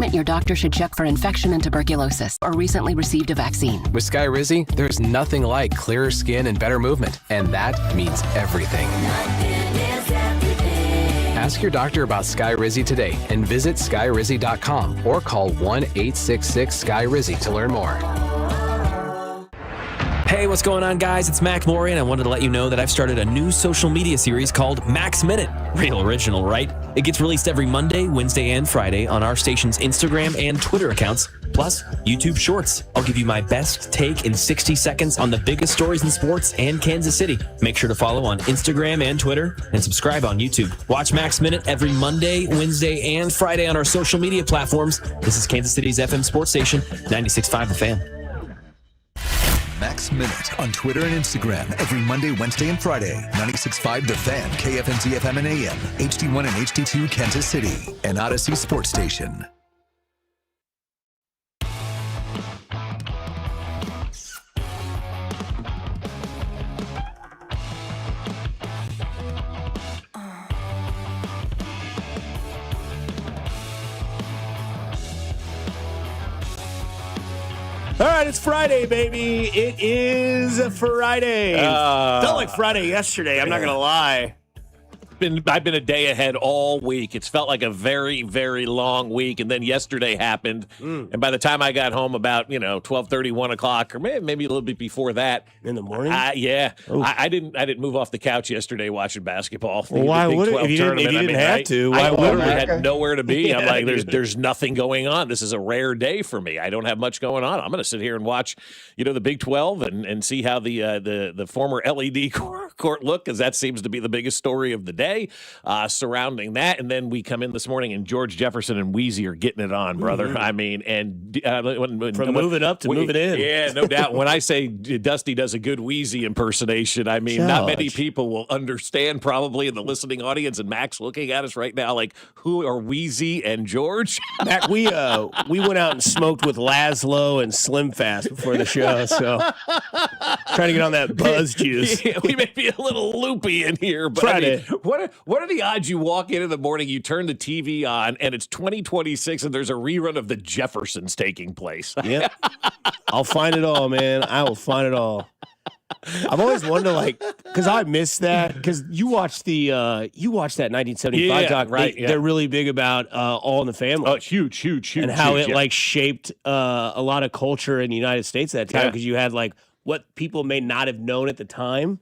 treatment, your doctor should check for infection and tuberculosis or recently received a vaccine. With Skyrizi, there's nothing like clearer skin and better movement, and that means everything. Ask your doctor about Skyrizi today and visit skyrizi.com or call 1-866-SKYRIZI to learn more. Hey, what's going on, guys? It's Mac Maury, and I wanted to let you know that I've started a new social media series called Mac's Minute. Real original, right? It gets released every Monday, Wednesday, and Friday on our station's Instagram and Twitter accounts, plus YouTube Shorts. I'll give you my best take in 60 seconds on the biggest stories in sports and Kansas City. Make sure to follow on Instagram and Twitter, and subscribe on YouTube. Watch Mac's Minute every Monday, Wednesday, and Friday on our social media platforms. This is Kansas City's FM sports station, 96.5 The Fan. Mac's Minute on Twitter and Instagram every Monday, Wednesday, and Friday. 96.5 The Fan, KFNZ FM and AM, HD1 and HD2 Kansas City, and Odyssey Sports Station. All right, it's Friday, baby. It is a Friday. Felt like Friday yesterday. I'm not going to lie. I've been a day ahead all week. It's felt like a very, very long week, and then yesterday happened. And by the time I got home about 12:30, 1 o'clock, or maybe a little bit before that, in the morning. I didn't move off the couch yesterday watching basketball. Well, why would it? If you didn't have to, why I would literally it? had nowhere to be. I'm like, there's nothing going on. This is a rare day for me. I don't have much going on. I'm going to sit here and watch, the Big 12 and see how the former LED court look, because that seems to be the biggest story of the day. Surrounding that, and then we come in this morning and George Jefferson and Wheezy are getting it on, brother. Mm-hmm. I mean, and from moving up to moving in, yeah, no doubt. When I say Dusty does a good Wheezy impersonation, I mean, not many people will understand probably in the listening audience. And Mac's looking at us right now like, who are Wheezy and George? Mac, we went out and smoked with Laszlo and Slim Fast before the show, so trying to get on that buzz juice. Yeah, we may be a little loopy in here, but what are the odds you walk in the morning, you turn the TV on, and it's 2026, and there's a rerun of the Jeffersons taking place? Yeah, I'll find it all, man. I will find it all. I've always wondered, because I missed that, because you watched that 1975 doc, right? They're really big about All in the Family. Oh, it's huge, and how it shaped a lot of culture in the United States at that time, because you had what people may not have known at the time.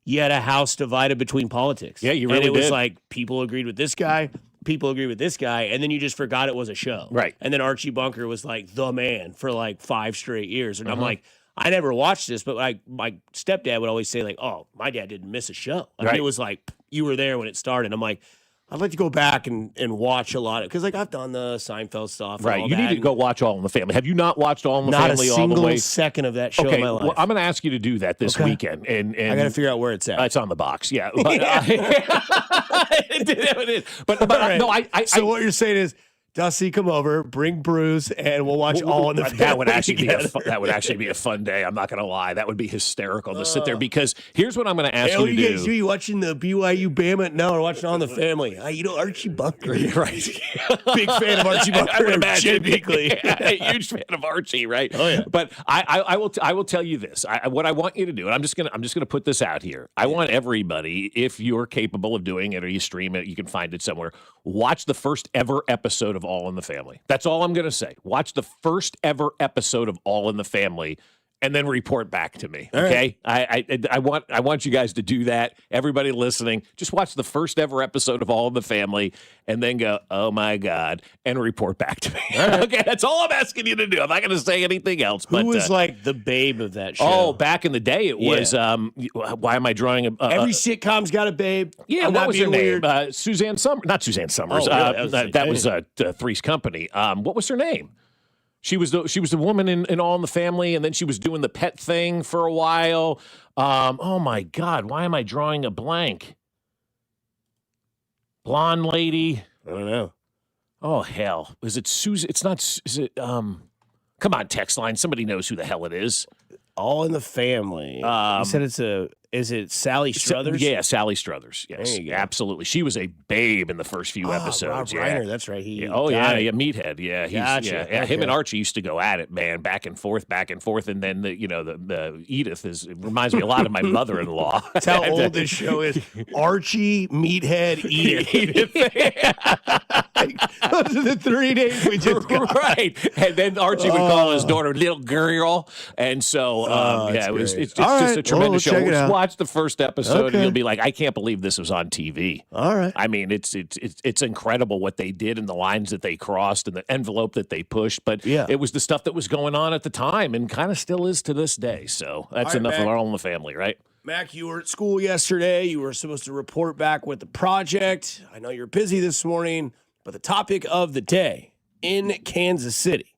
You had a house divided between politics. Yeah, you really did. And it was people agreed with this guy, people agreed with this guy, and then you just forgot it was a show. Right. And then Archie Bunker was the man for 5 straight years. And I'm like, I never watched this, but my stepdad would always say, oh, my dad didn't miss a show. Right. It was you were there when it started. I'm like, I'd like to go back and watch a lot of, because I've done the Seinfeld stuff. Right, you need to go watch All in the Family. Have you not watched All in the Family all the way? Not a single second of that show in my life. Well, I'm going to ask you to do that this weekend. And I got to figure out where it's at. It's on the box, yeah. But, it is. But right. No, So what you're saying is, Dusty, come over, bring Bruce, and we'll watch All in the Family. That would actually be a fun day. I'm not going to lie. That would be hysterical to sit there, because here's what I'm going to ask you to do. Guys, you watching the BYU Bama? No, we're watching All in the Family. Archie Bunker. Right. Big fan of Archie Bunker. I would imagine. Yeah, huge fan of Archie, right? Oh yeah. But I will tell you this. What I want you to do, and I'm just gonna put this out here. I want everybody, if you're capable of doing it or you stream it, you can find it somewhere. Watch the first ever episode of All in the Family. That's all I'm going to say. Watch the first ever episode of All in the Family, and then report back to me. Okay, right. I want you guys to do that. Everybody listening, just watch the first ever episode of All in the Family, and then go, oh my God, and report back to me. Right. Okay, that's all I'm asking you to do. I'm not going to say anything else. Who was the babe of that show? Oh, back in the day, it was. Why am I drawing every sitcom's got a babe? Yeah, what was her name? Suzanne Summers. Not Suzanne Summers. Oh, that was Three's Company. What was her name? She was the woman in All in the Family, and then she was doing the pet thing for a while. Oh my God, why am I drawing a blank? Blonde lady. I don't know. Oh hell, is it Susan? It's not. Is it? Come on, text line. Somebody knows who the hell it is. All in the Family. You said is it Sally Struthers? Yeah, Sally Struthers. Yes, There you go. absolutely. She was a babe in the first few episodes. Rob Reiner, that's right. Meathead. Yeah, Gotcha. yeah. Him and Okay. Archie used to go at it, man, back and forth, and then the Edith it reminds me a lot of my mother-in-law. That's how old this show is. Archie, Meathead, Edith. Those are the 3 names we just got. Right, and then Archie would call his daughter "little girl," and so that's it's great. All just right, a tremendous we'll show. check it out. Watch the first episode, Okay. and you'll be like, "I can't believe this was on TV." All right. I mean, it's incredible what they did and the lines that they crossed and the envelope that they pushed. But Yeah. it was the stuff that was going on at the time and kind of still is to this day. So that's All right, enough of Mac. our own family, right? Mac, you were at school yesterday. You were supposed to report back with the project. I know you're busy this morning, but the topic of the day in Kansas City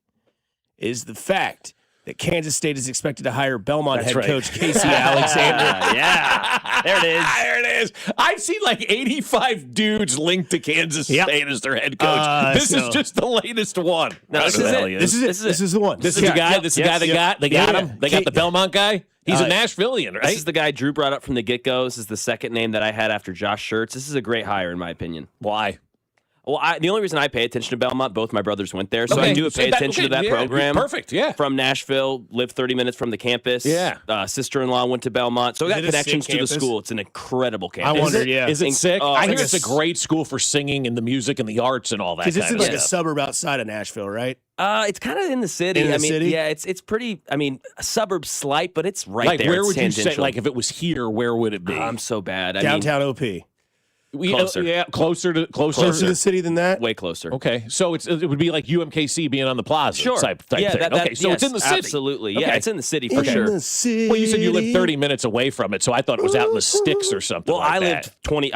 is the fact that Kansas State is expected to hire Belmont That's head right. coach Casey Alexander. Yeah. There it is. There it is. I've seen like 85 dudes linked to Kansas Yep. State as their head coach. This is just the latest one. No, this Who the is hell it. he This is it. This is the one. This is the guy. This is the guy they got. They got him. They got the Belmont guy. He's a Nashvilleian, right? This is the guy Drew brought up from the get-go. This is the second name that I had after Josh Schertz. This is a great hire, in my opinion. Why? Well, the only reason I pay attention to Belmont, both my brothers went there, so Okay, I do so pay attention to that yeah, program. Perfect, yeah. From Nashville, lived 30 minutes from the campus. Yeah. Sister-in-law went to Belmont, so I Is got it a connections sick to the campus? school. It's an incredible campus. I wondered, yeah. Is it sick? Oh, I hear it's it's a great school for singing and the music and the arts and all that Because this kind is of like a stuff. suburb outside of Nashville, right? It's kind of in the city. In the I mean, city? yeah, it's pretty. I mean, a suburb slight, but it's right Like, there. where It's would you say, tangential. like, if it was here, where would it be? I'm so bad. I Downtown OP. closer. Yeah, closer to Closer to the city than that? mean, way closer. Okay, so it would be like UMKC being on the plaza Sure. type yeah, thing. Okay, so it's yes, in the city. Absolutely. Yeah, Okay. it's in the city for In sure. the city. Well, you said you lived 30 minutes away from it, so I thought it was out in the sticks or something. Well, like I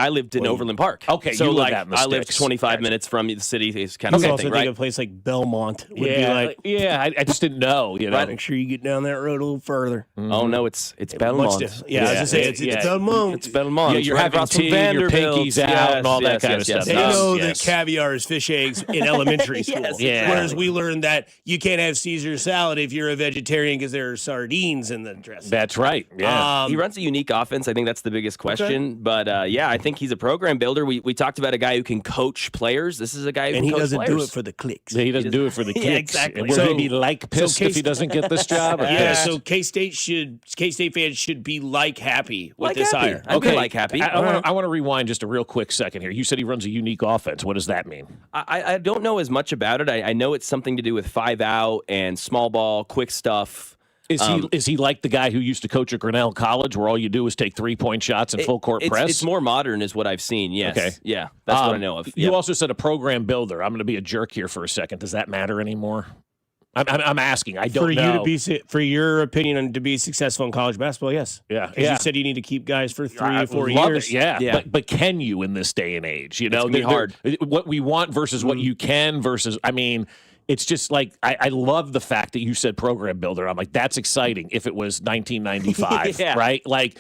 that. lived in Overland Park. Okay, so you lived like out in the I lived sticks. 25 Gotcha. minutes from the city. It's kind You of can same also thing, think right? of a place like Belmont would Yeah, be like, I just didn't know. You know, make sure you get down that road a little further. Oh no, it's Much Belmont. different. Yeah, I was Yeah, going to say, it's yeah. Belmont. It's Belmont. Yeah, It's you're right having across from tea, your Vanderbilt. pinkies out, and all that kind of stuff. They Yes, know yes. that caviar is fish eggs in elementary school. Yes, Yeah. Whereas we learned that you can't have Caesar salad if you're a vegetarian because there are sardines in the dressing. That's right. Yeah. He runs a unique offense. I think that's the biggest question. But yeah, I think he's a program builder. We talked about a guy who can coach players. This is a guy who and can he coach doesn't players. do it for the clicks. He doesn't do it for the Yeah, kicks. exactly. And we're So- going to be like pissed if he doesn't get this job. Or pissed? So K-State fans should be like happy with Like this happy. hire. I'd be like happy. I want to rewind just a real quick second here. You said he runs a unique offense. What does that mean? I don't know as much about it. I know it's something to do with 5 out and small ball, quick stuff. Is he like the guy who used to coach at Grinnell College, where all you do is take 3-point shots and full court press? It's more modern, is what I've seen. Yes. Okay. Yeah, that's what I know of. You Yep. also said a program builder. I'm going to be a jerk here for a second. Does that matter anymore? I'm asking. I don't For know. you to be, for your opinion on to be successful in college basketball, yes. Yeah, 'Cause yeah. you said you need to keep guys for 3 I or 4 love years. it, yeah. Yeah. But can you in this day and age? You know, gonna be hard. What we want versus what you can versus. I mean, it's just like I love the fact that you said program builder. I'm like, that's exciting. If it was 1995, Yeah. right? Like,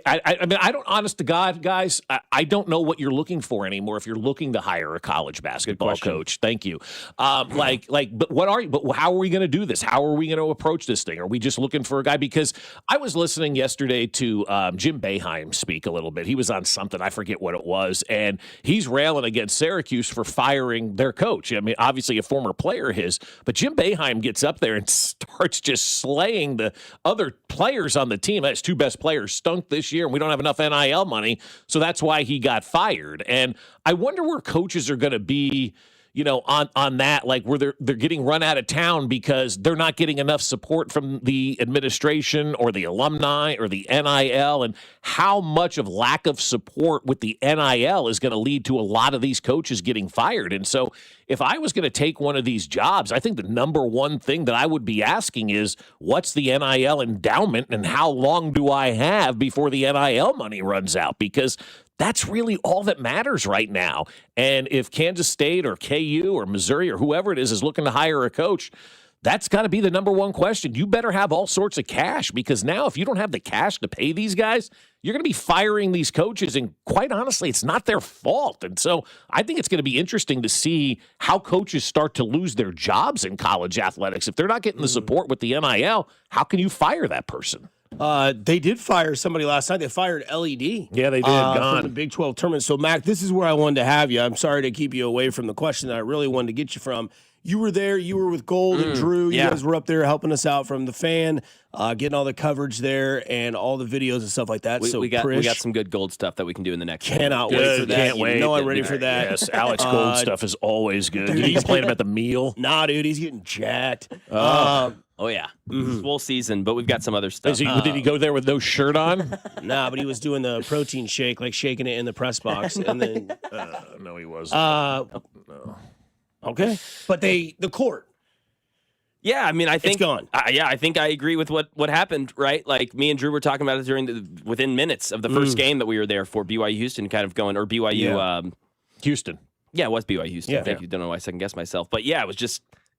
I mean, I don't. Honest to God, guys, I don't know what you're looking for anymore. If you're looking to hire a college basketball coach, thank you. But what are you? But how are we going to do this? How are we going to approach this thing? Are we just looking for a guy? Because I was listening yesterday to Jim Boeheim speak a little bit. He was on something, I forget what it was, and he's railing against Syracuse for firing their coach. I mean, obviously a former player of his, but Jim Boeheim gets up there and starts just slaying the other players on the team. His 2 best players stunk this year, and we don't have enough NIL money, so that's why he got fired. And I wonder where coaches are going to be, you know, on that, like where they're getting run out of town because they're not getting enough support from the administration or the alumni or the NIL, and how much of lack of support with the NIL is going to lead to a lot of these coaches getting fired. And so if I was going to take one of these jobs, I think the number one thing that I would be asking is, what's the NIL endowment and how long do I have before the NIL money runs out? Because that's really all that matters right now. And if Kansas State or KU or Missouri or whoever it is looking to hire a coach, That's got to be the number one question. You better have all sorts of cash, because now if you don't have the cash to pay these guys, you're going to be firing these coaches. And quite honestly, it's not their fault. And so I think it's going to be interesting to see how coaches start to lose their jobs in college athletics. If they're not getting the support with the NIL, how can you fire that person? They did fire somebody last night. They fired LED. Yeah, they did. Gone. From the Big 12 tournament. So, Mac, this is where I wanted to have you. I'm sorry to keep you away from the question that I really wanted to get you from. You were there. You were with Gold and Drew. You guys were up there helping us out from the fan, getting all the coverage there and all the videos and stuff like that. We got some good Gold stuff that we can do in the next. Cannot wait for that. Can't wait. I'm ready for that. Yes, Alex Gold stuff is always good. Did you complain about the meal? Nah, dude, he's getting jacked. Oh, yeah. Full season, but we've got some other stuff. Did he go there with no shirt on? Nah, but he was doing the protein shake, like shaking it in the press box. And then, no, he wasn't. no. Okay. But the court. Yeah, I mean, I think it's gone. I think I agree with what happened. Right, like me and Drew were talking about it within minutes of the first game that we were there for. BYU Houston, kind of going, or BYU Houston. Yeah, it was BYU Houston. Yeah. Thank you. Don't know why I second guessed myself, but yeah, it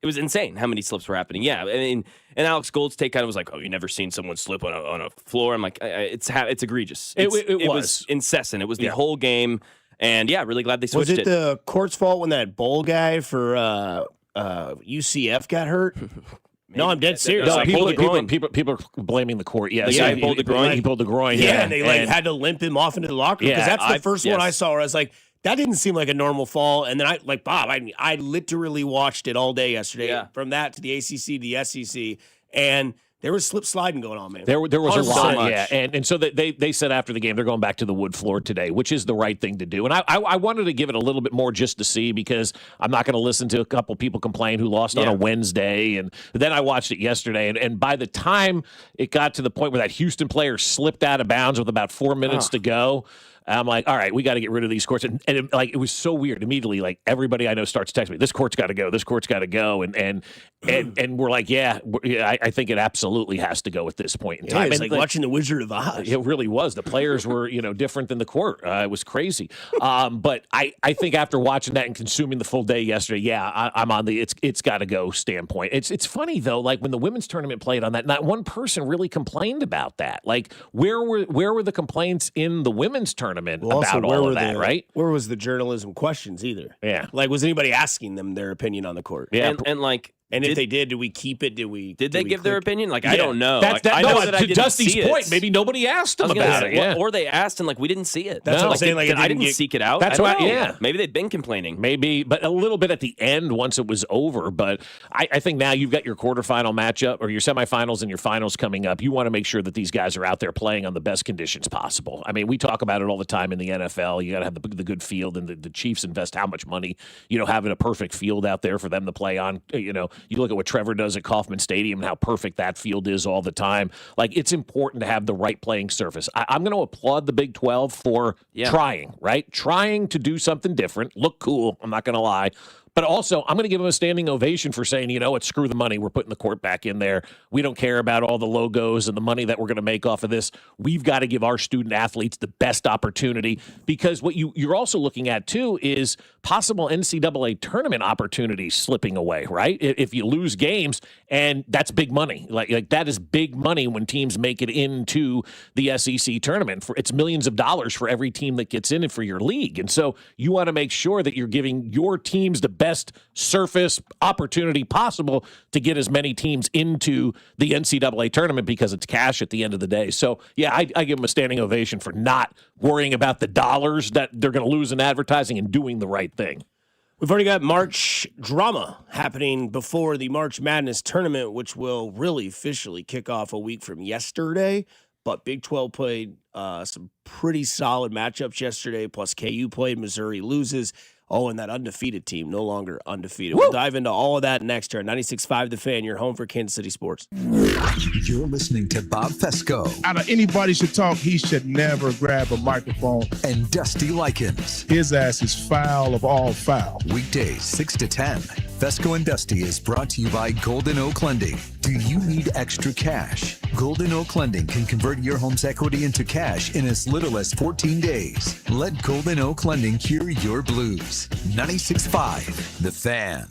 was insane how many slips were happening. Yeah, I mean, and Alex Gold's take kind of was like, "Oh, you never seen someone slip on a floor." I'm like, it's egregious. It was incessant. It was the whole game, and yeah, really glad they switched it. Was it the court's fault when that bowl guy for UCF got hurt? No, I'm dead serious. No, people are blaming the court. Yes, the guy who pulled the groin. He pulled the groin. Yeah, and they had to limp him off into the locker room, because that's the first one I saw where I was like, that didn't seem like a normal fall. And then I literally watched it all day yesterday, from that to the ACC to the SEC, and there was slip sliding going on, man. There was a lot, so yeah. And so they said after the game they're going back to the wood floor today, which is the right thing to do. And I wanted to give it a little bit more just to see, because I'm not going to listen to a couple people complain who lost on a Wednesday. And then I watched it yesterday, and by the time it got to the point where that Houston player slipped out of bounds with about 4 minutes to go, I'm like, all right, we got to get rid of these courts. And it was so weird. Immediately, like, everybody I know starts texting me, this court's got to go. This court's got to go. And we're like, I think it absolutely has to go at this point in time. It's like watching The Wizard of Oz. It really was. The players were, different than the court. It was crazy. But I think after watching that and consuming the full day yesterday, I'm on the it's got to go standpoint. It's funny, though, like when the women's tournament played on that, not one person really complained about that. Like, where were the complaints in the women's tournament about all of that, right? Where was the journalism questions either? Yeah. Like, was anybody asking them their opinion on the court? Yeah. And if they did we keep it? Did they give their opinion? Like, I don't know. I know that I didn't Dusty's see point, maybe nobody asked them about it. Yeah. Or they asked and we didn't see it. That's what I'm saying. Like, I didn't seek it out. That's why. Yeah. Maybe they'd been complaining. Maybe, but a little bit at the end once it was over. But I think now you've got your quarterfinal matchup or your semifinals and your finals coming up. You want to make sure that these guys are out there playing on the best conditions possible. I mean, we talk about it all the time in the NFL. You got to have the good field, and the Chiefs invest how much money, having a perfect field out there for them to play on. You look at what Trevor does at Kauffman Stadium and how perfect that field is all the time. Like, it's important to have the right playing surface. I'm going to applaud the Big 12 for trying to do something different, look cool. I'm not going to lie. But also, I'm going to give them a standing ovation for saying, you know what, screw the money. We're putting the court back in there. We don't care about all the logos and the money that we're going to make off of this. We've got to give our student athletes the best opportunity, because what you're also looking at, too, is possible NCAA tournament opportunities slipping away, right? If you lose games, and that's big money. Like that is big money when teams make it into the SEC tournament. It's millions of dollars for every team that gets in it for your league. And so you want to make sure that you're giving your teams the best surface opportunity possible to get as many teams into the NCAA tournament, because it's cash at the end of the day. So, I give them a standing ovation for not worrying about the dollars that they're going to lose in advertising and doing the right thing. We've already got March drama happening before the March Madness tournament, which will really officially kick off a week from yesterday. But Big 12 played some pretty solid matchups yesterday, plus KU played. Missouri loses. Oh, and that undefeated team, no longer undefeated. Woo! We'll dive into all of that next here. 96.5 The Fan, your home for Kansas City sports. You're listening to Bob Fescoe. Out of anybody should talk, he should never grab a microphone. And Dusty Likens. His ass is foul of all foul. Weekdays, 6 to 10. Fescoe and Dusty is brought to you by Golden Oak Lending. Do you need extra cash? Golden Oak Lending can convert your home's equity into cash in as little as 14 days. Let Golden Oak Lending cure your blues. 96.5 The Fan.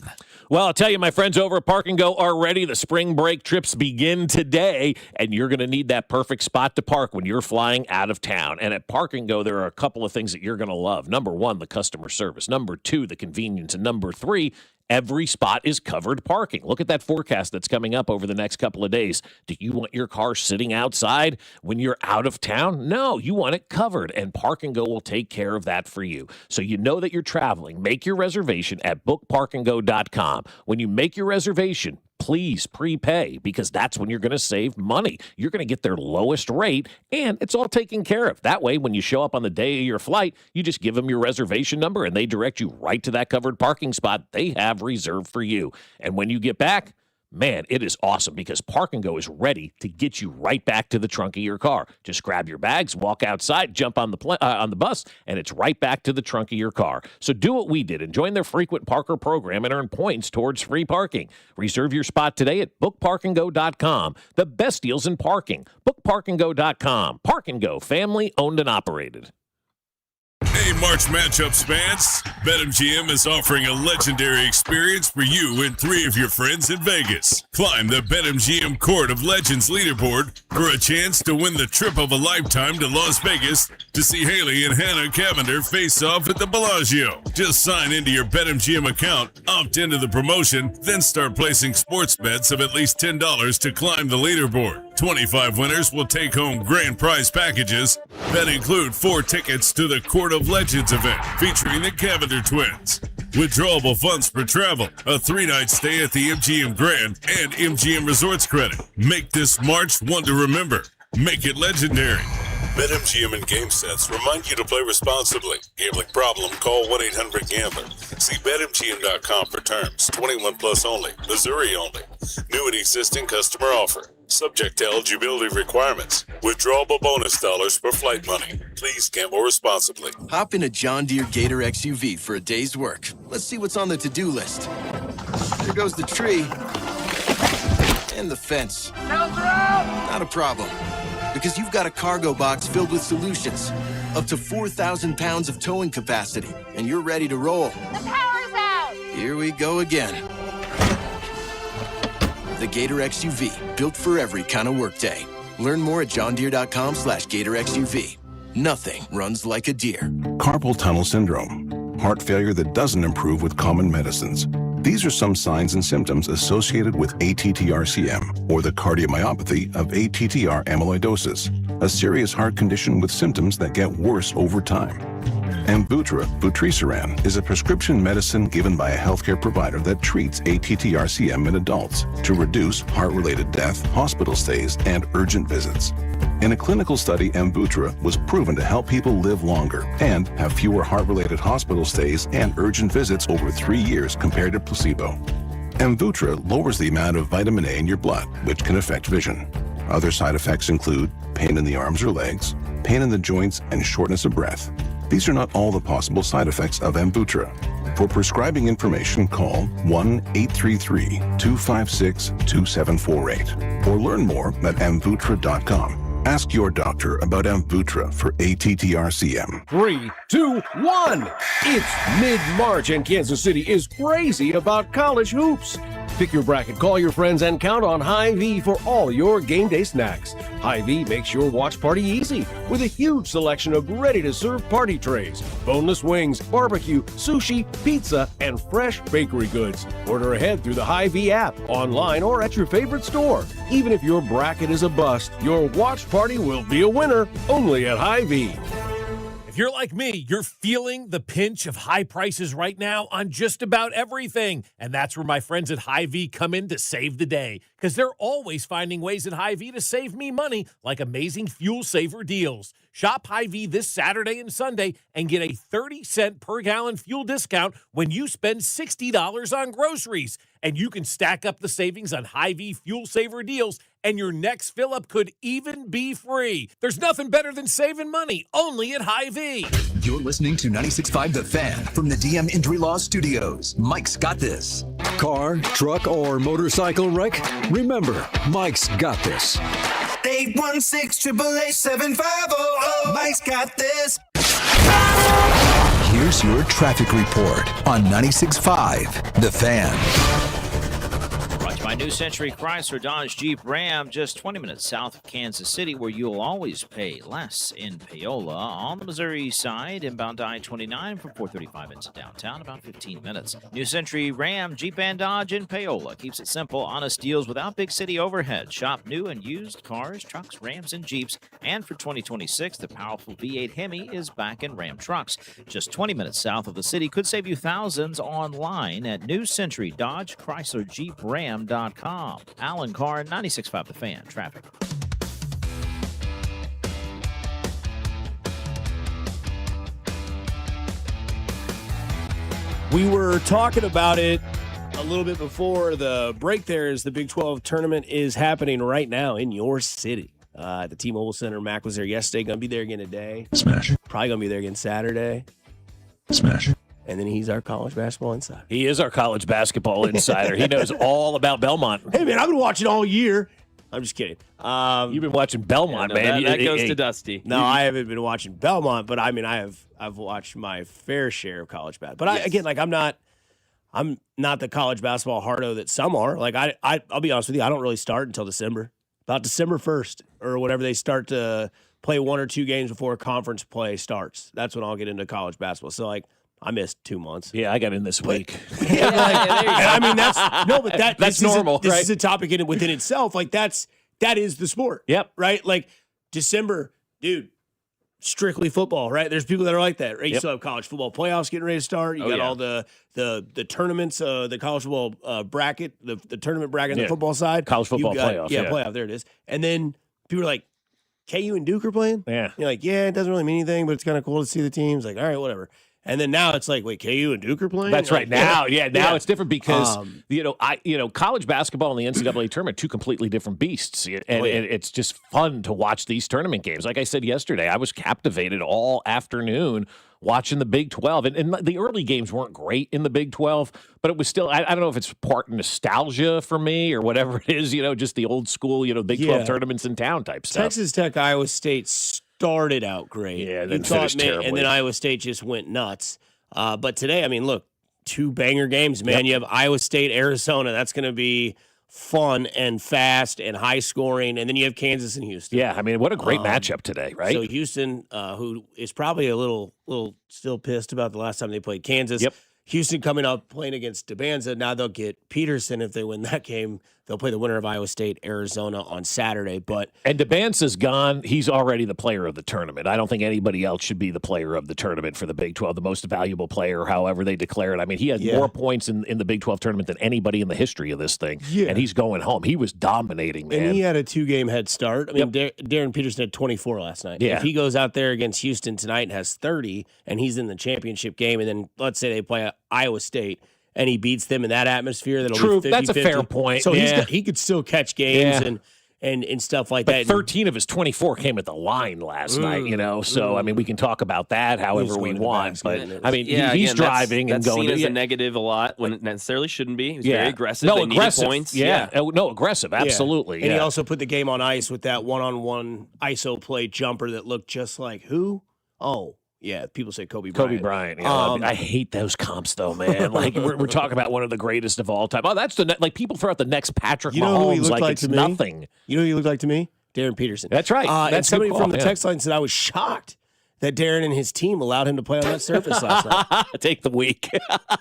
Well, I'll tell you, my friends over at Park and Go are ready. The spring break trips begin today, and you're going to need that perfect spot to park when you're flying out of town. And at Park and Go, there are a couple of things that you're going to love. Number one, the customer service. Number two, the convenience. And number three, every spot is covered parking. Look at that forecast that's coming up over the next couple of days. Do you want your car sitting outside when you're out of town? No, you want it covered, and Park and Go will take care of that for you. So you know that you're traveling. Make your reservation at bookparkandgo.com. When you make your reservation, please prepay, because that's when you're going to save money. You're going to get their lowest rate, and it's all taken care of. That way, when you show up on the day of your flight, you just give them your reservation number, and they direct you right to that covered parking spot they have reserved for you. And when you get back, man, it is awesome, because Park and Go is ready to get you right back to the trunk of your car. Just grab your bags, walk outside, jump on the bus, and it's right back to the trunk of your car. So do what we did and join their frequent parker program and earn points towards free parking. Reserve your spot today at bookparkandgo.com. The best deals in parking. Bookparkandgo.com. Park and Go, family owned and operated. Hey, March Matchups fans. BetMGM is offering a legendary experience for you and three of your friends in Vegas. Climb the BetMGM Court of Legends leaderboard for a chance to win the trip of a lifetime to Las Vegas to see Haley and Hannah Cavender face off at the Bellagio. Just sign into your BetMGM account, opt into the promotion, then start placing sports bets of at least $10 to climb the leaderboard. 25 winners will take home grand prize packages that include 4 tickets to the Court of Legends event featuring the Cavender twins, withdrawable funds for travel, a 3-night stay at the MGM Grand, and MGM Resorts credit. Make this March one to remember. Make it legendary. BetMGM and GameSets remind you to play responsibly. Gambling problem? Call 1-800-GAMBLER. See BetMGM.com for terms. 21 plus only. Missouri only. New and existing customer offer. Subject to eligibility requirements. Withdrawable bonus dollars for flight money. Please gamble responsibly. Hop in a John Deere Gator XUV for a day's work. Let's see what's on the to-do list. There goes the tree. And the fence. Not a problem. Because you've got a cargo box filled with solutions. Up to 4,000 pounds of towing capacity. And you're ready to roll. The power's out! Here we go again. The Gator XUV, built for every kind of workday. Learn more at johndeere.com/Gator XUV. Nothing runs like a deer. Carpal tunnel syndrome, heart failure that doesn't improve with common medicines. These are some signs and symptoms associated with ATTR-CM, or the cardiomyopathy of ATTR amyloidosis, a serious heart condition with symptoms that get worse over time. Amvuttra, vutrisiran, is a prescription medicine given by a healthcare provider that treats ATTR-CM in adults to reduce heart-related death, hospital stays, and urgent visits. In a clinical study, Amvuttra was proven to help people live longer and have fewer heart-related hospital stays and urgent visits over 3 years compared to placebo. Amvuttra lowers the amount of vitamin A in your blood, which can affect vision. Other side effects include pain in the arms or legs, pain in the joints, and shortness of breath. These are not all the possible side effects of Amvuttra. For prescribing information, call 1-833-256-2748 or learn more at amvuttra.com. Ask your doctor about Amvuttra for ATTR-CM. 3, 2, 1. It's mid-March and Kansas City is crazy about college hoops. Pick your bracket, call your friends, and count on Hy-Vee for all your game day snacks. Hy-Vee makes your watch party easy with a huge selection of ready-to-serve party trays, boneless wings, barbecue, sushi, pizza, and fresh bakery goods. Order ahead through the Hy-Vee app, online, or at your favorite store. Even if your bracket is a bust, your watch party will be a winner only at Hy-Vee. If you're like me, you're feeling the pinch of high prices right now on just about everything. And that's where my friends at Hy-Vee come in to save the day. Because they're always finding ways at Hy-Vee to save me money, like amazing fuel saver deals. Shop Hy-Vee this Saturday and Sunday and get a 30-cent per gallon fuel discount when you spend $60 on groceries. And you can stack up the savings on Hy-Vee fuel saver deals, and your next fill-up could even be free. There's nothing better than saving money, only at Hy-Vee. You're listening to 96.5 The Fan from the DM Injury Law Studios. Mike's got this. Car, truck, or motorcycle wreck? Remember, Mike's got this. 816-888-7500. Mike's got this. Here's your traffic report on 96.5 The Fan. Brought to you by New Century Chrysler Dodge Jeep Ram, just 20 minutes south of Kansas City, where you'll always pay less in Paola. On the Missouri side, inbound I-29 from 435 into downtown, about 15 minutes. New Century Ram, Jeep and Dodge in Paola keeps it simple, honest deals without big city overhead. Shop new and used cars, trucks, Rams, and Jeeps. And for 2026, the powerful V8 Hemi is back in Ram trucks. Just 20 minutes south of the city, could save you thousands online at New Century Dodge Chrysler Jeep Ram.com. Alan Carr, 96.5 The Fan. Traffic. We were talking about it a little bit before the break there, as the Big 12 tournament is happening right now in your city. At the T-Mobile Center. Mac was there yesterday. Going to be there again today. Smash. Probably going to be there again Saturday. Smash. And then he's our college basketball insider. He is our college basketball insider. He knows all about Belmont. Hey, man, I've been watching all year. I'm just kidding. You've been watching Belmont, man. That goes to Dusty. No, I haven't been watching Belmont, but I mean, I've watched my fair share of college basketball. But Yes. I'm not the college basketball hardo that some are. Like I'll be honest with you, I don't really start until December. About December 1st or whatever, they start to play 1 or 2 games before conference play starts. That's when I'll get into college basketball. So, like, I missed 2 months. Yeah, I got in this week. I mean, that's normal. This right? is a topic within itself. Like, that is the sport. Yep. Right? Like, December, dude, strictly football, right? There's people that are like that, right? You Yep. still have college football playoffs getting ready to start. You got all the tournaments, the college football bracket, the tournament bracket on the football side. College football playoff. Yeah, playoff. There it is. And then people are like, KU and Duke are playing? Yeah. You're like, yeah, it doesn't really mean anything, but it's kind of cool to see the teams. Like, all right, whatever. And then now it's like, wait, KU and Duke are playing? That's right. Now, now it's different because Um, college basketball and the NCAA tournament, 2 completely different beasts, and it's just fun to watch these tournament games. Like I said yesterday, I was captivated all afternoon watching the Big 12, and the early games weren't great in the Big 12, but it was still. I don't know if it's part nostalgia for me or whatever it is. Just the old school, Big 12 tournaments in town type stuff. Texas Tech, Iowa State started out great. Yeah, then finished terribly. And then Iowa State just went nuts. But today, I mean, look, 2 banger games, man. Yep. You have Iowa State, Arizona. That's going to be fun and fast and high scoring. And then you have Kansas and Houston. Yeah, I mean, what a great matchup today, right? So Houston, who is probably a little still pissed about the last time they played Kansas. Yep. Houston coming up playing against DeBanza. Now they'll get Peterson if they win that game. They'll play the winner of Iowa State, Arizona on Saturday. And DeBanza's gone. He's already the player of the tournament. I don't think anybody else should be the player of the tournament for the Big 12, the most valuable player, however they declare it. I mean, he had more points in the Big 12 tournament than anybody in the history of this thing. Yeah. And he's going home. He was dominating, man. And he had a 2-game head start. I mean, Darren Peterson had 24 last night. Yeah. If he goes out there against Houston tonight and has 30, and he's in the championship game, and then let's say they play Iowa State, and he beats them in that atmosphere, that'll True, be 50-50. that's a fair point. So Yeah. he could still catch games and stuff like But that. 13 of his 24 came at the line last night, So, I mean, we can talk about that however we want. But, I mean, he's driving and that's going seen as to a negative a lot when it necessarily shouldn't be. He was Yeah. very aggressive. No, They aggressive. needed points. Yeah. No, aggressive. Absolutely. And he also put the game on ice with that one-on-one ISO play jumper that looked just like who? Oh, yeah. People say Kobe Bryant. Kobe Bryant. I hate those comps, though, man. Like we're talking about one of the greatest of all time. Oh, that's people throw out the next Patrick know who he Mahomes looked like it's to me? nothing. You know who he looked like to me? Darren Peterson. That's right. And That's somebody good from the call, text line said I was shocked that Darren and his team allowed him to play on that surface last night. Take the week.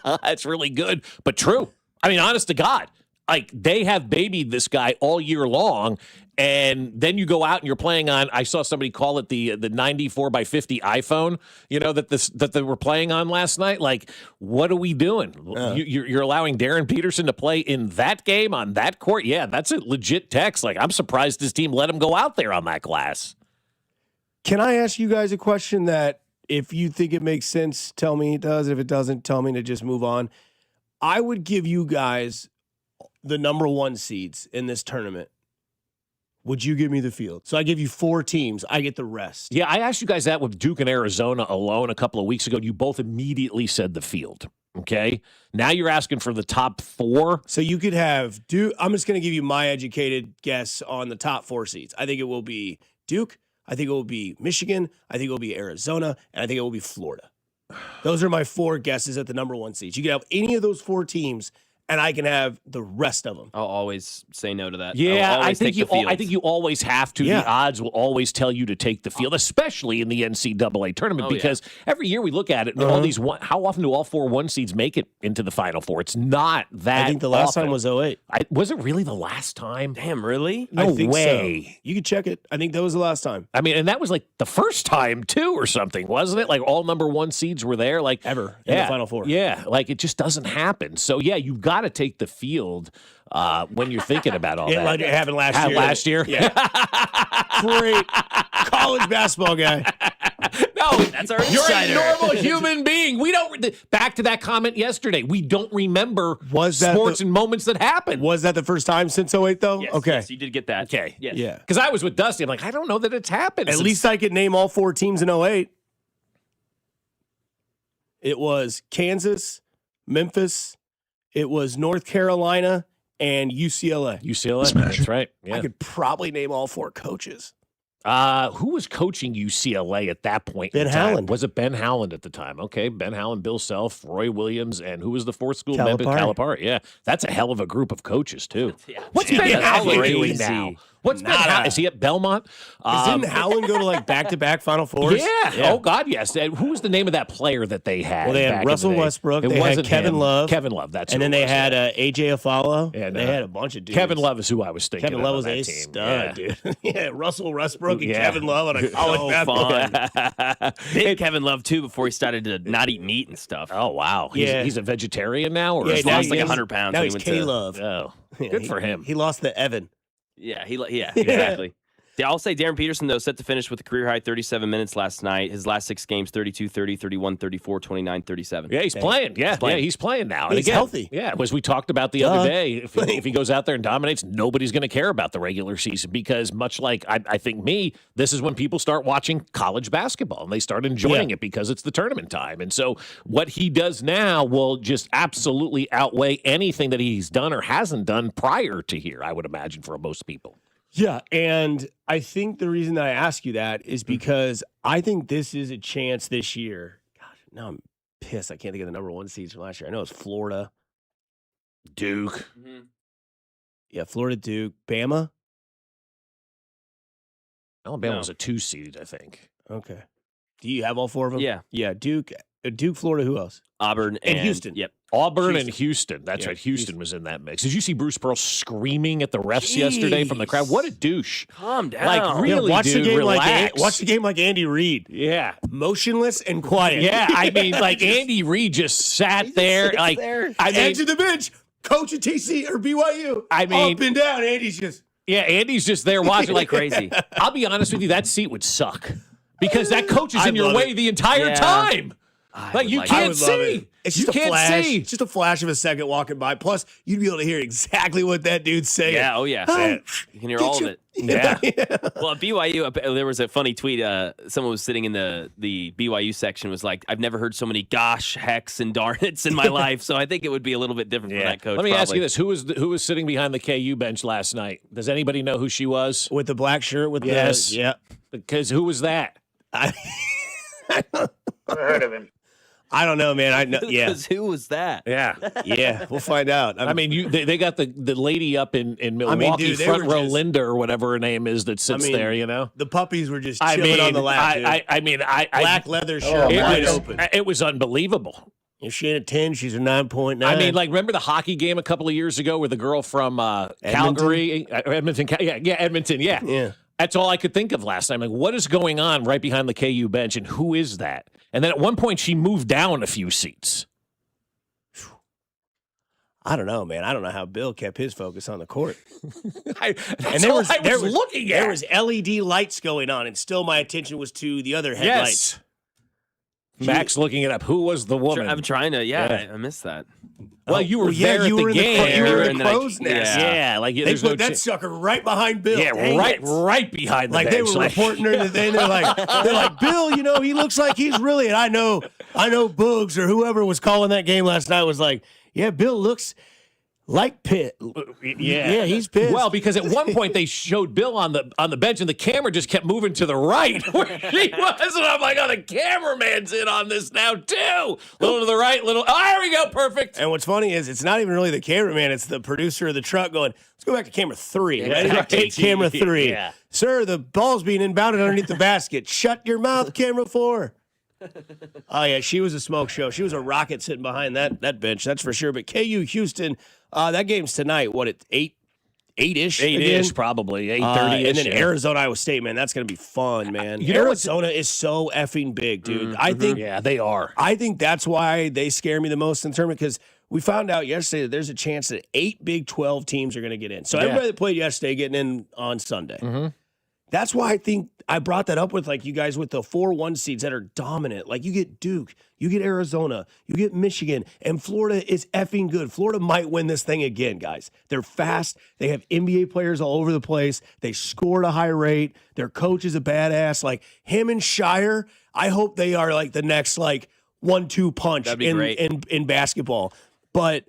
That's really good, but true. I mean, honest to God, like they have babied this guy all year long, and then you go out and you're playing on. I saw somebody call it the 94 by 50 iPhone. That they were playing on last night. Like, what are we doing? You're allowing Darren Peterson to play in that game on that court? Yeah, that's a legit text. Like, I'm surprised his team let him go out there on that glass. Can I ask you guys a question that if you think it makes sense, tell me it does. If it doesn't, tell me to just move on. I would give you guys the number 1 seeds in this tournament. Would you give me the field? So I give you 4 teams. I get the rest. Yeah, I asked you guys that with Duke and Arizona alone a couple of weeks ago. You both immediately said the field. Okay. Now you're asking for the top 4. So you could have Duke. I'm just going to give you my educated guess on the top 4 seeds. I think it will be Duke. I think it will be Michigan. I think it will be Arizona. And I think it will be Florida. Those are my 4 guesses at the number 1 seeds. You can have any of those 4 teams, and I can have the rest of them. I'll always say no to that. Yeah, I think you always have to. Yeah. The odds will always tell you to take the field, especially in the NCAA tournament, because every year we look at it, and all these how often do all 4 1 seeds make it into the Final Four? It's not that. I think the last often. time was 08. Was it really the last time? Damn, really? No I think way. So. You can check it. I think that was the last time. I mean, and that was like the first time too, or something, wasn't it? Like all number 1 seeds were there, like ever in the Final Four. Yeah, like it just doesn't happen. So yeah, you've got to take the field when you're thinking about all that. Like it happened last year. Last year, yeah. Great college basketball guy. No, that's our you're insider. a normal human being. We don't. Back to that comment yesterday. We don't remember sports and moments that happened. Was that the first time since 08 though? Yes, okay, yes, you did get that. Okay, yes. yeah. Because I was with Dusty. I'm like, I don't know that it's happened. At least I could name all 4 teams in 08. It was Kansas, Memphis. It was North Carolina and UCLA. UCLA, that's right. Yeah. I could probably name all 4 coaches. Who was coaching UCLA at that point? Ben Howland. Was it Ben Howland at the time? Okay, Ben Howland, Bill Self, Roy Williams, and who was the 4th school? Calipari. Memphis Calipari. Yeah, that's a hell of a group of coaches too. Yeah. What's Ben Howland doing crazy. now? What's Ben Howland? Is he at Belmont? Didn't Howland go to like back-to-back Final Fours? Yeah. Oh God, yes. And who was the name of that player that they had? Well, they back had in Russell the day? Westbrook. It They had wasn't Kevin him. Love. Kevin Love. That's and who then it they was, had yeah. AJ Afalo. And, they had a bunch of dudes. Kevin Love is who I was thinking. Kevin of Love on was that a team. stud, dude. Yeah, Russell Westbrook and Yeah. Kevin Love on a college basketball. Fun. Big Kevin Love too before he started to not eat meat and stuff. Oh wow. He's a vegetarian now, or Yeah, He's now lost like he's- 100 pounds. Now when he's he went to- K-Love. Oh, Yeah, good for him. He lost the Evan. Yeah, exactly. Yeah, I'll say Darren Peterson, though, set to finish with a career-high 37 minutes last night. His last 6 games, 32, 30, 31, 34, 29, 37. Yeah, he's playing. Yeah, he's playing now. And He's again, healthy. Yeah, as we talked about the other day, if he goes out there and dominates, nobody's going to care about the regular season because much like I think this is when people start watching college basketball and they start enjoying it because it's the tournament time. And so what he does now will just absolutely outweigh anything that he's done or hasn't done prior to here, I would imagine, for most people. Yeah, and I think the reason that I ask you that is because I think this is a chance this year. God, now I'm pissed. I can't think of the number 1 seeds from last year. I know it's Florida. Duke. Mm-hmm. Yeah, Florida, Duke, Bama. Alabama was a 2 seed, I think. Okay. Do you have all 4 of them? Yeah. Yeah, Duke, Florida, who else? Auburn And Houston. Yep. Auburn and Houston. That's right. Houston was in that mix. Did you see Bruce Pearl screaming at the refs yesterday from the crowd? What a douche. Calm down. Like, really, watch dude, the game relax. watch the game like Andy Reid. Yeah. Motionless and quiet. Yeah, I mean, like Andy Reid just sat there. Like, I mean, Edge of the bench. Coach at TC or BYU. I mean, up and down. Andy's just. Yeah, Andy's just there watching like crazy. I'll be honest with you, that seat would suck because that coach is in your love way it. the entire time. Like you I can't would love see. it. It's you just a can't flash. see. It's just a flash of a second walking by. Plus, you'd be able to hear exactly what that dude's saying. Yeah, oh yeah. You can hear all of it. Yeah. Well, at BYU, there was a funny tweet. Someone was sitting in the BYU section was like, I've never heard so many gosh, hecks, and darn it's in my life. So I think it would be a little bit different for that coach. Let me ask probably. you this: who was sitting behind the KU bench last night? Does anybody know who she was? With the black shirt with Yes. the yeah. Because who was that? I heard of him. I don't know, man. I know. Yeah. Because who was that? Yeah. Yeah. We'll find out. I mean, they got the lady up in Milwaukee, dude, they front were row just- Linda or whatever her name is that sits there. You know, the puppies were just chilling on the lap. Dude. Black leather shirt, wide open. It was unbelievable. If she ain't a 10, she's a 9.9. I mean, like, remember the hockey game a couple of years ago with the girl from Calgary? Edmonton. Edmonton. Yeah. That's all I could think of last time. Like, what is going on right behind the KU bench, and who is that? And then at one point, she moved down a few seats. I don't know, man. I don't know how Bill kept his focus on the court. That's all I was looking at. There was LED lights going on, and still my attention was to the other headlights. Yes. Max looking it up. Who was the woman? I'm trying to. Yeah, I missed that. Well, you were there you at were the game. You were in And the then crow's nest. Yeah, like They there's put no that sucker right behind Bill. Yeah, Dang right it. behind the like bench. they were reporting her to the thing. They're like, Bill, you know, he looks like he's really. And I know, Boogs or whoever was calling that game last night was like, yeah, Bill looks. Like Pitt. Yeah, he's pissed. Well, because at one point they showed Bill on the bench, and the camera just kept moving to the right where he was, and I'm like, oh, the cameraman's in on this now too. Little to the right, little. Oh, there we go, perfect. And what's funny is it's not even really the cameraman; it's the producer of the truck going, "Let's go back to camera 3. Yeah, Ready? Take camera 3. Yeah. Sir, the ball's being inbounded underneath the basket. Shut your mouth, camera 4." Oh yeah, she was a smoke show. She was a rocket sitting behind that bench, that's for sure. But KU Houston, that game's tonight. What, at 8-ish? 8-ish, probably 8:30. And then Arizona Iowa State, man, that's gonna be fun, man. Arizona is so effing big, dude. I think they are. I think that's why they scare me the most in the tournament, because we found out yesterday that there's a chance that 8 Big 12 teams are going to get in. So everybody that played yesterday getting in on Sunday. Mm-hmm. That's why I think I brought that up with like you guys with the 4-1 seeds that are dominant. Like you get Duke, you get Arizona, you get Michigan, and Florida is effing good. Florida might win this thing again, guys. They're fast. They have NBA players all over the place. They score at a high rate. Their coach is a badass. Like him and Shire, I hope they are like the next like 1-2 punch in basketball. But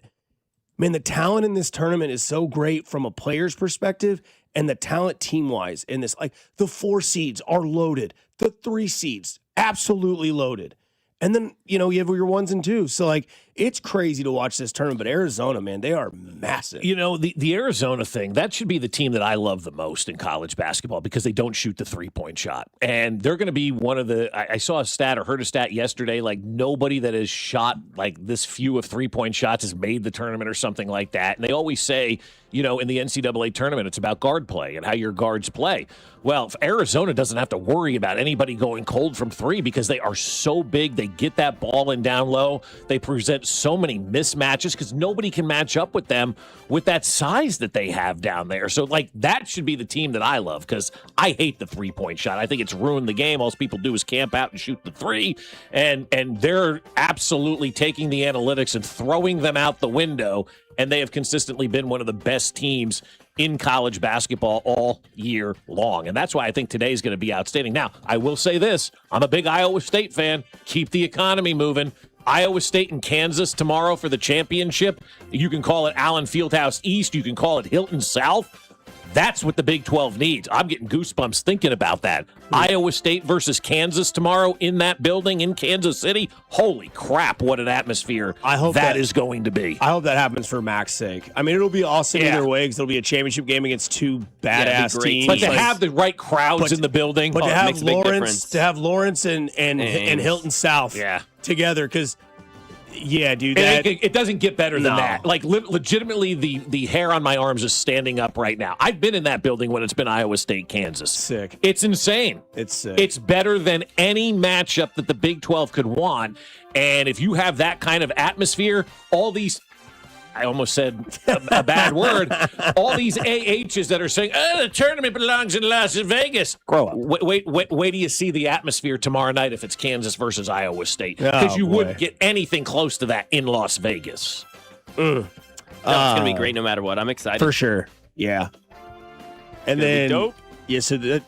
man, the talent in this tournament is so great from a player's perspective. And the talent team-wise in this, like the 4 seeds are loaded. The 3 seeds, absolutely loaded. And then, you have your 1s and 2s. So, like, it's crazy to watch this tournament. But Arizona, man, they are massive. The Arizona thing, that should be the team that I love the most in college basketball because they don't shoot the 3-point shot. And they're going to be one of the – I saw a stat or heard a stat yesterday, like nobody that has shot like this few of 3-point shots has made the tournament or something like that. And they always say – in the NCAA tournament, it's about guard play and how your guards play. Well, if Arizona doesn't have to worry about anybody going cold from 3 because they are so big. They get that ball in down low. They present so many mismatches because nobody can match up with them with that size that they have down there. So, like, that should be the team that I love because I hate the 3-point shot. I think it's ruined the game. All people do is camp out and shoot the 3, and they're absolutely taking the analytics and throwing them out the window. And they have consistently been one of the best teams in college basketball all year long. And that's why I think today is going to be outstanding. Now, I will say this. I'm a big Iowa State fan. Keep the economy moving. Iowa State and Kansas tomorrow for the championship. You can call it Allen Fieldhouse East. You can call it Hilton South. That's what the Big 12 needs. I'm getting goosebumps thinking about that. Iowa State versus Kansas tomorrow in that building in Kansas City. Holy crap, what an atmosphere I hope that is going to be. I hope that happens for Mac's sake. I mean, it'll be awesome either way because it'll be a championship game against 2 badass teams. But to have the right crowds in the building. But to have Lawrence and Hilton South together because – yeah, dude. It doesn't get better than that. Like, legitimately, the hair on my arms is standing up right now. I've been in that building when it's been Iowa State, Kansas. Sick. It's insane. It's sick. It's better than any matchup that the Big 12 could want. And if you have that kind of atmosphere, all these... I almost said a bad word. All these AHs that are saying, the tournament belongs in Las Vegas. Grow up. Wait till you see the atmosphere tomorrow night if it's Kansas versus Iowa State. Because you wouldn't get anything close to that in Las Vegas. It's going to be great no matter what. I'm excited. For sure. Yeah. And then dope. Yeah, so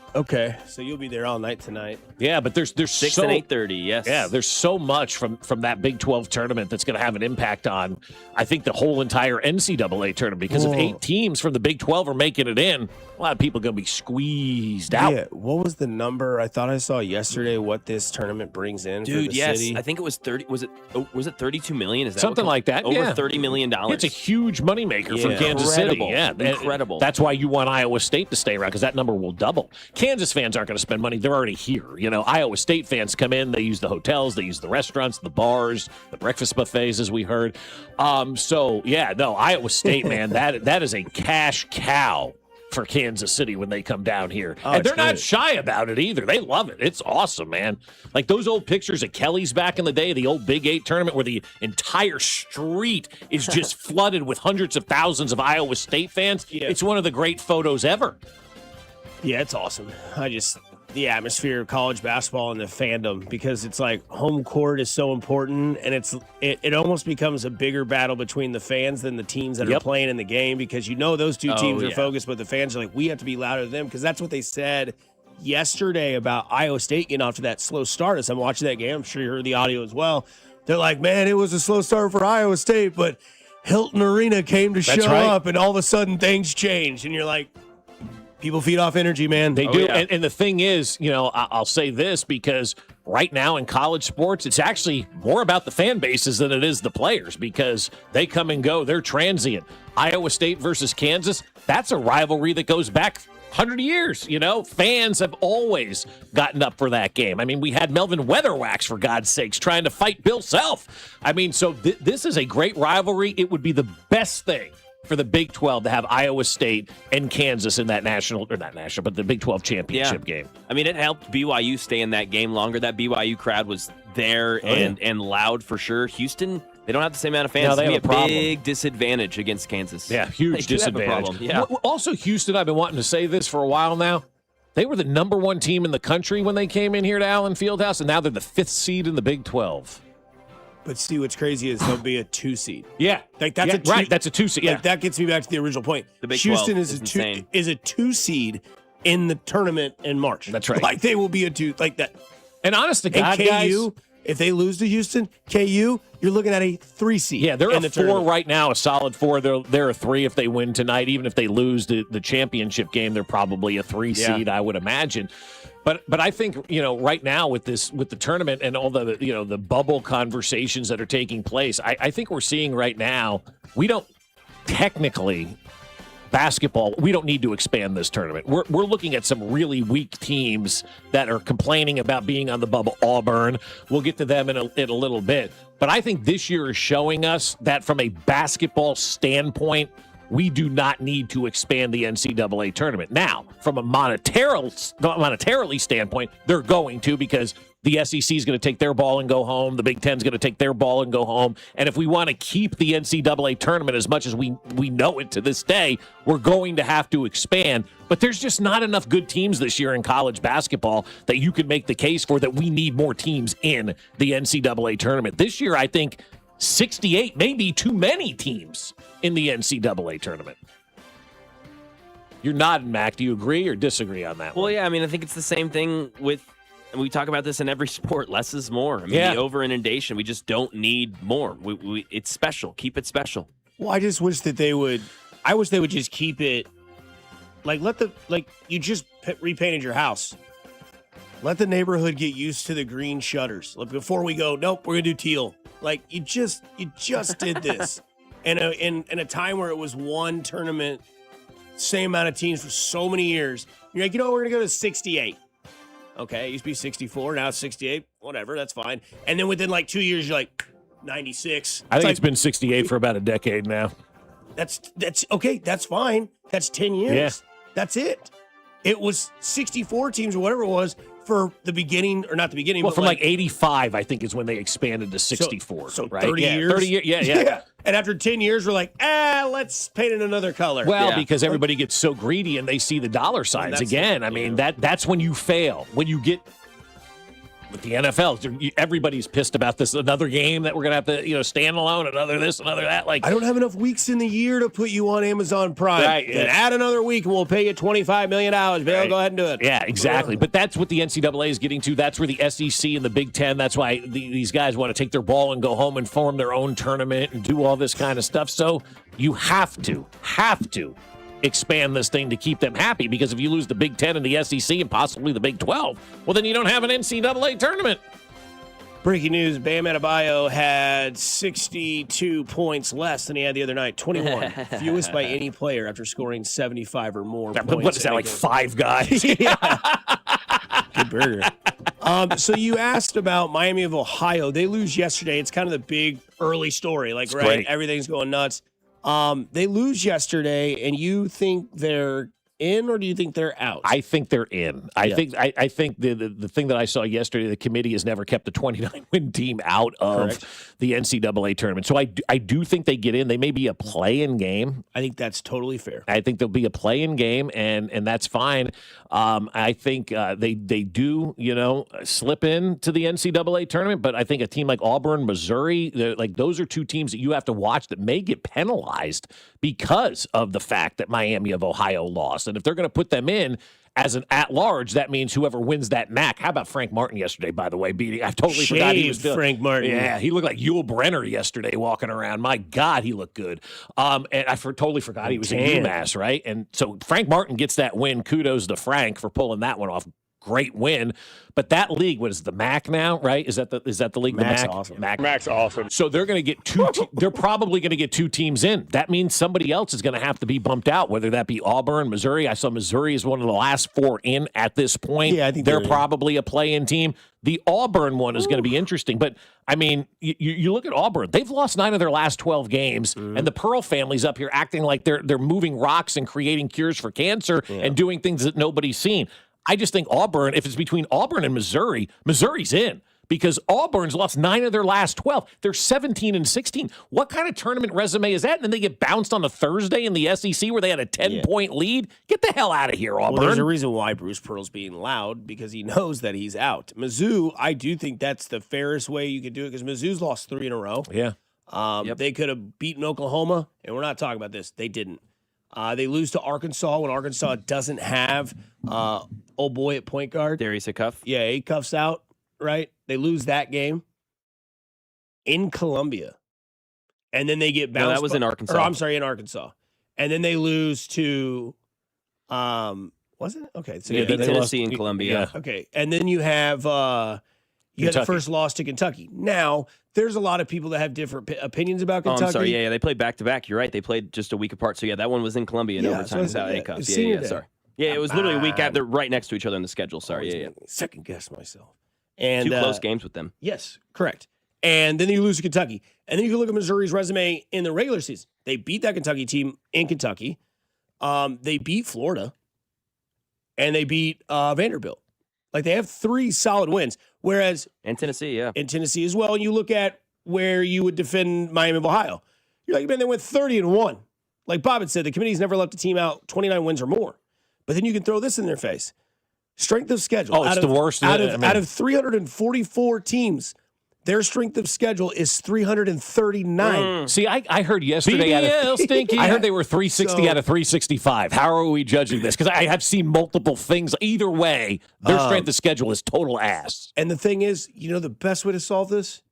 so you'll be there all night tonight. Yeah, but there's 6 and 8:30. Yes. Yeah, there's so much from that Big 12 tournament that's going to have an impact on, I think, the whole entire NCAA tournament. Because if 8 teams from the Big 12 are making it in, a lot of people are going to be squeezed out. Yeah, what was the number? I thought I saw yesterday what this tournament brings in for the city. I think it was 30. Was it 32 million? Is that something like that? Over $30 million. It's a huge moneymaker for Kansas City. Yeah, incredible. That's why you want Iowa State to stay around because that number will double. Kansas fans aren't going to spend money; they're already here. Iowa State fans come in; they use the hotels, they use the restaurants, the bars, the breakfast buffets, as we heard. Iowa State, man, that is a cash cow for Kansas City when they come down here. And they're not shy about it either. They love it. It's awesome, man. Like those old pictures of Kelly's back in the day, the old Big 8 tournament where the entire street is just flooded with hundreds of thousands of Iowa State fans. Yeah. It's one of the great photos ever. Yeah, it's awesome. The atmosphere of college basketball and the fandom, because it's like home court is so important, and it almost becomes a bigger battle between the fans than the teams that are playing in the game, because those two teams are focused, but the fans are like, we have to be louder than them, because that's what they said yesterday about Iowa State getting off to that slow start. As I'm watching that game, I'm sure you heard the audio as well. They're like, man, it was a slow start for Iowa State, but Hilton Arena came to That's show right. up, and all of a sudden things changed, and you're like, people feed off energy, man. They do. Yeah. And the thing is, I'll say this because right now in college sports, it's actually more about the fan bases than it is the players because they come and go. They're transient. Iowa State versus Kansas, that's a rivalry that goes back 100 years. Fans have always gotten up for that game. I mean, we had Melvin Weatherwax, for God's sakes, trying to fight Bill Self. I mean, so this is a great rivalry. It would be the best thing for the Big 12 to have Iowa State and Kansas in that but the Big 12 championship game. I mean, it helped BYU stay in that game longer. That BYU crowd was there and loud for sure. Houston, they don't have the same amount of fans. No, they have a problem. Big disadvantage against Kansas. Yeah, huge disadvantage. Yeah. Also, Houston, I've been wanting to say this for a while now. They were the number 1 team in the country when they came in here to Allen Fieldhouse, and now they're the 5th seed in the Big 12. But see, what's crazy is they'll be a 2 seed. Yeah, that's a 2, right. That's a 2 seed. Like that gets me back to the original point. The Big Houston 12 is a 2 seed in the tournament in March. That's right. Like they will be a 2 like that. And honest to God, KU, guys, if they lose to Houston, KU, you're looking at a 3 seed. Yeah, they're in a the 4 tournament. right now, a solid 4. They're a 3 if they win tonight. Even if they lose the championship game, they're probably a 3 seed, I would imagine. But I think, right now with the tournament and all the bubble conversations that are taking place, I think we're seeing right now, we don't technically basketball, we don't need to expand this tournament. We're looking at some really weak teams that are complaining about being on the bubble. Auburn, we'll get to them in a little bit. But I think this year is showing us that from a basketball standpoint, we do not need to expand the NCAA tournament. Now, from a monetarily standpoint, they're going to because the SEC is going to take their ball and go home. The Big Ten is going to take their ball and go home. And if we want to keep the NCAA tournament as much as we know it to this day, we're going to have to expand. But there's just not enough good teams this year in college basketball that you can make the case for that we need more teams in the NCAA tournament. This year, I think 68 may be too many teams in the NCAA tournament. You're nodding, Mac. Do you agree or disagree on that? Well, yeah, I mean, I think it's the same thing with, and we talk about this in every sport, less is more. I mean, the over-inundation, we just don't need more. It's special. Keep it special. Well, I just wish that they would just keep it, you just repainted your house. Let the neighborhood get used to the green shutters. Like before we go, nope, we're going to do teal. Like you just did this. In a time where it was one tournament, same amount of teams for so many years. You're like, we're going to go to 68. Okay, it used to be 64, now it's 68. Whatever, that's fine. And then within 2 years, you're like 96. I think it's been 68 for about a decade now. That's okay, that's fine. That's 10 years. Yeah. That's it. It was 64 teams or whatever it was for the beginning, or not the beginning. Well, but from 85, I think, is when they expanded to 64. So right? 30 years? 30 years, yeah. And after 10 years, we're like, let's paint it another color. Well, because everybody gets so greedy and they see the dollar signs again. I mean, that's when you fail. When you get with the NFL, everybody's pissed about this. Another game that we're going to have to, stand alone, another this, another that. I don't have enough weeks in the year to put you on Amazon Prime. Right, Then add another week and we'll pay you $25 million. Bill, go ahead and do it. Yeah, exactly. But that's what the NCAA is getting to. That's where the SEC and the Big Ten, that's why these guys want to take their ball and go home and form their own tournament and do all this kind of stuff. So you have to expand this thing to keep them happy, because if you lose the Big Ten and the SEC and possibly the Big 12, well, then you don't have an NCAA tournament. Breaking news, Bam Adebayo had 62 points less than he had the other night. 21. Fewest by any player after scoring 75 or more points. What is that, like 5 guys? Yeah. Good burger. So you asked about Miami of Ohio. They lose yesterday. It's kind of the big early story. Great. Everything's going nuts. They lose yesterday, and you think they're in, or do you think they're out? I think they're in. I think the thing that I saw yesterday, the committee has never kept the 29-win team out of the NCAA tournament. So I do think they get in. They may be a play-in game. I think that's totally fair. I think they'll be a play-in game, and that's fine. I think they do, slip into the NCAA tournament, but I think a team like Auburn, Missouri, those are two teams that you have to watch that may get penalized because of the fact that Miami of Ohio lost. And if they're going to put them in as an at-large, that means whoever wins that MAC. How about Frank Martin yesterday, by the way, beating? I totally forgot he was Frank Martin. Yeah, he looked like Yul Brynner yesterday walking around. My God, he looked good. And I totally forgot he was in UMass, right? And so Frank Martin gets that win. Kudos to Frank for pulling that one off. Great win. But that league, what is the MAC now, right? Is that the league? Mac's the MAC? awesome. Mac's awesome. So they're going to get they're probably going to get 2 teams in. That means somebody else is going to have to be bumped out, whether that be Auburn, Missouri. I saw Missouri is one of the last 4 in at this point. Yeah, I think they're probably a play-in team. The Auburn one is going to be interesting. But, I mean, you look at Auburn. They've lost 9 of their last 12 games, and the Pearl family's up here acting like they're moving rocks and creating cures for cancer and doing things that nobody's seen. I just think Auburn, if it's between Auburn and Missouri, Missouri's in because Auburn's lost 9 of their last 12. They're 17-16. What kind of tournament resume is that? And then they get bounced on a Thursday in the SEC where they had a 10-point lead? Get the hell out of here, Auburn. Well, there's a reason why Bruce Pearl's being loud because he knows that he's out. Mizzou, I do think that's the fairest way you could do it because Mizzou's lost 3 in a row. Yeah. They could have beaten Oklahoma, and we're not talking about this. They didn't. They lose to Arkansas when Arkansas doesn't have old boy at point guard. Darius Acuff. Yeah, Acuff's out, right? They lose that game in Columbia. And then they get bounced. No, that was in Arkansas. Or, I'm sorry, in Arkansas. And then they lose to, was it? Okay. So they beat Tennessee and Columbia. Yeah. Okay. And then you have, you had the first loss to Kentucky. Now, there's a lot of people that have different opinions about Kentucky. I'm sorry. Yeah, they played back-to-back. You're right. They played just a week apart. So, yeah, that one was in Columbia in overtime without Acuff. Yeah, sorry. Yeah, it was literally a week after, right next to each other in the schedule. Sorry. Yeah. Second guess myself. And 2 close games with them. Yes, correct. And then you lose to Kentucky. And then you can look at Missouri's resume in the regular season. They beat that Kentucky team in Kentucky. They beat Florida. And they beat Vanderbilt. Like, they have 3 solid wins. Whereas... And Tennessee, yeah. And Tennessee as well. And you look at where you would defend Miami of Ohio. You're like, man, they went 30-1. Like Bob had said, the committee's never left a team out 29 wins or more. But then you can throw this in their face. Strength of schedule. Oh, it's the worst. Out of 344 teams, their strength of schedule is 339. See, I heard yesterday I heard they were 360 out of 365. How are we judging this? Because I have seen multiple things. Either way, their strength of schedule is total ass. And the thing is, the best way to solve this,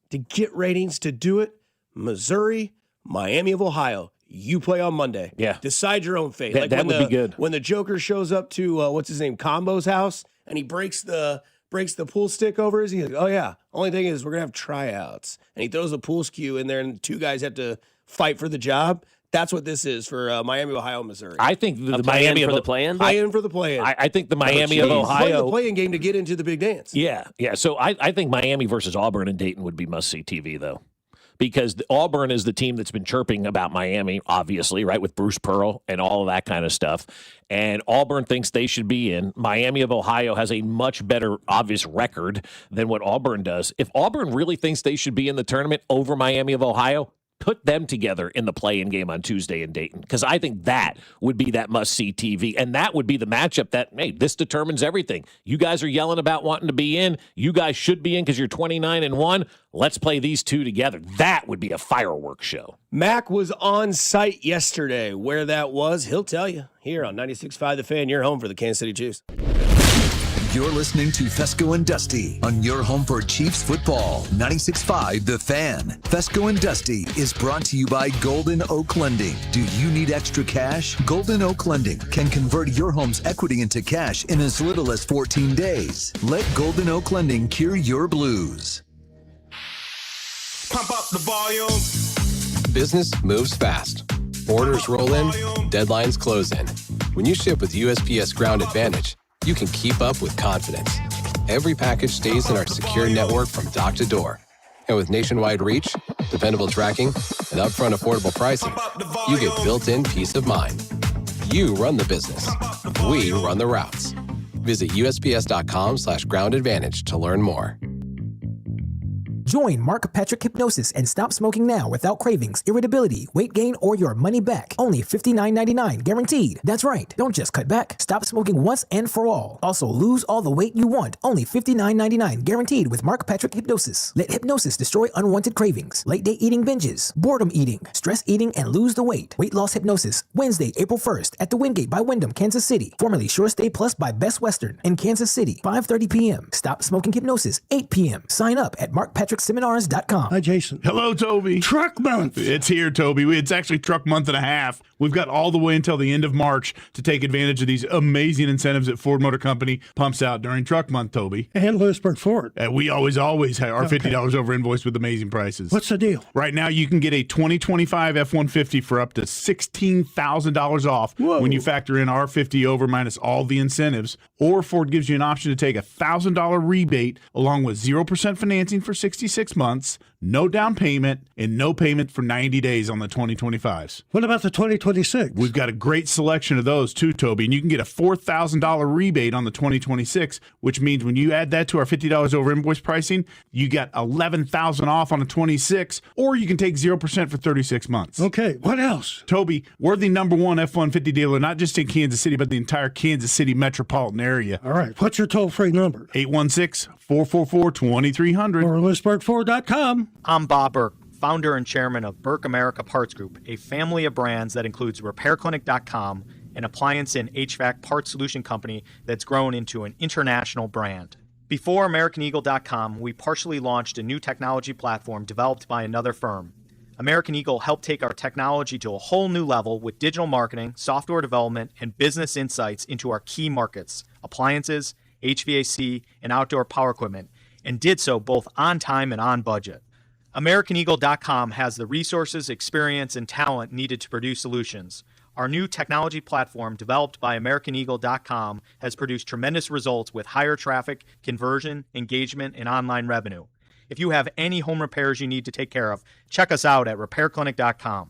to get ratings, to do it, Missouri, Miami of Ohio. You play on Monday. Yeah. Decide your own fate. That would be good. When the Joker shows up to, what's his name, Combo's house, and he breaks the pool stick over his, he's like, oh, yeah. Only thing is we're going to have tryouts. And he throws a pool cue in there, and 2 guys have to fight for the job. That's what this is for Miami, Ohio, Missouri. I think the Miami for the play-in? Play-in for the play-in. I think the Miami of Ohio. Play the play-in game to get into the big dance. Yeah. So I think Miami versus Auburn and Dayton would be must-see TV, though. Because Auburn is the team that's been chirping about Miami, obviously, right, with Bruce Pearl and all of that kind of stuff. And Auburn thinks they should be in. Miami of Ohio has a much better, obvious record than what Auburn does. If Auburn really thinks they should be in the tournament over Miami of Ohio, put them together in the play-in game on Tuesday in Dayton, because I think that would be that must-see TV, and that would be the matchup that, hey, this determines everything. You guys are yelling about wanting to be in. You guys should be in because you're 29-1. Let's play these 2 together. That would be a fireworks show. Mac was on site yesterday. Where that was, he'll tell you. Here on 96.5 The Fan, your home for the Kansas City Chiefs. You're listening to Fescoe and Dusty on your home for Chiefs football. 96.5 The Fan. Fescoe and Dusty is brought to you by Golden Oak Lending. Do you need extra cash? Golden Oak Lending can convert your home's equity into cash in as little as 14 days. Let Golden Oak Lending cure your blues. Pump up the volume. Business moves fast. Orders roll in, deadlines close in. When you ship with USPS Ground Advantage, you can keep up with confidence. Every package stays in our secure network from dock to door. And with nationwide reach, dependable tracking, and upfront affordable pricing, you get built-in peace of mind. You run the business. We run the routes. Visit USPS.com/groundadvantage to learn more. Join Mark Patrick Hypnosis and stop smoking now without cravings, irritability, weight gain, or your money back. Only $59.99 guaranteed. That's right. Don't just cut back. Stop smoking once and for all. Also, lose all the weight you want. Only $59.99 guaranteed with Mark Patrick Hypnosis. Let hypnosis destroy unwanted cravings, late day eating binges, boredom eating, stress eating, and lose the weight. Weight loss hypnosis, Wednesday, April 1st at the Wingate by Wyndham, Kansas City. Formerly Sure Stay Plus by Best Western in Kansas City, 5:30 p.m. Stop smoking hypnosis, 8 p.m. Sign up at markpatrickseminars.com. Hi, Jason. Hello, Toby. Truck month. It's here, Toby. It's actually truck month and a half. We've got all the way until the end of March to take advantage of these amazing incentives that Ford Motor Company pumps out during truck month, Toby. And Lewisburg Ford. We always have our $50 over invoice with amazing prices. What's the deal? Right now, you can get a 2025 F-150 for up to $16,000 off when you factor in our 50 over minus all the incentives. Or Ford gives you an option to take a $1,000 rebate along with 0% financing for 66 months, no down payment, and no payment for 90 days on the 2025s. What about the 2026? We've got a great selection of those too, Toby, and you can get a $4,000 rebate on the 2026, which means when you add that to our $50 over invoice pricing, you get $11,000 off on a 26, or you can take 0% for 36 months. Okay, what else? Toby, we're the #1 F-150 dealer, not just in Kansas City, but the entire Kansas City metropolitan area. All right, what's your toll-free number? 816-444-2300. Or LewisburgFord.com. I'm Bob Burke, founder and chairman of Burke America Parts Group, a family of brands that includes RepairClinic.com, an appliance and HVAC parts solution company that's grown into an international brand. Before AmericanEagle.com, we partially launched a new technology platform developed by another firm. American Eagle helped take our technology to a whole new level with digital marketing, software development, and business insights into our key markets, appliances, HVAC, and outdoor power equipment, and did so both on time and on budget. AmericanEagle.com has the resources, experience, and talent needed to produce solutions. Our new technology platform, developed by AmericanEagle.com, has produced tremendous results with higher traffic, conversion, engagement, and online revenue. If you have any home repairs you need to take care of, check us out at RepairClinic.com.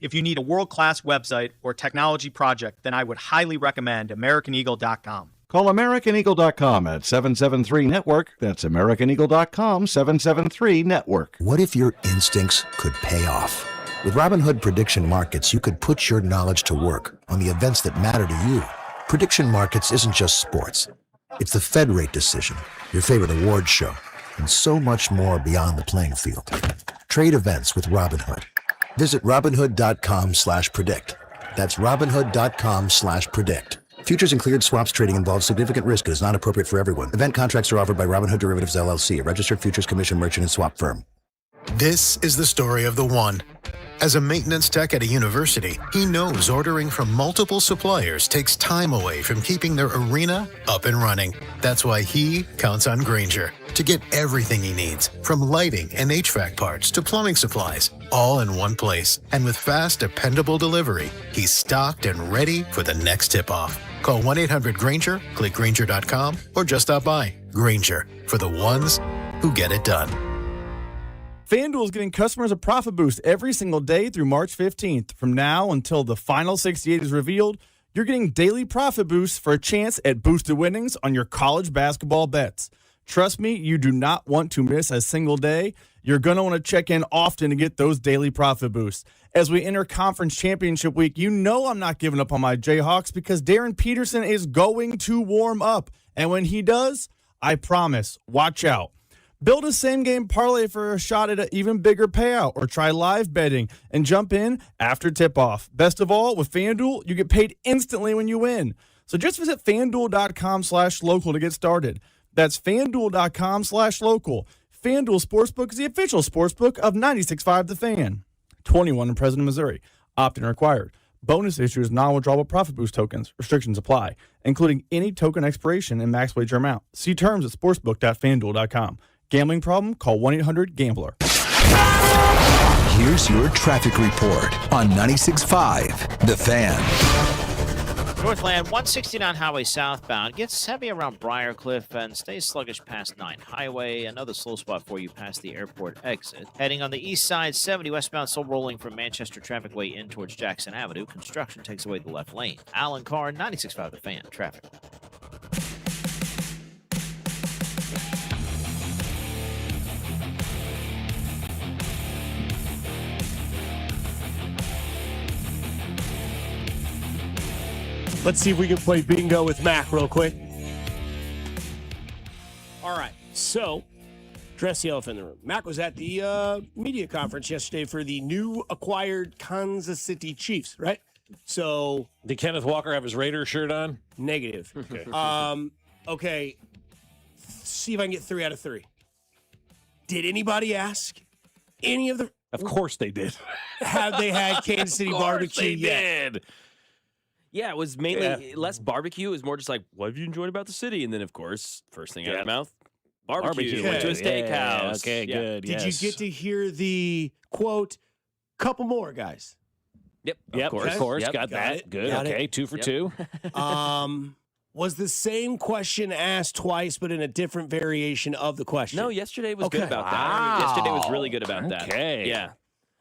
If you need a world-class website or technology project, then I would highly recommend AmericanEagle.com. Call AmericanEagle.com at 773-NETWORK. That's AmericanEagle.com, 773-NETWORK. What if your instincts could pay off? With Robinhood Prediction Markets, you could put your knowledge to work on the events that matter to you. Prediction Markets isn't just sports. It's the Fed rate decision, your favorite awards show, and so much more beyond the playing field. Trade events with Robinhood. Visit Robinhood.com/predict. That's Robinhood.com/predict. Futures and cleared swaps trading involves significant risk and is not appropriate for everyone. Event contracts are offered by Robinhood Derivatives LLC, a registered futures commission merchant and swap firm. This is the story of the one. As a maintenance tech at a university, he knows ordering from multiple suppliers takes time away from keeping their arena up and running. That's why he counts on Grainger to get everything he needs, from lighting and HVAC parts to plumbing supplies, all in one place. And with fast, dependable delivery, he's stocked and ready for the next tip-off. Call 1-800-GRAINGER, click Grainger.com, or just stop by. Grainger, for the ones who get it done. FanDuel is giving customers a profit boost every single day through March 15th. From now until the final 68 is revealed, you're getting daily profit boosts for a chance at boosted winnings on your college basketball bets. Trust me, you do not want to miss a single day. You're going to want to check in often to get those daily profit boosts. As we enter conference championship week, you know I'm not giving up on my Jayhawks because Darren Peterson is going to warm up. And when he does, I promise, watch out. Build a same-game parlay for a shot at an even bigger payout, or try live betting and jump in after tip-off. Best of all, with FanDuel, you get paid instantly when you win. So just visit FanDuel.com/local to get started. That's FanDuel.com/local. FanDuel Sportsbook is the official sportsbook of 96.5 The Fan. 21 in President, Missouri. Opt-in required. Bonus issues non-withdrawable profit boost tokens. Restrictions apply, including any token expiration and max wager amount. See terms at sportsbook.fanduel.com. Gambling problem? Call 1-800-GAMBLER. Here's your traffic report on 96.5 The Fan. Northland 169 highway southbound gets heavy around Briarcliff and stays sluggish past 9 highway. Another slow spot for you past the airport exit. Heading on the east side, 70 westbound still rolling from Manchester Traffic Way in towards Jackson Avenue. Construction takes away the left lane. Alan Carr, 96.5 The Fan. Traffic. Let's see if we can play bingo with Mac real quick. All right, so dress the elephant in the room. Mac was at the media conference yesterday for the new acquired Kansas City Chiefs, right? So did Kenneth Walker have his Raiders shirt on? Negative. Okay. Okay. See if I can get 3 out of 3. Did anybody ask any of the? Of course they did. Have they had Kansas City barbecue yet? Did. Yeah, it was mainly less barbecue. It was more just like, what have you enjoyed about the city? And then, of course, first thing out of your mouth, barbecue. Went to a steakhouse. Okay, good. Did you get to hear the quote, couple more, guys? Yep, of course. Yep. Got that. it. Good. Got Okay, it. 2 for 2. Was the same question asked twice, but in a different variation of the question? No, yesterday was Okay. good about Wow. that. Yesterday was really good about that. Okay. Yeah.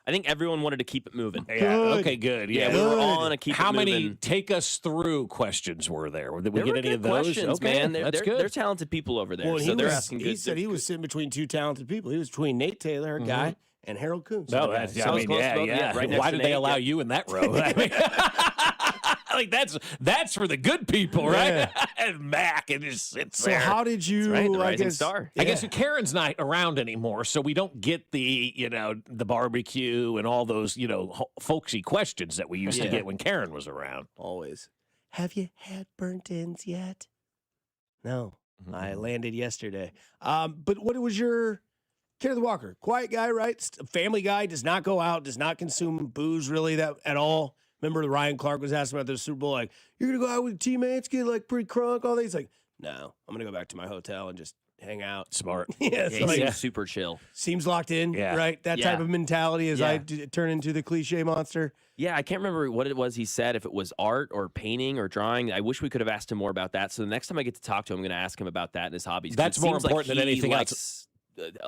I think everyone wanted to keep it moving. Yeah. Okay, good. Yeah. We were all on a keep How it many moving. take us through questions were there? Did we There get were any good of those? questions, Okay, man. that's They're good. talented people over there. Well, so they're asking good. He said he was sitting between two talented people. He was between Nate Taylor, a guy, and Harold Coons. No, that's, So I was close to both, yeah, right next Why to did they Nate, allow yeah. you in that row? I mean, like that's for the good people, right? And Mac and just sits So there. how did you? That's right, the I rising guess, star. I guess Karen's not around anymore, so we don't get the the barbecue and all those folksy questions that we used to get when Karen was around. Always. Have you had burnt ends yet? No, I landed yesterday. But what was your Kenneth Walker? Quiet guy, right? Family guy, does not go out, does not consume booze really that at all. Remember Ryan Clark was asking about the Super Bowl, like, you're going to go out with teammates, get like pretty crunk, all that. He's like, no, I'm going to go back to my hotel and just hang out. Smart. Yeah, He seems super chill. Seems locked in, right? That type of mentality as I turn into the cliche monster. Yeah, I can't remember what it was he said, if it was art or painting or drawing. I wish we could have asked him more about that. So the next time I get to talk to him, I'm going to ask him about that and his hobbies. That's more important than anything else.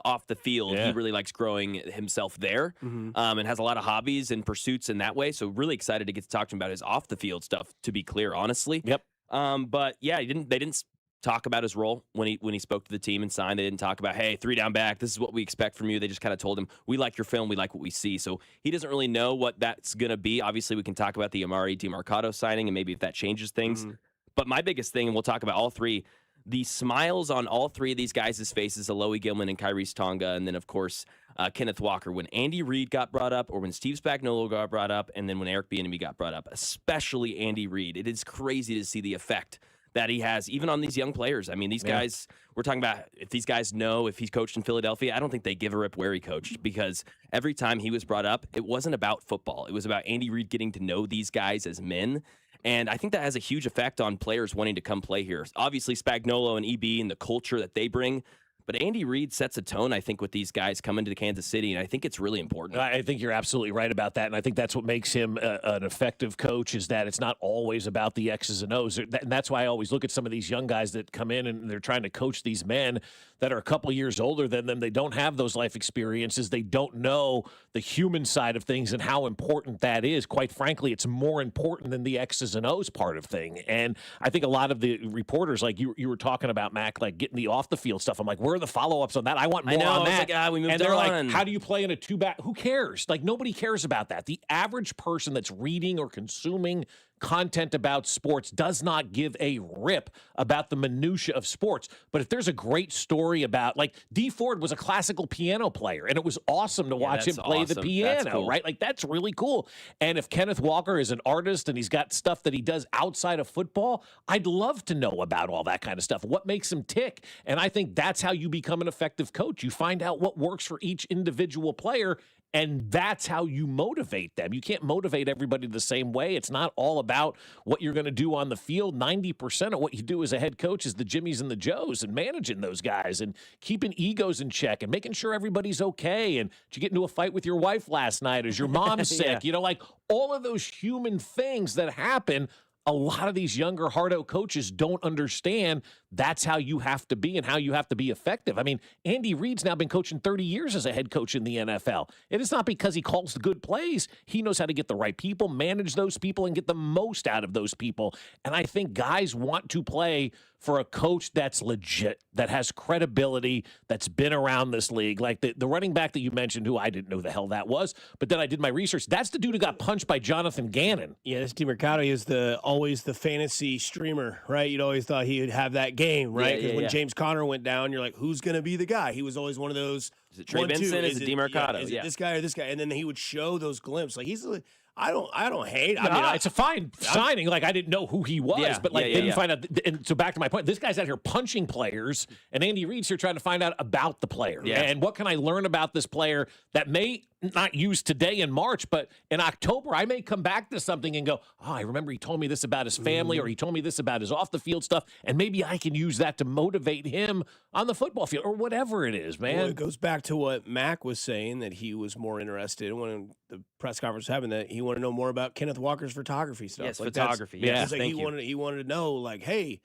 Off the field, he really likes growing himself there, and has a lot of hobbies and pursuits in that way. So really excited to get to talk to him about his off the field stuff. To be clear, honestly, But yeah, they didn't talk about his role when he spoke to the team and signed. They didn't talk about, hey, 3 down back, this is what we expect from you. They just kind of told him, we like your film, we like what we see. So he doesn't really know what that's gonna be. Obviously, we can talk about the Amari DiMarcado signing and maybe if that changes things. But my biggest thing, and we'll talk about all three. The smiles on all three of these guys' faces, Alohi Gilman and Kyrese Tonga, and then, of course, Kenneth Walker, when Andy Reid got brought up or when Steve Spagnuolo got brought up and then when Eric Bieniemy got brought up, especially Andy Reid. It is crazy to see the effect that he has even on these young players. I mean, these guys, we're talking about if these guys know if he's coached in Philadelphia, I don't think they give a rip where he coached because every time he was brought up, it wasn't about football. It was about Andy Reid getting to know these guys as men. And I think that has a huge effect on players wanting to come play here. Obviously, Spagnuolo and EB and the culture that they bring. But Andy Reid sets a tone, I think, with these guys coming to Kansas City, and I think it's really important. I think you're absolutely right about that, and I think that's what makes him an effective coach is that it's not always about the X's and O's. And that's why I always look at some of these young guys that come in and they're trying to coach these men that are a couple years older than them. They don't have those life experiences. They don't know the human side of things and how important that is. Quite frankly, it's more important than the X's and O's part of thing. And I think a lot of the reporters, like you were talking about, Mac, like getting the off-the-field stuff. I'm like, where are the follow-ups on that? I want more on that. Like, we moved and they're on. like, how do you play in a two-back? Who cares? Like, nobody cares about that. The average person that's reading or consuming content about sports does not give a rip about the minutia of sports. But if there's a great story about, like, D Ford was a classical piano player, and it was awesome to watch him play the piano, right? Like, that's really cool. And if Kenneth Walker is an artist and he's got stuff that he does outside of football, I'd love to know about all that kind of stuff. What makes him tick? And I think that's how you become an effective coach. You find out what works for each individual player, and that's how you motivate them. You can't motivate everybody the same way. It's not all about what you're going to do on the field. 90% of what you do as a head coach is the Jimmies and the Joes and managing those guys and keeping egos in check and making sure everybody's okay. And did you get into a fight with your wife last night? Is your mom sick? You know, like all of those human things that happen. A lot of these younger hard-out coaches don't understand that's how you have to be and how you have to be effective. I mean, Andy Reid's now been coaching 30 years as a head coach in the NFL. It is not because he calls the good plays. He knows how to get the right people, manage those people, and get the most out of those people. And I think guys want to play for a coach that's legit, that has credibility, that's been around this league. Like the running back that you mentioned, who I didn't know who the hell that was, but then I did my research. That's the dude who got punched by Jonathan Gannon. Yeah, this DiMarcado is the always the fantasy streamer, right? You'd always thought he would have that game, right? Because when James Conner went down, you're like, who's going to be the guy? He was always one of those. Is it Trey Benson? Is it DeMarcado? Is it this guy or this guy? And then he would show those glimpses. Like I don't hate. I mean, it's a fine signing. Like I didn't know who he was, but like then you find out. And so back to my point, this guy's out here punching players, and Andy Reid's here trying to find out about the player. Yeah. And what can I learn about this player that may not use today in March, but in October I may come back to something and go, oh, I remember he told me this about his family, or he told me this about his off the field stuff, and maybe I can use that to motivate him on the football field or whatever it is, man. Well, it goes back to what Mac was saying, that he was more interested in when the press conference happened, that he wanted to know more about Kenneth Walker's photography stuff. Yes, like photography. Like he wanted to know, like, hey,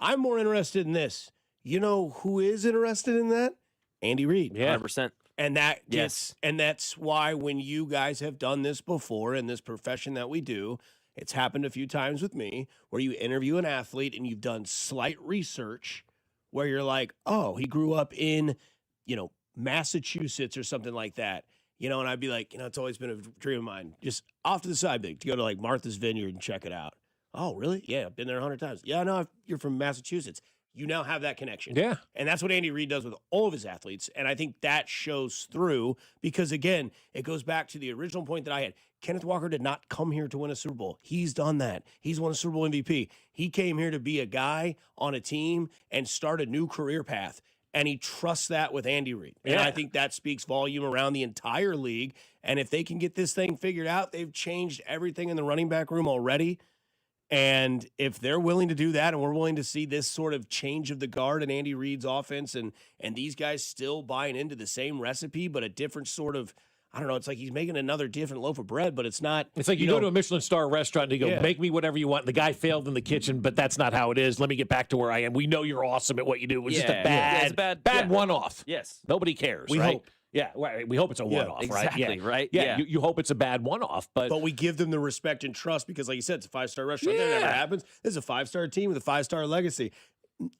I'm more interested in this. You know who is interested in that? Andy Reid. Yeah, 100%. And and that's why when you guys have done this before in this profession that we do, it's happened a few times with me, where you interview an athlete and you've done slight research where you're like, oh, he grew up in, Massachusetts or something like that. And I'd be like, it's always been a dream of mine, just off to the side, to go to like Martha's Vineyard and check it out. Oh, really? Yeah, I've been there 100 times. Yeah, no, you're from Massachusetts. You now have that connection. Yeah. And that's what Andy Reid does with all of his athletes. And I think that shows through because, again, it goes back to the original point that I had. Kenneth Walker did not come here to win a Super Bowl. He's done that. He's won a Super Bowl MVP. He came here to be a guy on a team and start a new career path. And he trusts that with Andy Reid. And I think that speaks volume around the entire league. And if they can get this thing figured out, they've changed everything in the running back room already. And if they're willing to do that, and we're willing to see this sort of change of the guard in Andy Reid's offense, and these guys still buying into the same recipe, but a different sort of, I don't know, it's like he's making another different loaf of bread, but it's not. It's like you go to a Michelin star restaurant and you go, make me whatever you want. And the guy failed in the kitchen, but that's not how it is. Let me get back to where I am. We know you're awesome at what you do. It was just a bad one-off. Yes. Nobody cares, We right? hope. Yeah, we hope it's a one-off, exactly, right? Yeah. You hope it's a bad one-off, but we give them the respect and trust because, like you said, it's a 5-star restaurant. That never happens. This is a 5-star team with a 5-star legacy.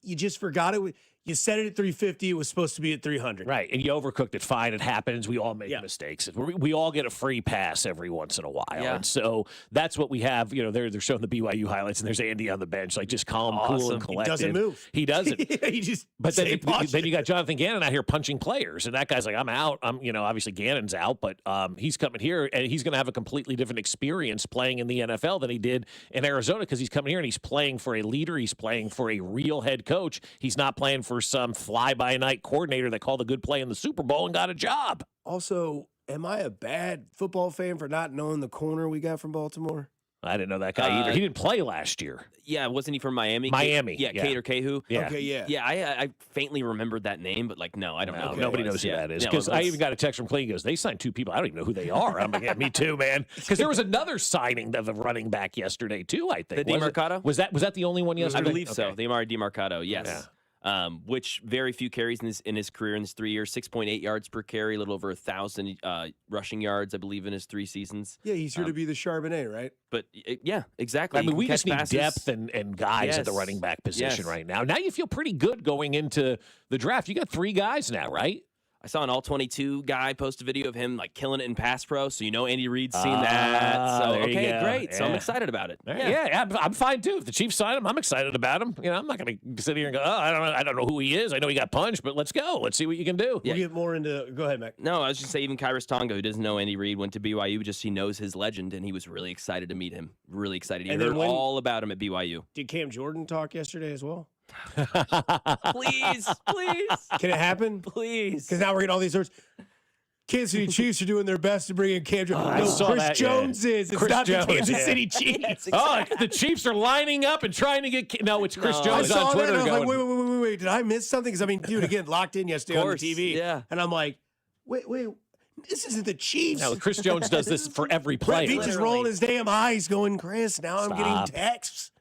You just forgot it. You set it at 350. It was supposed to be at 300. Right, and you overcooked it. Fine, it happens. We all make mistakes. We all get a free pass every once in a while, and so that's what we have. They're showing the BYU highlights, and there's Andy on the bench, like just calm, cool, and collected. He doesn't move. He doesn't. He just. But then you got Jonathan Gannon out here punching players, and that guy's like, I'm out. Obviously Gannon's out, but he's coming here, and he's going to have a completely different experience playing in the NFL than he did in Arizona because he's coming here and he's playing for a leader. He's playing for a real head coach. He's not playing for some fly-by-night coordinator that called a good play in the Super Bowl and got a job. Also, am I a bad football fan for not knowing the corner we got from Baltimore? I didn't know that guy either. He didn't play last year. Yeah, wasn't he from Miami? Miami. Cater Cahu. Yeah. Okay, yeah. Yeah, I faintly remembered that name, but no, I don't know. Nobody knows who that is. Because I even got a text from Clay. He goes, they signed 2 people. I don't even know who they are. I'm like, yeah, me too, man. Because there was another signing of a running back yesterday, too, I think. The DeMarcado? Was that the only one yesterday? I believe so. The Amari DeMarcado, yes. Yeah. Which very few carries in his career in his 3 years, 6.8 yards per carry, a little over 1,000 rushing yards, I believe, in his 3 seasons. Yeah, he's here to be the Charbonnet, right? But yeah, exactly. I mean, we just need passes. depth and guys at the running back position right now. Now you feel pretty good going into the draft. You got 3 guys now, right? I saw an all-22 guy post a video of him killing it in pass pro, so Andy Reid's seen that. So okay, great. So I'm excited about it. Yeah, I'm fine too. If the Chiefs sign him, I'm excited about him. I'm not going to sit here and go, I don't know who he is. I know he got punched, but let's go. Let's see what you can do. We'll get more into. Go ahead, Mac. No, I was just saying, even Kyrus Tonga, who doesn't know Andy Reid, went to BYU. Just he knows his legend, and he was really excited to meet him. Really excited. He heard all about him at BYU. Did Cam Jordan talk yesterday as well? Please. Can it happen? Please. Because now we're getting all these words. Kansas City Chiefs are doing their best to bring in Cam Jordan. Chris Jones is. It's not the Kansas City Chiefs. The Chiefs are lining up and trying to get. No, it's Chris Jones on Twitter. I was like, wait. Did I miss something? Because dude, again, locked in yesterday on the TV. Yeah. And I'm like, wait. This isn't the Chiefs. No, Chris Jones does this for every player. He's just rolling his damn eyes, going, Chris. Now I'm getting texts.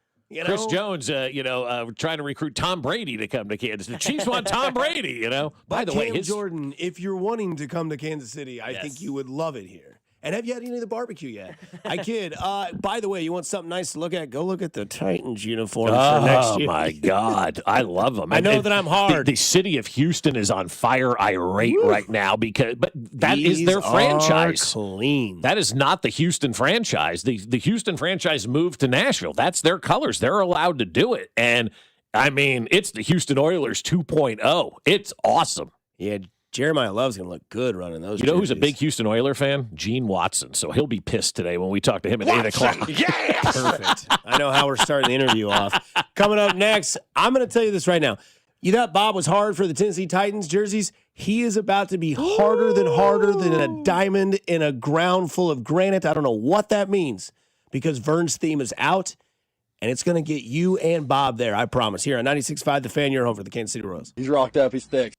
Chris Jones, trying to recruit Tom Brady to come to Kansas. The Chiefs want Tom Brady, By the way, Jordan, if you're wanting to come to Kansas City, I think you would love it here. And have you had any of the barbecue yet? I kid. By the way, you want something nice to look at? Go look at the Titans uniforms for next year. Oh, my God. I love them. I know that I'm hard. The city of Houston is on fire irate right now but that is their franchise. Clean. That is not the Houston franchise. The Houston franchise moved to Nashville. That's their colors. They're allowed to do it. And, I mean, it's the Houston Oilers 2.0. It's awesome. Yeah, Jeremiah Love's going to look good running those. You know who's a big Houston Oiler fan? Gene Watson. So he'll be pissed today when we talk to him at 8 o'clock. Yeah! Perfect. I know how we're starting the interview off. Coming up next, I'm going to tell you this right now. You thought Bob was hard for the Tennessee Titans jerseys? He is about to be harder than a diamond in a ground full of granite. I don't know what that means because Vern's theme is out, and it's going to get you and Bob there, I promise. Here on 96.5 The Fan, you're home for the Kansas City Royals. He's rocked up. He's thick.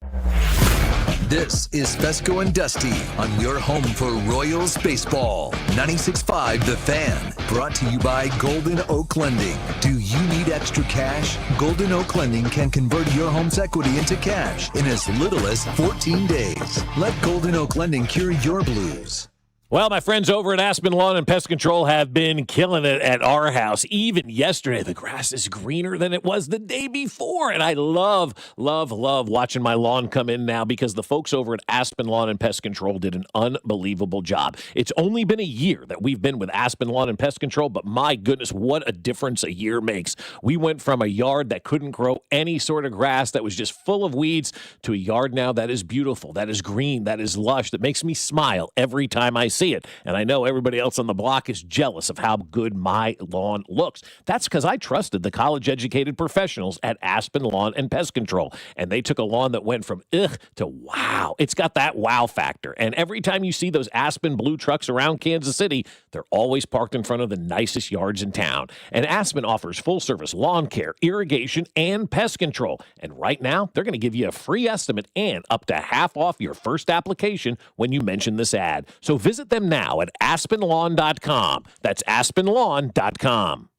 This is Fescoe and Dusty on your home for Royals baseball. 96.5 The Fan, brought to you by Golden Oak Lending. Do you need extra cash? Golden Oak Lending can convert your home's equity into cash in as little as 14 days. Let Golden Oak Lending cure your blues. Well, my friends over at Aspen Lawn and Pest Control have been killing it at our house. Even yesterday, the grass is greener than it was the day before. And I love watching my lawn come in now because the folks over at Aspen Lawn and Pest Control did an unbelievable job. It's only been a year that we've been with Aspen Lawn and Pest Control, but my goodness, what a difference a year makes. We went from a yard that couldn't grow any sort of grass, that was just full of weeds, to a yard now that is beautiful, that is green, that is lush, that makes me smile every time I see it. And I know everybody else on the block is jealous of how good my lawn looks. That's because I trusted the college-educated professionals at Aspen Lawn and Pest Control. And they took a lawn that went from ugh to wow. It's got that wow factor. And every time you see those Aspen blue trucks around Kansas City, they're always parked in front of the nicest yards in town. And Aspen offers full-service lawn care, irrigation, and pest control. And right now, they're going to give you a free estimate and up to half off your first application when you mention this ad. So visit them now at aspenlawn.com. That's aspenlawn.com.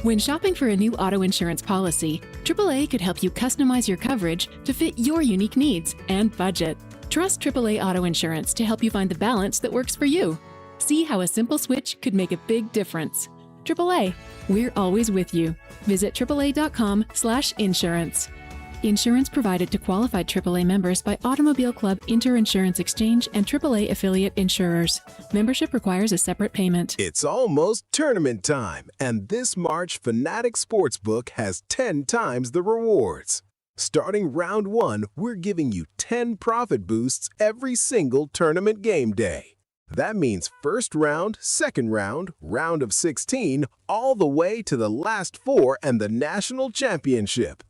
When shopping for a new auto insurance policy, AAA could help you customize your coverage to fit your unique needs and budget. Trust AAA Auto Insurance to help you find the balance that works for you. See how a simple switch could make a big difference. AAA, we're always with you. Visit AAA.com/insurance. Insurance provided to qualified AAA members by Automobile Club Inter-Insurance Exchange and AAA affiliate insurers. Membership requires a separate payment. It's almost tournament time, and this March, Fanatics Sportsbook has 10 times the rewards. Starting round 1, we're giving you 10 profit boosts every single tournament game day. That means first round, second round, round of 16, all the way to the last 4 and the national championship.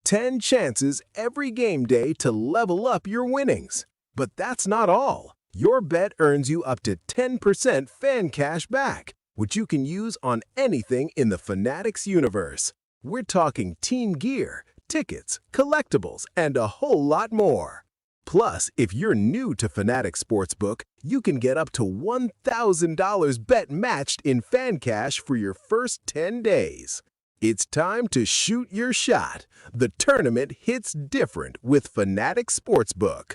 10 chances every game day to level up your winnings. But that's not all. Your bet earns you up to 10% fan cash back, which you can use on anything in the Fanatics universe. We're talking team gear, tickets, collectibles, and a whole lot more. Plus, if you're new to Fanatics Sportsbook, you can get up to $1,000 bet matched in fan cash for your first 10 days. It's time to shoot your shot. The tournament hits different with Fanatics Sportsbook.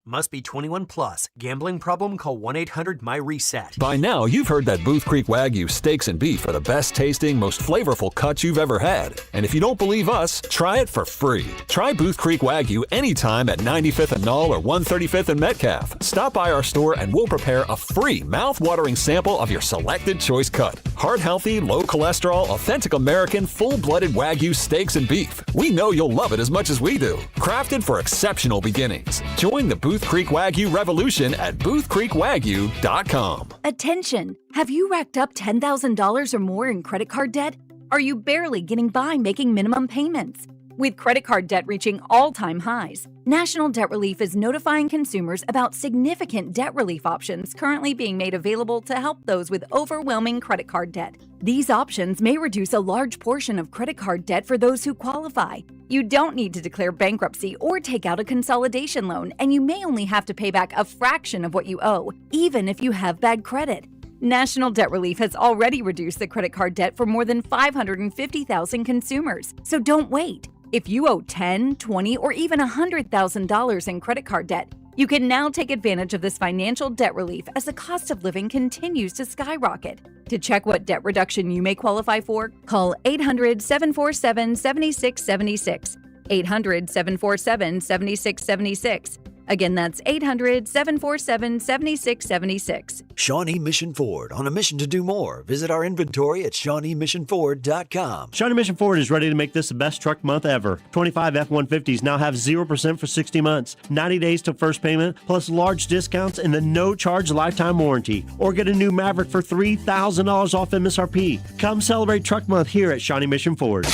Must be 21 plus. Gambling problem? Call 1-800-MY-RESET. By now, you've heard that Booth Creek Wagyu steaks and beef are the best tasting, most flavorful cuts you've ever had. And if you don't believe us, try it for free. Try Booth Creek Wagyu anytime at 95th and Null or 135th and Metcalf. Stop by our store and we'll prepare a free mouth-watering sample of your selected choice cut. Heart-healthy, low-cholesterol, authentic American, full-blooded Wagyu steaks and beef. We know you'll love it as much as we do. Crafted for exceptional beginnings. Join the Booth Creek Wagyu revolution at boothcreekwagyu.com. Attention! Have you racked up $10,000 or more in credit card debt? Are you barely getting by making minimum payments? With credit card debt reaching all-time highs, National Debt Relief is notifying consumers about significant debt relief options currently being made available to help those with overwhelming credit card debt. These options may reduce a large portion of credit card debt for those who qualify. You don't need to declare bankruptcy or take out a consolidation loan, and you may only have to pay back a fraction of what you owe, even if you have bad credit. National Debt Relief has already reduced the credit card debt for more than 550,000 consumers, so don't wait. If you owe $10,000, $20,000, or even $100,000 in credit card debt, You can now take advantage of this financial debt relief as the cost of living continues to skyrocket. To check what debt reduction you may qualify for, call 800-747-7676. 800-747-7676. Again, that's 800-747-7676. Shawnee Mission Ford, on a mission to do more. Visit our inventory at ShawneeMissionFord.com. Shawnee Mission Ford is ready to make this the best truck month ever. 25 F-150s now have 0% for 60 months, 90 days to first payment, plus large discounts and the no-charge lifetime warranty. Or get a new Maverick for $3,000 off MSRP. Come celebrate truck month here at Shawnee Mission Ford.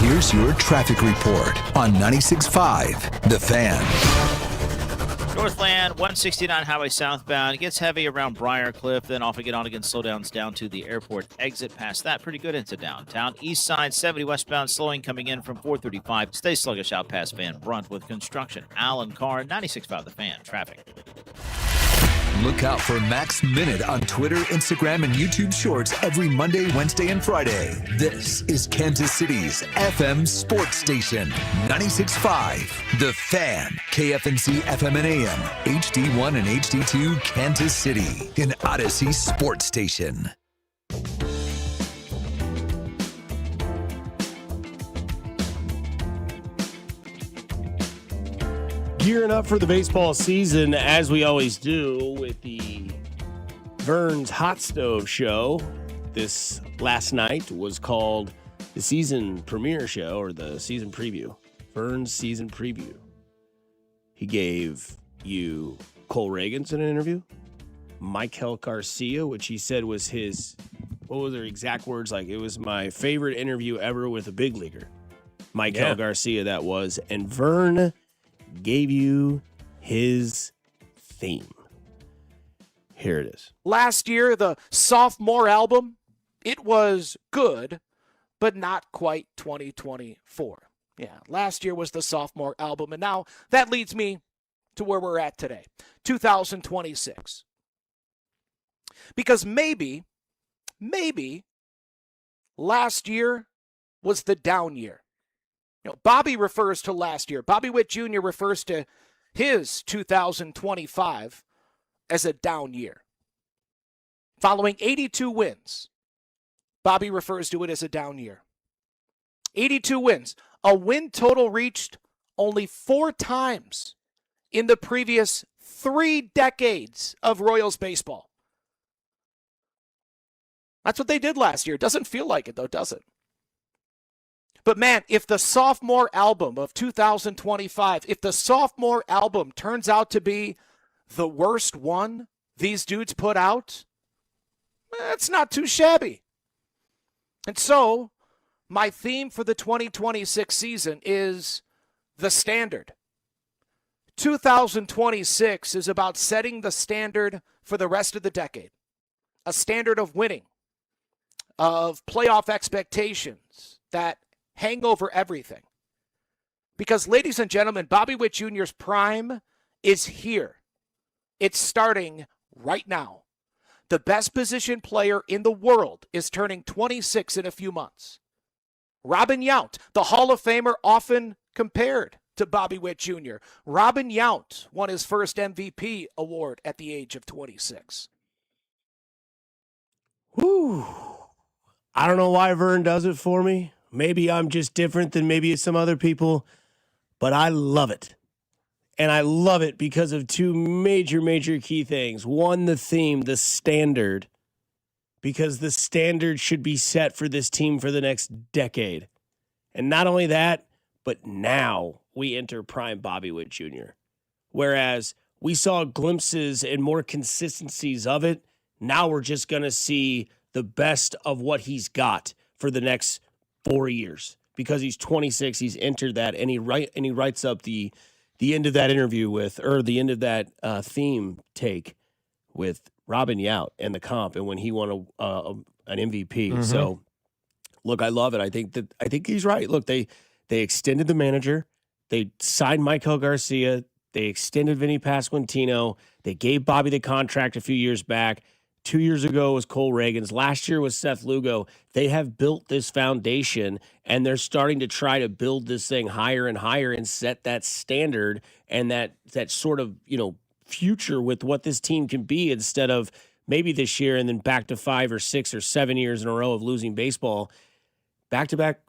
Here's your traffic report on 96.5 The Fan. Northland, 169 highway southbound. It gets heavy around Briarcliff, then off again on again, slowdowns down to the airport exit. Past that, pretty good into downtown. East side, 70 westbound, slowing coming in from 435. Stay sluggish out past Van Brunt with construction. Alan Carr, 96.5 The Fan. Traffic. Look out for Max Minute on Twitter, Instagram, and YouTube Shorts every Monday, Wednesday, and Friday. This is Kansas City's FM sports station, 96.5 The Fan, KFNC FM and AM, HD1 and HD2 Kansas City, an Odyssey sports station. Gearing up for the baseball season, as we always do, with the Vern's Hot Stove Show. This last night was called the season premiere show, or the season preview. Vern's season preview. He gave you Cole Reagans in an interview, Michael Garcia, which he said was his, what were their exact words? Like, it was my favorite interview ever with a big leaguer. Michael Garcia, that was. And Vern gave you his theme. Here it is. Last year, the sophomore album, it was good, but not quite 2024. Yeah, last year was the sophomore album, and now that leads me to where we're at today, 2026. Because maybe last year was the down year. You know, Bobby refers to last year. Bobby Witt Jr. refers to his 2025 as a down year. Following 82 wins, Bobby refers to it as a down year. 82 wins, a win total reached only 4 times in the previous 3 decades of Royals baseball. That's what they did last year. Doesn't feel like it, though, does it? But man, if the sophomore album of 2025, if the sophomore album turns out to be the worst one these dudes put out, that's not too shabby. And so, my theme for the 2026 season is the standard. 2026 is about setting the standard for the rest of the decade. A standard of winning, of playoff expectations that hang over everything. Because, ladies and gentlemen, Bobby Witt Jr.'s prime is here. It's starting right now. The best position player in the world is turning 26 in a few months. Robin Yount, the Hall of Famer often compared to Bobby Witt Jr. Robin Yount won his first MVP award at the age of 26. Whew. I don't know why Vern does it for me. Maybe I'm just different than maybe some other people, but I love it. And I love it because of 2 major key things. One, the theme, the standard, because the standard should be set for this team for the next decade. And not only that, but now we enter prime Bobby Witt Jr. Whereas we saw glimpses and more consistencies of it, now we're just going to see the best of what he's got for the next 4 years, because he's 26. He's entered that, and he writes up the end of that interview with, or the end of that theme take with Robin Yount and the comp, and when he won an MVP. Mm-hmm. So, look, I love it. I think he's right. Look, they extended the manager, they signed Michael Garcia, they extended Vinny Pasquantino, they gave Bobby the contract a few years back 2 years ago was Cole Reagans. Last year was Seth Lugo. They have built this foundation, and they're starting to try to build this thing higher and higher and set that standard and that sort of, future with what this team can be, instead of maybe this year and then back to 5 or 6 or 7 years in a row of losing baseball. Back-to-back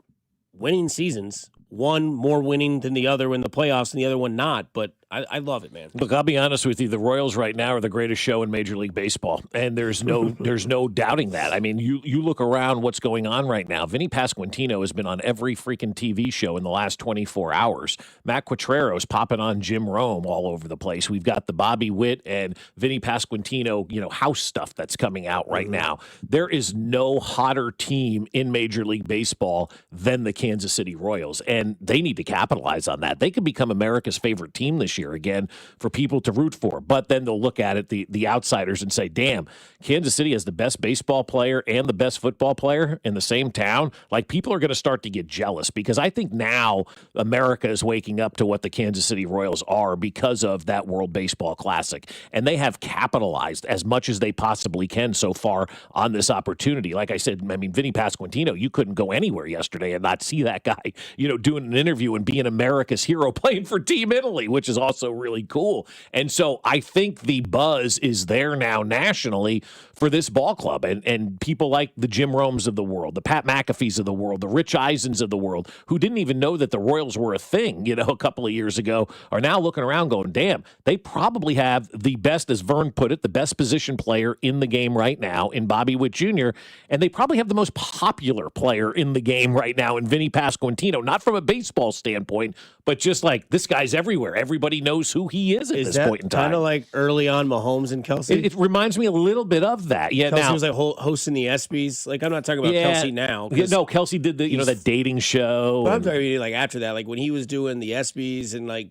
winning seasons. One more winning than the other in the playoffs and the other one not, but I love it, man. Look, I'll be honest with you. The Royals right now are the greatest show in Major League Baseball, and there's no doubting that. I mean, you look around what's going on right now. Vinny Pasquantino has been on every freaking TV show in the last 24 hours. Matt Quatrero's popping on Jim Rome all over the place. We've got the Bobby Witt and Vinny Pasquantino, house stuff that's coming out right now. There is no hotter team in Major League Baseball than the Kansas City Royals, and they need to capitalize on that. They could become America's favorite team this year again for people to root for. But then they'll look at it, the outsiders, and say, damn, Kansas City has the best baseball player and the best football player in the same town. Like, people are going to start to get jealous, because I think now America is waking up to what the Kansas City Royals are because of that World Baseball Classic. And they have capitalized as much as they possibly can so far on this opportunity. Like I said, Vinny Pasquantino, you couldn't go anywhere yesterday and not see that guy, doing an interview and being America's hero playing for Team Italy, which is also really cool. And so I think the buzz is there now nationally for this ball club, and people like the Jim Romes of the world, the Pat McAfees of the world, the Rich Eisens of the world, who didn't even know that the Royals were a thing, a couple of years ago, are now looking around going, damn, they probably have the best, as Vern put it, the best position player in the game right now in Bobby Witt Jr., and they probably have the most popular player in the game right now in Vinny Pasquantino, not from a baseball standpoint, but just like, this guy's everywhere. Everybody knows who he is at this point in time. Kind of like early on Mahomes and Kelsey? It reminds me a little bit of that. Yeah, Kelsey now, was like hosting the ESPYs. Like, I'm not talking about Kelsey now. No, Kelsey did the that dating show. But I'm talking like after that, like when he was doing the ESPYs and like,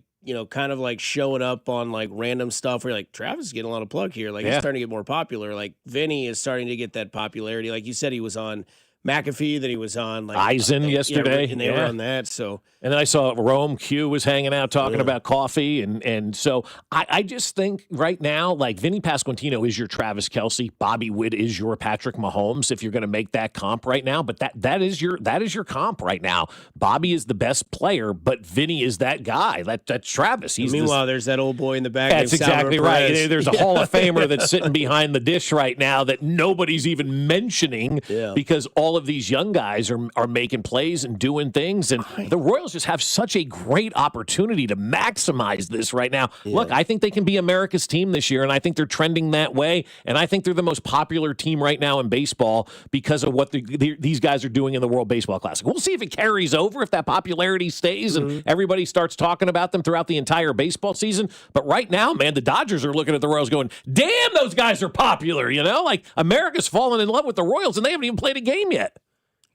kind of like showing up on like random stuff where you're like, Travis is getting a lot of plug here. Like, he's starting to get more popular. Like, Vinny is starting to get that popularity. Like you said, he was on McAfee, that he was on like Eisen yesterday, and they were on that. So, and then I saw Rome Q was hanging out talking about coffee, and so I just think right now, like, Vinny Pasquantino is your Travis Kelce, Bobby Witt is your Patrick Mahomes, if you're going to make that comp right now. But that is your comp right now. Bobby is the best player, but Vinny is that guy. That's Travis. Meanwhile, there's that old boy in the back. That's exactly right. There's a Hall of Famer that's sitting behind the dish right now that nobody's even mentioning because all of these young guys are making plays and doing things, and the Royals just have such a great opportunity to maximize this right now. Look, I think they can be America's team this year, and I think they're trending that way, and I think they're the most popular team right now in baseball because of what these guys are doing in the World Baseball Classic. We'll see if it carries over, if that popularity stays, and everybody starts talking about them throughout the entire baseball season. But right now, man, the Dodgers are looking at the Royals going, damn, those guys are popular, Like, America's fallen in love with the Royals, and they haven't even played a game yet.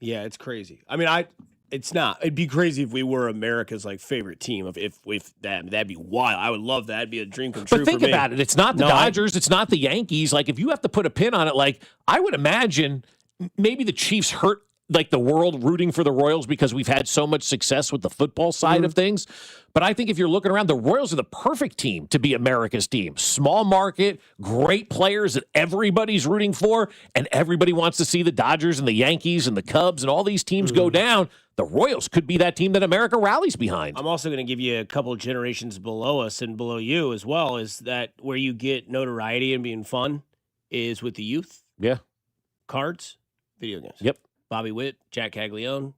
Yeah, it's crazy. I mean, it's not. It'd be crazy if we were America's like favorite team. If that'd be wild. I would love that. It'd be a dream come true. But think about it. It's not the Dodgers. It's not the Yankees. Like, if you have to put a pin on it, like, I would imagine maybe the Chiefs hurt like the world rooting for the Royals because we've had so much success with the football side of things. But I think if you're looking around, the Royals are the perfect team to be America's team. Small market, great players that everybody's rooting for, and everybody wants to see the Dodgers and the Yankees and the Cubs and all these teams go down. The Royals could be that team that America rallies behind. I'm also going to give you a couple of generations below us and below you as well, is that where you get notoriety and being fun is with the youth. Yeah. Cards, video games. Yep. Bobby Witt, Jack Caglione,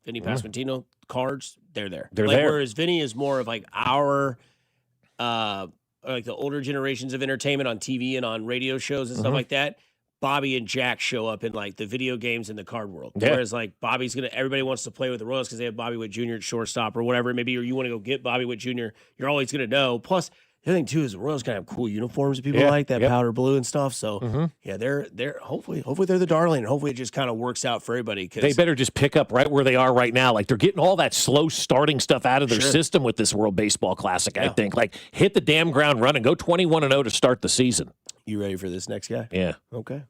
Vinny Pasquantino, cards, they're there. They're there. Whereas Vinny is more of like our, like the older generations of entertainment on TV and on radio shows and stuff like that. Bobby and Jack show up in like the video games and the card world. Yeah. Whereas like everybody wants to play with the Royals because they have Bobby Witt Jr. at shortstop or whatever it may be, or you want to go get Bobby Witt Jr., you're always going to know. Plus, the other thing too is the Royals kind of have cool uniforms that people like, that powder blue and stuff. So yeah, they're hopefully they're the darling, and hopefully it just kind of works out for everybody. They better just pick up right where they are right now. Like, they're getting all that slow starting stuff out of their system with this World Baseball Classic. I think, like, hit the damn ground running, go 21-0 to start the season. You ready for this next guy? Yeah. Okay.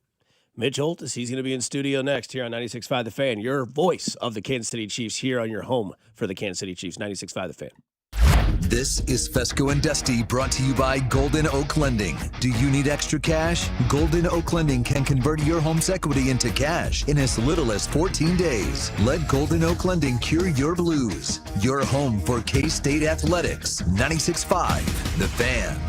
Mitch Holtis, he's going to be in studio next here on 96.5 The Fan, your voice of the Kansas City Chiefs here on your home for the Kansas City Chiefs, 96.5 The Fan. This is Fescoe and Dusty, brought to you by Golden Oak Lending. Do you need extra cash? Golden Oak Lending can convert your home's equity into cash in as little as 14 days. Let Golden Oak Lending cure your blues. Your home for K-State Athletics. 96.5 The Fan.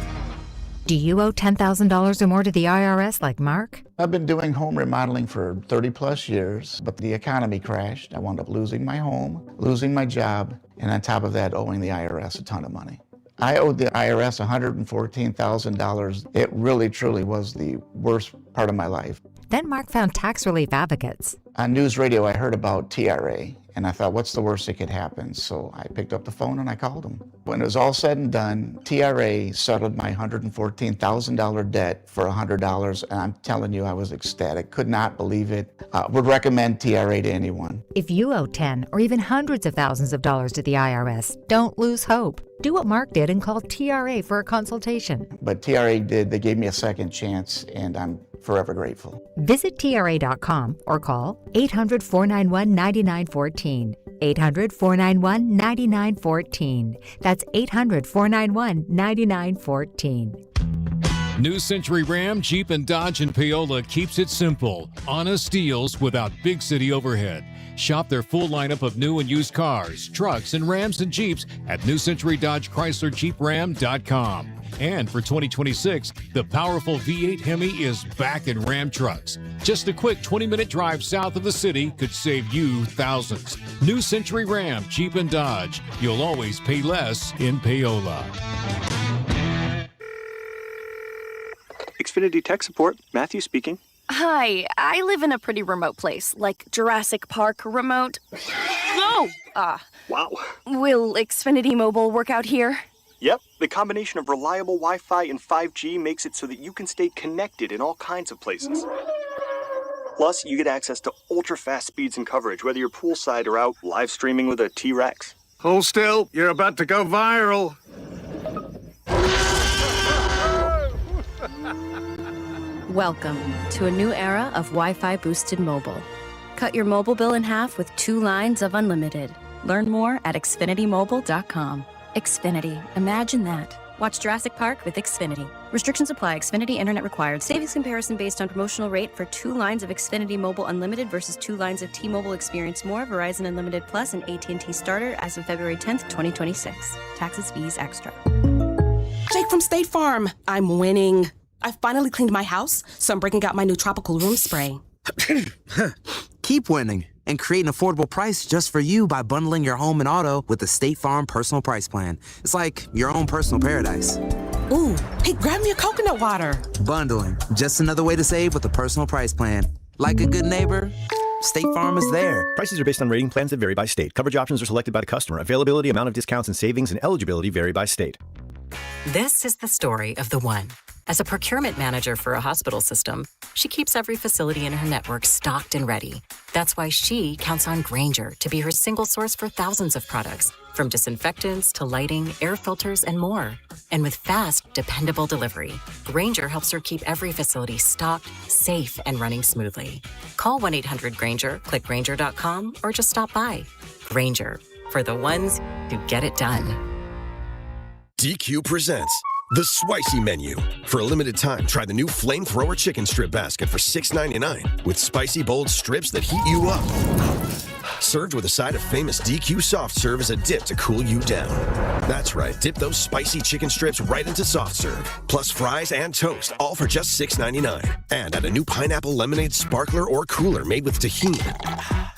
Do you owe $10,000 or more to the IRS like Mark? I've been doing home remodeling for 30 plus years, but the economy crashed. I wound up losing my home, losing my job, and on top of that, owing the IRS a ton of money. I owed the IRS $114,000. It really, truly was the worst part of my life. Then Mark found tax relief advocates. On news radio, I heard about TRA, and I thought, what's the worst that could happen? So I picked up the phone and I called them. When it was all said and done, TRA settled my $114,000 debt for $100, and I'm telling you, I was ecstatic. Could not believe it. Would recommend TRA to anyone. If you owe 10 or even hundreds of thousands of dollars to the IRS, don't lose hope. Do what Mark did and call TRA for a consultation. But TRA did. They gave me a second chance, and I'm forever grateful. Visit TRA.com or call 800-491-9914. 800-491-9914. That's 800-491-9914. New Century Ram, Jeep, and Dodge in Paola keeps it simple. Honest deals without big city overhead. Shop their full lineup of new and used cars, trucks, and Rams and Jeeps at New Century Dodge Chrysler Jeep Ram.com. And for 2026, the powerful V8 Hemi is back in Ram trucks. Just a quick 20-minute drive south of the city could save you thousands. New Century Ram, Jeep, and Dodge. You'll always pay less in Paola. Xfinity Tech Support, Matthew speaking. Hi, I live in a pretty remote place, like Jurassic Park remote. Oh! Wow. Will Xfinity Mobile work out here? Yep, the combination of reliable Wi-Fi and 5G makes it so that you can stay connected in all kinds of places. Plus, you get access to ultra-fast speeds and coverage, whether you're poolside or out live streaming with a T-Rex. Hold still, you're about to go viral. Welcome to a new era of Wi-Fi boosted mobile. Cut your mobile bill in half with 2 lines of unlimited. Learn more at xfinitymobile.com. Xfinity. Imagine that. Watch Jurassic Park with Xfinity. Restrictions apply. Xfinity Internet required. Savings comparison based on promotional rate for 2 lines of Xfinity Mobile Unlimited versus 2 lines of T-Mobile Experience More, Verizon Unlimited Plus, and AT&T Starter as of February 10th, 2026. Taxes, fees, extra. Jake from State Farm. I'm winning. I finally cleaned my house, so I'm breaking out my new tropical room spray. Keep winning and create an affordable price just for you by bundling your home and auto with the State Farm Personal Price Plan. It's like your own personal paradise. Ooh, hey, grab me a coconut water. Bundling, just another way to save with the Personal Price Plan. Like a good neighbor, State Farm is there. Prices are based on rating plans that vary by state. Coverage options are selected by the customer. Availability, amount of discounts and savings, and eligibility vary by state. This is the story of the one. As a procurement manager for a hospital system, she keeps every facility in her network stocked and ready. That's why she counts on Grainger to be her single source for thousands of products, from disinfectants to lighting, air filters, and more. And with fast, dependable delivery, Grainger helps her keep every facility stocked, safe, and running smoothly. Call 1-800-GRAINGER, click Grainger.com, or just stop by. Grainger, for the ones who get it done. DQ presents The Spicy Menu. For a limited time, try the new Flamethrower Chicken Strip Basket for $6.99 with spicy, bold strips that heat you up. Served with a side of famous DQ Soft Serve as a dip to cool you down. That's right, dip those spicy chicken strips right into Soft Serve. Plus fries and toast, all for just $6.99. And add a new pineapple lemonade sparkler or cooler made with tahini.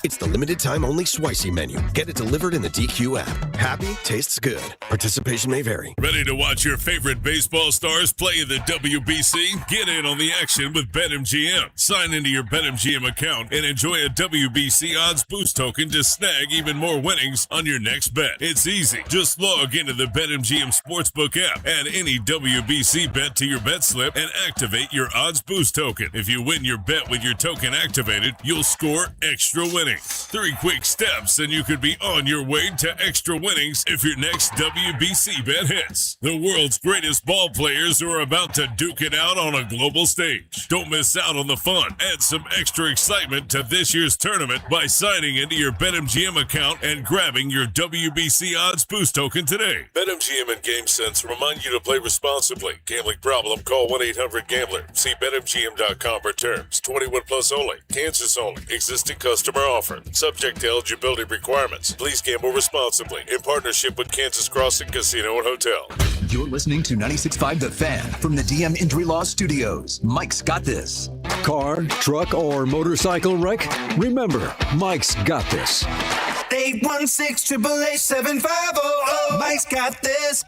It's the limited time only Spicy Menu. Get it delivered in the DQ app. Happy, tastes good. Participation may vary. Ready to watch your favorite baseball stars play in the WBC? Get in on the action with BetMGM. Sign into your BetMGM account and enjoy a WBC odds boost token to snag even more winnings on your next bet. It's easy. Just log into the BetMGM Sportsbook app, add any WBC bet to your bet slip, and activate your odds boost token. If you win your bet with your token activated, you'll score extra winnings. 3 quick steps and you could be on your way to extra winnings if your next WBC bet hits. The world's greatest ball players are about to duke it out on a global stage. Don't miss out on the fun. Add some extra excitement to this year's tournament by signing into your BetMGM account and grabbing your WBC odds boost token today. BetMGM and GameSense remind you to play responsibly. Gambling problem? Call 1-800-GAMBLER. See BetMGM.com for terms. 21 plus only. Kansas only. Existing customer offer. Subject to eligibility requirements. Please gamble responsibly. In partnership with Kansas Crossing Casino and Hotel. You're listening to 96.5 The Fan from the DM Injury Law Studios. Mike's got this. Car, truck, or motorcycle wreck? Remember, Mike's got this. 816-888-7500. Mike's got this.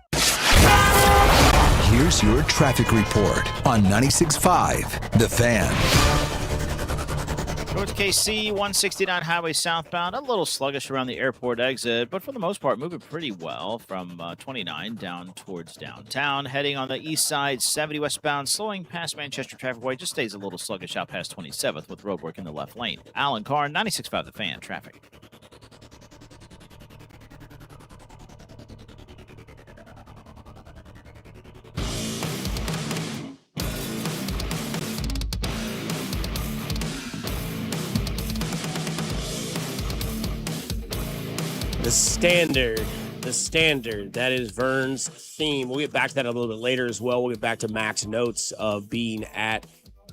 Here's your traffic report on 96.5 The Fan. Towards KC, 169 highway southbound, a little sluggish around the airport exit, but for the most part, moving pretty well from 29 down towards downtown. Heading on the east side, 70 westbound, slowing past Manchester Traffic Way, just stays a little sluggish out past 27th with roadwork in the left lane. Alan Carr, 96.5 The Fan, traffic. The standard. That is Vern's theme. We'll get back to that a little bit later as well. We'll get back to Mac's notes of being at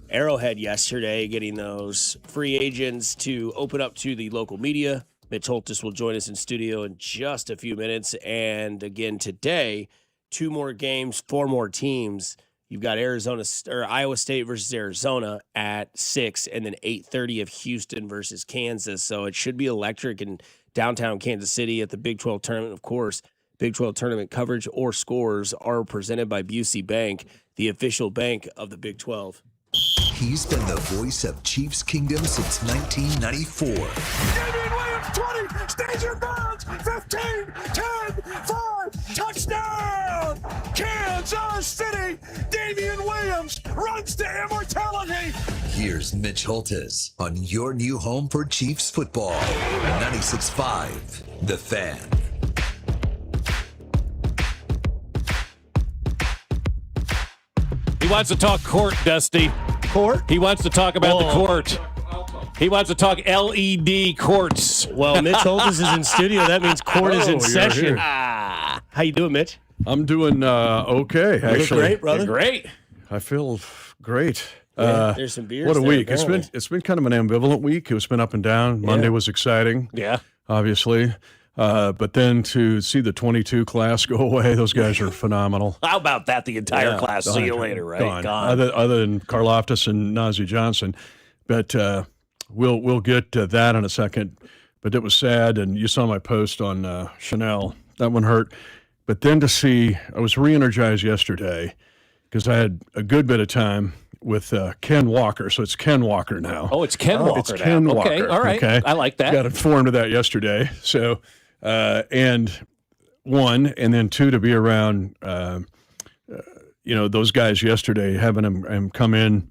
Arrowhead yesterday, getting those free agents to open up to the local media. Mitch Holtis will join us in studio in just a few minutes. And again, today, 2 more games, 4 more teams. You've got Iowa State versus Arizona at 6, and then 8:30 of Houston versus Kansas. So it should be electric in downtown Kansas City at the Big 12 tournament. Of course, Big 12 tournament coverage or scores are presented by Busey Bank, the official bank of the Big 12. He's been the voice of Chiefs Kingdom since 1994. Damian Williams, 20, stays in bounds, 15, 10, 5, touchdown! Kansas City, Damian Williams runs to immortality. Here's Mitch Holtis on your new home for Chiefs football. 96.5 The Fan. He wants to talk court, Dusty. Court? He wants to talk about the court. He wants to talk LED courts. Well, Mitch Holtis is in studio. That means court is in session. How you doing, Mitch? I'm doing okay, actually. You look great, brother. You're great. I feel great. There's some beers. What a there, week. apparently. It's been kind of an ambivalent week. It's been up and down. Monday was exciting. Yeah. Obviously. But then to see the 22 class go away, those guys are phenomenal. How about that? The entire class. See you later, right? Gone. Other than Karlaftis and Najee Johnson. But we'll get to that in a second. But it was sad, and you saw my post on Chanel. That one hurt. But then to see, I was re-energized yesterday because I had a good bit of time with Ken Walker. So it's Ken Walker now. Oh, it's Ken Walker It's now. Ken Walker. Okay, all right. Okay? I like that. Got informed of that yesterday. So, and 1, and then 2, to be around, those guys yesterday, having them come in.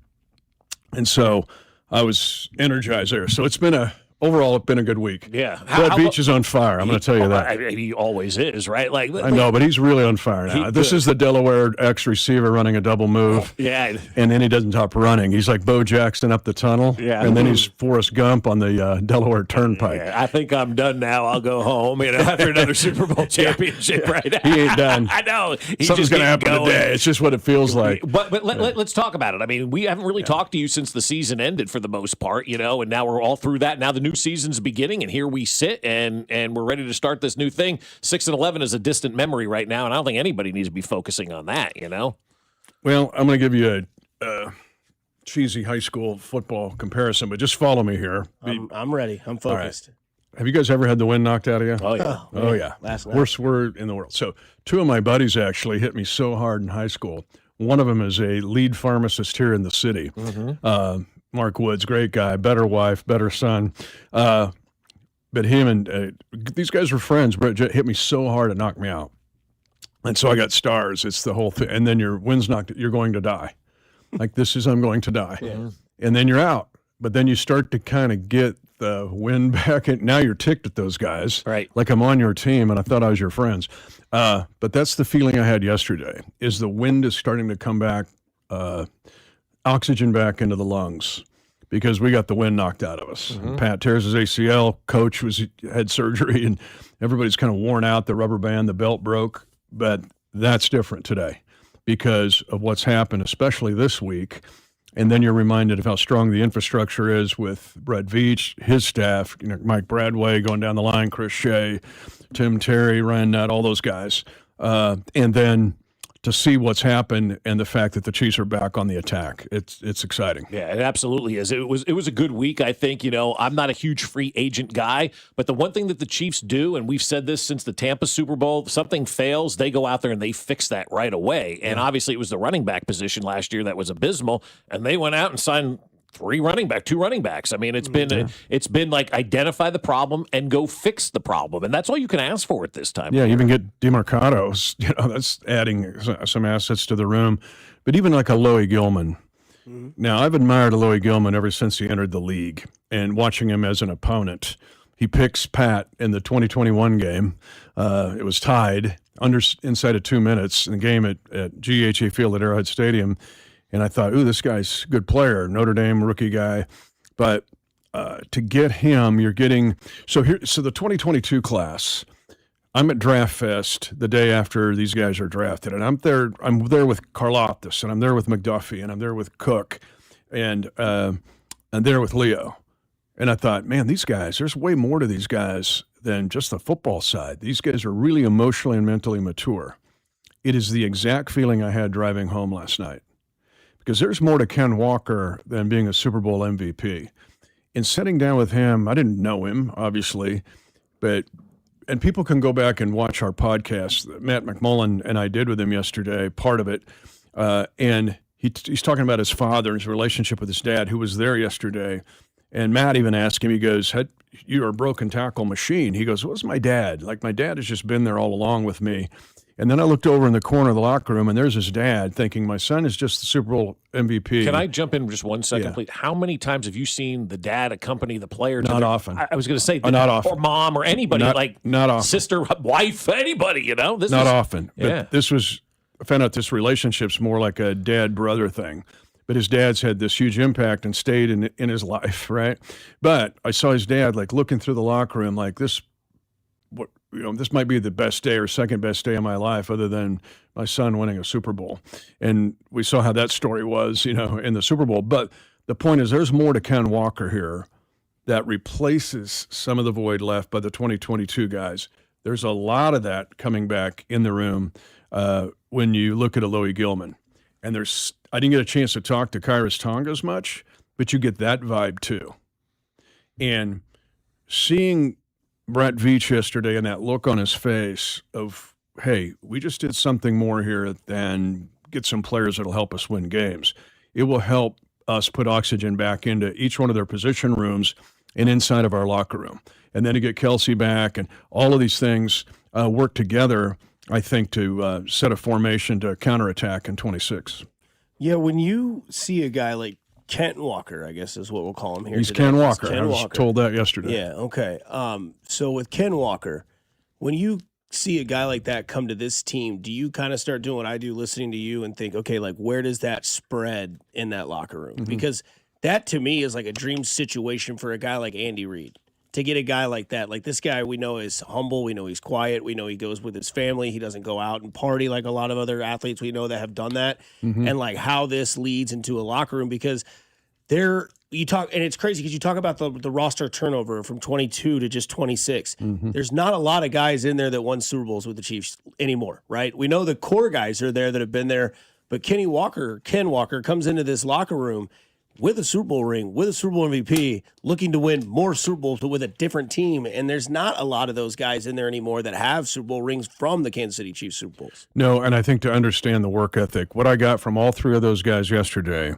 And so I was energized there. So it's been overall, it's been a good week. Yeah. Brad Beach is on fire. I'm going to tell you that. He always is, right? I know, but he's really on fire now. This is the Delaware ex-receiver running a double move. Yeah. And then he doesn't stop running. He's like Bo Jackson up the tunnel. Yeah. And then he's Forrest Gump on the Delaware Turnpike. Yeah, I think I'm done now. I'll go home, after another Super Bowl championship, right? He ain't done. I know. Something's going to happen today. It's just what it feels like. But let's talk about it. I mean, we haven't really talked to you since the season ended for the most part, and now we're all through that. Now the new season's beginning. And here we sit, and we're ready to start this new thing. 6-11 is a distant memory right now, and I don't think anybody needs to be focusing on that. Well, I'm going to give you a cheesy high school football comparison, but just follow me here. I'm ready. I'm focused. Right. Have you guys ever had the wind knocked out of you? Oh yeah. Oh yeah. Last night. Worst word in the world. So 2 of my buddies actually hit me so hard in high school. One of them is a lead pharmacist here in the city. Mm-hmm. Mark Woods, great guy, better wife, better son. But him and these guys were friends. Brett hit me so hard it knocked me out. And so I got stars. It's the whole thing. And then your wind's knocked, you're going to die. Like I'm going to die. Yeah. And then you're out. But then you start to kind of get the wind back. And now you're ticked at those guys. Right. Like I'm on your team and I thought I was your friends. But that's the feeling I had yesterday, is the wind is starting to come back, oxygen back into the lungs. because we got the wind knocked out of us. Pat tears his ACL. Coach had surgery, and everybody's kind of worn out. The rubber band, the belt broke. But that's different today because of what's happened, especially this week. And then you're reminded of how strong the infrastructure is with Brett Veach, his staff, Mike Bradway going down the line, Chris Shea, Tim Terry, Ryan Nutt, all those guys. And then to see what's happened and the fact that the Chiefs are back on the attack, it's exciting. Yeah, it absolutely is. It was a good week, I think. I'm not a huge free agent guy, but the one thing that the Chiefs do, and we've said this since the Tampa Super Bowl, if something fails, they go out there and they fix that right away. And obviously it was the running back position last year that was abysmal, and they went out and signed two running backs. I mean, it's been like identify the problem and go fix the problem, and that's all you can ask for at this time. Yeah, even get DeMarcados. That's adding some assets to the room. But even like a Loie Gilman. Now, I've admired Loie Gilman ever since he entered the league, and watching him as an opponent. He picks Pat in the 2021 game. It was tied inside of 2 minutes in the game at GHA Field at Arrowhead Stadium. And I thought, ooh, this guy's a good player, Notre Dame rookie guy. But to get him, you're getting so the 2022 class. I'm at Draft Fest the day after these guys are drafted, and I'm there with Karlaftis, and I'm there with McDuffie, and I'm there with Cook, and I'm there with Leo. And I thought, man, these guys, there's way more to these guys than just the football side. These guys are really emotionally and mentally mature. It is the exact feeling I had driving home last night. Because there's more to Ken Walker than being a Super Bowl MVP. In sitting down with him, I didn't know him, obviously, and people can go back and watch our podcast that Matt McMullen and I did with him yesterday, part of it, and he's talking about his father and his relationship with his dad, who was there yesterday. And Matt even asked him, he goes, you're a broken tackle machine. He goes, what's my dad? Like, my dad has just been there all along with me. And then I looked over in the corner of the locker room, and there's his dad thinking, my son is just the Super Bowl MVP. Can I jump in just 1 second, please? How many times have you seen the dad accompany the player? Not often. I was going to say, not often. Or mom or anybody, not often. Sister, wife, anybody, Not often. But I found out this relationship's more like a dad-brother thing. But his dad's had this huge impact and stayed in his life, right? But I saw his dad, looking through the locker room like this might be the best day or second best day of my life other than my son winning a Super Bowl. And we saw how that story was, in the Super Bowl. But the point is there's more to Ken Walker here that replaces some of the void left by the 2022 guys. There's a lot of that coming back in the room when you look at a Loie Gilman. And I didn't get a chance to talk to Kairos Tonga as much, but you get that vibe too. And seeing Brett Veach yesterday and that look on his face of, hey, we just did something more here than get some players that'll help us win games. It will help us put oxygen back into each one of their position rooms and inside of our locker room. And then to get Kelsey back and all of these things work together, I think, to set a formation to counterattack in 26. Yeah, when you see a guy like Kent Walker, I guess is what we'll call him here. He's today. Ken Walker. Ken I was Walker. told that yesterday. Yeah, okay. So with Ken Walker, when you see a guy like that come to this team, do you kind of start doing what I do, listening to you and think, okay, where does that spread in that locker room? Mm-hmm. Because that to me is like a dream situation for a guy like Andy Reid. To get a guy like that, like this guy we know is humble, we know he's quiet, we know he goes with his family, he doesn't go out and party like a lot of other athletes we know that have done that, and how this leads into a locker room, because you talk, and it's crazy because you talk about the roster turnover from 22 to just 26. There's not a lot of guys in there that won Super Bowls with the Chiefs anymore, right? We know the core guys are there that have been there, but Ken Walker comes into this locker room with a Super Bowl ring, with a Super Bowl MVP, looking to win more Super Bowls but with a different team. And there's not a lot of those guys in there anymore that have Super Bowl rings from the Kansas City Chiefs Super Bowls. No, and I think to understand the work ethic, what I got from all three of those guys yesterday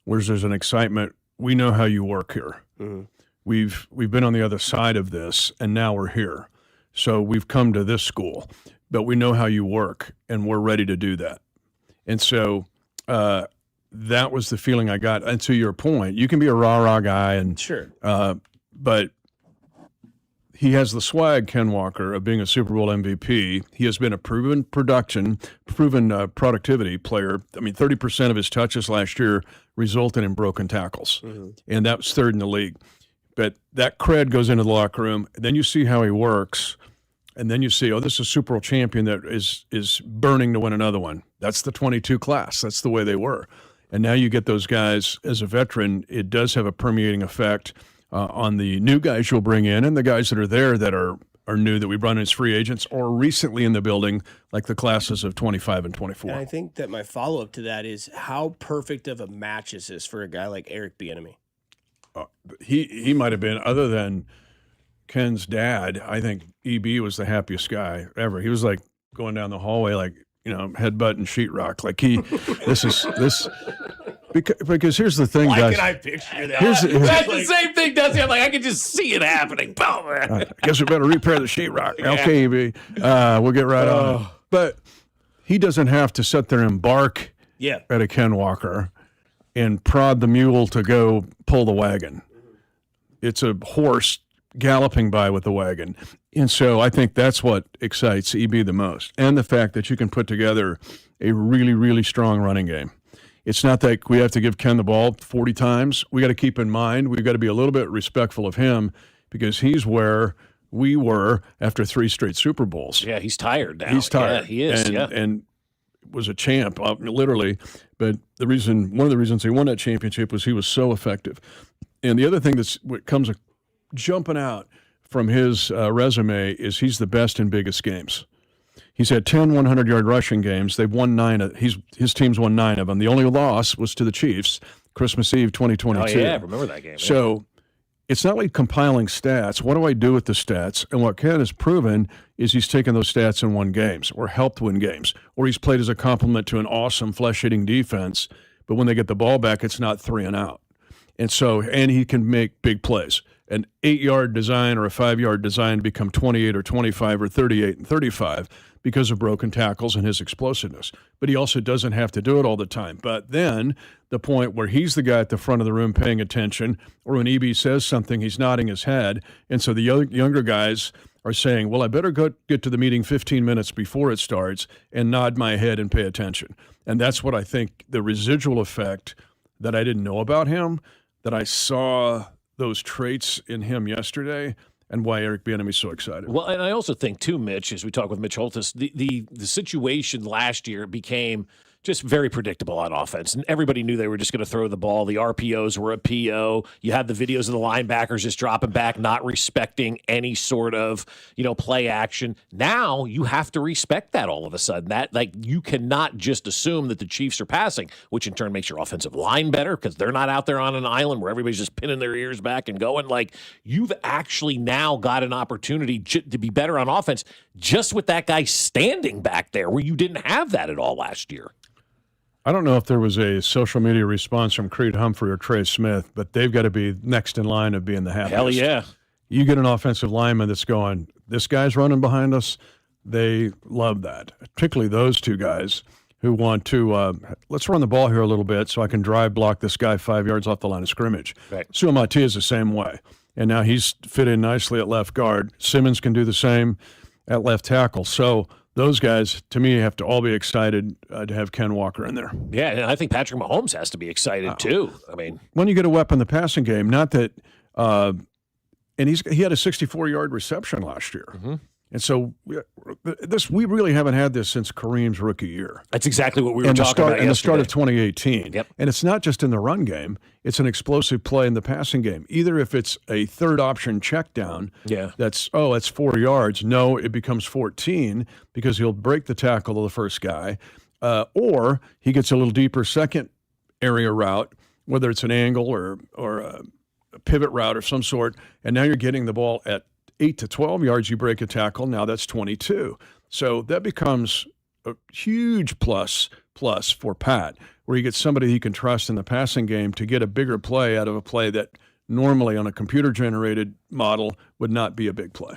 was there's an excitement. We know how you work here. Mm-hmm. We've been on the other side of this, and now we're here. So we've come to this school, but we know how you work, and we're ready to do that. And so that was the feeling I got. And to your point, you can be a rah-rah guy, and sure, but he has the swag, Ken Walker, of being a Super Bowl MVP. He has been a proven productivity player. I mean, 30% of his touches last year resulted in broken tackles. And that was third in the league. But that cred goes into the locker room. Then you see how he works. And then you see, oh, this is a Super Bowl champion that is burning to win another one. That's the 22 class. That's the way they were. And now you get those guys as a veteran. It does have a permeating effect on the new guys you'll bring in and the guys that are there that are new that we brought in as free agents or recently in the building, like the classes of 25 and 24. And I think that my follow-up to that is how perfect of a match is this for a guy like Eric Bieniemy? He might have been, other than Ken's dad, I think EB was the happiest guy ever. He was like going down the hallway, like, headbutting sheetrock. Like because here's the thing, Why guys. can I picture that? That's the same thing, Dusty. I'm like, I can just see it happening. Boom. I guess we better repair the sheetrock. Yeah. Okay, EB. We'll get right on it. But he doesn't have to sit there and bark at a Ken Walker and prod the mule to go pull the wagon. It's a horse galloping by with the wagon. And so I think that's what excites EB the most. And the fact that you can put together a really, really strong running game. It's not that we have to give Ken the ball 40 times. We got to keep in mind, we've got to be a little bit respectful of him because he's where we were after 3 straight Super Bowls. Yeah, he's tired now. He's tired. Yeah, he is. And was a champ, literally. But one of the reasons he won that championship was he was so effective. And the other thing what comes jumping out from his resume is he's the best in biggest games. He's had 10 100-yard rushing games. They've won 9. His team's won 9 of them. The only loss was to the Chiefs, Christmas Eve 2022. Oh, yeah, I remember that game. So it's not like compiling stats. What do I do with the stats? And what Ken has proven is he's taken those stats and won games or helped win games, or he's played as a complement to an awesome flesh-eating defense, but when they get the ball back, it's not 3 and out. And he can make big plays. An 8-yard design or a 5-yard design to become 28 or 25 or 38 and 35 because of broken tackles and his explosiveness. But he also doesn't have to do it all the time. But then the point where he's the guy at the front of the room paying attention, or when EB says something, he's nodding his head. And so the younger guys are saying, well, I better get to the meeting 15 minutes before it starts and nod my head and pay attention. And that's what I think the residual effect that I didn't know about him, that I saw those traits in him yesterday, and why Eric Bieniemy is so excited. Well, and I also think, too, Mitch, as we talk with Mitch Holtis, the situation last year became just very predictable on offense. And everybody knew they were just going to throw the ball. The RPOs were a PO. You had the videos of the linebackers just dropping back, not respecting any sort of, play action. Now you have to respect that all of a sudden. That, you cannot just assume that the Chiefs are passing, which in turn makes your offensive line better because they're not out there on an island where everybody's just pinning their ears back and going. You've actually now got an opportunity to be better on offense just with that guy standing back there where you didn't have that at all last year. I don't know if there was a social media response from Creed Humphrey or Trey Smith, but they've got to be next in line of being the happiest. Hell yeah. You get an offensive lineman that's going, this guy's running behind us. They love that, particularly those two guys who want to, let's run the ball here a little bit so I can drive block this guy 5 yards off the line of scrimmage. Right. Suamati is the same way. And now he's fit in nicely at left guard. Simmons can do the same at left tackle. So those guys, to me, have to all be excited to have Ken Walker in there. Yeah, and I think Patrick Mahomes has to be excited too. I mean, when you get a weapon in the passing game, not that, and he had a 64-yard reception last year. Mm-hmm. And so we really haven't had this since Kareem's rookie year. That's exactly what we were talking about yesterday. The start of 2018. Yep. And it's not just in the run game. It's an explosive play in the passing game. Either if it's a third option check down, that's 4 yards. No, it becomes 14 because he'll break the tackle of the first guy. Or he gets a little deeper second area route, whether it's an angle or a pivot route of some sort. And now you're getting the ball at 8 to 12 yards, you break a tackle. Now that's 22. So that becomes a huge plus for Pat, where he gets somebody he can trust in the passing game to get a bigger play out of a play that normally on a computer-generated model would not be a big play.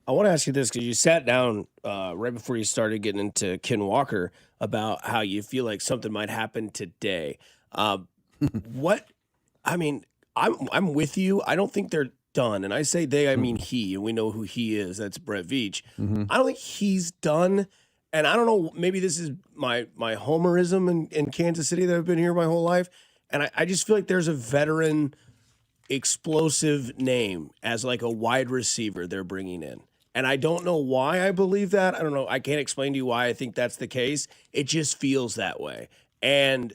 I want to ask you this because you sat down right before you started getting into Ken Walker about how you feel like something might happen today. I'm with you. I don't think they're done. And I say they, I mean he, and we know who he is. That's Brett Veach. Mm-hmm. I don't think he's done. And I don't know, maybe this is my homerism in Kansas City that I've been here my whole life. And I just feel like there's a veteran explosive name as like a wide receiver they're bringing in. And I don't know why I believe that. I don't know. I can't explain to you why I think that's the case. It just feels that way. And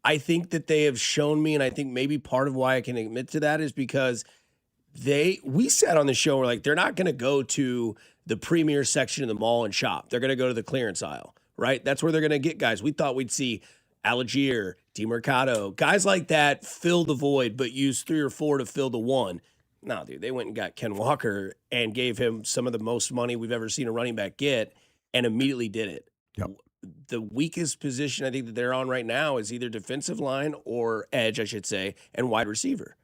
I think that they have shown me, and I think maybe part of why I can admit to that is because we sat on the show, we're like, they're not going to go to the premier section of the mall and shop. They're going to go to the clearance aisle, right? That's where they're going to get guys. We thought we'd see Algier, DeMercado, guys like that fill the void, but use 3 or 4 to fill the one. No, dude, they went and got Ken Walker and gave him some of the most money we've ever seen a running back get and immediately did it. Yep. The weakest position I think that they're on right now is either defensive line or edge, I should say, and wide receiver.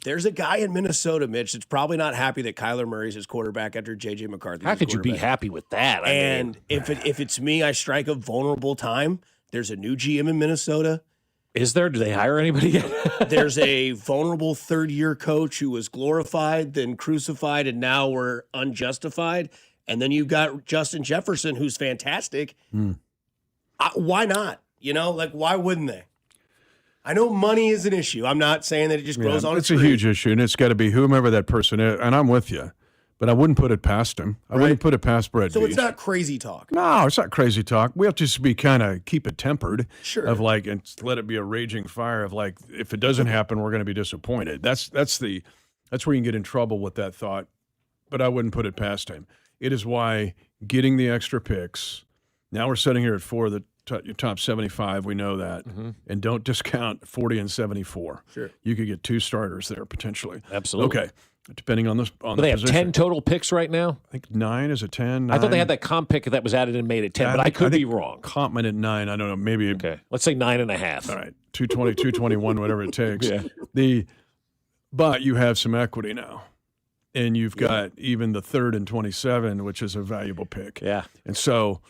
There's a guy in Minnesota, Mitch, that's probably not happy that Kyler Murray's his quarterback after J.J. McCarthy. How could you be happy with that? If it's me, I strike a vulnerable time. There's a new GM in Minnesota. Is there? Do they hire anybody yet? There's a vulnerable third-year coach who was glorified, then crucified, and now we're unjustified. And then you've got Justin Jefferson, who's fantastic. Why not? Why wouldn't they? I know money is an issue. I'm not saying that it just grows on a tree. It's a huge issue, and it's got to be whomever that person is. And I'm with you, but I wouldn't put it past him. I wouldn't put it past Brett So Veach. it's not crazy talk. No, it's not crazy talk. We have to just be keep it tempered. Sure. Of and let it be a raging fire of if it doesn't happen, we're going to be disappointed. That's where you can get in trouble with that thought. But I wouldn't put it past him. It is why getting the extra picks. Now we're sitting here at 4, your top 75. We know that, and don't discount 40 and 74. Sure, you could get 2 starters there potentially. Absolutely. Okay, depending on the they have position. 10 total picks right now. I think 9 is a 10. 9. I thought they had that comp pick that was added and made it 10, but I could be wrong. Comp at 9. I don't know. Maybe. Okay, let's say 9.5. All right, 220, 221, whatever it takes. Yeah. But you have some equity now. And you've got even the 3rd and 27, which is a valuable pick. Yeah. And so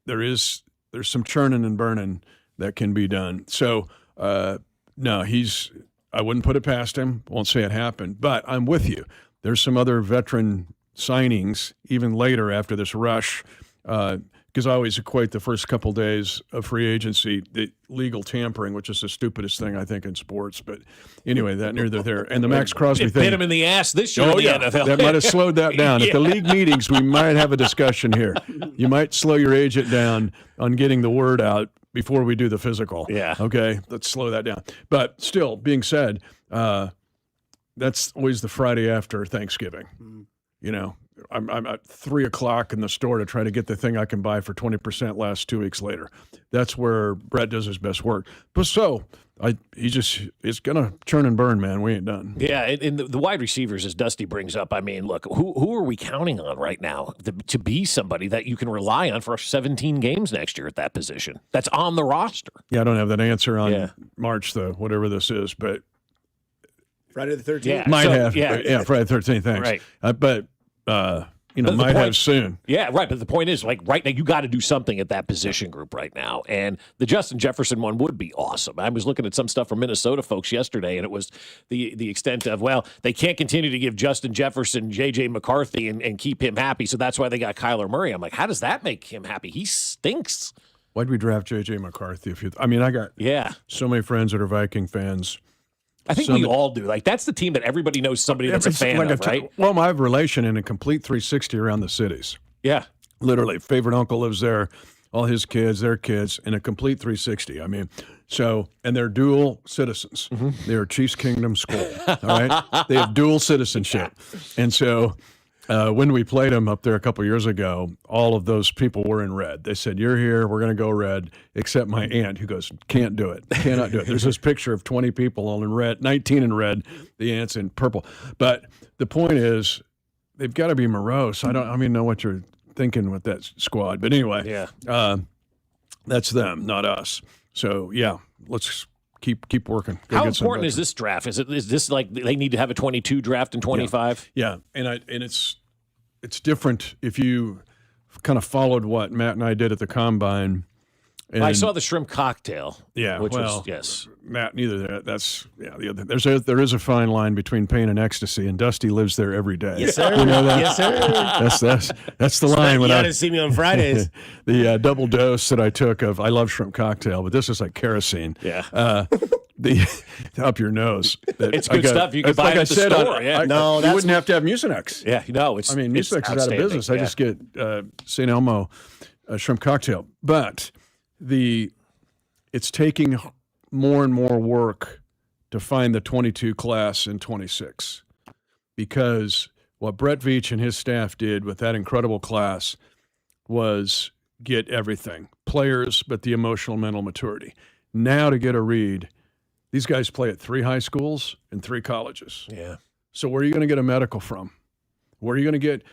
there's some churning and burning that can be done. So no, I wouldn't put it past him. Won't say it happened, but I'm with you. There's some other veteran signings even later after this rush. Because I always equate the first couple days of free agency, the legal tampering, which is the stupidest thing I think in sports. But anyway, that neither there. And the Max Crosby thing. It bit him in the ass this year in the NFL. That might have slowed that down. At the league meetings, we might have a discussion here. You might slow your agent down on getting the word out before we do the physical. Yeah. Okay, let's slow that down. But still, being said, that's always the Friday after Thanksgiving. I'm at 3 o'clock in the store to try to get the thing I can buy for 20% less 2 weeks later. That's where Brett does his best work. But it's going to churn and burn, man. We ain't done. Yeah, and the wide receivers, as Dusty brings up, I mean, look, who are we counting on right now to be somebody that you can rely on for 17 games next year at that position that's on the roster? Yeah, I don't have that answer on March, whatever this is, but Friday the 13th? Yeah, might have. Yeah, Friday the 13th, thanks. Right. But might have soon. Yeah, right. But the point is, right now, you got to do something at that position group right now. And the Justin Jefferson one would be awesome. I was looking at some stuff from Minnesota folks yesterday, and it was the extent of, they can't continue to give Justin Jefferson J.J. McCarthy and keep him happy, so that's why they got Kyler Murray. I'm like, how does that make him happy? He stinks. Why'd we draft J.J. McCarthy? I got so many friends that are Viking fans. I think we all do. That's the team that everybody knows somebody that's a fan of, right? Well, I have a relation in a complete 360 around the cities. Yeah. Literally. Favorite uncle lives there. All his kids, their kids, in a complete 360. I mean, and they're dual citizens. They're Chiefs Kingdom School, all right? They have dual citizenship. And so when we played them up there a couple years ago, all of those people were in red. They said, "You're here, we're going to go red," except my aunt, who goes, "Can't do it, cannot do it." There's this picture of 20 people all in red, 19 in red, the aunt's in purple. But the point is, they've got to be morose. I don't even know what you're thinking with that squad. But anyway, that's them, not us. So, let's keep working. How important is this draft? Is this they need to have a 22 draft in 25? Yeah. And it's different if you kind of followed what Matt and I did at the Combine. And, I saw the shrimp cocktail. Yeah, which well, was yes. Matt, neither that's the other. There is a fine line between pain and ecstasy, and Dusty lives there every day. Yes, sir. You know that? Yes, sir. That's the line. You got to see me on Fridays. The double dose that I took of I love shrimp cocktail, but this is like kerosene. Yeah. Up your nose. It's good stuff. You can buy it at the store. You wouldn't have to have Mucinex. Yeah, no, it's. I mean, it's Mucinex is out of business. I just get St. Elmo shrimp cocktail, but it's taking more and more work to find the 22 class in 26, because what Brett Veach and his staff did with that incredible class was get everything, players, but the emotional mental maturity. Now to get a read, these guys play at 3 high schools and 3 colleges. Yeah. So where are you going to get a medical from? Where are you going to get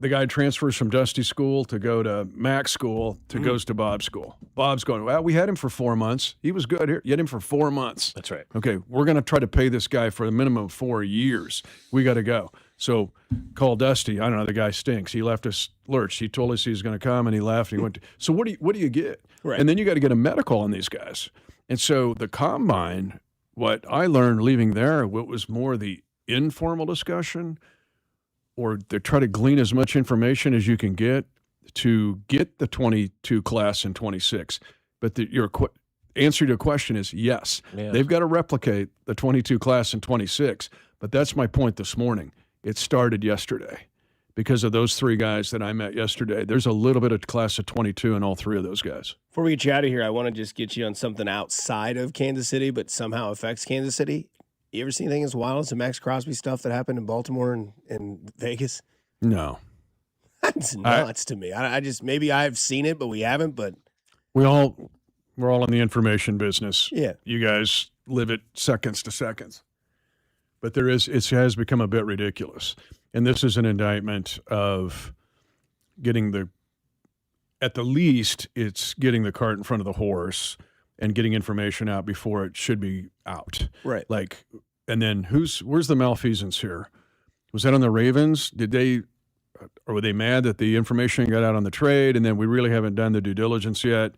the guy transfers from Dusty school to go to Mac's school to goes to Bob's school? Bob's going, well, we had him for 4 months. He was good here. You had him for 4 months. That's right. Okay, we're going to try to pay this guy for a minimum of 4 years. We got to go. So call Dusty. I don't know. The guy stinks. He left us lurched. He told us he was going to come, and he left. And he went. So what do you get? Right. And then you got to get a medical on these guys. And so the combine, what I learned leaving there, what was more the informal discussion, or they try to glean as much information as you can get to get the 22 class in 26. But your answer to your question is yes. Yeah. They've got to replicate the 22 class in 26. But that's my point this morning. It started yesterday because of those 3 guys that I met yesterday. There's a little bit of class of 22 in all 3 of those guys. Before we get you out of here, I want to just get you on something outside of Kansas City, but somehow affects Kansas City. You ever see anything as wild as the Max Crosby stuff that happened in Baltimore and Vegas? No. That's nuts to me. I just, maybe I've seen it, but we haven't, but. We're all in the information business. Yeah. You guys live it seconds to seconds. But it has become a bit ridiculous. And this is an indictment of at the least, it's getting the cart in front of the horse and getting information out before it should be out. Right. And then where's the malfeasance here? Was that on the Ravens? Or were they mad that the information got out on the trade and then we really haven't done the due diligence yet?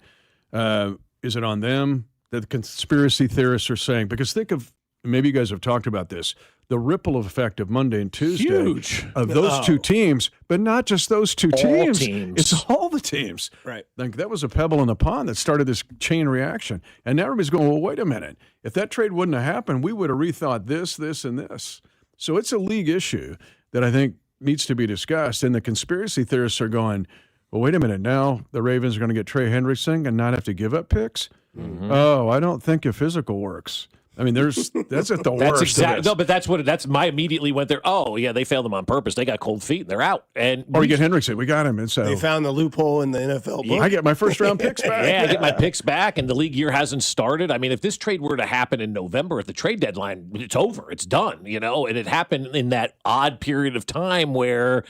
Is it on them that the conspiracy theorists are saying? Because think of, maybe you guys have talked about this, the ripple effect of Monday and Tuesday Huge. of those 2 teams, but not just those 2 teams. Teams. It's all the teams. Right. Like that was a pebble in the pond that started this chain reaction. And now everybody's going, well, wait a minute. If that trade wouldn't have happened, we would have rethought this, and this. So it's a league issue that I think needs to be discussed. And the conspiracy theorists are going, well, wait a minute. Now the Ravens are going to get Trey Hendrickson and not have to give up picks? Mm-hmm. Oh, I don't think your physical works. I mean, that's at the worst. That's exactly no, but that's my immediately went there. Oh yeah, they failed them on purpose. They got cold feet and they're out. Or you get Hendrickson, we got him, and so they found the loophole in the NFL book. I get my first round picks back. Yeah, I get my picks back, and the league year hasn't started. I mean, if this trade were to happen in November at the trade deadline, it's over. It's done. And it happened in that odd period of time where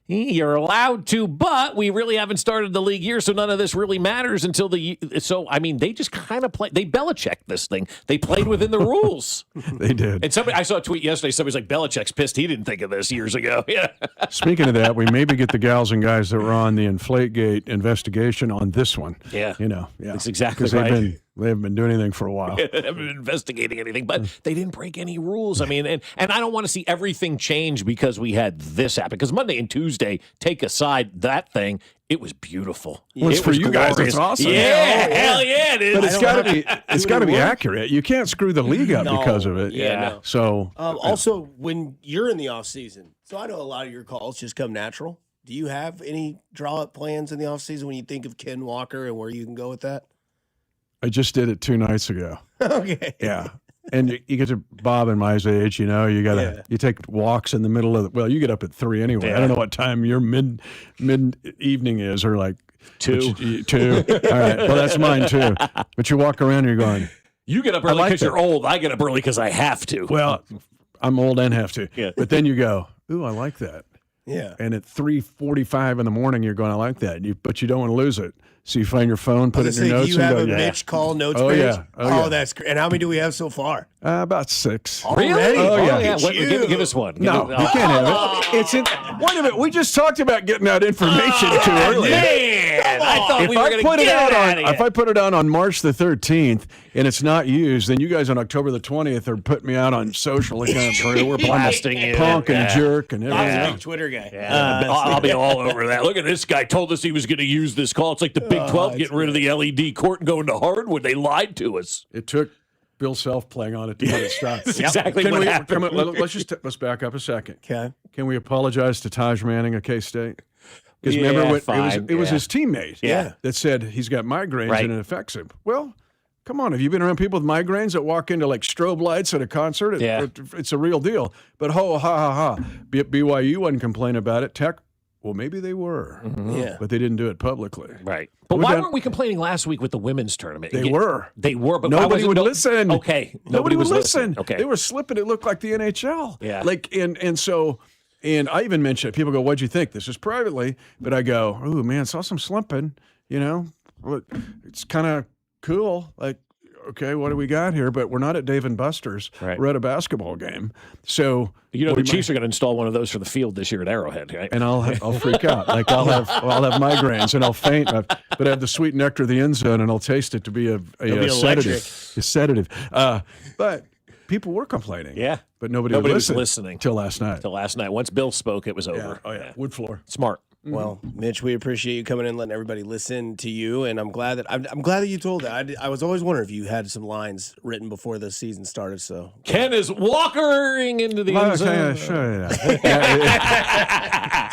you're allowed to, but we really haven't started the league year, so none of this really matters until so, I mean, they just kind of they Belichicked this thing. They played within the rules. They did. And I saw a tweet yesterday, somebody's like, Belichick's pissed he didn't think of this years ago. Yeah. Speaking of that, we maybe get the gals and guys that were on the Inflategate investigation on this one. Yeah. Yeah. That's exactly right. They haven't been doing anything for a while. They haven't been investigating anything, but they didn't break any rules. I mean, and I don't want to see everything change because we had this happen. Because Monday and Tuesday, take aside that thing, it was beautiful. Well, it's for you guys. It's awesome. Yeah, hell yeah, it is. But it's got to be accurate. You can't screw the league up because of it. Yeah. No. So also, when you're in the off season, so I know a lot of your calls just come natural. Do you have any draw up plans in the off season when you think of Ken Walker and where you can go with that? I just did it 2 nights ago. Okay. Yeah. And you get to Bob and my age, you you take walks in the middle of you get up at 3 anyway. Yeah. I don't know what time your mid evening is, or like 2. 2. All right. Well, that's mine too. But you walk around and you're going, you get up early because you're old. I get up early because I have to. Well, I'm old and have to. Yeah. But then you go, ooh, I like that. Yeah. And at 3:45 in the morning, you're going, I like that. But you don't want to lose it. So you find your phone, put it in your notes, do you have and a go, Mitch call notes Oh, page? yeah. Oh, yeah. That's great. And how many do we have so far? About 6. Already? Oh, yeah. Give us one. No, you can't have it. It's in. Wait a minute. We just talked about getting that information too early. Man, I thought we were going to get out of here. If I put it out on March the 13th and it's not used, then you guys on October the 20th are putting me out on social accounts. We're blasting you. Punk and jerk and everything. I'm a big Twitter guy. I'll be all over that. Look at this guy. Told us he was going to use this call. It's like the Big 12 getting rid of the LED court and going to hardwood. They lied to us. It took Bill Self playing on it to get it stopped. That's exactly what happened. Let's back up a second. Okay. Can we apologize to Taj Manning of K-State? Because remember, it was his teammate that said he's got migraines and it affects him. Well, come on. Have you been around people with migraines that walk into like strobe lights at a concert? It's a real deal. But BYU wasn't complaining about it. Tech, well, maybe they were. Yeah. But they didn't do it publicly. Right. But why weren't we complaining last week with the women's tournament? They were, but nobody would listen. Okay. Nobody would listen. Okay. They were slipping. It looked like the NHL. Yeah. And I even mentioned it. People go, "What'd you think?" This is privately, but I go, "Ooh, man, saw some slipping. You know, it's kind of cool. Like, okay, what do we got here? But we're not at Dave & Buster's. Right. We're at a basketball game. So the Chiefs are going to install one of those for the field this year at Arrowhead, right? And I'll freak out. Like I'll have migraines and I'll faint. But I have the sweet nectar of the end zone, and I'll taste it to be a sedative. A sedative. But people were complaining. Yeah. But nobody was listening till last night. Once Bill spoke, it was over. Yeah. Oh, yeah. Wood floor. Smart. Well, Mitch, we appreciate you coming in and letting everybody listen to you, and I'm glad that you told that. I was always wondering if you had some lines written before the season started. So Ken is walking into the end zone. Sure.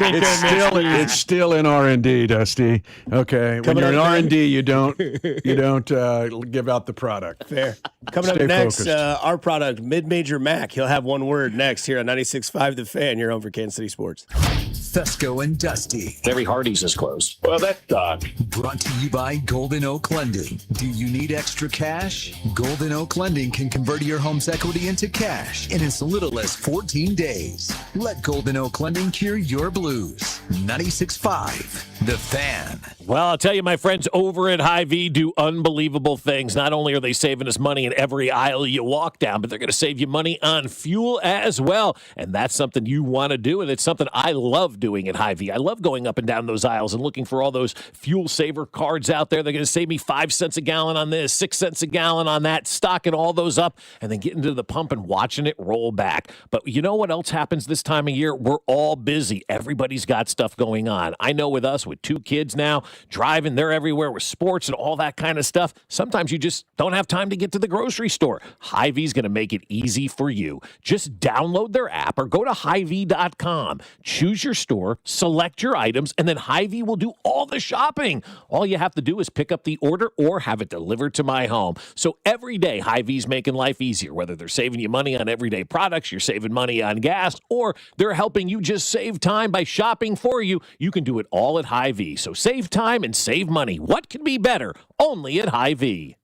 It's still in R&D, Dusty. Okay, when you're in R&D, you don't give out the product. Fair. Coming Stay up next, focused. our product, Mid-Major Mac. He'll have one word next here on 96.5 The Fan. You're home for Kansas City Sports. Fescoe and Dusty. Very Hardy's is closed. Well, that's done. Brought to you by Golden Oak Lending. Do you need extra cash? Golden Oak Lending can convert your home's equity into cash in as little as 14 days. Let Golden Oak Lending cure your blues. 96.5 The Fan. Well, I'll tell you, my friends over at Hy-Vee do unbelievable things. Not only are they saving us money in every aisle you walk down, but they're going to save you money on fuel as well. And that's something you want to do, and it's something I love doing at Hy-Vee. I love going up and down those aisles and looking for all those fuel saver cards out there. They're going to save me 5 cents a gallon on this, 6 cents a gallon on that, stocking all those up, and then getting to the pump and watching it roll back. But you know what else happens this time of year? We're all busy. Everybody's got stuff going on. I know with us, with 2 kids now, driving, they're everywhere with sports and all that kind of stuff. Sometimes you just don't have time to get to the grocery store. Hy-Vee's going to make it easy for you. Just download their app or go to Hy-Vee.com. Choose your store, select your items, and then Hy-Vee will do all the shopping. All you have to do is pick up the order or have it delivered to my home. So every day, Hy-Vee's making life easier. Whether they're saving you money on everyday products, you're saving money on gas, or they're helping you just save time by shopping for you, you can do it all at Hy-Vee. So save time and save money. What could be better? Only at Hy-Vee.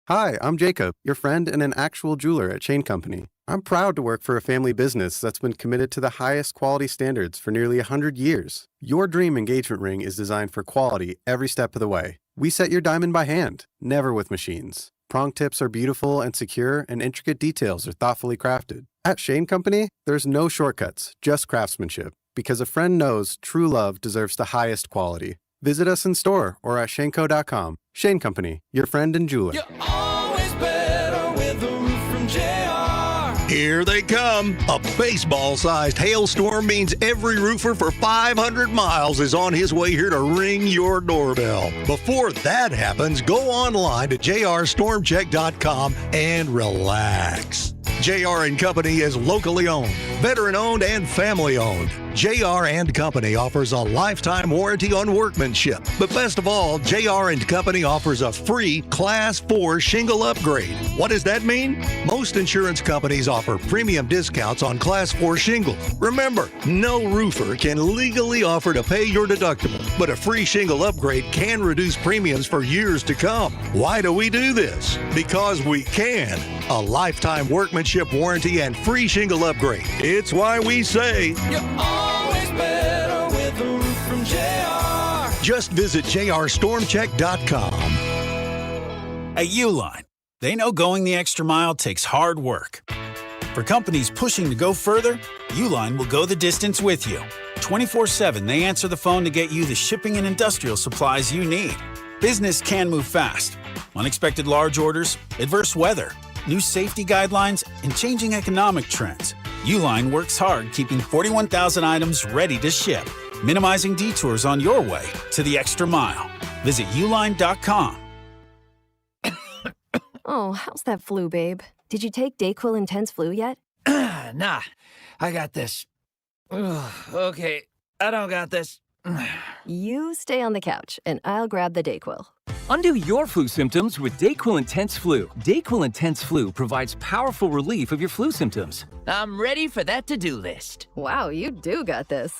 Hi, I'm Jacob, your friend and an actual jeweler at Chain Company. I'm proud to work for a family business that's been committed to the highest quality standards for nearly 100 years. Your dream engagement ring is designed for quality every step of the way. We set your diamond by hand, never with machines. Prong tips are beautiful and secure, and intricate details are thoughtfully crafted. At Shane Company, there's no shortcuts, just craftsmanship, because a friend knows true love deserves the highest quality. Visit us in store or at shaneco.com. Shane Company, your friend and jeweler. Here they come. A baseball-sized hailstorm means every roofer for 500 miles is on his way here to ring your doorbell. Before that happens, go online to jrstormcheck.com and relax. JR & Company is locally owned, veteran-owned, and family-owned. JR & Company offers a lifetime warranty on workmanship. But best of all, JR & Company offers a free Class 4 shingle upgrade. What does that mean? Most insurance companies offer premium discounts on Class 4 shingles. Remember, no roofer can legally offer to pay your deductible, but a free shingle upgrade can reduce premiums for years to come. Why do we do this? Because we can. A lifetime workmanship warranty and free shingle upgrade. It's why we say, You're always better with a roof from Just visit jrstormcheck.com. At Uline, they know going the extra mile takes hard work. For companies pushing to go further, Uline will go the distance with you. 24/7, they answer the phone to get you the shipping and industrial supplies you need. Business can move fast. Unexpected large orders, adverse weather, new safety guidelines, and changing economic trends. Uline works hard keeping 41,000 items ready to ship, minimizing detours on your way to the extra mile. Visit uline.com. Oh, how's that flu, babe? Did you take DayQuil Intense Flu yet? Nah, I got this. Ugh, okay, I don't got this. You stay on the couch, and I'll grab the DayQuil. Undo your flu symptoms with DayQuil Intense Flu. DayQuil Intense Flu provides powerful relief of your flu symptoms. I'm ready for that to-do list. Wow, you do got this.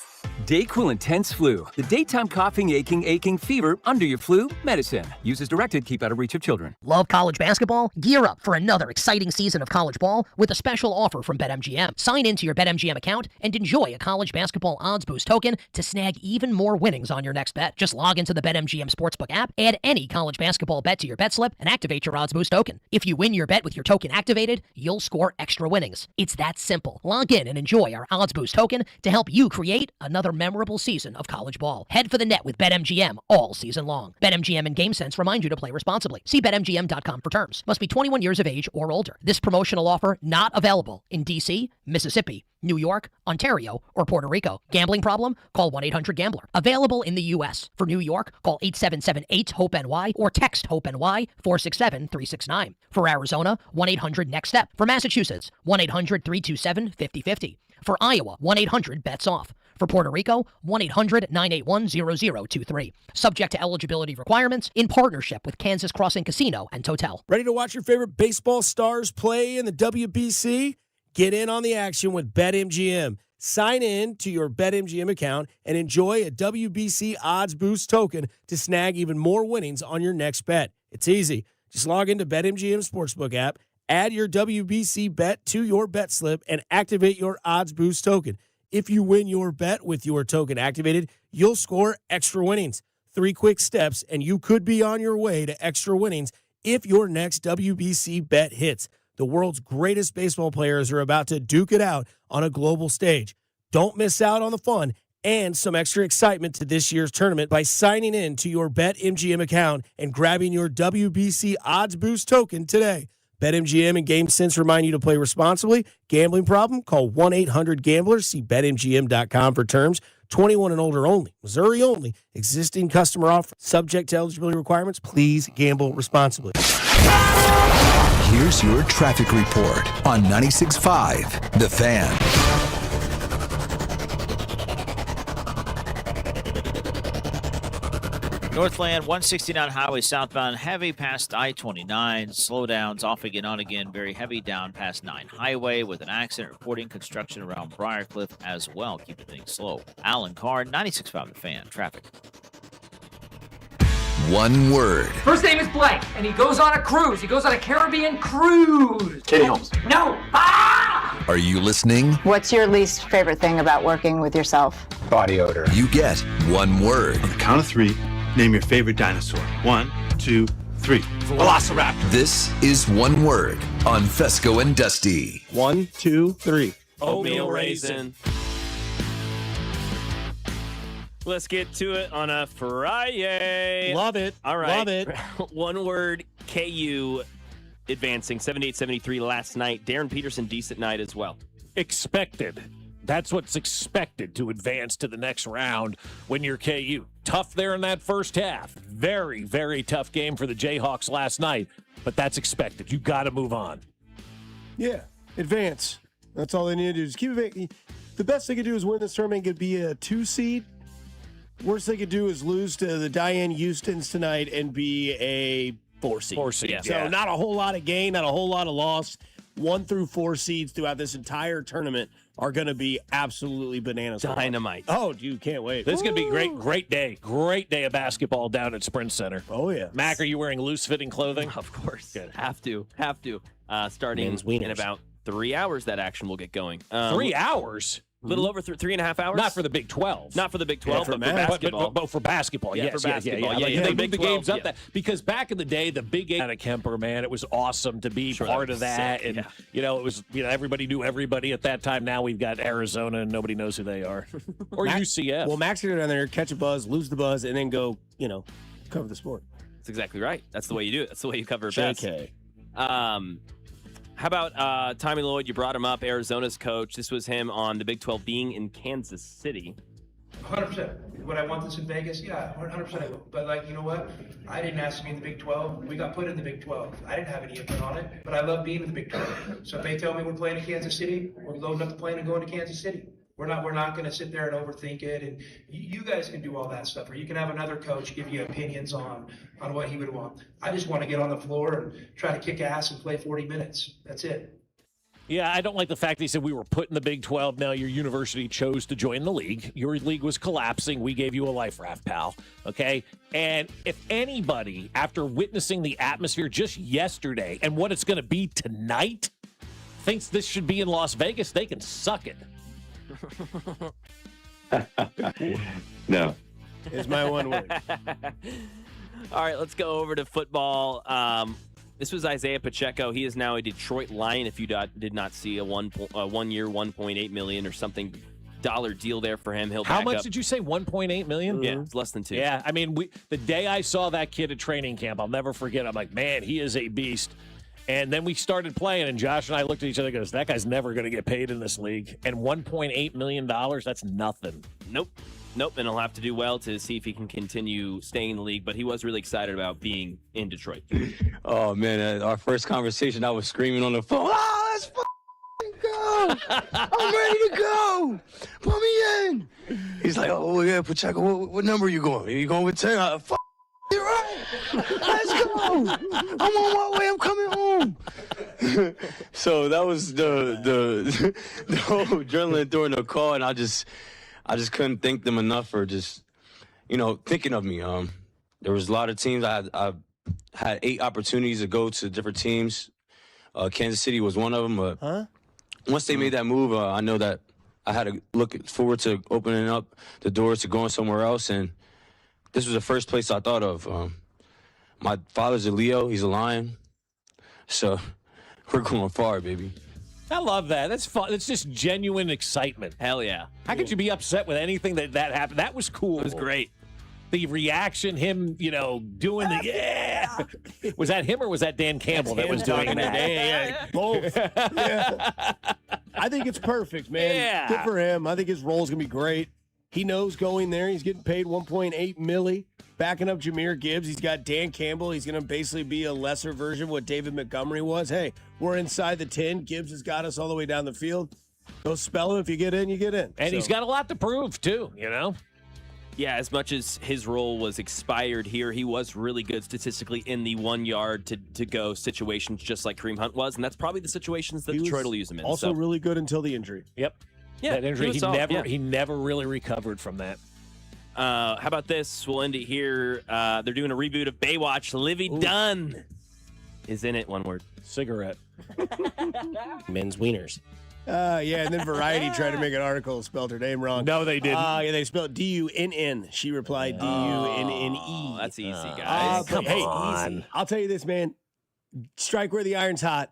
DayQuil Intense Flu. The daytime coughing, aching, fever, under your flu medicine. Use as directed, keep out of reach of children. Love college basketball? Gear up for another exciting season of college ball with a special offer from BetMGM. Sign into your BetMGM account and enjoy a college basketball odds boost token to snag even more winnings on your next bet. Just log into the BetMGM Sportsbook app, add any college basketball bet to your bet slip, and activate your odds boost token. If you win your bet with your token activated, you'll score extra winnings. It's that simple. Log in and enjoy our odds boost token to help you create another memorable season of college ball. Head for the net with BetMGM all season long. BetMGM and GameSense remind you to play responsibly. See BetMGM.com for terms. Must be 21 years of age or older. This promotional offer not available in D.C., Mississippi, New York, Ontario, or Puerto Rico. Gambling problem? Call 1-800-GAMBLER. Available in the U.S. For New York, call 877-8-HOPE-NY or text HOPE-NY 467-369. For Arizona, 1-800-NEXT-STEP. For Massachusetts, 1-800-327-5050. For Iowa, 1-800-BETS-OFF. For Puerto Rico, 1-800-981-0023. Subject to eligibility requirements in partnership with Kansas Crossing Casino and Total. Ready to watch your favorite baseball stars play in the WBC? Get in on the action with BetMGM. Sign in to your BetMGM account and enjoy a WBC odds boost token to snag even more winnings on your next bet. It's easy. Just log into BetMGM Sportsbook app, add your WBC bet to your bet slip, and activate your odds boost token. If you win your bet with your token activated, you'll score extra winnings. 3 quick steps, and you could be on your way to extra winnings if your next WBC bet hits. The world's greatest baseball players are about to duke it out on a global stage. Don't miss out on the fun and some extra excitement to this year's tournament by signing in to your BetMGM account and grabbing your WBC odds boost token today. BetMGM and GameSense remind you to play responsibly. Gambling problem? Call 1-800-GAMBLER. See BetMGM.com for terms. 21 and older only. Missouri only. Existing customer offer. Subject to eligibility requirements. Please gamble responsibly. Here's your traffic report on 96.5 The Fan. Northland 169 highway southbound heavy past I-29. Slowdowns off again, on again. Very heavy down past 9 highway with an accident reporting construction around Briarcliff as well. Keeping things slow. Alan Carr, 96.5 The Fan. Traffic. One word. First name is Blake, and he goes on a cruise. He goes on a Caribbean cruise. Katie Holmes. No. Ah! Are you listening? What's your least favorite thing about working with yourself? Body odor. You get one word. On the count of 3, name your favorite dinosaur. 1, 2, 3. Velociraptor. This is one word on Fescoe and Dusty. 1, 2, 3. Oatmeal raisin. Let's get to it on a Friday. Love it. All right. Love it. One word, KU advancing 78-73 last night. Darren Peterson, decent night as well. Expected. That's what's expected to advance to the next round when you're KU. Tough there in that first half. Very, very tough game for the Jayhawks last night, but that's expected. You got to move on. Yeah, advance. That's all they need to do. Just keep it. The best they could do is win this tournament. Could be a 2 seed. Worst they could do is lose to the Diane Houstons tonight and be a 4 seed. 4 seed. Yeah. So not a whole lot of gain, not a whole lot of loss. 1 through 4 seeds throughout this entire tournament are going to be absolutely bananas. Dynamite. Oh, dude, can't wait. This is going to be great. Great day. Great day of basketball down at Sprint Center. Oh, yeah. Mac, are you wearing loose-fitting clothing? Of course. Good. Have to. Starting in about 3 hours that action will get going. 3 hours? A little over 3.5 hours. Not for the Big 12. Not for the Big 12, but for basketball. But for basketball, Yeah, yes. for basketball. Yeah, They the moved the Big games 12, up that because back in the day, the Big 8 out of Kemper, man, it was awesome to be part of that. Sick, And it was everybody knew everybody at that time. Now we've got Arizona, and nobody knows who they are, or UCF. Well, Max can go down there, catch a buzz, lose the buzz, and then go, cover the sport. That's exactly right. That's the way you do it. That's the way you cover it best. JK. How about Tommy Lloyd? You brought him up, Arizona's coach. This was him on the Big 12 being in Kansas City. 100%. Would I want this in Vegas? Yeah, 100% I will. But, you know what? I didn't ask to be in the Big 12. We got put in the Big 12. I didn't have any input on it, but I love being in the Big 12. So if they tell me we're playing in Kansas City, we're loading up the plane and going to Kansas City. We're not going to sit there and overthink it. And you guys can do all that stuff, or you can have another coach give you opinions on what he would want. I just want to get on the floor and try to kick ass and play 40 minutes. That's it. Yeah, I don't like the fact that he said we were put in the Big 12. Now your university chose to join the league. Your league was collapsing. We gave you a life raft, pal. Okay? And if anybody, after witnessing the atmosphere just yesterday and what it's going to be tonight, thinks this should be in Las Vegas, they can suck it. No. Is my one word. All right, let's go over to football. This was Isaiah Pacheco. He is now a Detroit Lion. If you did not see a 1 year, $1.8 million or something dollar deal there for him, How much did you say? 1.8 million? Yeah, it's less than 2. Yeah, I mean, the day I saw that kid at training camp, I'll never forget. I'm like, man, he is a beast. And then we started playing, and Josh and I looked at each other and goes, that guy's never going to get paid in this league. And $1.8 million, that's nothing. Nope. And he'll have to do well to see if he can continue staying in the league. But he was really excited about being in Detroit. Oh, man, our first conversation, I was screaming on the phone, let's go! I'm ready to go! Put me in! He's like, oh, yeah, Pacheco, what number are you going? Are you going with 10? You're right! Let's go! I'm on my way. I'm coming home. So that was the whole adrenaline during the call, and I just couldn't thank them enough for just, thinking of me. There was a lot of teams. I had 8 opportunities to go to different teams. Kansas City was one of them. But once they made that move, I know that I had to look forward to opening up the doors to going somewhere else, and this was the first place I thought of. My father's a Leo. He's a Lion. So we're going far, baby. I love that. That's fun. It's just genuine excitement. Hell yeah. How could you be upset with anything that happened? That was cool. It was great. The reaction, him, doing the yeah. Was that him or was that Dan Campbell that was doing that? Yeah, both. Yeah. I think it's perfect, man. Yeah. Good for him. I think his role's going to be great. He knows going there. He's getting paid $1.8 million. Backing up Jahmyr Gibbs. He's got Dan Campbell. He's going to basically be a lesser version of what David Montgomery was. Hey, we're inside the 10. Gibbs has got us all the way down the field. Go spell him. If you get in, you get in. And he's got a lot to prove, too, Yeah, as much as his role was expired here, he was really good statistically in the 1 yard to go situations, just like Kareem Hunt was. And that's probably the situations that Detroit will use him in. Also really good until the injury. Yep. Yeah, that injury, he never really recovered from that. How about this? We'll end it here. They're doing a reboot of Baywatch. Livy Dunn is in it. One word. Cigarette. Men's wieners. Yeah, and then Variety tried to make an article, spelled her name wrong. No, they didn't. Yeah, they spelled D-U-N-N. She replied D-U-N-N-E. Oh, that's easy, guys. Come on. Easy. I'll tell you this, man. Strike where the iron's hot.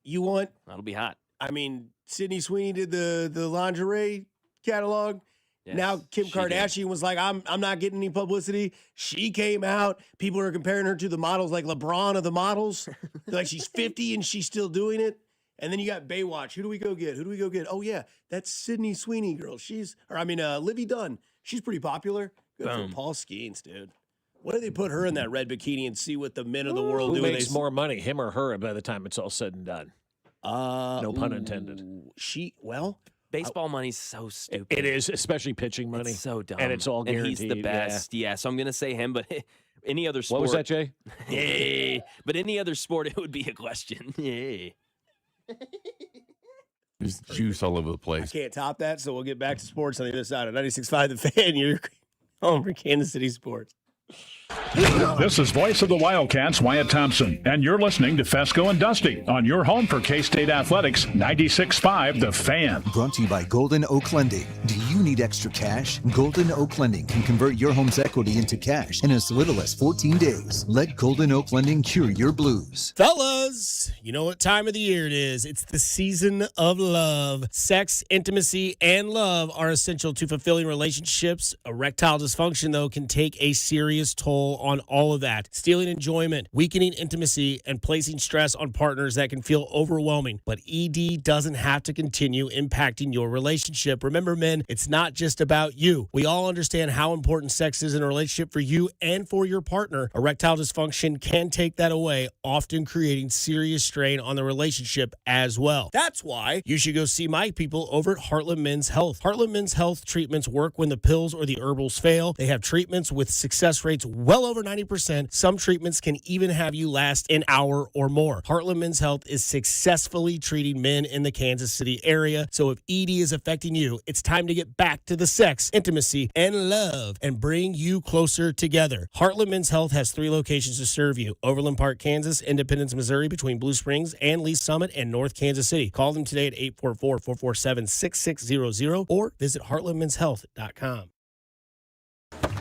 You want... That'll be hot. I mean, Sydney Sweeney did the lingerie catalog. Yes, now Kim Kardashian was like, I'm not getting any publicity. She came out. People are comparing her to the models, like LeBron of the models. They're like, she's 50 and she's still doing it. And then you got Baywatch. Who do we go get? Oh, yeah, that's Sydney Sweeney girl. Livy Dunn. She's pretty popular. Good for Paul Skeens, dude. What if they put her in that red bikini and see what the men of the world do? Who makes more money, him or her, by the time it's all said and done? No pun intended. Baseball money's so stupid. It is, especially pitching money. It's so dumb. And it's all guaranteed. And he's the best. Yeah, so I'm going to say him, but any other sport. What was that, Jay? Yeah. But any other sport, it would be a question. Yeah. There's juice all over the place. I can't top that, so we'll get back to sports on the other side of 96.5 The Fan. You're home for Kansas City sports. This is voice of the Wildcats, Wyatt Thompson, and you're listening to Fescoe and Dusty on your home for K-State Athletics, 96.5 The Fan. Brought to you by Golden Oak Lending. Do you need extra cash? Golden Oak Lending can convert your home's equity into cash in as little as 14 days. Let Golden Oak Lending cure your blues. Fellas, you know what time of the year it is. It's the season of love. Sex, intimacy, and love are essential to fulfilling relationships. Erectile dysfunction, though, can take a serious toll on all of that, stealing enjoyment, weakening intimacy, and placing stress on partners that can feel overwhelming. But ED doesn't have to continue impacting your relationship. Remember, men, it's not just about you. We all understand how important sex is in a relationship for you and for your partner. Erectile dysfunction can take that away, often creating serious strain on the relationship as well. That's why you should go see my people over at Heartland Men's Health. Heartland Men's Health treatments work when the pills or the herbals fail. They have treatments with success rates well over 90%. Some treatments can even have you last an hour or more. Heartland Men's Health is successfully treating men in the Kansas City area. So if ED is affecting you, it's time to get back to the sex, intimacy, and love and bring you closer together. Heartland Men's Health has 3 locations to serve you: Overland Park, Kansas; Independence, Missouri, between Blue Springs and Lee Summit; and North Kansas City. Call them today at 844-447-6600 or visit heartlandmenshealth.com.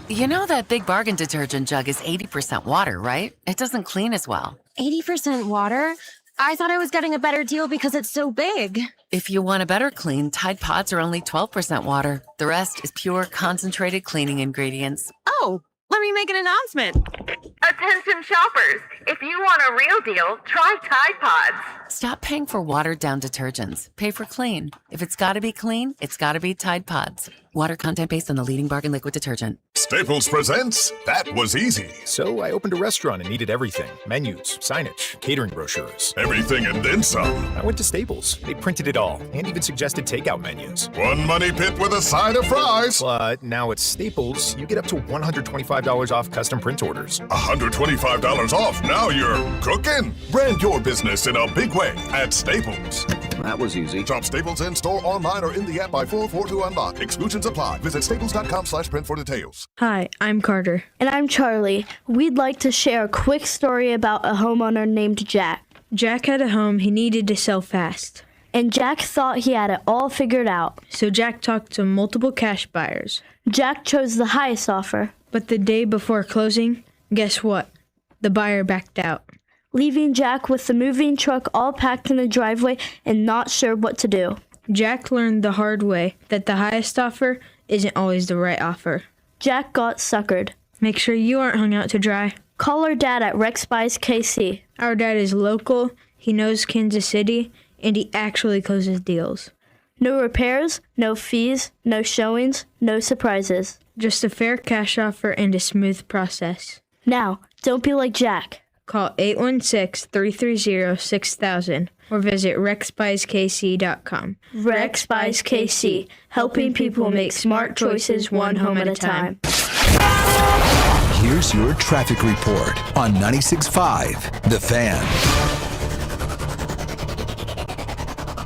You know that Big Bargain detergent jug is 80% water, right? It doesn't clean as well. 80% water? I thought I was getting a better deal because it's so big. If you want a better clean, Tide Pods are only 12% water. The rest is pure, concentrated cleaning ingredients. Oh, let me make an announcement. Attention shoppers, if you want a real deal, try Tide Pods. Stop paying for watered-down detergents. Pay for clean. If it's gotta be clean, it's gotta be Tide Pods. Water content based on the leading bargain liquid detergent. Staples presents That Was Easy. So I opened a restaurant and needed everything. Menus, signage, catering brochures. Everything and then some. I went to Staples. They printed it all and even suggested takeout menus. One money pit with a side of fries. But now at Staples, you get up to $125 off custom print orders. $125 off. Now you're cooking. Brand your business in a big way at Staples. That was easy. Shop Staples in store, online, or in the app by 4/4 to unlock. Exclusions apply. Visit staples.com/print for details. Hi, I'm Carter. And I'm Charlie. We'd like to share a quick story about a homeowner named Jack. Jack had a home he needed to sell fast. And Jack thought he had it all figured out. So Jack talked to multiple cash buyers. Jack chose the highest offer. But the day before closing, guess what? The buyer backed out, leaving Jack with the moving truck all packed in the driveway and not sure what to do. Jack learned the hard way that the highest offer isn't always the right offer. Jack got suckered. Make sure you aren't hung out to dry. Call our dad at Rex Buys KC. Our dad is local, he knows Kansas City, and he actually closes deals. No repairs, no fees, no showings, no surprises. Just a fair cash offer and a smooth process. Now, don't be like Jack. Call 816-330-6000 or visit rexbuyskc.com. Rex Buys KC, helping people make smart choices one home at a time. Here's your traffic report on 96.5 The Fan.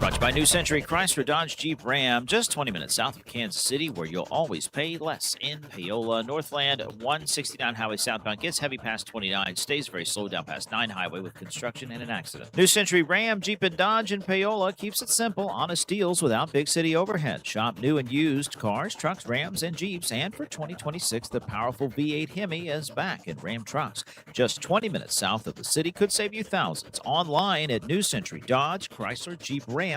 Brought to you by New Century Chrysler Dodge Jeep Ram, just 20 minutes south of Kansas City, where you'll always pay less. In Paola, Northland, 169 highway southbound gets heavy past 29, stays very slow down past 9 highway with construction and an accident. New Century Ram, Jeep and Dodge in Paola keeps it simple, honest deals without big city overhead. Shop new and used cars, trucks, Rams, and Jeeps. And for 2026, the powerful V8 Hemi is back in Ram trucks. Just 20 minutes south of the city, could save you thousands. Online at New Century Dodge, Chrysler, Jeep, Ram.com.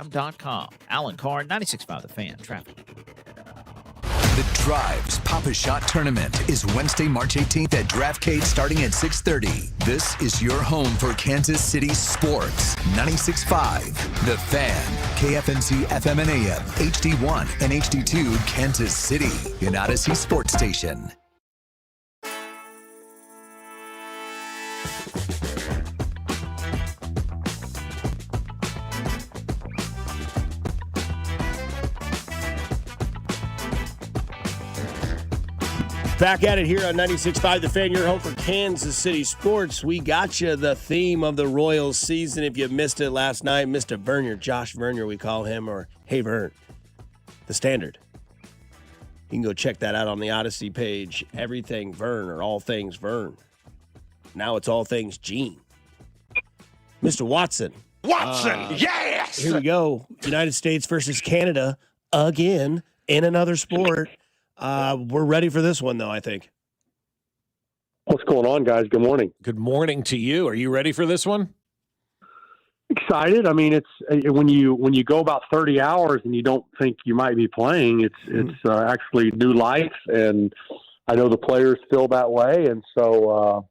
Alan Carr, 96.5 The Fan. Traffic. The Drive's Papa Shot Tournament is Wednesday, March 18th at Draftcade starting at 6:30. This is your home for Kansas City sports. 96.5 The Fan. KFNC FM and AM, HD1 and HD2 Kansas City. An Odyssey sports station. Back at it here on 96.5 The Fan, your home for Kansas City sports. We got you the theme of the Royals season. If you missed it last night, Mr. Vernier, Josh Vernier we call him, or Hey Vern, the standard. You can go check that out on the Odyssey page. Everything Vern or All Things Vern. Now it's All Things Gene. Mr. Watson. Yes! Here we go. United States versus Canada again in another sport. We're ready for this one, though, I think. What's going on, guys? Good morning. Good morning to you. Are you ready for this one? Excited. I mean, it's when you go about 30 hours and you don't think you might be playing, it's actually new life, and I know the players feel that way, and so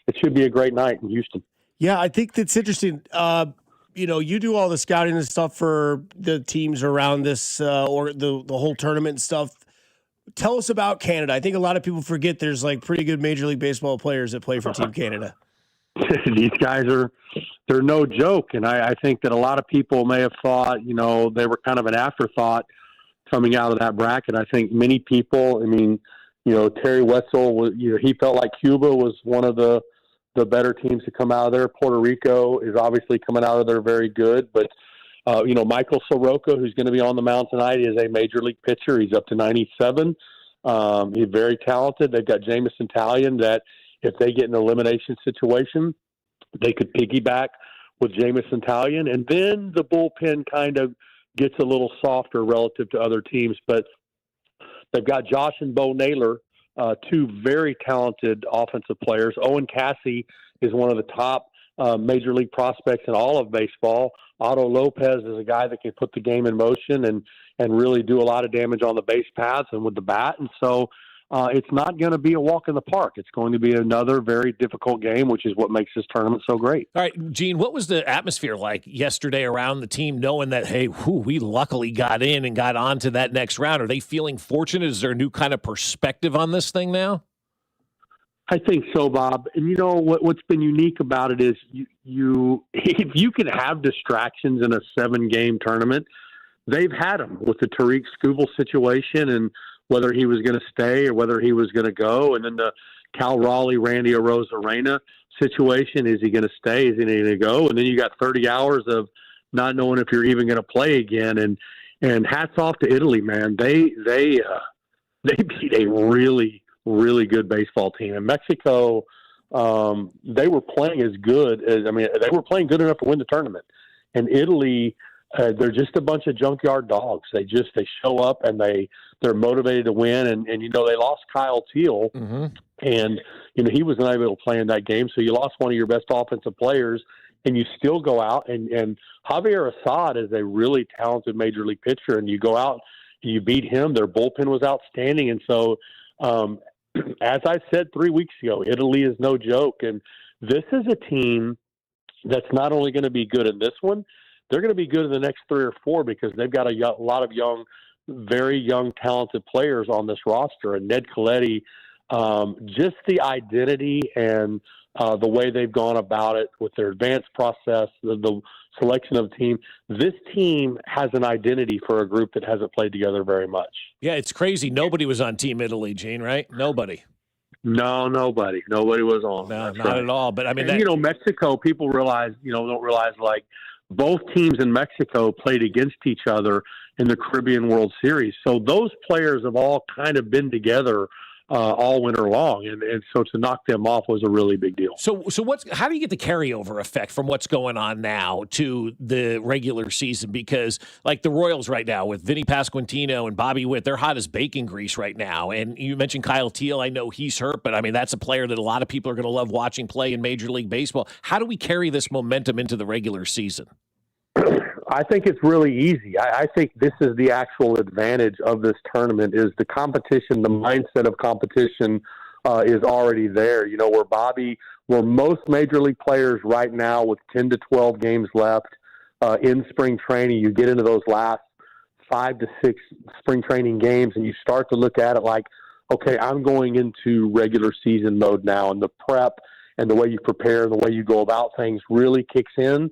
it should be a great night in Houston. Yeah, I think that's interesting. You do all the scouting and stuff for the teams around this or the whole tournament and stuff. Tell us about Canada. I think a lot of people forget there's like pretty good Major League Baseball players that play for Team Canada. These guys they're no joke, and I think that a lot of people may have thought, they were kind of an afterthought coming out of that bracket. I think many people, Terry Wetzel, he felt like Cuba was one of the better teams to come out of there. Puerto Rico is obviously coming out of there very good, but Michael Soroka, who's going to be on the mound tonight, is a major league pitcher. He's up to 97. He's very talented. They've got Jamison Talion that if they get an elimination situation, they could piggyback with Jamison Talion. And then the bullpen kind of gets a little softer relative to other teams. But they've got Josh and Bo Naylor, two very talented offensive players. Owen Cassie is one of the top major league prospects in all of baseball. Otto Lopez is a guy that can put the game in motion and really do a lot of damage on the base paths and with the bat. And so it's not going to be a walk in the park. It's going to be another very difficult game, which is what makes this tournament so great. All right, Gene, what was the atmosphere like yesterday around the team, knowing that, hey, we luckily got in and got on to that next round? Are they feeling fortunate? Is there a new kind of perspective on this thing now? I think so, Bob. And what's been unique about it is you if you can have distractions in a 7-game tournament, they've had them with the Tariq Skubal situation and whether he was going to stay or whether he was going to go. And then the Cal Raleigh, Randy Arozarena situation. Is he going to stay? Is he going to go? And then you got 30 hours of not knowing if you're even going to play again. And hats off to Italy, man. They beat a really, really good baseball team. In Mexico, they were playing as good as, they were playing good enough to win the tournament. And Italy, they're just a bunch of junkyard dogs. They show up and they're motivated to win. And they lost Kyle Teal, and he was not able to play in that game. So you lost one of your best offensive players, and you still go out and Javier Assad is a really talented major league pitcher, and you go out and you beat him. Their bullpen was outstanding, and so as I said 3 weeks ago, Italy is no joke, and this is a team that's not only going to be good in this one, they're going to be good in the next 3 or 4 because they've got a lot of young, very young, talented players on this roster. And Ned Colletti, just the identity and the way they've gone about it with their advanced process, the selection of the team. This team has an identity for a group that hasn't played together very much. Yeah, it's crazy. Nobody was on Team Italy, Gene, right? Nobody. No, nobody. Nobody was on. No, not at all. But I mean, Mexico, people don't realize like both teams in Mexico played against each other in the Caribbean World Series. So those players have all kind of been together all winter long, and so to knock them off was a really big deal. So how do you get the carryover effect from what's going on now to the regular season? Because like the Royals right now with Vinny Pasquantino and Bobby Witt, they're hot as bacon grease right now. And you mentioned Kyle Teal. I know he's hurt, but I mean that's a player that a lot of people are going to love watching play in Major League Baseball. How do we carry this momentum into the regular season? I think it's really easy. I think this is the actual advantage of this tournament is the competition, the mindset of competition is already there. Where most major league players right now with 10 to 12 games left in spring training, you get into those last 5 to 6 spring training games and you start to look at it like, okay, I'm going into regular season mode now, and the prep and the way you prepare and the way you go about things really kicks in.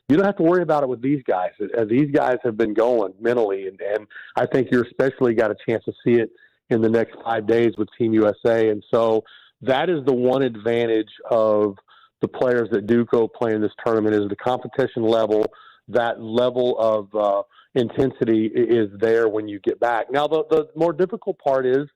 You don't have to worry about it with these guys. These guys have been going mentally, and I think you're especially got a chance to see it in the next 5 days with Team USA. And so that is the one advantage of the players that do go play in this tournament is the competition level, that level of intensity is there when you get back. Now, the more difficult part is,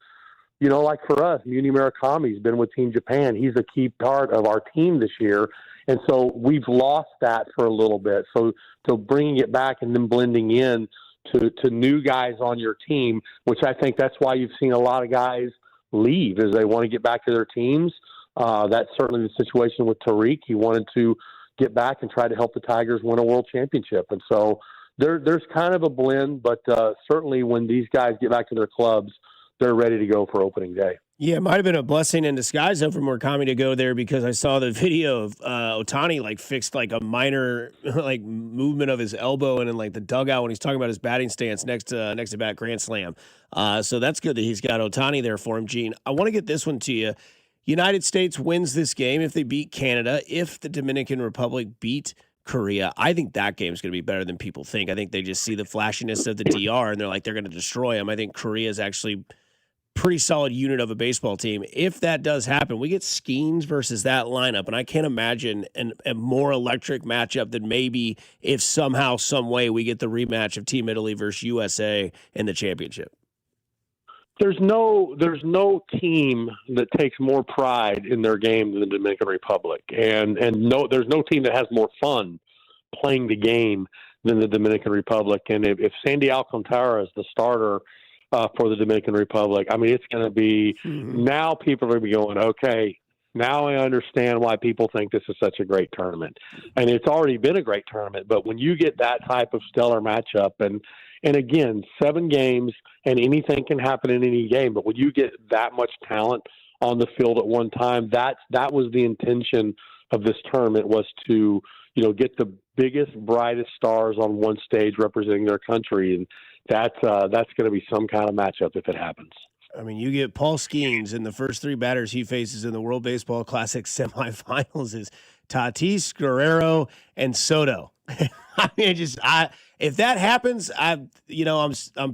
like for us, Muni Murakami's been with Team Japan. He's a key part of our team this year. And so we've lost that for a little bit. So bringing it back and then blending in to new guys on your team, which I think that's why you've seen a lot of guys leave, is they want to get back to their teams. That's certainly the situation with Tariq. He wanted to get back and try to help the Tigers win a world championship. And so there's kind of a blend, but certainly when these guys get back to their clubs, they're ready to go for opening day. Yeah, it might have been a blessing in disguise though for Murakami to go there, because I saw the video of Ohtani fixed a minor movement of his elbow and in the dugout when he's talking about his batting stance next to bat grand slam. So that's good that he's got Ohtani there for him. Gene, I want to get this one to you. United States wins this game if they beat Canada. If the Dominican Republic beat Korea, I think that game is going to be better than people think. I think they just see the flashiness of the DR and they're going to destroy them. I think Korea is actually pretty solid unit of a baseball team. If that does happen, we get Skeens versus that lineup, and I can't imagine a more electric matchup than maybe if somehow, some way, we get the rematch of Team Italy versus USA in the championship. There's no team that takes more pride in their game than the Dominican Republic, and there's no team that has more fun playing the game than the Dominican Republic. And if Sandy Alcantara is the starter for the Dominican Republic, I mean, it's going to be now people are going to be going, okay, now I understand why people think this is such a great tournament. And it's already been a great tournament, but when you get that type of stellar matchup, and again, 7 games and anything can happen in any game, but when you get that much talent on the field at one time, that was the intention of this tournament, was to, get the biggest, brightest stars on one stage representing their country. And that's going to be some kind of matchup if it happens. I mean, you get Paul Skeens, and the first 3 batters he faces in the World Baseball Classic semifinals is Tatis, Guerrero, and Soto. I mean, if that happens, I'm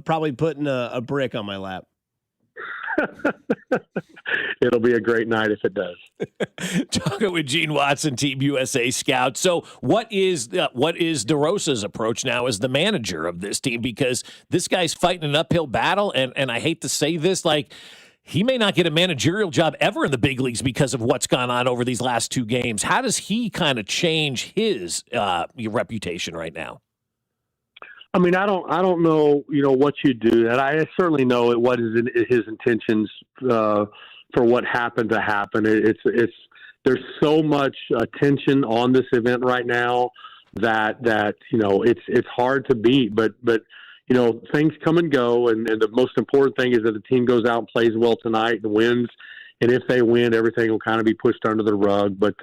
probably putting a brick on my lap. It'll be a great night if it does. Talking with Gene Watson, Team USA scout. So what is DeRosa's approach now as the manager of this team? Because this guy's fighting an uphill battle, and I hate to say this, he may not get a managerial job ever in the big leagues because of what's gone on over these last 2 games. How does he kind of change his reputation right now? I mean, I don't know, what you do. And I certainly know it wasn't his intentions for what happened to happen. There's so much attention on this event right now that it's hard to beat. But things come and go, and the most important thing is that the team goes out and plays well tonight and wins. And if they win, everything will kind of be pushed under the rug. But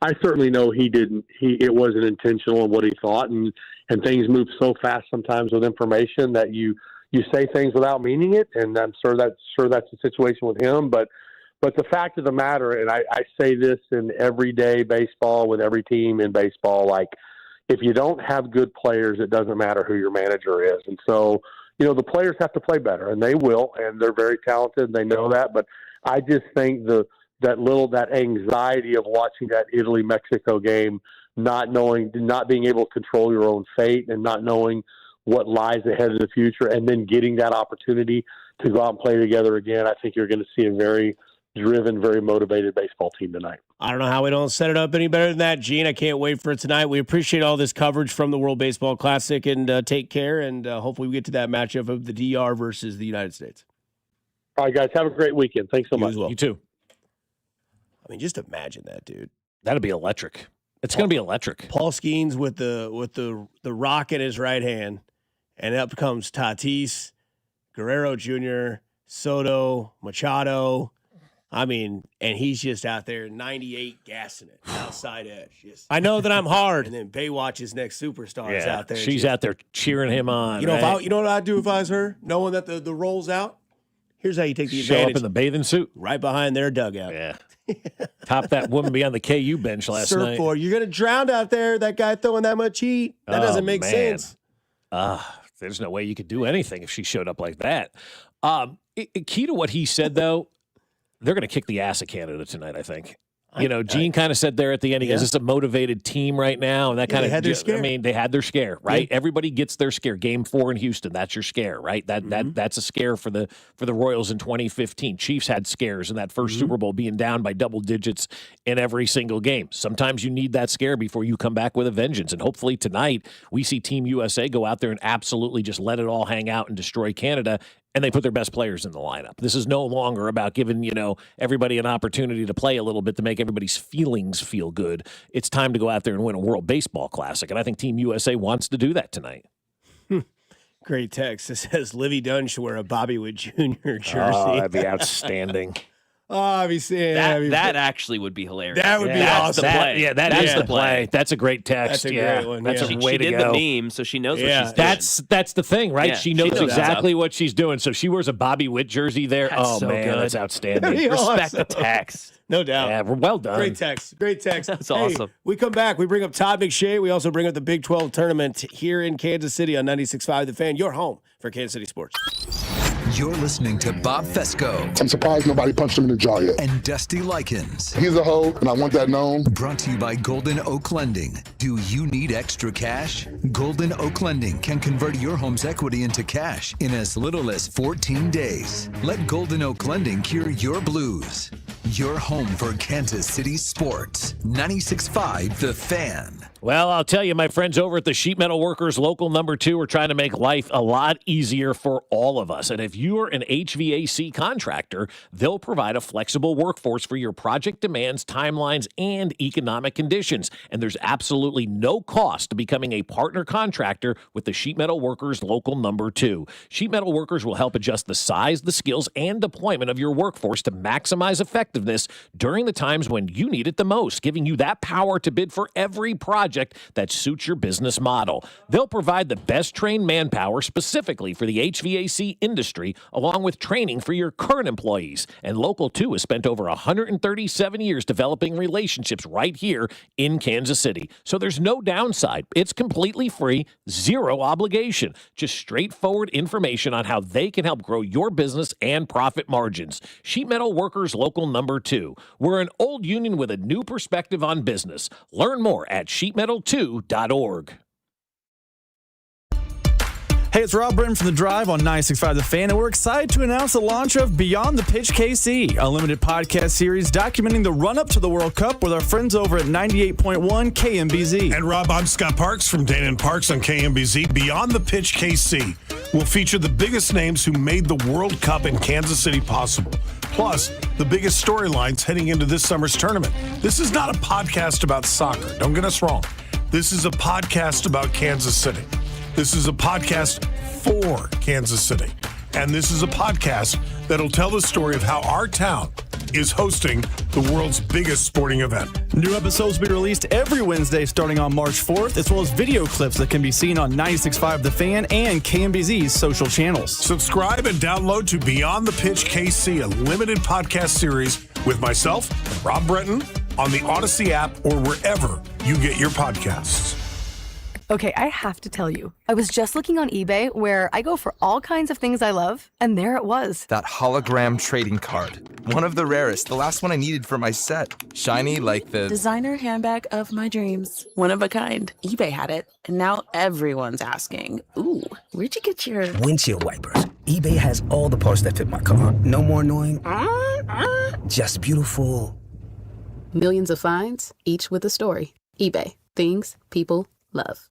I certainly know it wasn't intentional in what he thought, and things move so fast sometimes with information that you say things without meaning it, and I'm sure that's the situation with him. But the fact of the matter, and I say this in everyday baseball with every team in baseball, if you don't have good players, it doesn't matter who your manager is. And so, the players have to play better, and they will, and they're very talented, and they know that. But I just think that anxiety of watching that Italy-Mexico game, not being able to control your own fate and not knowing what lies ahead in the future, and then getting that opportunity to go out and play together again, I think you're going to see a very driven, very motivated baseball team tonight. I don't know how we don't set it up any better than that, Gene. I can't wait for it tonight. We appreciate all this coverage from the World Baseball Classic, and take care, and hopefully we get to that matchup of the DR versus the United States. All right, guys, have a great weekend. Thanks so much. As well. You too. I mean, just imagine that, dude. That'd be electric. It's going to be electric. Paul Skeens with the rock in his right hand, and up comes Tatis, Guerrero Jr., Soto, Machado. I mean, and he's just out there 98 gassing it outside edge. I know that I'm hard. And then Baywatch's next superstar is out there. She's out there cheering him on. You know what I'd do if I was her, knowing that the roll's out? Here's how you take the advantage. Show up in the bathing suit. Right behind their dugout. Yeah. Top that woman behind the KU bench last night. Surfboard. You're going to drown out there, that guy throwing that much heat. That doesn't make sense. There's no way you could do anything if she showed up like that. Key to what he said, though, they're going to kick the ass of Canada tonight, I think. Gene kind of said there at the end, he goes, "It's a motivated team right now," and that kind of had their scare. I mean, they had their scare, right? Everybody gets their scare. Game 4 in Houston, that's your scare, right? That's a scare for the Royals in 2015. Chiefs had scares in that first Super Bowl, being down by double digits in every single game. Sometimes you need that scare before you come back with a vengeance, and hopefully tonight we see Team USA go out there and absolutely just let it all hang out and destroy Canada. And they put their best players in the lineup. This is no longer about giving, everybody an opportunity to play a little bit to make everybody's feelings feel good. It's time to go out there and win a World Baseball Classic. And I think Team USA wants to do that tonight. Great text. It says Livy Dunn should wear a Bobby Wood Jr. jersey. Oh, that'd be outstanding. Obviously, that actually would be hilarious. That would be awesome. That's the play. That's a great text. That's a great one. That's a way to go. She did the meme, so she knows what she's doing. That's the thing, right? Yeah, she knows exactly what she's doing. So she wears a Bobby Witt jersey there. That's so good. That's outstanding. Respect the text. No doubt. Yeah, well done. Great text. That's awesome. We come back. We bring up Todd McShay. We also bring up the Big 12 tournament here in Kansas City on 96.5 The Fan. Your home for Kansas City sports. You're listening to Bob Fescoe. I'm surprised nobody punched him in the jaw yet. And Dusty Likens. He's a hoe, and I want that known. Brought to you by Golden Oak Lending. Do you need extra cash? Golden Oak Lending can convert your home's equity into cash in as little as 14 days. Let Golden Oak Lending cure your blues. Your home for Kansas City sports. 96.5 The Fan. Well, I'll tell you, my friends over at the Sheet Metal Workers Local Number 2 are trying to make life a lot easier for all of us. And if you're an HVAC contractor, they'll provide a flexible workforce for your project demands, timelines, and economic conditions. And there's absolutely no cost to becoming a partner contractor with the Sheet Metal Workers Local Number 2. Sheet Metal Workers will help adjust the size, the skills, and deployment of your workforce to maximize effectiveness during the times when you need it the most, giving you that power to bid for every project that suits your business model. They'll provide the best trained manpower specifically for the HVAC industry, along with training for your current employees. And Local 2 has spent over 137 years developing relationships right here in Kansas City. So there's no downside. It's completely free, zero obligation. Just straightforward information on how they can help grow your business and profit margins. Sheet Metal Workers Local Number 2. We're an old union with a new perspective on business. Learn more at sheetmetal2.org. Hey, it's Rob Britton from The Drive on 96.5 The Fan, and we're excited to announce the launch of Beyond the Pitch KC, a limited podcast series documenting the run-up to the World Cup with our friends over at 98.1 KMBZ. And Rob, I'm Scott Parks from Dana and Parks on KMBZ. Beyond the Pitch KC will feature the biggest names who made the World Cup in Kansas City possible, plus the biggest storylines heading into this summer's tournament. This is not a podcast about soccer. Don't get us wrong. This is a podcast about Kansas City. This is a podcast for Kansas City. And this is a podcast that'll tell the story of how our town is hosting the world's biggest sporting event. New episodes will be released every Wednesday starting on March 4th, as well as video clips that can be seen on 96.5 The Fan and KMBZ's social channels. Subscribe and download to Beyond the Pitch KC, a limited podcast series with myself, Rob Bretton, on the Odyssey app or wherever you get your podcasts. Okay, I have to tell you, I was just looking on eBay where I go for all kinds of things I love, and there it was. That hologram trading card. One of the rarest, the last one I needed for my set. Shiny like the designer handbag of my dreams. One of a kind. eBay had it, and now everyone's asking, ooh, where'd you get your windshield wipers? eBay has all the parts that fit my car. No more annoying, just beautiful. Millions of finds, each with a story. eBay. Things people love.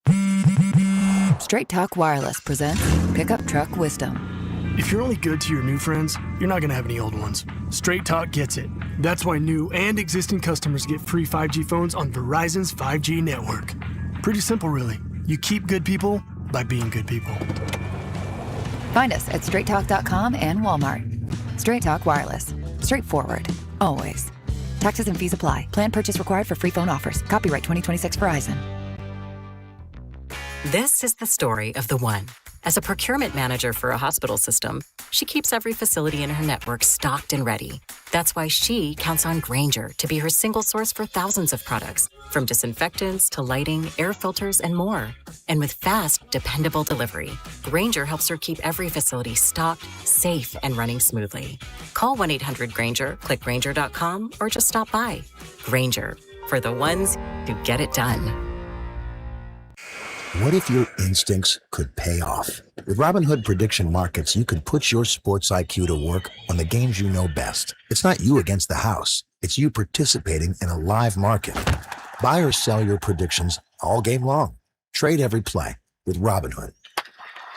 Straight Talk Wireless presents Pickup Truck Wisdom. If you're only good to your new friends, you're not going to have any old ones. Straight Talk gets it. That's why new and existing customers get free 5G phones on Verizon's 5G network. Pretty simple, really. You keep good people by being good people. Find us at straighttalk.com and Walmart. Straight Talk Wireless. Straightforward. Always. Taxes and fees apply. Plan purchase required for free phone offers. Copyright 2026 Verizon. This is the story of the one. As a procurement manager for a hospital system, she keeps every facility in her network stocked and ready. That's why she counts on Grainger to be her single source for thousands of products, from disinfectants to lighting, air filters, and more. And with fast, dependable delivery, Grainger helps her keep every facility stocked, safe, and running smoothly. Call 1-800-GRAINGER, click Grainger.com, or just stop by. Grainger, for the ones who get it done. What if your instincts could pay off? With Robinhood Prediction Markets, you can put your sports IQ to work on the games you know best. It's not you against the house. It's you participating in a live market. Buy or sell your predictions all game long. Trade every play with Robinhood.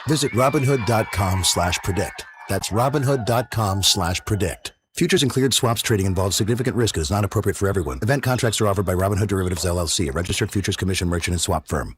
Visit Robinhood.com/predict. That's Robinhood.com/predict. Futures and cleared swaps trading involves significant risk and is not appropriate for everyone. Event contracts are offered by Robinhood Derivatives LLC, a registered futures commission merchant and swap firm.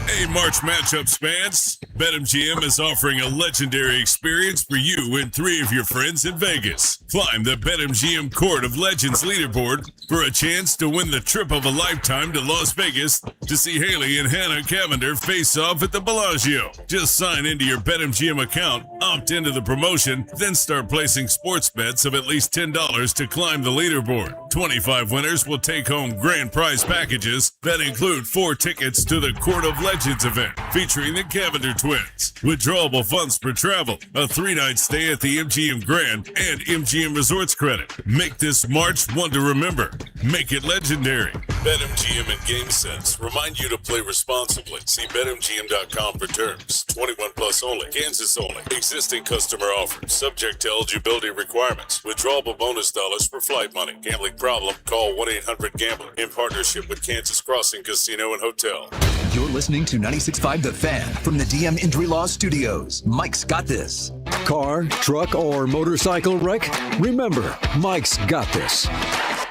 Hey, March Matchups fans. BetMGM is offering a legendary experience for you and 3 of your friends in Vegas. Climb the BetMGM Court of Legends leaderboard for a chance to win the trip of a lifetime to Las Vegas to see Haley and Hannah Cavender face off at the Bellagio. Just sign into your BetMGM account, opt into the promotion, then start placing sports bets of at least $10 to climb the leaderboard. 25 winners will take home grand prize packages that include 4 tickets to the Court of Legends event featuring the Cavender twins, withdrawable funds for travel, a 3-night stay at the MGM Grand, and MGM Resorts credit. Make this March one to remember. Make it legendary. BetMGM and GameSense remind you to play responsibly. See BetMGM.com for terms. 21 plus only. Kansas only. Existing customer offers. Subject to eligibility requirements. Withdrawable bonus dollars for flight money. Gambling problem? Call 1-800-GAMBLER. In partnership with Kansas Crossing Casino and Hotel. You're listening to 96.5 The Fan from the DM Injury Law Studios. Mike's got this. Car, truck, or motorcycle wreck? Remember, Mike's got this.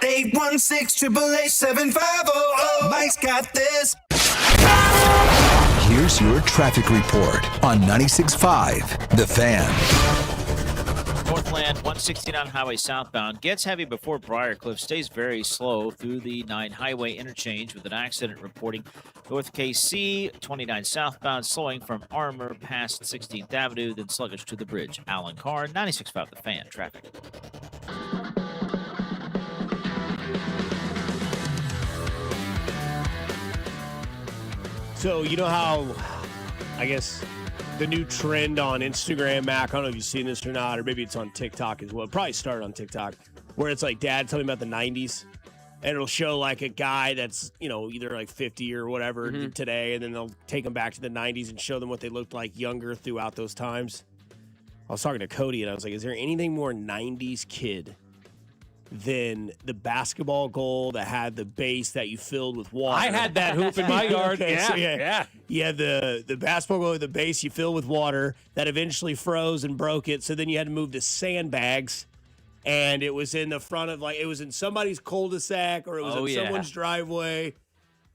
816-888-7500. Mike's got this. Here's your traffic report on 96.5 The Fan. Northland 169 highway southbound gets heavy before Briarcliff, stays very slow through the 9 highway interchange with an accident reporting North KC 29 southbound slowing from Armour past 16th Avenue, then sluggish to the bridge. Alan Carr, 96.5 The Fan traffic. So you know how, I guess, the new trend on Instagram, Mac, I don't know if you've seen this or not, or maybe it's on TikTok as well. It probably started on TikTok, where it's like, Dad, tell me about the 90s. And it'll show like a guy that's, you know, either like 50 or whatever today, and then they'll take them back to the 90s and show them what they looked like younger throughout those times. I was talking to Cody, and I was like, is there anything more 90s kid than the basketball goal that had the base that you filled with water? I had that hoop in my yard. Okay, yeah, so yeah. You had the basketball goal with the base you filled with water that eventually froze and broke it, so then you had to move to sandbags. And it was in the front of, like, it was in somebody's cul-de-sac, or it was in someone's driveway.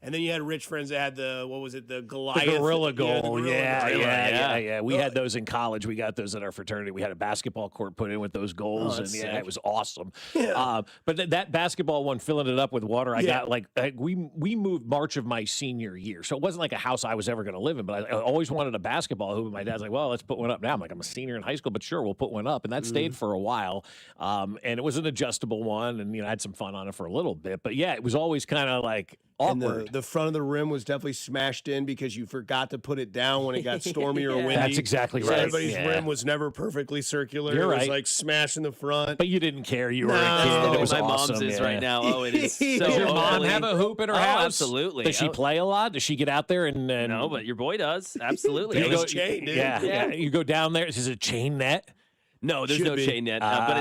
And then you had rich friends that had the, what was it, the Goliath? The gorilla goal. Yeah, the gorilla goal. Yeah. We had those in college. We got those at our fraternity. We had a basketball court put in with those goals, and sick. it was awesome. Yeah. But that basketball one, filling it up with water, I got we moved March of my senior year, so it wasn't like a house I was ever going to live in. But I always wanted a basketball hoop. And my dad's like, "Well, let's put one up now." I'm like, "I'm a senior in high school, but sure, we'll put one up." And that stayed for a while, and it was an adjustable one, and I had some fun on it for a little bit. But yeah, it was always kind of like awkward. And the front of the rim was definitely smashed in because you forgot to put it down when it got stormy or windy. That's exactly right. So everybody's rim was never perfectly circular. You're it was right. like smashed in the front. But you didn't care. You were a kid. It was my awesome. mom's is right now. Oh, it is so Does your mom ugly. have a hoop in her Oh, house? absolutely. Does she play a lot? Does she get out there and No, but your boy does. Absolutely. You It go, was chain, dude. yeah. You go down there. Is it a chain net? No, there's no chain net, but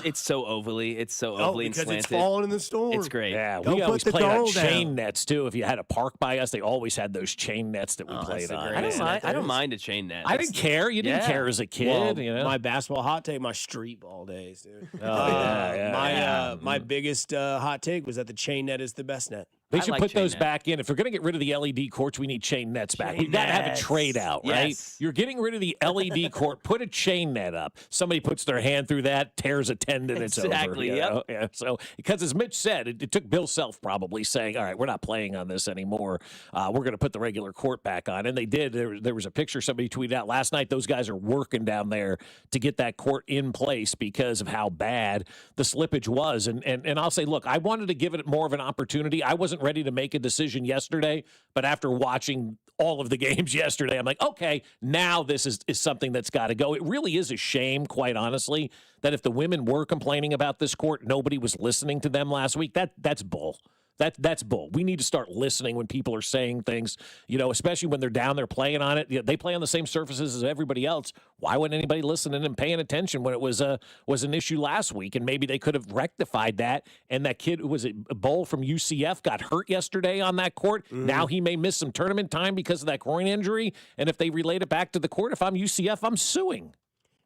it's so ovally. It's so ovally and because slanted. it's falling in the storm. It's great. Yeah, Don't we put always the played on goal chain down. nets too. If you had a park by us, they always had those chain nets that we played on. I don't mind a chain net. I didn't care. You didn't care as a kid. Well, my basketball hot take, my street ball days, dude. Yeah. My biggest hot take was that the chain net is the best net. They I should like put chain those net. back in. If we're going to get rid of the LED courts, we need chain nets back. We've got to have a trade out, right? Yes. You're getting rid of the LED court. Put a chain net up. Somebody puts their hand through that, tears a tendon, it's over. Exactly, You yep. know? Yeah. So, because as Mitch said, it took Bill Self probably saying, all right, we're not playing on this anymore. We're going to put the regular court back on. And they did. There was a picture somebody tweeted out last night. Those guys are working down there to get that court in place because of how bad the slippage was. And I'll say, look, I wanted to give it more of an opportunity. I wasn't ready to make a decision yesterday, but after watching all of the games yesterday, I'm like, okay, now this is something that's got to go. It really is a shame, quite honestly, that if the women were complaining about this court, nobody was listening to them last week. That's bull. That's bull. We need to start listening when people are saying things, especially when they're down there playing on it. They play on the same surfaces as everybody else. Why wouldn't anybody listening and paying attention when it was an issue last week? And maybe they could have rectified that. And that kid, was it Bowl from UCF, got hurt yesterday on that court. Now he may miss some tournament time because of that groin injury. And if they relate it back to the court, if I'm UCF, I'm suing.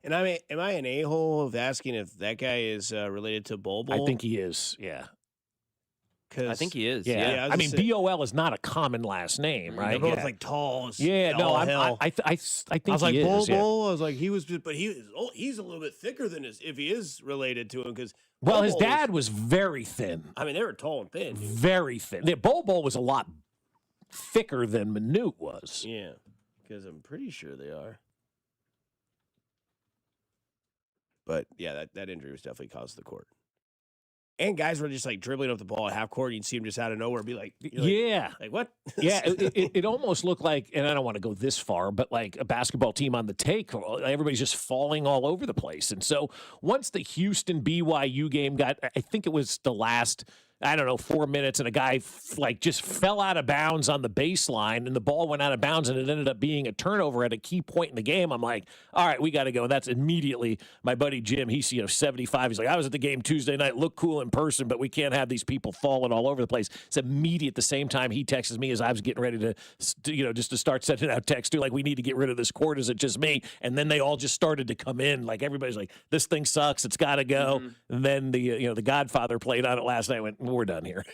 And am I an a-hole of asking if that guy is related to Bol? I think he is, yeah. I think he is. Yeah, I mean, BOL is not a common last name, right? They're both like tall. Yeah, no, I think I was like he Bol. is. Yeah. I was like he's a little bit thicker than if he is related to him because His dad was very thin. I mean, they were tall and thin. Very thin. Yeah, Bol was a lot thicker than Minute was. Yeah, because I'm pretty sure they are. But yeah, that injury was definitely caused the court. And guys were just like dribbling up the ball at half court. You'd see them just out of nowhere be like, yeah. Like what? Yeah, it almost looked like, and I don't want to go this far, but like a basketball team on the take. Everybody's just falling all over the place. And so once the Houston BYU game got, I think it was the last, 4 minutes, and a guy just fell out of bounds on the baseline, and the ball went out of bounds, and it ended up being a turnover at a key point in the game. I'm like, all right, we got to go. And that's immediately my buddy Jim. He's 75. He's like, I was at the game Tuesday night, looked cool in person, but we can't have these people falling all over the place. It's immediate. The same time he texts me as I was getting ready to, just to start sending out texts too, like we need to get rid of this court. Is it just me? And then they all just started to come in. Like everybody's like, this thing sucks. It's got to go. Mm-hmm. And then the Godfather played on it last night. Went, we're done here.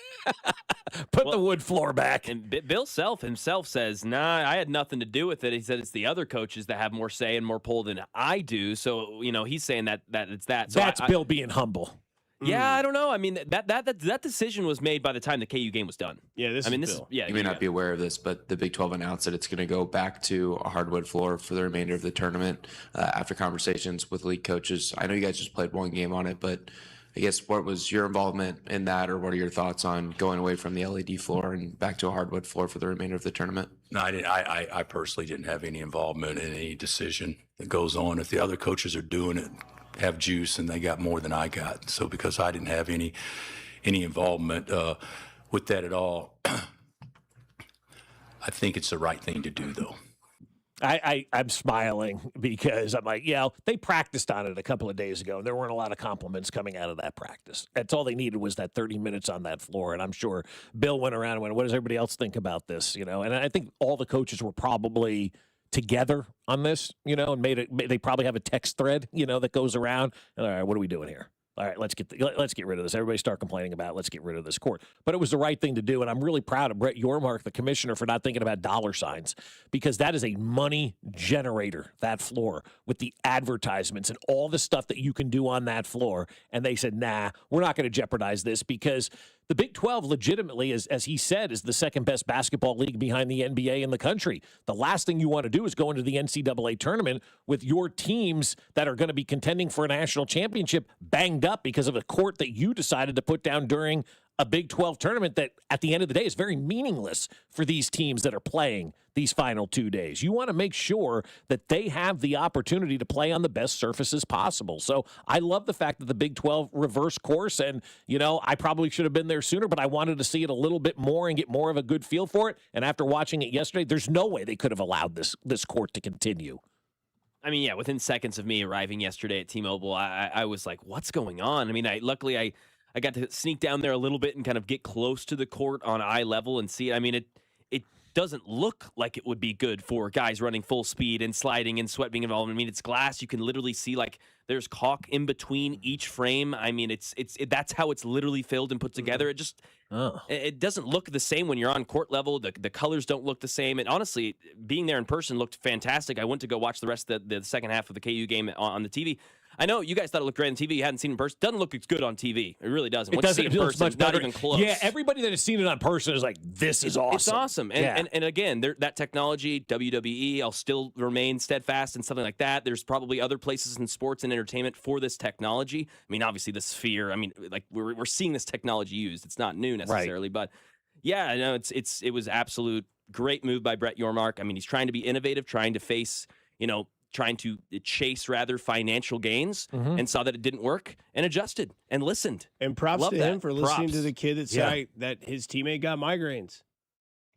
Put the wood floor back. And Bill Self himself says, nah, I had nothing to do with it. He said it's the other coaches that have more say and more pull than I do. So, he's saying that it's that. So that's Bill being humble. Yeah, I don't know. I mean, that decision was made by the time the KU game was done. Yeah, this is Bill. Yeah, you may not be aware of this, but the Big 12 announced that it's going to go back to a hardwood floor for the remainder of the tournament after conversations with league coaches. I know you guys just played one game on it, but I guess what was your involvement in that, or what are your thoughts on going away from the LED floor and back to a hardwood floor for the remainder of the tournament? No, I didn't. I personally didn't have any involvement in any decision that goes on. If the other coaches are doing it, have juice, and they got more than I got. So because I didn't have any involvement with that at all, I think it's the right thing to do, though. I'm smiling because I'm like, they practiced on it a couple of days ago, and there weren't a lot of compliments coming out of that practice. That's all they needed was that 30 minutes on that floor, and I'm sure Bill went around and went, what does everybody else think about this? And I think all the coaches were probably together on this, and they probably have a text thread, that goes around. All right, what are we doing here? All right, let's get rid of this. Everybody start complaining about it. Let's get rid of this court. But it was the right thing to do, and I'm really proud of Brett Yormark, the commissioner, for not thinking about dollar signs, because that is a money generator, that floor, with the advertisements and all the stuff that you can do on that floor. And they said, nah, we're not going to jeopardize this, because the Big 12 legitimately, as he said, is the second best basketball league behind the NBA in the country. The last thing you want to do is go into the NCAA tournament with your teams that are going to be contending for a national championship banged up because of a court that you decided to put down during a Big 12 tournament that at the end of the day is very meaningless for these teams that are playing these final 2 days. You want to make sure that they have the opportunity to play on the best surfaces possible. So I love the fact that the Big 12 reverse course, and, I probably should have been there sooner, but I wanted to see it a little bit more and get more of a good feel for it. And after watching it yesterday, there's no way they could have allowed this court to continue. I mean, yeah, within seconds of me arriving yesterday at T-Mobile, I was like, what's going on? I mean, luckily I got to sneak down there a little bit and kind of get close to the court on eye level and see it. I mean, it doesn't look like it would be good for guys running full speed and sliding and sweat being involved. I mean, it's glass. You can literally see like there's caulk in between each frame. I mean, that's how it's literally filled and put together. It just it doesn't look the same when you're on court level. The colors don't look the same. And honestly, being there in person looked fantastic. I went to go watch the rest of the second half of the KU game on the TV. I know you guys thought it looked great on TV. You hadn't seen it in person. Doesn't look as good on TV. It really doesn't. It doesn't. It looks much better. Not even close. Yeah, everybody that has seen it on person is like, this is awesome. It's awesome. And again, that technology, WWE, I'll still remain steadfast in something like that. There's probably other places in sports and entertainment for this technology. I mean, obviously the Sphere. I mean, like we're seeing this technology used. It's not new necessarily, but yeah, I know it was absolute great move by Brett Yormark. I mean, he's trying to be innovative, trying to face, trying to chase rather financial gains, and saw that it didn't work and adjusted and listened. And props Love to that. him for listening to the kid that said that his teammate got migraines.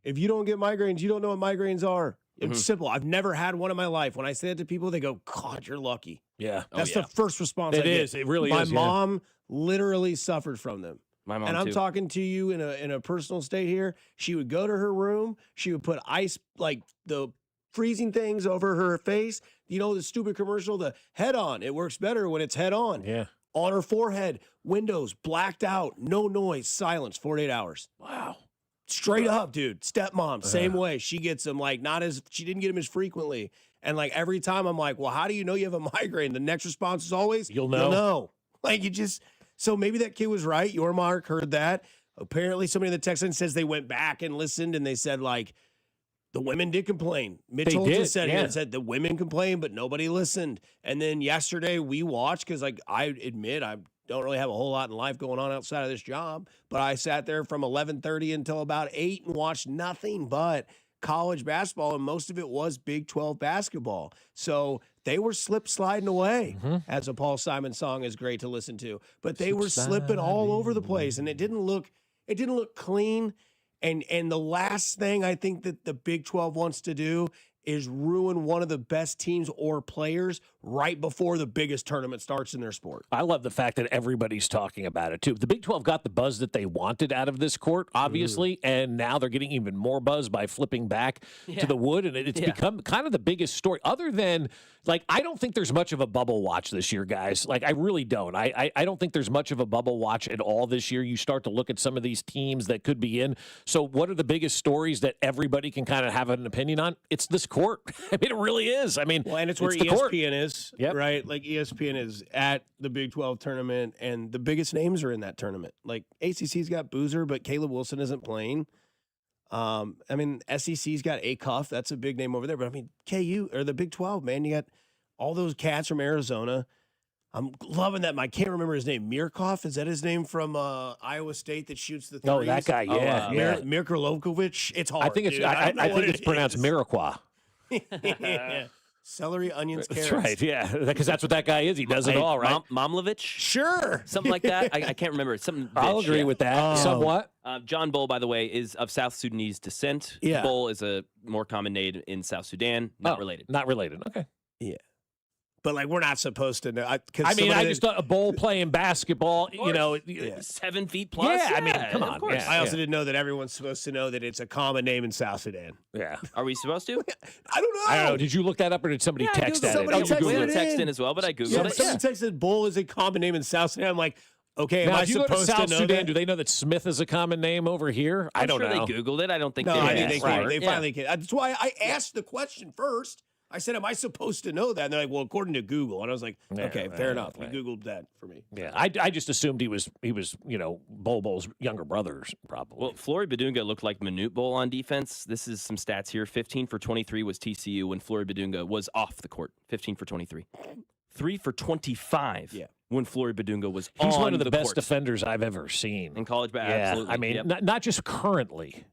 If you don't get migraines, you don't know what migraines are. It's simple. I've never had one in my life. When I say that to people, they go, God, you're lucky. Yeah. That's the first response I It get. is. It really my is. My mom literally suffered from them. My mom and I'm too. talking to you in a personal state here. She would go to her room. She would put ice, like the freezing things over her face. You know, the stupid commercial, the head on. It works better when it's head on. Yeah. On her forehead, windows blacked out, no noise, silence, 48 hours. Wow. Straight up, dude. Stepmom, same way. She gets them she didn't get them as frequently. And like every time I'm like, well, how do you know you have a migraine? The next response is always, You'll know. You'll know. Like so maybe that kid was right. Yormark heard that. Apparently somebody in the text line says they went back and listened and they said like, the women did complain. Mitch Holton said it said the women complained, but nobody listened. And then yesterday we watched because, like, I admit I don't really have a whole lot in life going on outside of this job, but I sat there from 11:30 until about 8 and watched nothing but college basketball, and most of it was Big 12 basketball. So they were sliding away, as a Paul Simon song is great to listen to. But they were slipping all over the place, and it didn't look clean. And the last thing I think that the Big 12 wants to do is ruin one of the best teams or players right before the biggest tournament starts in their sport. I love the fact that everybody's talking about it, too. The Big 12 got the buzz that they wanted out of this court, obviously, and now they're getting even more buzz by flipping back to the wood, and it's become kind of the biggest story, other than, like, I don't think there's much of a bubble watch this year, guys. Like, I really don't. I don't think there's much of a bubble watch at all this year. You start to look at some of these teams that could be in. So what are the biggest stories that everybody can kind of have an opinion on? It's this court. I mean, it really is. I mean, well, and it's where ESPN is, right? Like ESPN is at the Big 12 tournament, and the biggest names are in that tournament. Like ACC's got Boozer, but Caleb Wilson isn't playing. I mean, SEC's got Acuff. That's a big name over there. But I mean, KU or the Big 12, man, you got all those cats from Arizona. I'm loving that. I can't remember his name. Mirkoff, is that his name from Iowa State that shoots the threes? Oh, that guy, Mirko Lovkovic. It's hard. I think it's I think it's pronounced Mirequa. Yeah. Celery, onions, carrots. That's right, yeah, because that's what that guy is. He does it all, right? Momlovich? Sure. Something like that. I can't remember. Something. I'll agree with that. Somewhat. John Bull, by the way, is of South Sudanese descent. Yeah. Bull is a more common name in South Sudan. Not related. Not related. Okay. Yeah. But, like, we're not supposed to know. I mean, I just thought a Bull playing basketball, 7 feet plus. Yeah, I mean, come on. Yeah, I also didn't know that everyone's supposed to know that it's a common name in South Sudan. Yeah. Are we supposed to? I don't know. I don't know. Did you look that up, or did somebody text that? Somebody texted in as well, but I Googled it. Someone texted Bull is a common name in South Sudan. I'm like, okay, now, am I if you go to supposed South to know Sudan, that? do they know that Smith is a common name over here? I don't sure know. They Googled it. I don't think No, they I did. mean, they finally can. That's why I asked the question first. I said, am I supposed to know that? And they're like, well, according to Google. And I was like, okay, fair enough. You Googled that for me. Yeah, I just assumed he was Bull's younger brother, probably. Well, Flory Badunga looked like Manute Bol on defense. This is some stats here. 15 for 23 was TCU when Flory Badunga was off the court. 15 for 23. 3 for 25 when Flory Badunga was on the court. He's one of the best defenders I've ever seen. In college basketball, absolutely. I mean, not just currently.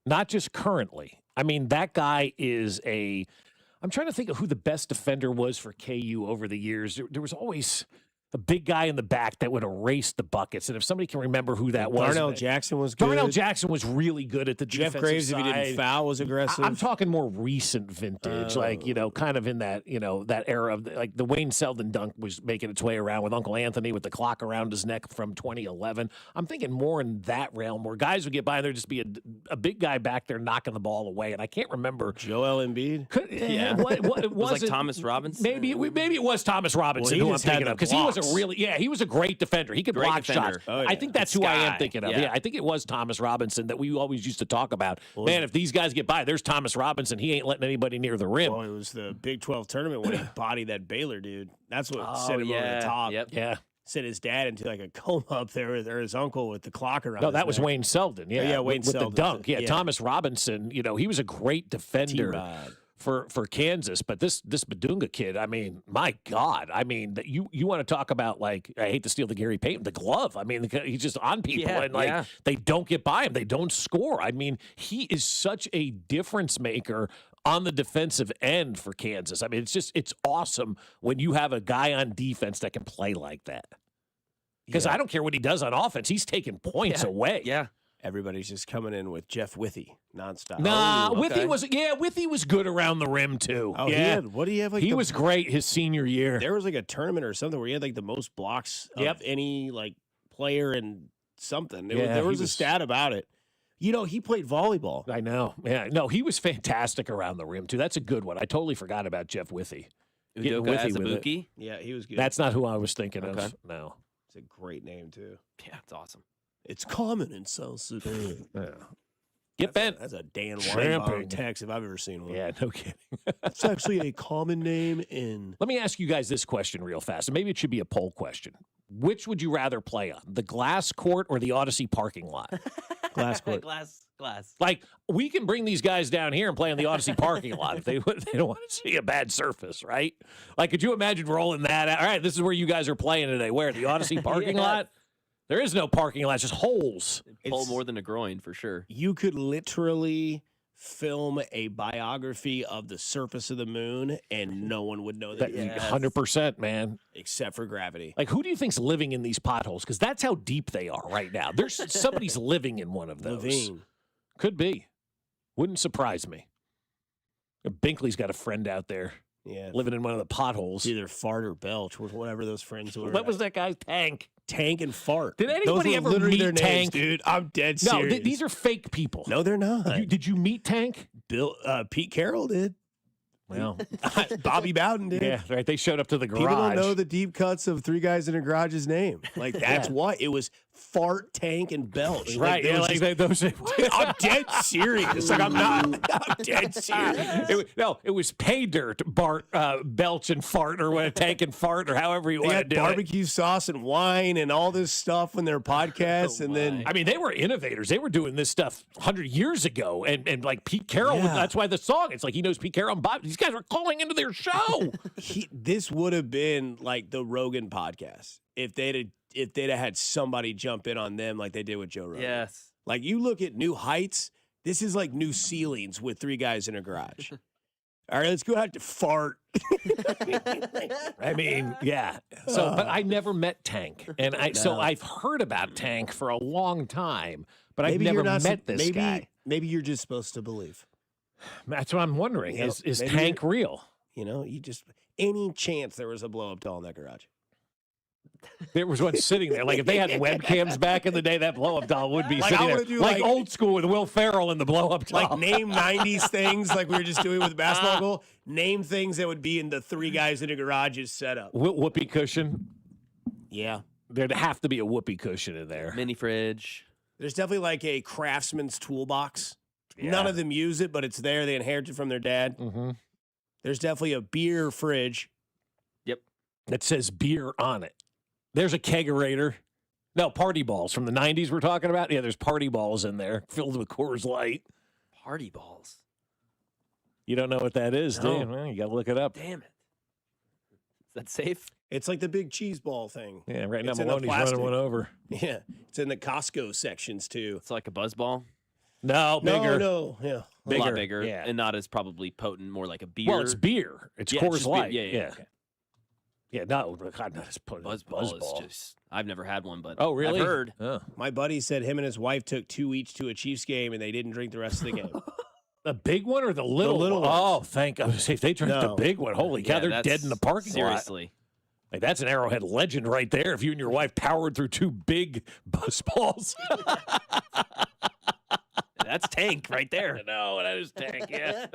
Not just currently. I mean, that guy is I'm trying to think of who the best defender was for KU over the years. There was always The big guy in the back that would erase the buckets. And if somebody can remember who that was. Darnell Jackson was good. Darnell Jackson was really good at the Jeff defensive Graves, side. if he didn't foul, was aggressive. I'm talking more recent vintage, like, kind of in that, that era of, like, the Wayne Selden dunk was making its way around with Uncle Anthony with the clock around his neck from 2011. I'm thinking more in that realm where guys would get by and there'd just be a big guy back there knocking the ball away. And I can't remember. Joel Embiid? What it was like Thomas Robinson? Maybe it was Thomas Robinson who I'm thinking of, because he was he was a great defender. He could block shots. Oh, yeah. I think that's who I am thinking of. Yeah, I think it was Thomas Robinson that we always used to talk about. Man, if these guys get by, there's Thomas Robinson. He ain't letting anybody near the rim. Well, it was the Big 12 tournament when he bodied that Baylor dude. That's what sent him over the top. Yep. Yeah. Sent his dad into like a coma up there, or his uncle with the clock around. No, that was Wayne Selden. Yeah, Wayne with Selden. the dunk. Yeah, Thomas Robinson. He was a great defender for Kansas, but this Badunga kid, I mean, my God, I mean, that you want to talk about, like, I hate to steal the Gary Payton, the glove. I mean, he's just on people and they don't get by him, they don't score. I mean, he is such a difference maker on the defensive end for Kansas. I mean, it's awesome when you have a guy on defense that can play like that. Because I don't care what he does on offense, he's taking points away. Yeah. Everybody's just coming in with Jeff Withey nonstop. Nah, Withey was good around the rim too. Oh, yeah. what do you have? Like he was great his senior year. There was like a tournament or something where he had like the most blocks of any like player in something. There was a stat about it. He played volleyball. I know. Yeah, no, he was fantastic around the rim too. That's a good one. I totally forgot about Jeff Withey. Udoka Azubuike? Yeah, he was good. That's not who I was thinking of. No, it's a great name too. Yeah, it's awesome. It's common in South Sudan. Get bent. That's a Dan Weinbaum text if I've ever seen one. Yeah, no kidding. It's actually a common name in. Let me ask you guys this question real fast, and maybe it should be a poll question. Which would you rather play on, the glass court or the Odyssey parking lot? Glass court. Glass. Like, we can bring these guys down here and play on the Odyssey parking lot if they don't want to see a bad surface, right? Like, could you imagine rolling that out? All right, this is where you guys are playing today. Where? The Odyssey parking lot? There is no parking lot, just holes. Pull more than a groin for sure. You could literally film a biography of the surface of the moon, and no one would know that. 100%, man. Except for gravity. Like, who do you think's living in these potholes? Because that's how deep they are right now. There's somebody's living in one of those. Levine. Could be. Wouldn't surprise me. Binkley's got a friend out there. Yeah, living in one of the potholes. Either Fart or Belch, or whatever those friends were. What was that guy's Tank? Tank and Fart. Did anybody ever meet their Tank? Names, dude, I'm dead serious. No, these are fake people. No, they're not. Did you meet Tank? Pete Carroll did. Well, Bobby Bowden did. Yeah, right. They showed up to the garage. People don't know the deep cuts of Three Guys in a Garage's name. Like, that's what it was. Fart, Tank, and Belch. Right. Those. I'm dead serious. Like, I'm dead serious. It was Pay Dirt, Bart, Belch, and Fart, or what, Tank and Fart, or however you want to do barbecue sauce and wine and all this stuff in their podcasts. Then, I mean, they were innovators. They were doing this stuff 100 years ago. And like Pete Carroll, that's why the song, it's like he knows Pete Carroll and Bob. These guys are calling into their show. This would have been like the Rogan podcast if they'd have had somebody jump in on them like they did with Joe Rogan. Yes. Like, you look at New Heights, this is like New Ceilings with Three Guys in a Garage. All right, let's go out to Fart. I mean, yeah. So, but I never met Tank, and so I've heard about Tank for a long time, but I've never met this guy. Maybe you're just supposed to believe. That's what I'm wondering. Is Tank real? You just any chance there was a blow up doll in that garage. There was one sitting there. Like, if they had webcams back in the day, that blow-up doll would be sitting there. Like old school with Will Ferrell and the blow-up doll. Like, name 90s things like we were just doing with the basketball goal. Name things that would be in the Three Guys in a Garage's setup. Whoopee cushion. Yeah. There'd have to be a whoopee cushion in there. Mini fridge. There's definitely like a craftsman's toolbox. Yeah. None of them use it, but it's there. They inherited from their dad. Mm-hmm. There's definitely a beer fridge. Yep. That says beer on it. There's a kegerator. No, party balls from the 90s we're talking about. Yeah, there's party balls in there filled with Coors Light. Party balls. You don't know what that is, do you? Well, you got to look it up. Damn it. Is that safe? It's like the big cheese ball thing. Yeah, right now Maloney's running one over. Yeah, it's in the Costco sections too. It's like a buzz ball. No, bigger. No, yeah. A lot bigger, and not as probably potent, more like a beer. Well, it's beer. It's Coors Light. Yeah. Okay. Yeah, no, God, not Buzzball is just. I've never had one, but oh, really? I've heard. Oh. My buddy said him and his wife took 2 each to a Chiefs game, and they didn't drink the rest of the game. The big one or the little one? ones. Oh, thank God. If they drink the big one, holy cow, they're dead in the parking lot. Seriously. Like, that's an Arrowhead legend right there. If you and your wife powered through 2 big Buzzballs. That's Tank right there. No, that is Tank, yeah.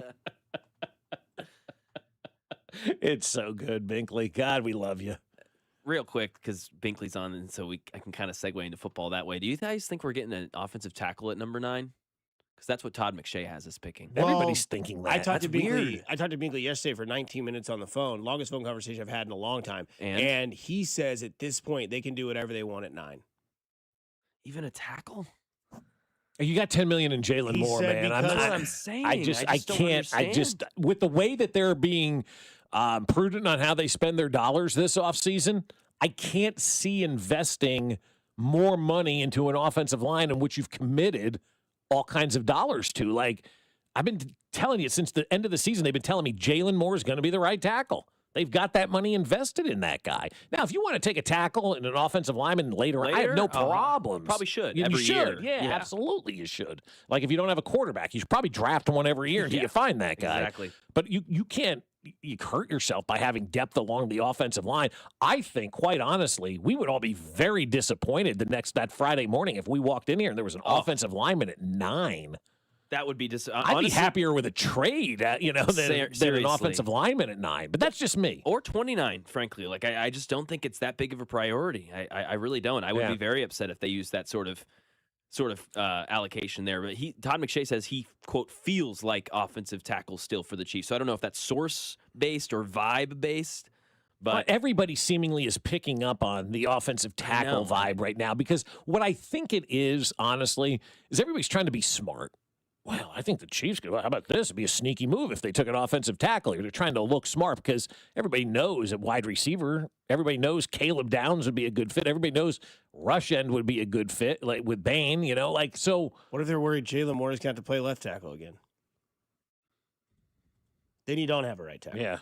It's so good, Binkley. God, we love you. Real quick, because Binkley's on, and so I can kind of segue into football that way. Do you guys think we're getting an offensive tackle at number 9? Because that's what Todd McShay has us picking. Everybody's thinking that. I talked to Binkley. weird. I talked to Binkley yesterday for 19 minutes on the phone. Longest phone conversation I've had in a long time. And he says at this point they can do whatever they want at 9. Even a tackle? You got $10 million in Jalen Moore, man. That's what I'm saying. I can't. With the way that they're being prudent on how they spend their dollars this offseason, I can't see investing more money into an offensive line in which you've committed all kinds of dollars to. Like, I've been telling you since the end of the season, they've been telling me Jalen Moore is going to be the right tackle. They've got that money invested in that guy. Now, if you want to take a tackle and an offensive lineman later I have no problems. Probably should. You Every should. year. Yeah, absolutely you should. Like, if you don't have a quarterback, you should probably draft one every year until you find that guy. Exactly. But you can't you hurt yourself by having depth along the offensive line. I think, quite honestly, we would all be very disappointed that Friday morning if we walked in here and there was an offensive lineman at 9. That would be just. I'd be happier with a trade, than an offensive lineman at 9. But that's just me. Or 29, frankly. Like I just don't think it's that big of a priority. I really don't. I would be very upset if they used that sort of allocation there. But Todd McShay says he, quote, feels like offensive tackle still for the Chiefs. So I don't know if that's source-based or vibe-based. But everybody seemingly is picking up on the offensive tackle vibe right now, because what I think it is, honestly, is everybody's trying to be smart. Well, I think the Chiefs could. How about this? It'd be a sneaky move if they took an offensive tackle. They're trying to look smart because everybody knows at wide receiver. Everybody knows Caleb Downs would be a good fit. Everybody knows rush end would be a good fit, like with Bain. So. What if they're worried Jalen Moore is going to have to play left tackle again? Then you don't have a right tackle. Yeah.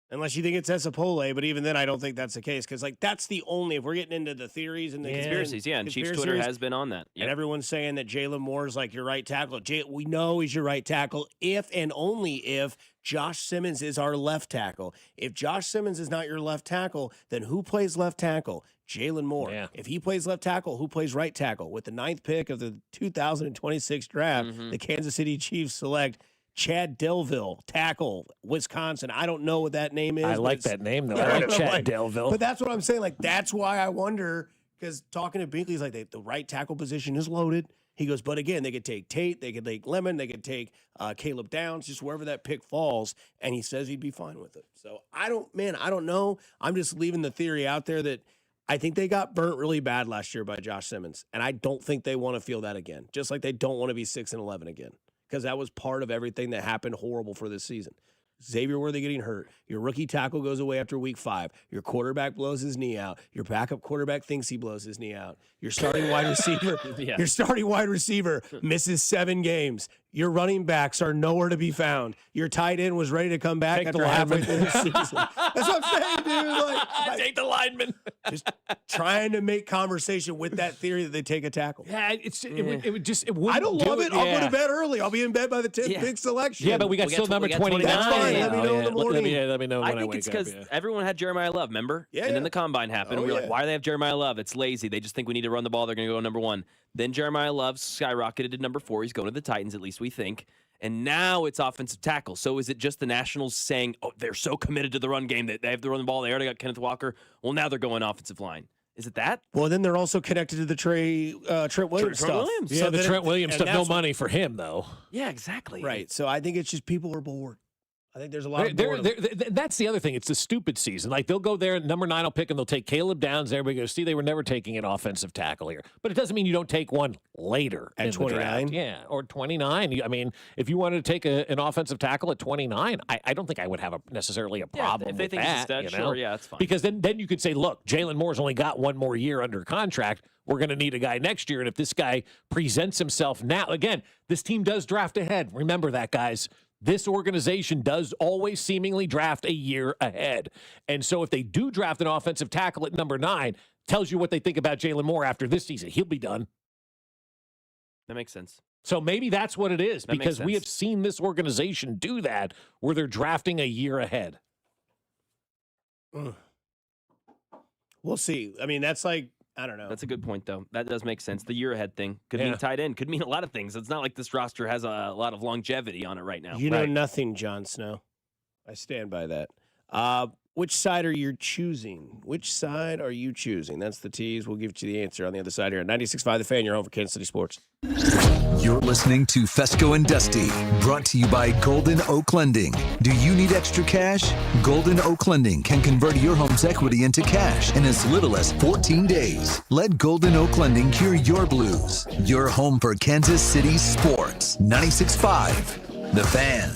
Unless you think it's Esapole, but even then, I don't think that's the case. Because, that's the only, if we're getting into the theories and the conspiracies, and Chiefs Twitter has been on that. Yep. And everyone's saying that Jalen Moore is like your right tackle. We know he's your right tackle if and only if Josh Simmons is our left tackle. If Josh Simmons is not your left tackle, then who plays left tackle? Jalen Moore. Yeah. If he plays left tackle, who plays right tackle? With the 9th pick of the 2026 draft, the Kansas City Chiefs select Chad Delville, tackle, Wisconsin. I don't know what that name is. I like that name, though. I like Chad Delville. But that's what I'm saying. That's why I wonder, because talking to Binkley, he's like, the right tackle position is loaded. He goes, but again, they could take Tate, they could take Lemon, they could take Caleb Downs, just wherever that pick falls, and he says he'd be fine with it. So I don't know. I'm just leaving the theory out there that I think they got burnt really bad last year by Josh Simmons, and I don't think they want to feel that again, just like they don't want to be 6-11 again. Because that was part of everything that happened horrible for this season. Xavier Worthy getting hurt. Your rookie tackle goes away after week 5. Your quarterback blows his knee out. Your backup quarterback thinks he blows his knee out. Your starting wide receiver, misses 7 games. Your running backs are nowhere to be found. Your tight end was ready to come back after halfway through the season. That's what I'm saying, dude. Take the lineman. Just trying to make conversation with that theory that they take a tackle. Yeah, it would. I don't love it. I'll go to bed early. I'll be in bed by the 10th pick selection. Yeah, but we got number 29. That's fine. Let me know in the morning. Let me know when I think wake it's up. because everyone had Jeremiah Love, remember? And then the combine happened. We were like, why do they have Jeremiah Love? It's lazy. They just think we need to run the ball. They're going to go number 1. Then Jeremiah Love skyrocketed to number 4. He's going to the Titans, at least we think. And now it's offensive tackle. So is it just the Nationals saying, oh, they're so committed to the run game that they have to run the ball? They already got Kenneth Walker. Well, now they're going offensive line. Is it that? Well, then they're also connected to the Trent Williams stuff. Yeah, so the Trent Williams stuff, no money for him, though. Yeah, exactly. Right. So I think it's just people are bored. I think there's a lot of boredom. That's the other thing. It's the stupid season. Like, they'll go there, number 9 will pick, and they'll take Caleb Downs. Everybody goes, see, they were never taking an offensive tackle here. But it doesn't mean you don't take one later at 29. Yeah, or 29. I mean, if you wanted to take an offensive tackle at 29, I don't think I would have necessarily a problem if they with think that. It's a stud, sure, yeah, that's fine. Because then you could say, look, Jalen Moore's only got 1 more year under contract. We're going to need a guy next year. And if this guy presents himself now, again, this team does draft ahead. Remember that, guys. This organization does always seemingly draft a year ahead. And so if they do draft an offensive tackle at number 9, tells you what they think about Jalen Moore after this season. He'll be done. That makes sense. So maybe that's what it is, That because makes we sense. have seen this organization do that where they're drafting a year ahead. We'll see. I mean, that's like, I don't know. That's a good point, though. That does make sense. The year ahead thing could mean tight end. Could mean a lot of things. It's not like this roster has a lot of longevity on it right now. You know nothing, Jon Snow. I stand by that. Which side are you choosing? Which side are you choosing? That's the tease. We'll give you the answer on the other side here. 96.5 The Fan, your home for Kansas City Sports. You're listening to Fescoe and Dusty, brought to you by Golden Oak Lending. Do you need extra cash? Golden Oak Lending can convert your home's equity into cash in as little as 14 days. Let Golden Oak Lending cure your blues. Your home for Kansas City Sports. 96.5 The Fan.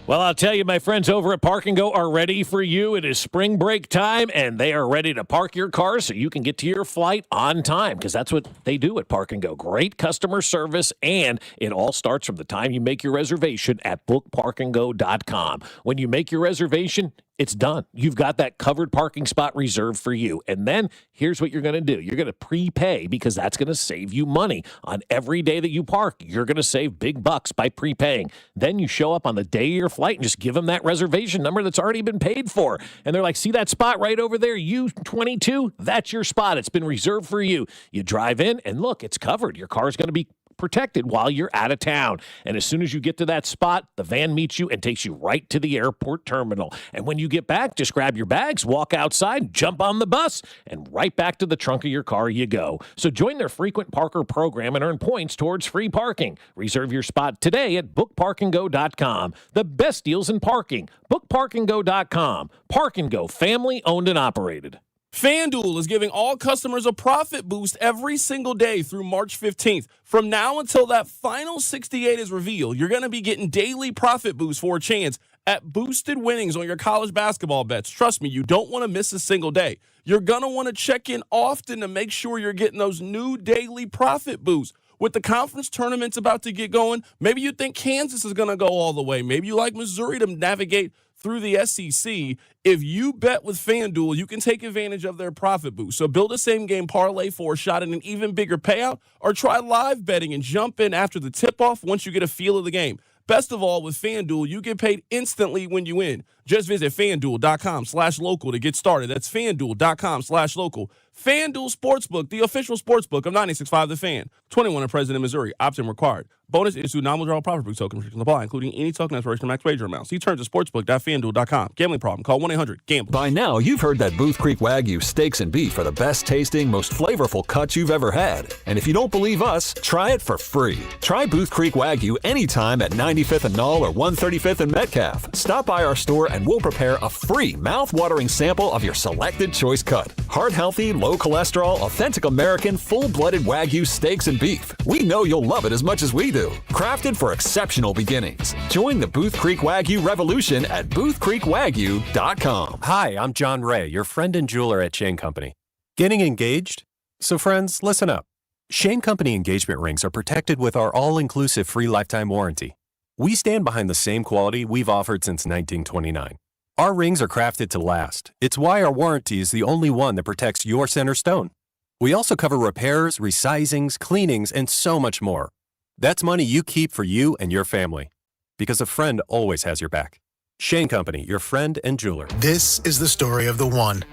Well, I'll tell you, my friends over at Park and Go are ready for you. It is spring break time, and they are ready to park your car so you can get to your flight on time, because that's what they do at Park and Go. Great customer service, and it all starts from the time you make your reservation at bookparkandgo.com. When you make your reservation, it's done. You've got that covered parking spot reserved for you. And then here's what you're going to do. You're going to prepay, because that's going to save you money. On every day that you park, you're going to save big bucks by prepaying. Then you show up on the day of your flight and just give them that reservation number that's already been paid for. And they're like, see that spot right over there? U22, that's your spot. It's been reserved for you. You drive in and look, it's covered. Your car is going to be protected while you're out of town. And as soon as you get to that spot, the van meets you and takes you right to the airport terminal. And when you get back, just grab your bags, walk outside, jump on the bus, and right back to the trunk of your car you go. So join their frequent parker program and earn points towards free parking. Reserve your spot today at bookparkandgo.com. The best deals in parking. Bookparkandgo.com. Park and Go, family owned and operated. FanDuel is giving all customers a profit boost every single day through March 15th. From now until that final 68 is revealed, you're going to be getting daily profit boosts for a chance at boosted winnings on your college basketball bets. Trust me, you don't want to miss a single day. You're going to want to check in often to make sure you're getting those new daily profit boosts. With the conference tournaments about to get going, maybe you think Kansas is going to go all the way. Maybe you like Missouri to navigate through the SEC. If you bet with FanDuel, you can take advantage of their profit boost. So build a same-game parlay for a shot at an even bigger payout, or try live betting and jump in after the tip-off once you get a feel of the game. Best of all, with FanDuel, you get paid instantly when you win. Just visit FanDuel.com/local to get started. That's FanDuel.com/local. FanDuel Sportsbook, the official sportsbook of 96.5 The Fan. 21 and present in Missouri. Opt-in required. Bonus issued non-withdrawal profit boost token restrictions apply, including any token expiration max wager amount. See terms at sportsbook.fanduel.com. Gambling problem? Call 1-800-GAMBLER. By now, you've heard that Booth Creek Wagyu steaks and beef are the best tasting, most flavorful cuts you've ever had. And if you don't believe us, try it for free. Try Booth Creek Wagyu anytime at 95th and Knoll or 135th and Metcalf. Stop by our store and we'll prepare a free mouth-watering sample of your selected choice cut. Heart-healthy, low-cholesterol, authentic American, full-blooded Wagyu steaks and beef. We know you'll love it as much as we do. Crafted for exceptional beginnings. Join the Booth Creek Wagyu revolution at boothcreekwagyu.com. Hi, I'm John Ray, your friend and jeweler at Shane Company. Getting engaged? So friends, listen up. Shane Company engagement rings are protected with our all-inclusive free lifetime warranty. We stand behind the same quality we've offered since 1929. Our rings are crafted to last. It's why our warranty is the only one that protects your center stone. We also cover repairs, resizings, cleanings, and so much more. That's money you keep for you and your family. Because a friend always has your back. Shane Company, your friend and jeweler. This is the story of the one.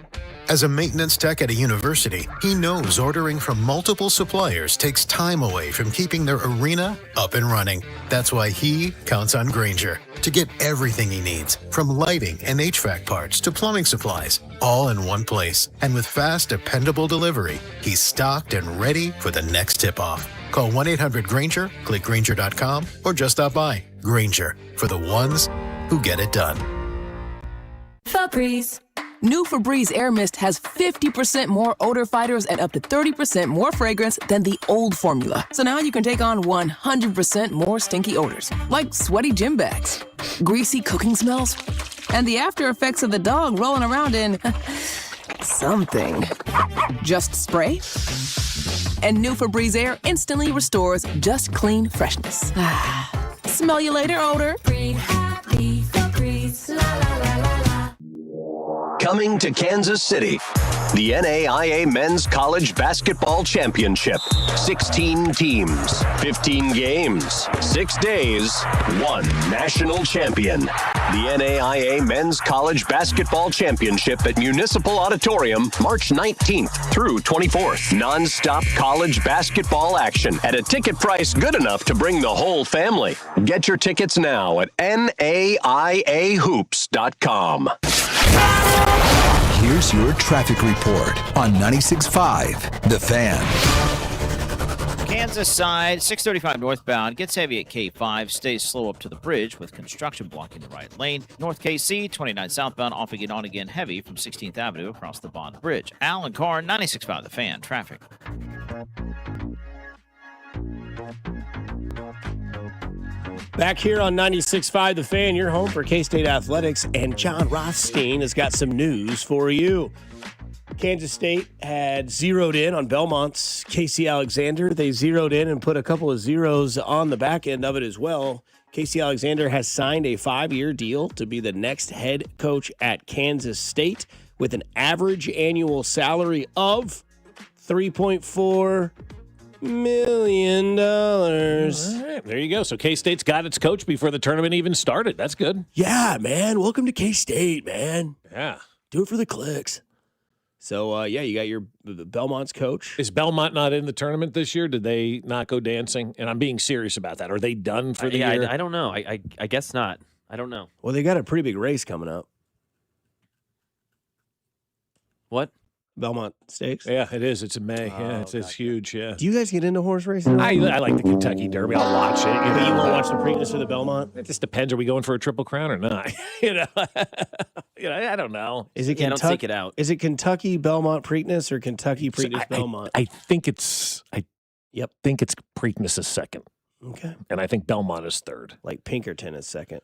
As a maintenance tech at a university, he knows ordering from multiple suppliers takes time away from keeping their arena up and running. That's why he counts on Grainger to get everything he needs, from lighting and HVAC parts to plumbing supplies, all in one place. And with fast, dependable delivery, he's stocked and ready for the next tip-off. Call 1-800-GRAINGER, click Grainger.com, or just stop by. Grainger, for the ones who get it done. Febreze. New Febreze Air Mist has 50% more odor fighters and up to 30% more fragrance than the old formula. So now you can take on 100% more stinky odors, like sweaty gym bags, greasy cooking smells, and the after effects of the dog rolling around in something. Just spray, and new Febreze Air instantly restores just clean freshness. Smell you later odor. Breathe happy, breathe, la la la la la. Coming to Kansas City, the NAIA Men's College Basketball Championship. 16 teams, 15 games, 6 days, 1 national champion. The NAIA Men's College Basketball Championship at Municipal Auditorium, March 19th through 24th. Non-stop college basketball action at a ticket price good enough to bring the whole family. Get your tickets now at naiahoops.com. Here's your traffic report on 96.5 The Fan. Kansas side, 635 northbound, gets heavy at K5, stays slow up to the bridge with construction blocking the right lane. North KC, 29 southbound, off again, on again, heavy from 16th Avenue across the Bond Bridge. Alan Carr, 96.5 The Fan, traffic. Back here on 96.5 The Fan, your home for K-State Athletics, and John Rothstein has got some news for you. Kansas State had zeroed in on Belmont's Casey Alexander. They zeroed in and put a couple of zeros on the back end of it as well. Casey Alexander has signed a 5-year deal to be the next head coach at Kansas State with an average annual salary of $3.4 million. All right, there you go. So K-State's got its coach before the tournament even started. That's good. Yeah, man. Welcome to K-State, man. Yeah. Do it for the clicks. So, you got your Belmont's coach. Is Belmont not in the tournament this year? Did they not go dancing? And I'm being serious about that. Are they done for the year? I don't know. I guess not. I don't know. Well, they got a pretty big race coming up. What? Belmont Stakes? Yeah, it is. It's in May. It's huge. Yeah. Do you guys get into horse racing? I like the Kentucky Derby. I'll watch it. But you won't watch the Preakness or the Belmont? It just depends. Are we going for a Triple Crown or not? I don't know. Is it don't seek it out. Is it Kentucky Belmont Preakness or Kentucky Preakness Belmont? I think it's. think it's Preakness is second. Okay. And I think Belmont is third. Like Pinkerton is second.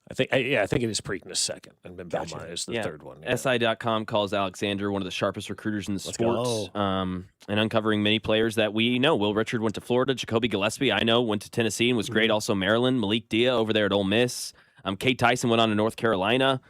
I think it is Preakness second, and then Belmont is the third one. Yeah. SI.com calls Alexander one of the sharpest recruiters in the sports, and uncovering many players that we know. Will Richard went to Florida. Jacoby Gillespie, I know, went to Tennessee and was great. Also Maryland. Malik Dia over there at Ole Miss. Kate Tyson went on to North Carolina.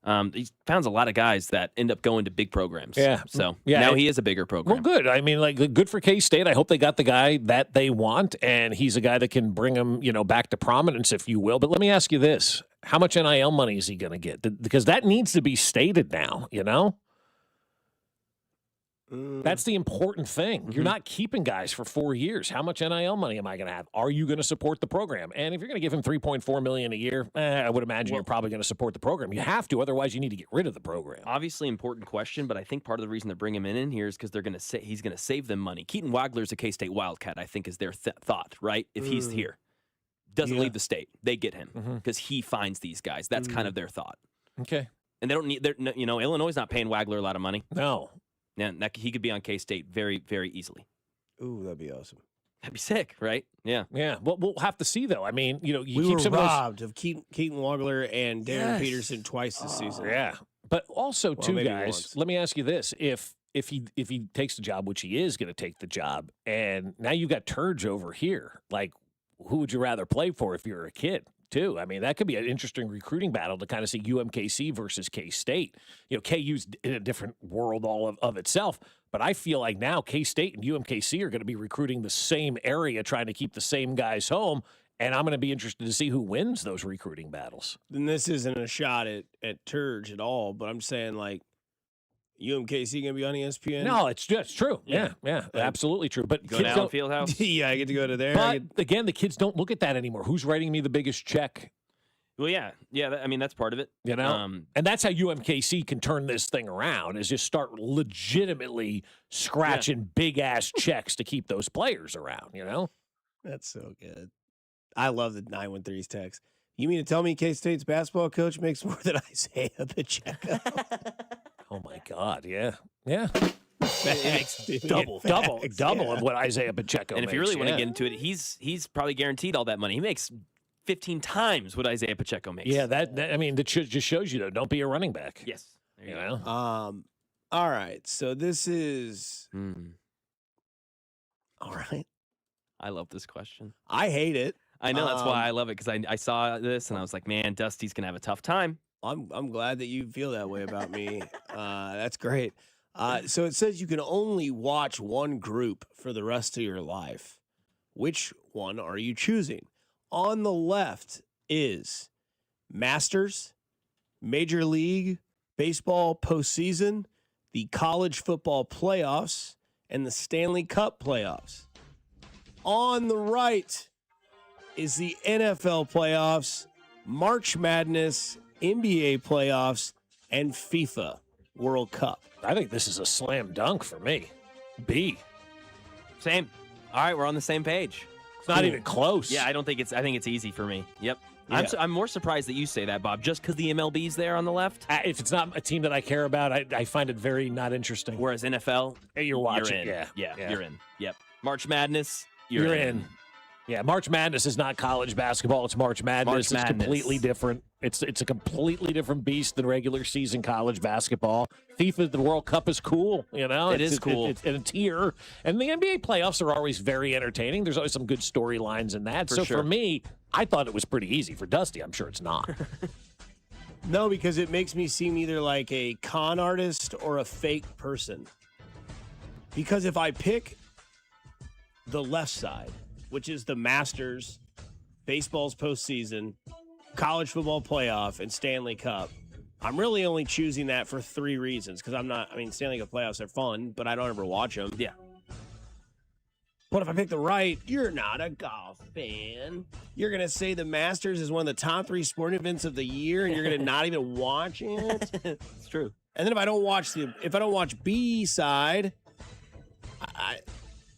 He found a lot of guys that end up going to big programs. Yeah. So now he is a bigger program. Well, good. I mean, good for K-State. I hope they got the guy that they want, and he's a guy that can bring them, back to prominence, if you will. But let me ask you this. How much NIL money is he going to get? Because that needs to be stated now, That's the important thing. Mm-hmm. You're not keeping guys for 4 years. How much NIL money am I going to have? Are you going to support the program? And if you're going to give him $3.4 million a year, I would imagine you're probably going to support the program. You have to, otherwise you need to get rid of the program. Obviously, important question, but I think part of the reason they're bringing him in here is because he's going to save them money. Keaton Wagler's a K-State Wildcat, I think, is their thought, right? If he's here. Doesn't leave the state. They get him because he finds these guys. That's kind of their thought. Okay. And they don't need, Illinois is not paying Wagler a lot of money. No. Yeah, he could be on K-State very, very easily. Ooh, that'd be awesome. That'd be sick, right? Yeah. Yeah. Well, we'll have to see, though. I mean, you we keep were some robbed of Keaton Wagler and Darren Peterson twice this season. Yeah. But also, too, guys, let me ask you this. If he takes the job, which he is going to take the job, and now you've got Turge over here, like, who would you rather play for if you're a kid, too? I mean, that could be an interesting recruiting battle to kind of see UMKC versus K-State. KU's in a different world all of itself, but I feel like now K-State and UMKC are going to be recruiting the same area, trying to keep the same guys home, and I'm going to be interested to see who wins those recruiting battles. And this isn't a shot at Turge at all, but I'm saying, like, UMKC going to be on ESPN? No, it's true. Yeah, absolutely true. But go to Allen Fieldhouse? Yeah, I get to go to there. But again, the kids don't look at that anymore. Who's writing me the biggest check? Well, yeah. I mean, that's part of it. And that's how UMKC can turn this thing around, is just start legitimately scratching big-ass checks to keep those players around, That's so good. I love the 913's text. You mean to tell me K-State's basketball coach makes more than Isaiah Pacheco? Oh, my God, yeah. Yeah. It makes double of what Isaiah Pacheco and makes. if you really want to get into it, he's probably guaranteed all that money. He makes 15 times what Isaiah Pacheco makes. Yeah, that just shows you, though, don't be a running back. Yes. You know? All right, so this is... All right. I love this question. I hate it. I know that's why I love it, because I saw this and I was like, man, Dusty's gonna have a tough time. I'm glad that you feel that way about me. That's great. So it says you can only watch one group for the rest of your life. Which one are you choosing? On the left is Masters, Major League Baseball postseason, the college football playoffs, and the Stanley Cup playoffs. On the right is the NFL playoffs, March Madness, NBA playoffs, and FIFA World Cup. I think this is a slam dunk for me. B. Same. All right, we're on the same page. It's not even close. Yeah, I think it's easy for me. Yep. Yeah. I'm more surprised that you say that, Bob, just because the MLB's there on the left. If it's not a team that I care about, I find it very not interesting. Whereas NFL, you're watching. You're in. Yeah, you're in. Yep. March Madness, you're in. Yeah, March Madness is not college basketball. It's March Madness. It's completely different. It's a completely different beast than regular season college basketball. FIFA, the World Cup is cool. It is cool. It's in a tier. And the NBA playoffs are always very entertaining. There's always some good storylines in that. For me, I thought it was pretty easy. For Dusty, I'm sure it's not. No, because it makes me seem either like a con artist or a fake person. Because if I pick the left side, which is the Masters, baseball's postseason, college football playoff, and Stanley Cup, I'm really only choosing that for 3 reasons. Because Stanley Cup playoffs are fun, but I don't ever watch them. Yeah. But if I pick the right, you're not a golf fan. You're going to say the Masters is one of the top 3 sporting events of the year, and you're going to not even watch it? It's true. And then if I don't watch B side,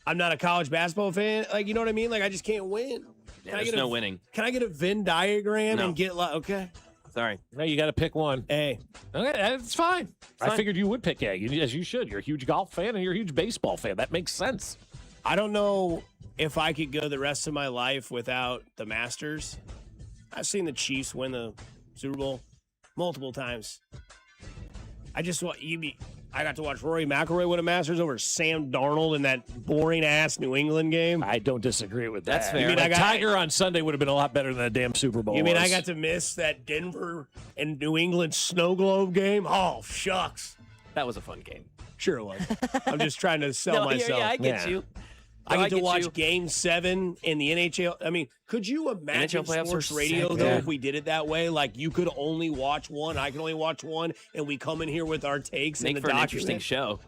I'm not a college basketball fan. Like, you know what I mean? Like, I just can't win. Yeah, there's no winning. Can I get a Venn diagram and get okay? Sorry. No, you got to pick one. A. Okay, that's fine. I figured you would pick A, as you should. You're a huge golf fan and you're a huge baseball fan. That makes sense. I don't know if I could go the rest of my life without the Masters. I've seen the Chiefs win the Super Bowl multiple times. I got to watch Rory McIlroy win a Masters over Sam Darnold in that boring-ass New England game. I don't disagree with that. That's fair. You mean Tiger on Sunday would have been a lot better than that damn Super Bowl. You mean I got to miss that Denver and New England snow globe game? Oh, shucks. That was a fun game. Sure it was. I'm just trying to sell myself. Yeah, I get you. I get to watch Game 7 in the NHL. I mean, could you imagine sports radio, though, if we did it that way? Like, you could only watch one, I can only watch one, and we come in here with our takes and the for an document. interesting show.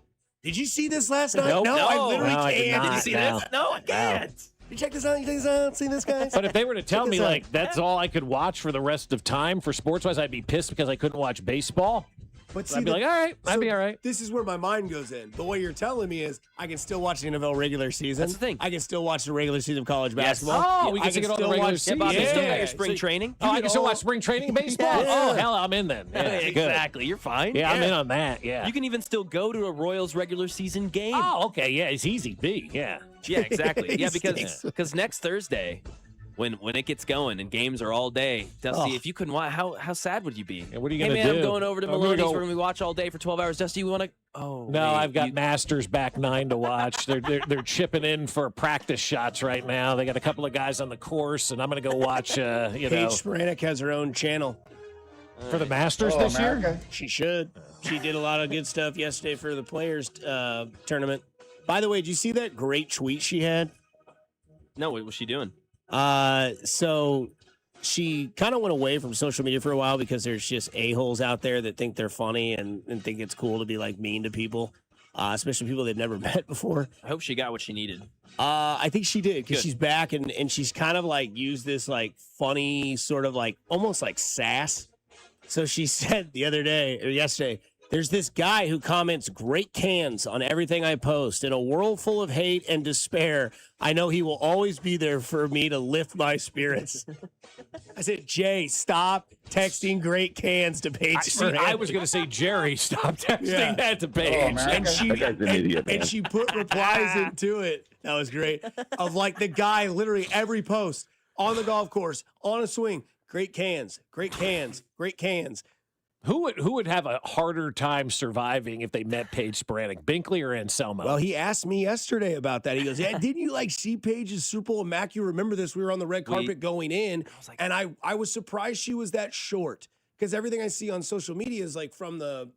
Did you see this last night? Nope. No, I literally No, I can't. did not. Did you see this? No, I can't. You check this out? You check this out? See this, guys? But if they were to tell me, like, that's all I could watch for the rest of time for sports-wise, I'd be pissed because I couldn't watch baseball. But I'd be like, all right, I'd be all right. This is where my mind goes in. The way you're telling me is I can still watch the NFL regular season. That's the thing. I can still watch the regular season of college basketball. Oh, we can still get all the regular season. Yeah, Bob, you still got your Yeah. spring training. Oh, I can still watch spring training baseball? Yeah. Oh, hell, I'm in then. Yeah, Exactly. You're fine. Yeah, I'm in on that, yeah. You can even still go to a Royals regular season game. Oh, okay, yeah, it's easy B, yeah. Yeah, exactly. Yeah, because next Thursday, when it gets going and games are all day, Dusty, if you couldn't watch, how sad would you be? Yeah, what are you hey, going to man, do? I'm going over to Maloney's. We're going to watch all day for 12 hours. Dusty, we want to... Oh, No, wait, I've got Masters back 9 to watch. They're chipping in for practice shots right now. They got a couple of guys on the course, and I'm going to go watch, Paige Spiranek has her own channel. For the Masters this year? She should. She did a lot of good stuff yesterday for the Players tournament. By the way, did you see that great tweet she had? No, what was she doing? So she kind of went away from social media for a while because there's just a-holes out there that think they're funny and think it's cool to be like mean to people, especially people they've never met before. I hope she got what she needed. I think she did because she's back and she's kind of like used this like funny sort of like almost like sass. So she said yesterday, there's this guy who comments great cans on everything I post. In a world full of hate and despair, I know he will always be there for me to lift my spirits. I said, Jay, stop texting great cans to Paige. I was going to say, Jerry, stop texting that to Paige. And she put replies into it. That was great. Of like the guy, literally every post on the golf course, on a swing, great cans, great cans, great cans. Who would have a harder time surviving if they met Paige Spiranek, Binkley or Anselmo? Well, he asked me yesterday about that. He goes, "Yeah, didn't you see Paige's Super Bowl?" And Mac, you remember this? We were on the red carpet going in, and I was surprised she was that short because everything I see on social media is from the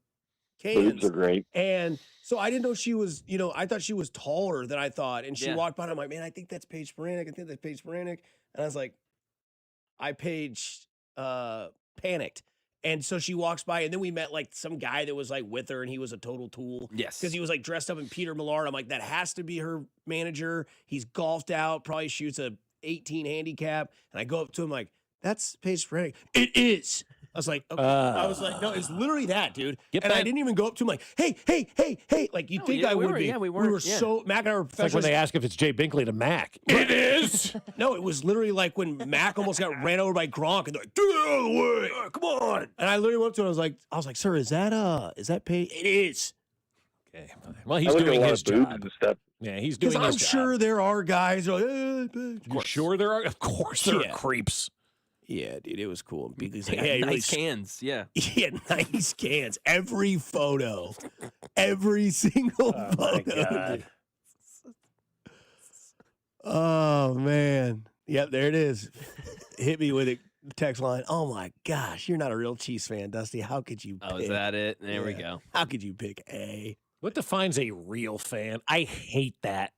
cans. Boobs are great. And so I didn't know she was, I thought she was taller than I thought. And she walked by, and I'm like, man, I think that's Paige Spiranek. And I was like, Paige panicked. And so she walks by, and then we met some guy that was with her, and he was a total tool. Yes. Because he was dressed up in Peter Millard. I'm like, that has to be her manager. He's golfed out, probably shoots a 18 handicap. And I go up to him that's Paige Spiranek. It is. I was like, okay. No, it's literally that, dude. I didn't even go up to him hey. You'd think I would be. Yeah, we were so, Mac and I were It's like when they ask if it's Jay Binkley to Mac. It is. No, it was literally when Mac almost got ran over by Gronk, and they're like, get out of the way. Come on. And I literally went up to him, I was like, sir, is that Paige? It is. Okay. Well, he's doing his job. Yeah, he's doing his job. I'm sure there are guys who are You sure there are? Of course there are creeps. Yeah, dude, it was cool. Because nice cans, yeah. Yeah, nice cans. Every photo. Every single photo. My God. Oh, man. Yep, there it is. Hit me with it. Text line. Oh, my gosh. You're not a real Chiefs fan, Dusty. How could you pick? Oh, is that it? There we go. How could you pick A? What defines a real fan? I hate that.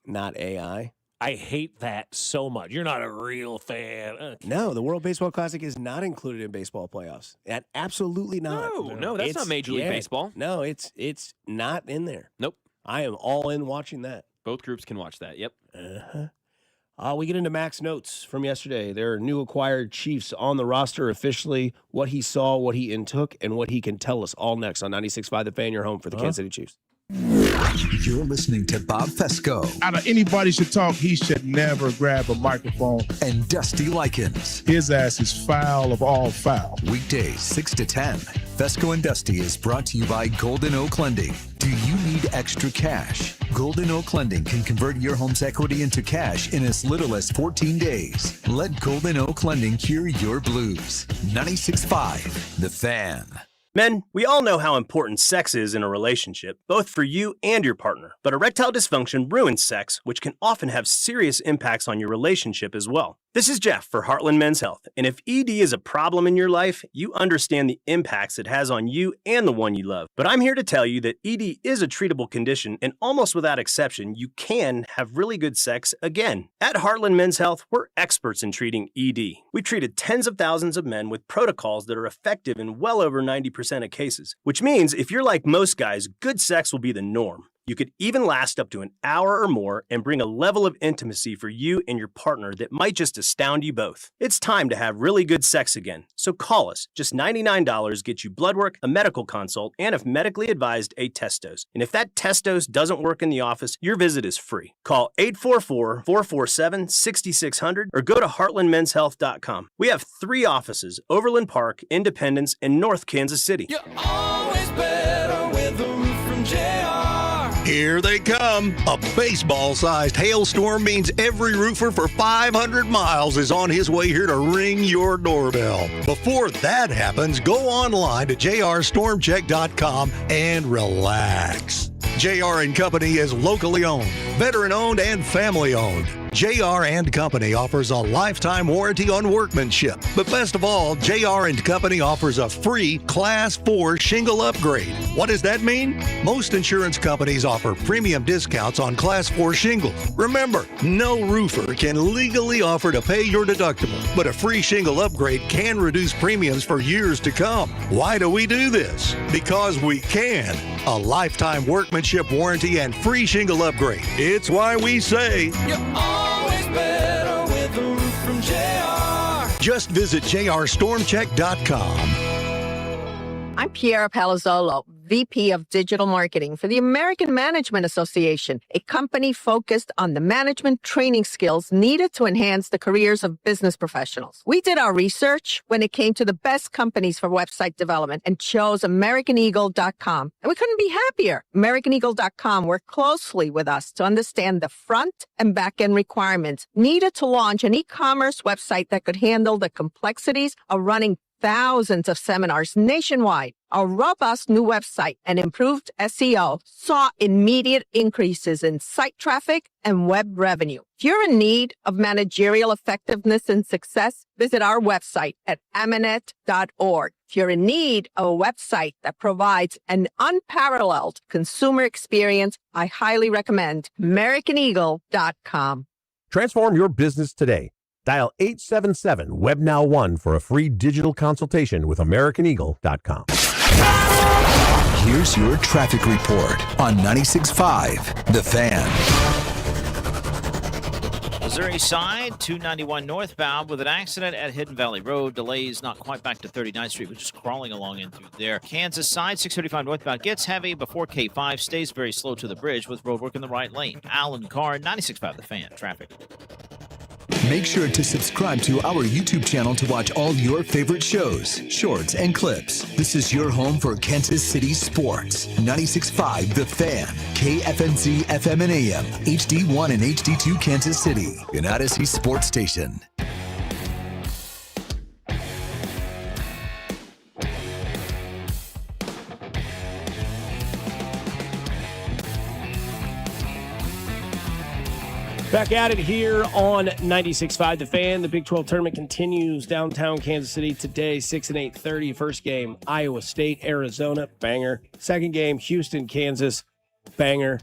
Not AI. I hate that so much. You're not a real fan. Okay. No, the World Baseball Classic is not included in baseball playoffs. Absolutely not. No, that's not Major League Baseball. No, it's not in there. Nope. I am all in watching that. Both groups can watch that. Yep. We get into Mac's notes from yesterday. There are new acquired Chiefs on the roster officially, what he saw, what he intook, and what he can tell us all next on 96.5 The Fan, your home for the Kansas City Chiefs. You're listening to Bob Fescoe. Out of anybody should talk, he should never grab a microphone. And Dusty Likens. His ass is foul of all foul. Weekdays, 6 to 10. Fescoe and Dusty is brought to you by Golden Oak Lending. Do you need extra cash? Golden Oak Lending can convert your home's equity into cash in as little as 14 days. Let Golden Oak Lending cure your blues. 96.5 The Fan. Men, we all know how important sex is in a relationship, both for you and your partner. But erectile dysfunction ruins sex, which can often have serious impacts on your relationship as well. This is Jeff for Heartland Men's Health, and if ED is a problem in your life, you understand the impacts it has on you and the one you love. But I'm here to tell you that ED is a treatable condition, and almost without exception, you can have really good sex again. At Heartland Men's Health, we're experts in treating ED. We've treated tens of thousands of men with protocols that are effective in well over 90% of cases, which means if you're like most guys, good sex will be the norm. You could even last up to an hour or more and bring a level of intimacy for you and your partner that might just astound you both. It's time to have really good sex again. So call us. Just $99 gets you blood work, a medical consult, and if medically advised, a test dose. And if that test dose doesn't work in the office, your visit is free. Call 844-447-6600 or go to heartlandmenshealth.com. We have 3 offices, Overland Park, Independence, and North Kansas City. You're always better with the roof from JR. Here they come. A baseball-sized hailstorm means every roofer for 500 miles is on his way here to ring your doorbell. Before that happens, go online to jrstormcheck.com and relax. JR & Company is locally owned, veteran-owned, and family-owned. JR & Company offers a lifetime warranty on workmanship. But best of all, JR & Company offers a free Class 4 shingle upgrade. What does that mean? Most insurance companies offer premium discounts on Class 4 shingles. Remember, no roofer can legally offer to pay your deductible, but a free shingle upgrade can reduce premiums for years to come. Why do we do this? Because we can. A lifetime workmanship warranty and free shingle upgrade. It's why we say, you're always better with the roof from JR. Just visit jrstormcheck.com. I'm Piera Palazzolo, VP of Digital Marketing for the American Management Association, a company focused on the management training skills needed to enhance the careers of business professionals. We did our research when it came to the best companies for website development and chose AmericanEagle.com. And we couldn't be happier. AmericanEagle.com worked closely with us to understand the front and back end requirements needed to launch an e-commerce website that could handle the complexities of running thousands of seminars nationwide. Our robust new website and improved SEO saw immediate increases in site traffic and web revenue. If you're in need of managerial effectiveness and success, visit our website at amanet.org. If you're in need of a website that provides an unparalleled consumer experience, I highly recommend AmericanEagle.com. Transform your business today. Dial 877-WEBNOW1 for a free digital consultation with AmericanEagle.com. Here's your traffic report on 96.5 The Fan. Missouri side, 291 northbound with an accident at Hidden Valley Road. Delays not quite back to 39th Street, but just crawling along in through there. Kansas side, 635 northbound gets heavy before K5, stays very slow to the bridge with roadwork in the right lane. Alan Carr, 96.5 The Fan. Traffic. Make sure to subscribe to our YouTube channel to watch all your favorite shows, shorts, and clips. This is your home for Kansas City sports. 96.5 The Fan, KFNZ FM and AM, HD1 and HD2 Kansas City, an Odyssey sports station. Back at it here on 96.5 The Fan. The Big 12 tournament continues downtown Kansas City today, 6 and 8:30. First game, Iowa State, Arizona, banger. Second game, Houston, Kansas, banger.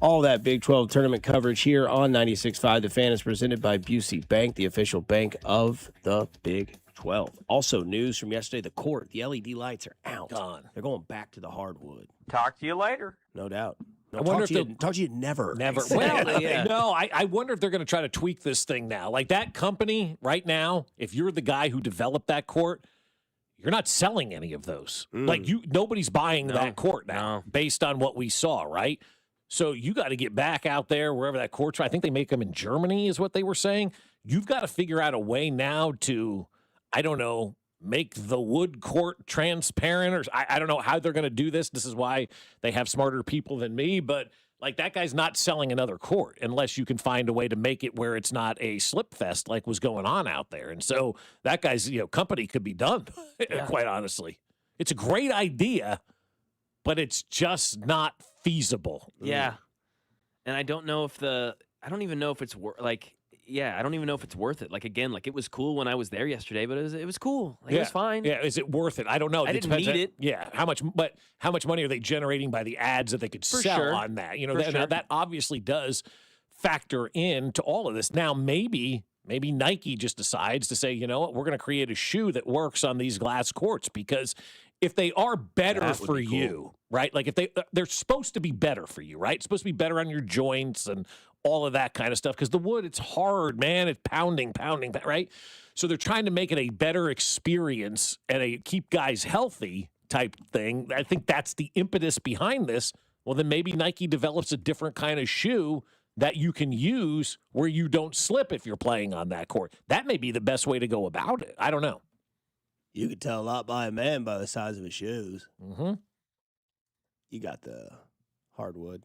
All that Big 12 tournament coverage here on 96.5 The Fan is presented by Busey Bank, the official bank of the Big 12. Also, news from yesterday, the court, the LED lights are out. Gone. They're going back to the hardwood. Talk to you later. No doubt. No, I wonder if talk to you never. Never. Well, yeah. No, I wonder if they're going to try to tweak this thing now. Like that company right now, if you're the guy who developed that court, you're not selling any of those. Like nobody's buying that court now based on what we saw, right? So you got to get back out there wherever that court's. I think they make them in Germany is what they were saying. You've got to figure out a way now to, I don't know, make the wood court transparent, or I don't know how they're going to do this. This is why they have smarter people than me, but like that guy's not selling another court unless you can find a way to make it where it's not a slip fest like was going on out there. And so that guy's, company could be done, quite honestly. It's a great idea, but it's just not feasible. Yeah. And I don't know if I don't even know if it's I don't even know if it's worth it. Like, again, it was cool when I was there yesterday, but it was cool. It was fine. Yeah, is it worth it? I don't know. I didn't need it. Yeah, how much money are they generating by the ads that they could sell on that? That obviously does factor into all of this. Now, maybe Nike just decides to say, you know what, we're going to create a shoe that works on these glass courts, because if they are better for you, right? Like if they're supposed to be better for you, right? It's supposed to be better on your joints and all of that kind of stuff, because the wood, it's hard, man. It's pounding, right? So they're trying to make it a better experience and a keep guys healthy type thing. I think that's the impetus behind this. Well, then maybe Nike develops a different kind of shoe that you can use where you don't slip if you're playing on that court. That may be the best way to go about it. I don't know. You could tell a lot by a man by the size of his shoes. Mm-hmm. You got the hardwood.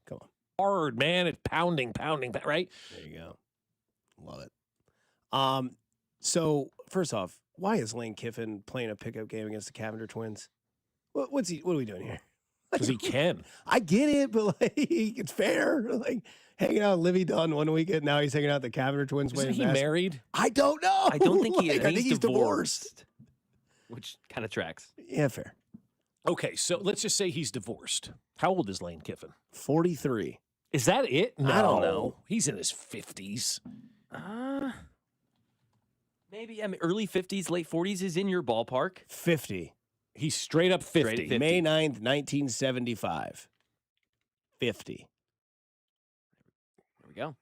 Come on. Hard, man. It's pounding, right? There you go. Love it. So first off, why is Lane Kiffin playing a pickup game against the Cavender twins? What are we doing here? Because he can. I get it, but it's fair. Hanging out with Livy Dunn one weekend, now he's hanging out with the Cavender twins. Isn't he married? I don't know. I don't think he is. I think he's divorced. Which kind of tracks. Yeah, fair. Okay, so let's just say he's divorced. How old is Lane Kiffin? 43. Is that it? No. I don't know. He's in his 50s. Maybe. I mean, early 50s, late 40s is in your ballpark. 50. He's straight up 50. May 9th, 1975. 50. There we go.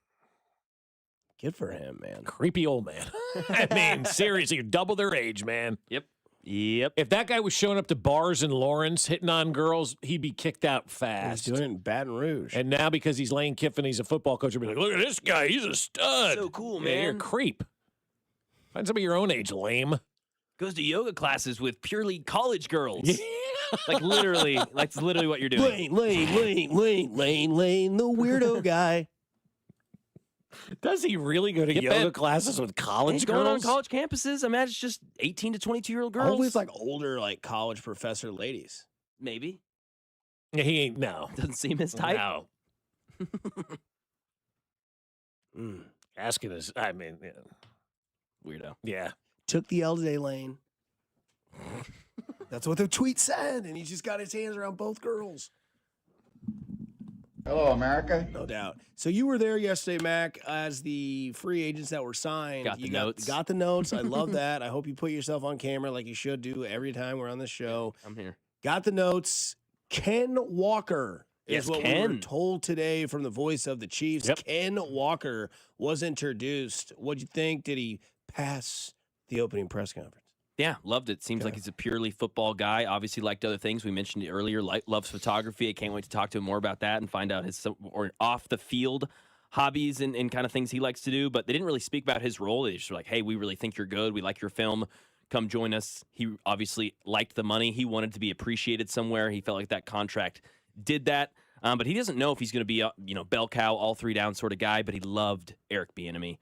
Good for him, man. Creepy old man. I mean, seriously, you're double their age, man. Yep. If that guy was showing up to bars in Lawrence hitting on girls, he'd be kicked out fast. He's doing it in Baton Rouge. And now because he's Lane Kiffin, he's a football coach, he'll be like, look at this guy. He's a stud. So cool, Yeah, man. you're a creep. Find somebody your own age, lame. Goes to yoga classes with purely college girls. Literally, that's literally what you're doing. Lane, the weirdo guy. Does he really go to yoga classes with college He's girls? going on college campuses. Imagine it's just 18 to 22-year-old girls. Always like older, like college professor ladies. Maybe. He ain't, no. Doesn't seem his type. No. Asking us, I mean, yeah. Weirdo. Yeah. Took the L today lane. That's what the tweet said, and he just got his hands around both girls. Hello, America. No doubt. So you were there yesterday, Mac, as the free agents that were signed. Got the You notes. Got the notes. I love that. I hope you put yourself on camera like you should do every time we're on the show. I'm here. Got the notes. Ken Walker Yes, is what we Ken. were told today from the voice of the Chiefs. Yep. Ken Walker was introduced. What'd you think? Did he pass the opening press conference? Yeah, loved it. Seems like he's a purely football guy. Obviously liked other things. We mentioned it earlier. Loves photography. I can't wait to talk to him more about that and find out his or off the field hobbies and kind of things he likes to do. But they didn't really speak about his role. They just were like, hey, we really think you're good. We like your film. Come join us. He obviously liked the money. He wanted to be appreciated somewhere. He felt like that contract did that. But he doesn't know if he's going to be a bell cow, all three down sort of guy. But he loved Eric Bieniemy.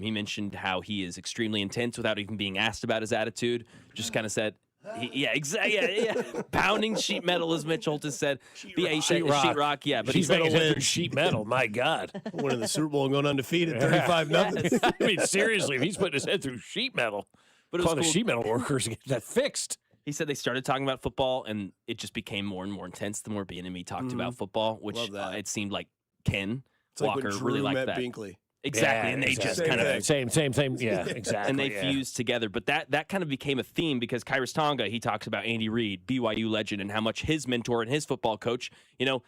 He mentioned how he is extremely intense without even being asked about his attitude. Just kind of said, exactly, pounding sheet metal, as Mitch Holtis said. Sheetrock, yeah. But he's he's making it through sheet metal. My God. Winning the Super Bowl and going undefeated, 35-0. I mean, seriously, if he's putting his head through sheet metal, But it call was the cool. sheet metal workers to get that fixed. He said they started talking about football, and it just became more and more intense the more Bieniemy talked about football, which Love that. it seemed like Ken It's like Walker when Drew really liked met that. Binkley. Exactly, Yeah, and they exactly. just kind of Same. Yeah, exactly. and they yeah. fused together. But that kind of became a theme because Kyrus Tonga, he talks about Andy Reid, BYU legend, and how much his mentor and his football coach,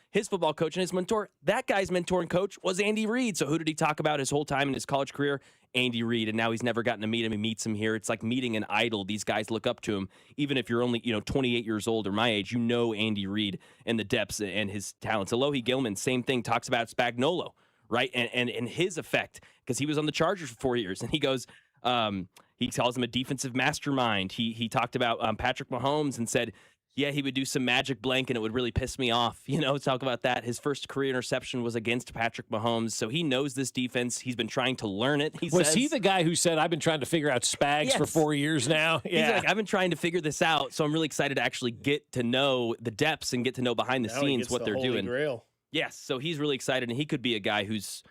his football coach and his mentor, that guy's mentor and coach was Andy Reid. So who did he talk about his whole time in his college career? Andy Reid. And now he's never gotten to meet him. He meets him here. It's like meeting an idol. These guys look up to him. Even if you're only, 28 years old or my age, Andy Reid and the depths and his talents. Alohi Gilman, same thing, talks about Spagnuolo, right? And his effect, because he was on the Chargers for 4 years. And he goes, he calls him a defensive mastermind. He talked about Patrick Mahomes and said, yeah, he would do some magic blank and it would really piss me off. Talk about that. His first career interception was against Patrick Mahomes. So he knows this defense. He's been trying to learn it. Was he the guy who said, I've been trying to figure out Spags for 4 years now? Yeah. He's like, I've been trying to figure this out. So I'm really excited to actually get to know the depths and get to know behind the Now he scenes gets what the they're Holy doing. Grail. Yes. So he's really excited. And he could be a guy who's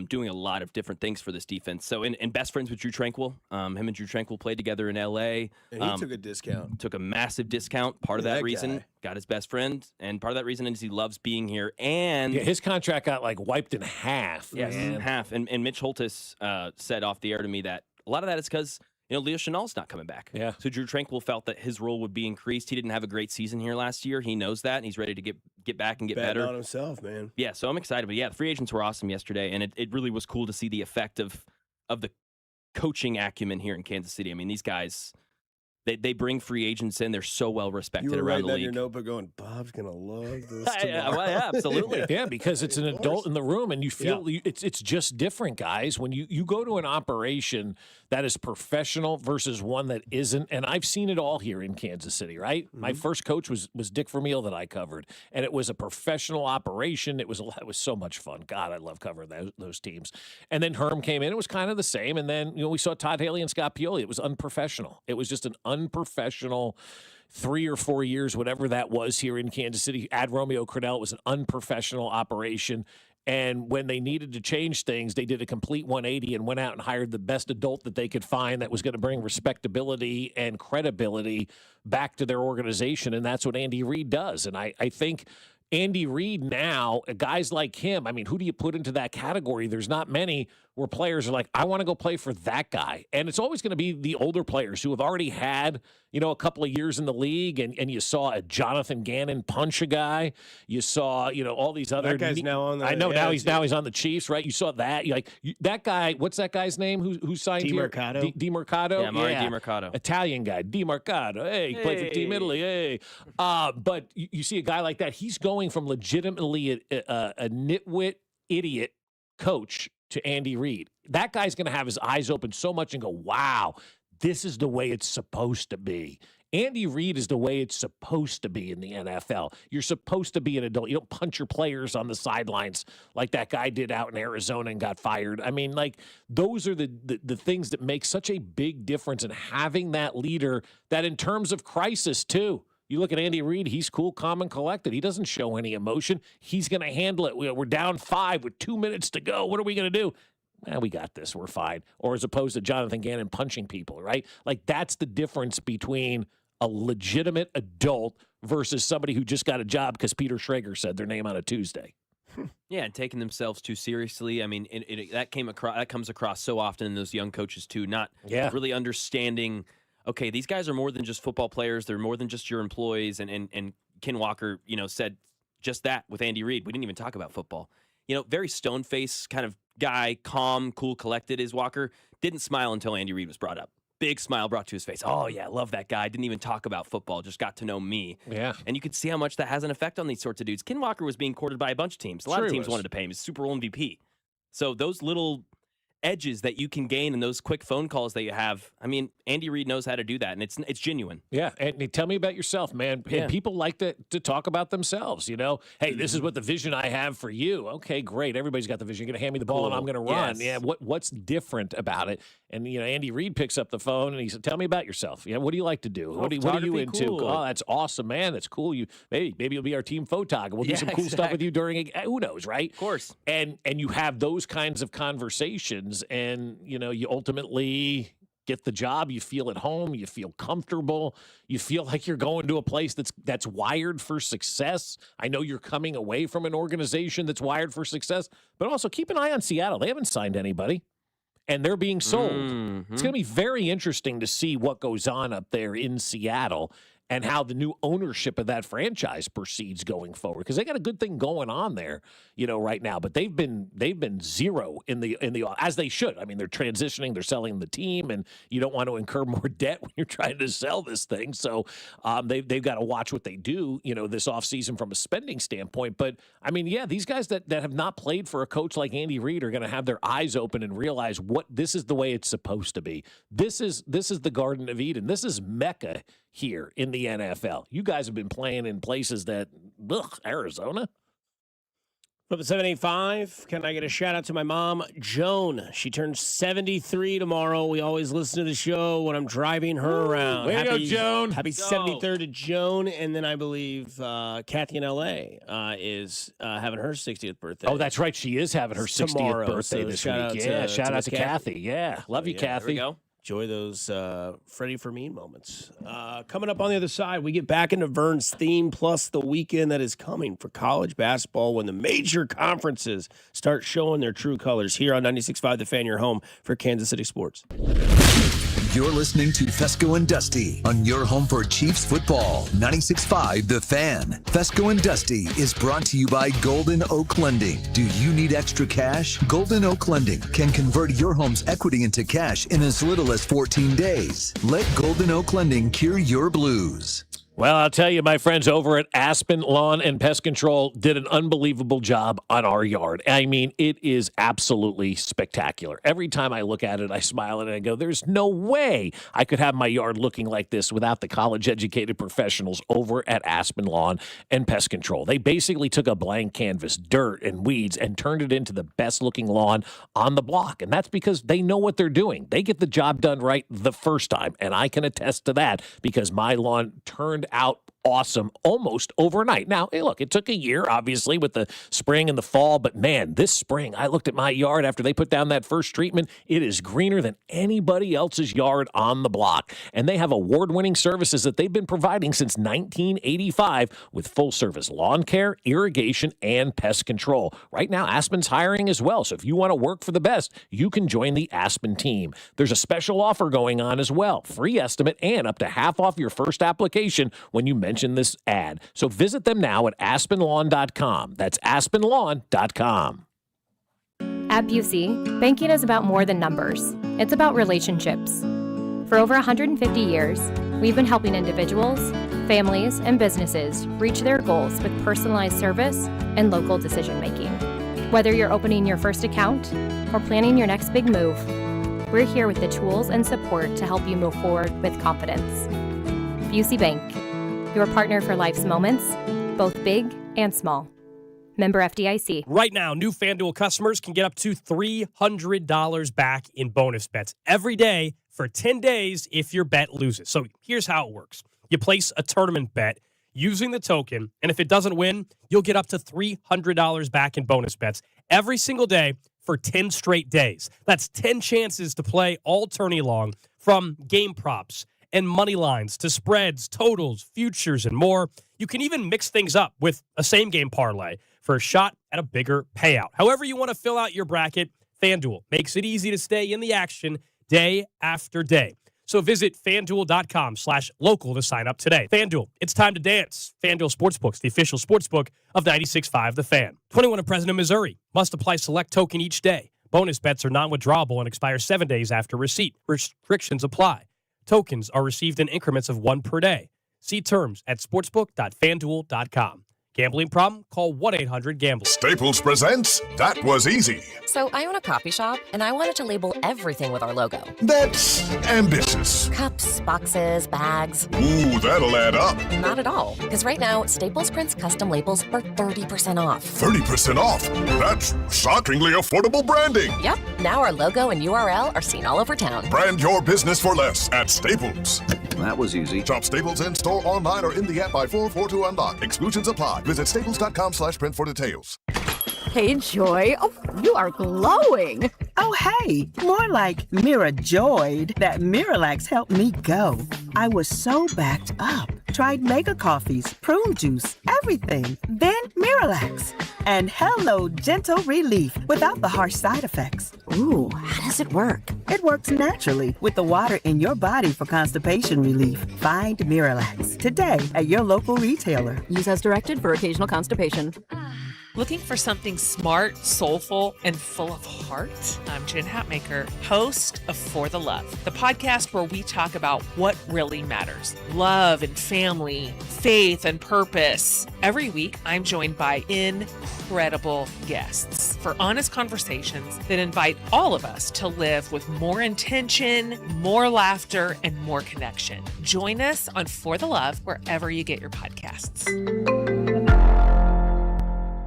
doing a lot of different things for this defense. So, and best friends with Drew Tranquil. Him and Drew Tranquil played together in L.A. And he took a discount. Took a massive discount. Part of Look at that that reason, guy. got his best friend. And part of that reason is he loves being here. And Yeah, his contract got wiped in half. yes, man. half. And Mitch Holtis said off the air to me that a lot of that is because Leo Chenal's not coming back. Yeah. So Drew Tranquil felt that his role would be increased. He didn't have a great season here last year. He knows that, and he's ready to get back and get Betting better. on himself, man. Yeah, so I'm excited. But yeah, the free agents were awesome yesterday, and it really was cool to see the effect of the coaching acumen here in Kansas City. I mean, these guys, they bring free agents in. They're so well respected You were around writing the that in your league. notebook going, Bob's going to love this Yeah, tomorrow. well, yeah, absolutely. Yeah, because it's an adult in the room, and you feel it's just different, guys. When you go to an operation that is professional versus one that isn't, and I've seen it all here in Kansas City, right? My first coach was Dick Vermeil that I covered, and it was a professional operation. It was so much fun. God, I love covering those teams. And then Herm came in; it was kind of the same. And then we saw Todd Haley and Scott Pioli. It was unprofessional. It was just an unprofessional 3 or 4 years, whatever that was here in Kansas City. Add Romeo Crennel, it was an unprofessional operation. And when they needed to change things, they did a complete 180 and went out and hired the best adult that they could find that was going to bring respectability and credibility back to their organization. And that's what Andy Reid does. And I think Andy Reid now, guys like him, I mean, who do you put into that category? There's not many where players are like, I want to go play for that guy. And it's always going to be the older players who have already had, a couple of years in the league. And you saw a Jonathan Gannon punch a guy. You saw, all these other. That guy's now on the. I know now he's on the Chiefs, right? You saw that. That guy, what's that guy's name who signed here? DiMercato. DiMercato? Yeah, Mari DiMercato. Italian guy, DiMercato. Hey, he played for Team Italy. Hey. But you see a guy like that, he's going from legitimately a nitwit idiot coach to Andy Reid. That guy's going to have his eyes open so much and go, wow, this is the way it's supposed to be. Andy Reid is the way it's supposed to be in the NFL. You're supposed to be an adult. You don't punch your players on the sidelines like that guy did out in Arizona and got fired. I mean, like, those are the things that make such a big difference in having that leader that in terms of crisis, too. You look at Andy Reid, he's cool, calm, and collected. He doesn't show any emotion. He's going to handle it. We're down 5 with 2 minutes to go. What are we going to do? We got this. We're fine. Or as opposed to Jonathan Gannon punching people, right? Like, that's the difference between a legitimate adult versus somebody who just got a job because Peter Schrager said their name on a Tuesday. Yeah, and taking themselves too seriously. I mean, that comes across so often in those young coaches too, not really understanding, okay, these guys are more than just football players. They're more than just your employees. And Ken Walker, said just that with Andy Reid. We didn't even talk about football. Very stone-faced kind of guy, calm, cool, collected is Walker. Didn't smile until Andy Reid was brought up. Big smile brought to his face. Oh, yeah, love that guy. Didn't even talk about football. Just got to know me. Yeah. And you could see how much that has an effect on these sorts of dudes. Ken Walker was being courted by a bunch of teams. A lot of teams wanted to pay him. He's Super Bowl MVP. So those little edges that you can gain in those quick phone calls that you have, I mean, Andy Reid knows how to do that, and it's genuine. Yeah, and tell me about yourself, man. Yeah. And people like to talk about themselves, Hey, this is what the vision I have for you. Okay, great. Everybody's got the vision. You're going to hand me the ball, and I'm going to run. Yes. Yeah, what's different about it? And, Andy Reid picks up the phone, and he said, tell me about yourself. What do you like to do? What are you into? Cool. Oh, that's awesome, man. That's cool. Maybe you'll be our team photog, and we'll do some cool stuff with you during who knows, right? Of course. And you have those kinds of conversations, and, you ultimately get the job, you feel at home, you feel comfortable, you feel like you're going to a place that's wired for success. I know you're coming away from an organization that's wired for success, but also keep an eye on Seattle. They haven't signed anybody, and they're being sold. Mm-hmm. It's going to be very interesting to see what goes on up there in Seattle and how the new ownership of that franchise proceeds going forward, because they got a good thing going on there, right now. But they've been zero in the as they should. I mean, they're transitioning, they're selling the team, and you don't want to incur more debt when you're trying to sell this thing. So they've got to watch what they do, this offseason from a spending standpoint. But I mean, yeah, these guys that have not played for a coach like Andy Reid are going to have their eyes open and realize this is the way it's supposed to be. This is the Garden of Eden. This is Mecca here in the NFL. You guys have been playing in places that, Arizona. From the 785, can I get a shout out to my mom, Joan? She turns 73 tomorrow. We always listen to the show when I'm driving her around. Way to go, Joan. Happy 73rd to Joan. And then I believe Kathy in L.A. is having her 60th birthday. Oh, that's right. She is having her 60th tomorrow, birthday so this shout week. out Shout out to Kathy. Kathy. Yeah, love you, Kathy. There we go. Enjoy those Freddie Fermin moments. Coming up on the other side, we get back into Vern's theme, plus the weekend that is coming for college basketball when the major conferences start showing their true colors. Here on 96.5 The Fan, your home for Kansas City sports. You're listening to Fescoe and Dusty on your home for Chiefs football. 96.5 The Fan. Fescoe and Dusty is brought to you by Golden Oak Lending. Do you need extra cash? Golden Oak Lending can convert your home's equity into cash in as little as 14 days. Let Golden Oak Lending cure your blues. Well, I'll tell you, my friends over at Aspen Lawn and Pest Control did an unbelievable job on our yard. I mean, it is absolutely spectacular. Every time I look at it, I smile and I go, there's no way I could have my yard looking like this without the college-educated professionals over at Aspen Lawn and Pest Control. They basically took a blank canvas, dirt and weeds, and turned it into the best-looking lawn on the block. And that's because they know what they're doing. They get the job done right the first time, and I can attest to that because my lawn turned out awesome almost overnight. Now, hey, look, it took a year, obviously, with the spring and the fall, but man, this spring, I looked at my yard after they put down that first treatment. It is greener than anybody else's yard on the block. And they have award-winning services that they've been providing since 1985 with full-service lawn care, irrigation, and pest control. Right now, Aspen's hiring as well, so if you want to work for the best, you can join the Aspen team. There's a special offer going on as well, free estimate and up to half off your first application when you mention this ad. So visit them now at aspenlawn.com. That's aspenlawn.com. At Busey, banking is about more than numbers. It's about relationships. For over 150 years, we've been helping individuals, families, and businesses reach their goals with personalized service and local decision-making. Whether you're opening your first account or planning your next big move, we're here with the tools and support to help you move forward with confidence. UC Bank, your partner for life's moments, both big and small. Member FDIC. Right now, new FanDuel customers can get up to $300 back in bonus bets every day for 10 days if your bet loses. So here's how it works. You place a tournament bet using the token, and if it doesn't win, you'll get up to $300 back in bonus bets every single day for 10 straight days. That's 10 chances to play all tourney long, from game props and money lines to spreads, totals, futures, and more. You can even mix things up with a same-game parlay for a shot at a bigger payout. However you want to fill out your bracket, FanDuel makes it easy to stay in the action day after day. So visit FanDuel.com/local to sign up today. FanDuel, it's time to dance. FanDuel Sportsbook's the official sportsbook of 96.5 The Fan. 21 and present in Missouri. Must apply select token each day. Bonus bets are non-withdrawable and expire 7 days after receipt. Restrictions apply. Tokens are received in increments of 1 per day. See terms at sportsbook.fanduel.com. Gambling problem? Call 1-800-GAMBLER. Staples presents That Was Easy. So I own a coffee shop, and I wanted to label everything with our logo. That's ambitious. Cups, boxes, bags. Ooh, that'll add up. Not at all. Because right now, Staples prints custom labels for 30% off. 30% off? That's shockingly affordable branding. Yep. Now our logo and URL are seen all over town. Brand your business for less at Staples. That was easy. Shop Staples in store, online, or in the app by 4/4 to unlock. Exclusions apply. Visit staples.com/print for details. Hey, Joy. Oh, you are glowing. Oh, hey. More like Mira joyed that Miralax helped me go. I was so backed up. Tried mega coffees, prune juice, everything. Then Miralax. And hello, gentle relief without the harsh side effects. Ooh, how does it work? It works naturally with the water in your body for constipation relief. Find Miralax today at your local retailer. Use as directed for occasional constipation. Looking for something smart, soulful, and full of heart? I'm Jen Hatmaker, host of For the Love, the podcast where we talk about what really matters: love and family, faith and purpose. Every week, I'm joined by incredible guests for honest conversations that invite all of us to live with more intention, more laughter, and more connection. Join us on For the Love wherever you get your podcasts.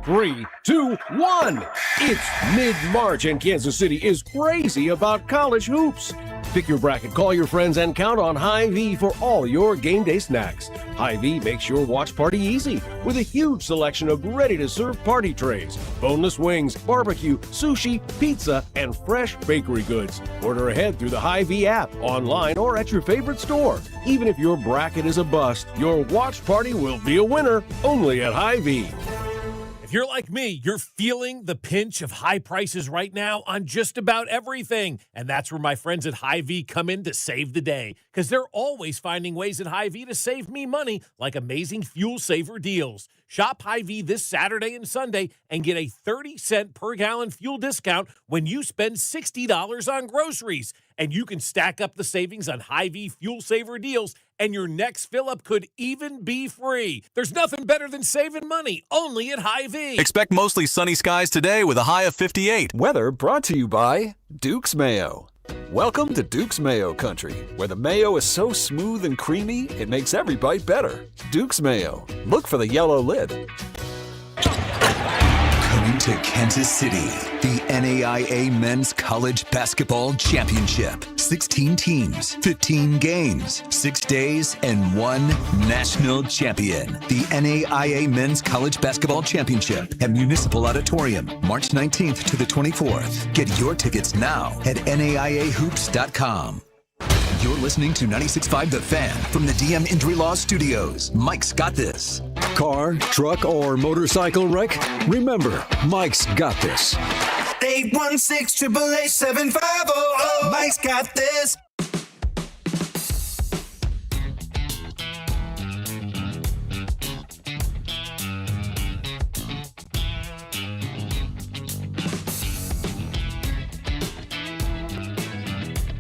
3, 2, 1. It's mid-March and Kansas City is crazy about college hoops. Pick your bracket, call your friends, and count on Hy-Vee for all your game day snacks. Hy-Vee makes your watch party easy with a huge selection of ready-to-serve party trays, boneless wings, barbecue, sushi, pizza, and fresh bakery goods. Order ahead through the Hy-Vee app, online, or at your favorite store. Even if your bracket is a bust, your watch party will be a winner only at Hy-Vee. If you're like me, you're feeling the pinch of high prices right now on just about everything. And that's where my friends at Hy-Vee come in to save the day, because they're always finding ways at Hy-Vee to save me money, like amazing fuel saver deals. Shop Hy-Vee this Saturday and Sunday and get a 30-cent per gallon fuel discount when you spend $60 on groceries. And you can stack up the savings on Hy-Vee fuel saver deals, and your next fill-up could even be free. There's nothing better than saving money, only at Hy-Vee. Expect mostly sunny skies today with a high of 58. Weather brought to you by Duke's Mayo. Welcome to Duke's Mayo Country, where the mayo is so smooth and creamy, it makes every bite better. Duke's Mayo. Look for the yellow lid. Coming to Kansas City, the NAIA Men's College Basketball Championship. 16 teams, 15 games, 6 days, and 1 national champion. The NAIA Men's College Basketball Championship at Municipal Auditorium, March 19th to the 24th. Get your tickets now at NAIAHoops.com. You're listening to 96.5 The Fan from the DM Injury Law Studios. Mike's got this. Car, truck, or motorcycle wreck? Remember, Mike's got this. 816-888-7500. Mike's got this.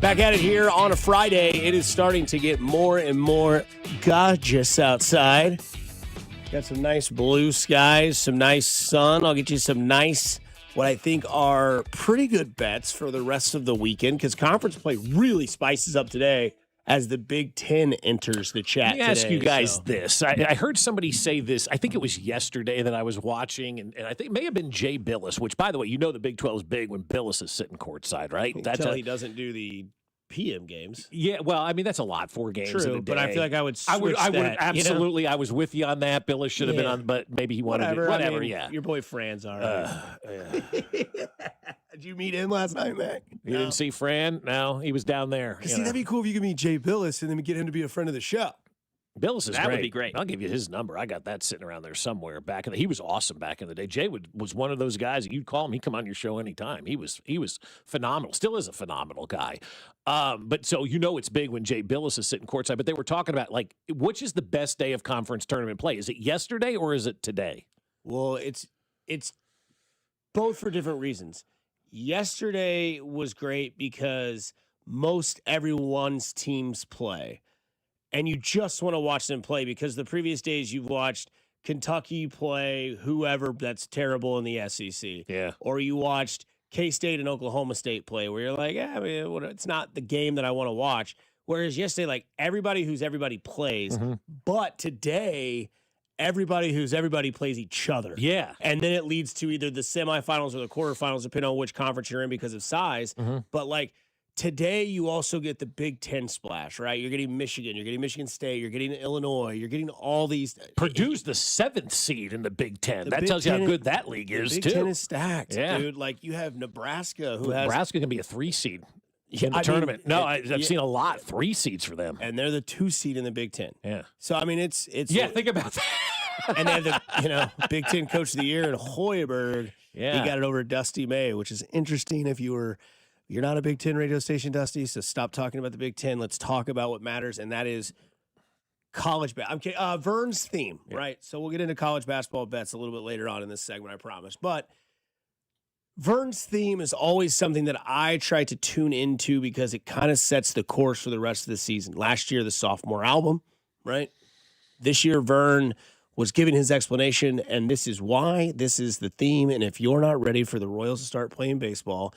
Back at it here on a Friday. It is starting to get more and more gorgeous outside. Got some nice blue skies, some nice sun. I'll get you some nice, what I think are pretty good bets for the rest of the weekend, because conference play really spices up today as the Big Ten enters the chat Let me ask today, you guys so. this. I heard somebody say this. I think it was yesterday that I was watching, and I think it may have been Jay Billis, which, by the way, you know the Big 12 is big when Billis is sitting courtside, right? Until he doesn't do the PM games. Yeah, well, I mean, that's a lot, 4 games in a True, day. but I feel like I would switch I would that, absolutely. I was with you on that. Billis should have been Yeah. on, but maybe he wanted Whatever. to. Whatever, I mean, yeah. Your boy Fran's all right. Did you meet him last night, Mac? You didn't see Fran? No, he was down there. See, that'd be cool if you could meet Jay Billis and then get him to be a friend of the show. Billis is That great. would be great. I'll give you his number. I got that sitting around there somewhere back in the. He was awesome back in the day. Jay was one of those guys that you'd call him. He'd come on your show anytime. He was phenomenal. Still is a phenomenal guy. But so it's big when Jay Billis is sitting courtside. But they were talking about like which is the best day of conference tournament play? Is it yesterday or is it today? Well, it's both for different reasons. Yesterday was great because most everyone's teams play. And you just want to watch them play because the previous days you've watched Kentucky play whoever that's terrible in the SEC. Yeah. Or you watched K-State and Oklahoma State play where you're like, it's not the game that I want to watch. Whereas yesterday, like everybody plays. But today, everybody plays each other. Yeah. And then it leads to either the semifinals or the quarterfinals, depending on which conference you're in because of size. But like, today, you also get the Big Ten splash, right? You're getting Michigan, you're getting Michigan State, you're getting Illinois, you're getting all these. Purdue's the 7th seed in the Big Ten. The That Big tells you how Ten good that league is, Big too. Ten is stacked, Yeah. dude. Like, you have Nebraska, Nebraska can be a 3 seed in the I tournament. mean, I've seen a lot, 3 seeds for them. And they're the 2 seed in the Big Ten. Yeah. So, I mean, it's Yeah, think about that. and they have the Big Ten Coach of the Year in Hoiberg. Yeah. He got it over Dusty May, which is interesting if you're not a Big Ten radio station, Dusty, so stop talking about the Big Ten. Let's talk about what matters, and that is college basketball. Vern's theme, right? So we'll get into college basketball bets a little bit later on in this segment, I promise. But Vern's theme is always something that I try to tune into because it kind of sets the course for the rest of the season. Last year, the sophomore album, right? This year, Vern was giving his explanation, and this is why. This is the theme, and if you're not ready for the Royals to start playing baseball,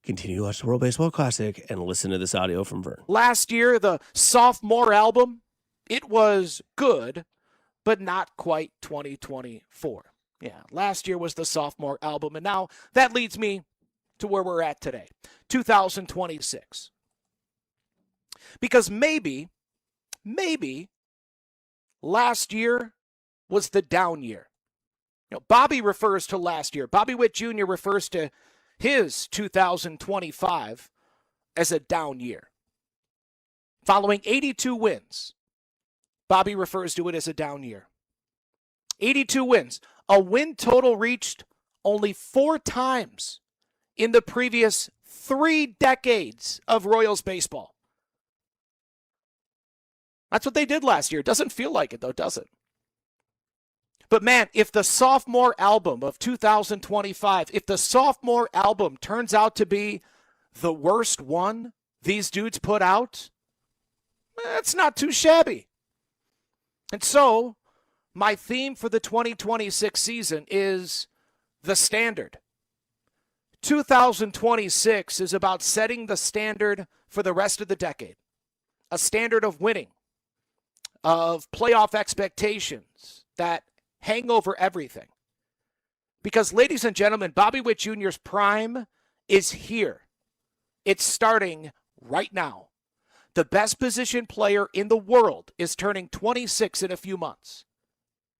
continue to watch the World Baseball Classic and listen to this audio from Vern. Last year, the sophomore album, it was good, but not quite 2024. Yeah, last year was the sophomore album, and now that leads me to where we're at today, 2026. Because maybe last year was the down year. Bobby refers to last year. Bobby Witt Jr. refers to his 2025 as a down year. Following 82 wins, Bobby refers to it as a down year. 82 wins, a win total reached only 4 times in the previous 3 decades of Royals baseball. That's what they did last year. Doesn't feel like it, though, does it? But man, if the sophomore album of 2025, if the sophomore album turns out to be the worst one these dudes put out, that's not too shabby. And so, my theme for the 2026 season is the standard. 2026 is about setting the standard for the rest of the decade. A standard of winning, of playoff expectations that hang over everything. Because, ladies and gentlemen, Bobby Witt Jr.'s prime is here. It's starting right now. The best position player in the world is turning 26 in a few months.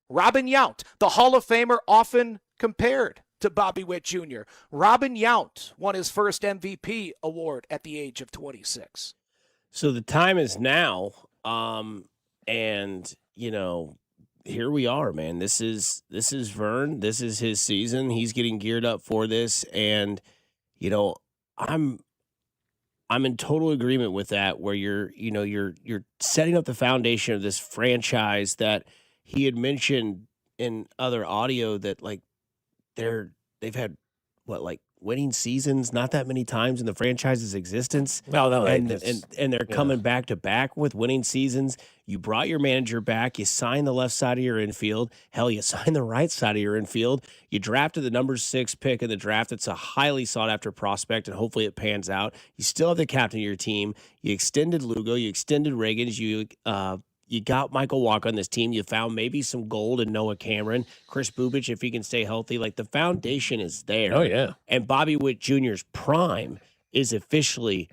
Robin Yount, the Hall of Famer often compared to Bobby Witt Jr. Robin Yount won his first MVP award at the age of 26. So the time is now, and, here we are, man. This is Vern. This is his season. He's getting geared up for this, and I'm in total agreement with that. Where you're setting up the foundation of this franchise that he had mentioned in other audio that they've had winning seasons not that many times in the franchise's existence. No, and they're coming back to back with winning seasons. You brought your manager back. You signed the left side of your infield. Hell, you signed the right side of your infield. You drafted the number 6 pick in the draft. It's a highly sought after prospect, and hopefully it pans out. You still have the captain of your team. You extended Lugo. You extended Reagans. You got Michael Walker on this team. You found maybe some gold in Noah Cameron, Chris Bubich, if he can stay healthy. Like, the foundation is there. Oh, yeah. And Bobby Witt Jr.'s prime is officially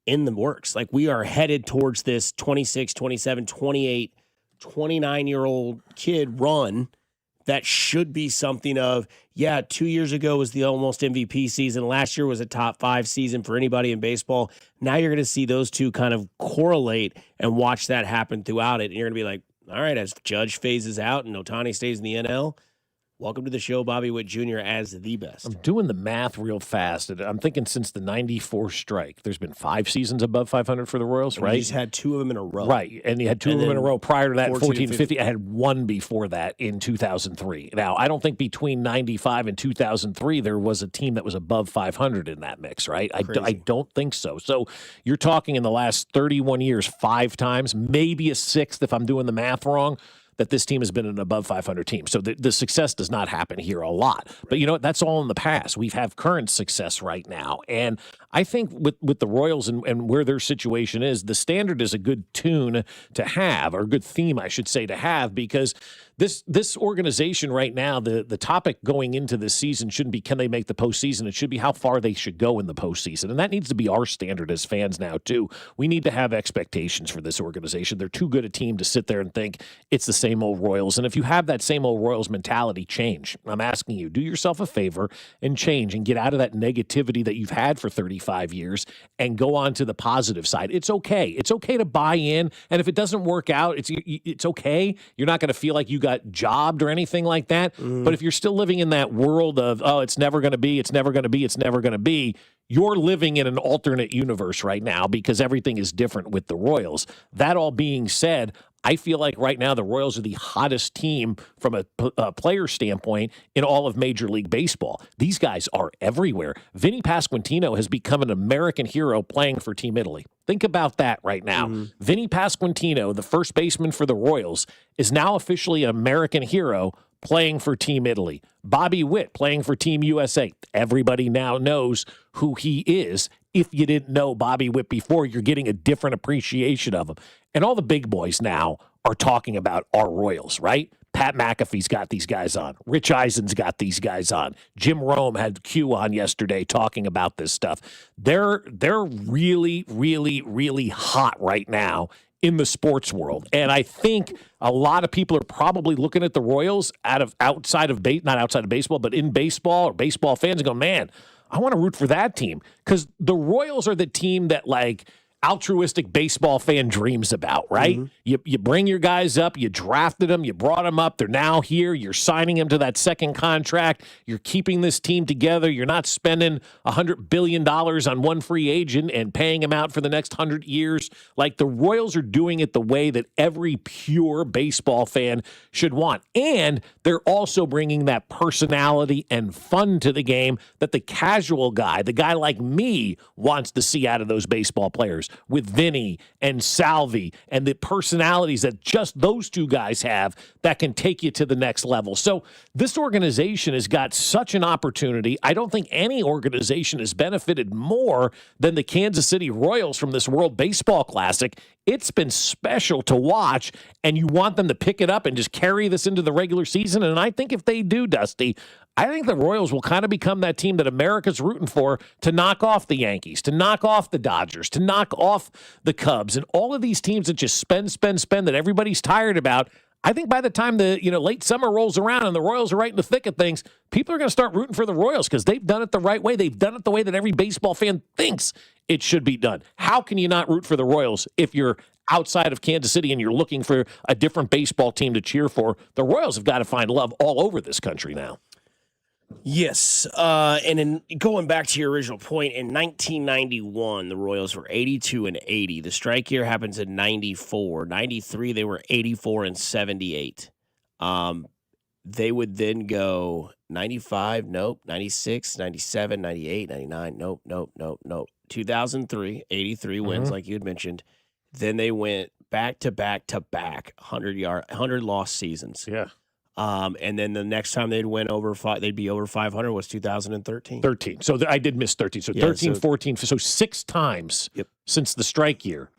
in the works. Like, we are headed towards this 26, 27, 28, 29-year-old kid run that should be something of, 2 years ago was the almost MVP season. Last year was a top 5 season for anybody in baseball. Now you're going to see those two kind of correlate and watch that happen throughout it. And you're going to be like, all right, as Judge phases out and Ohtani stays in the NL, welcome to the show, Bobby Witt Jr. as the best. I'm doing the math real fast. I'm thinking since the 94 strike, there's been 5 seasons above 500 for the Royals, right? You just had 2 of them in a row. Right, and you had 2 of them in a row prior to that, 14 and 50. I had 1 before that in 2003. Now, I don't think between 95 and 2003 there was a team that was above 500 in that mix, right? I don't think so. So you're talking in the last 31 years 5 times, maybe a 6th if I'm doing the math wrong, that this team has been an above 500 team. So the success does not happen here a lot. But you know what? That's all in the past. We have current success right now. And I think with the Royals and where their situation is, the standard is a good tune to have, or a good theme, I should say, to have, because this organization right now, the topic going into this season shouldn't be can they make the postseason. It should be how far they should go in the postseason. And that needs to be our standard as fans now, too. We need to have expectations for this organization. They're too good a team to sit there and think it's the same old Royals. And if you have that same old Royals mentality, change. I'm asking you, do yourself a favor and change and get out of that negativity that you've had for 35 years and go on to the positive side. It's okay. It's okay to buy in. And if it doesn't work out, it's okay. You're not going to feel like you got jobbed or anything like that. But if you're still living in that world of, it's never going to be, it's never going to be, it's never going to be, you're living in an alternate universe right now because everything is different with the Royals. That all being said, I feel like right now the Royals are the hottest team from a player standpoint in all of Major League Baseball. These guys are everywhere. Vinny Pasquantino has become an American hero playing for Team Italy. Think about that right now. Vinny Pasquantino, the first baseman for the Royals, is now officially an American hero playing for Team Italy. Bobby Witt playing for Team USA. Everybody now knows who he is. If you didn't know Bobby Witt before, you're getting a different appreciation of him. And all the big boys now are talking about our Royals, right? Pat McAfee's got these guys on. Rich Eisen's got these guys on. Jim Rome had Q on yesterday talking about this stuff. They're really, really, really hot right now in the sports world. And I think a lot of people are probably looking at the Royals not outside of baseball, but in baseball, or baseball fans, and go, man, I want to root for that team. Because the Royals are the team that, like, altruistic baseball fan dreams about, right? You bring your guys up, you drafted them, you brought them up, they're now here, you're signing them to that second contract, you're keeping this team together, you're not spending $100 billion on one free agent and paying him out for the next 100 years. Like, the Royals are doing it the way that every pure baseball fan should want. And they're also bringing that personality and fun to the game that the casual guy, the guy like me, wants to see out of those baseball players, with Vinny and Salvi and the personalities that just those two guys have that can take you to the next level. So this organization has got such an opportunity. I don't think any organization has benefited more than the Kansas City Royals from this World Baseball Classic. It's been special to watch, and you want them to pick it up and just carry this into the regular season. And I think if they do, Dusty, I think the Royals will kind of become that team that America's rooting for to knock off the Yankees, to knock off the Dodgers, to knock off the Cubs, and all of these teams that just spend that everybody's tired about. I think by the time the late summer rolls around and the Royals are right in the thick of things, people are going to start rooting for the Royals because they've done it the right way. They've done it the way that every baseball fan thinks it should be done. How can you not root for the Royals if you're outside of Kansas City and you're looking for a different baseball team to cheer for? The Royals have got to find love all over this country now. Yes, and in going back to your original point, in 1991, the Royals were 82-80. The strike year happens in 94. 93, they were 84-78. They would then go 95, nope, 96, 97, 98, 99, nope. 2003, 83 wins, like you had mentioned. Then they went back to back 100 lost seasons. Yeah. And then the next time they'd win they'd be over 500 was 2013. 13. So I did miss 13. So 13, 14. So 6 times since the strike year.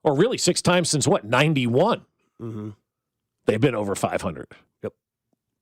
Or really 6 times since what? 91. Mm-hmm. They've been over 500. Yep.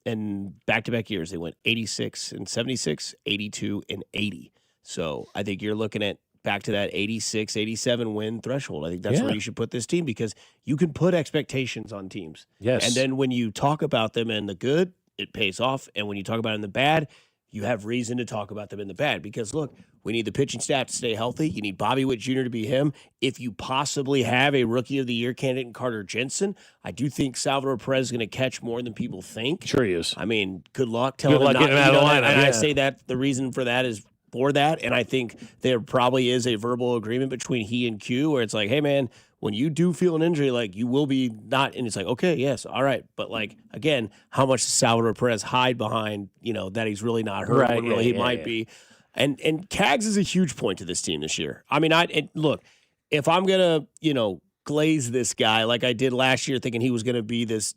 And back-to-back years, they went 86 and 76, 82 and 80. So I think you're looking at back to that 86, 87 win threshold. I think that's where you should put this team because you can put expectations on teams. Yes. And then when you talk about them in the good, it pays off. And when you talk about it in the bad, you have reason to talk about them in the bad because, look, we need the pitching staff to stay healthy. You need Bobby Witt Jr. to be him. If you possibly have a Rookie of the Year candidate in Carter Jensen, I do think Salvador Perez is going to catch more than people think. Sure he is. I mean, good luck telling Good luck him getting him out of the lineup. And I say that the reason for that is for that, and I think there probably is a verbal agreement between he and Q where it's like, hey, man, when you do feel an injury, like you will be not, and it's like, okay, yes, all right. But like, again, how much does Salvador Perez hide behind, that he's really not hurt when really he might be? And Cags is a huge point to this team this year. I mean, look, if I'm going to, glaze this guy like I did last year thinking he was going to be this,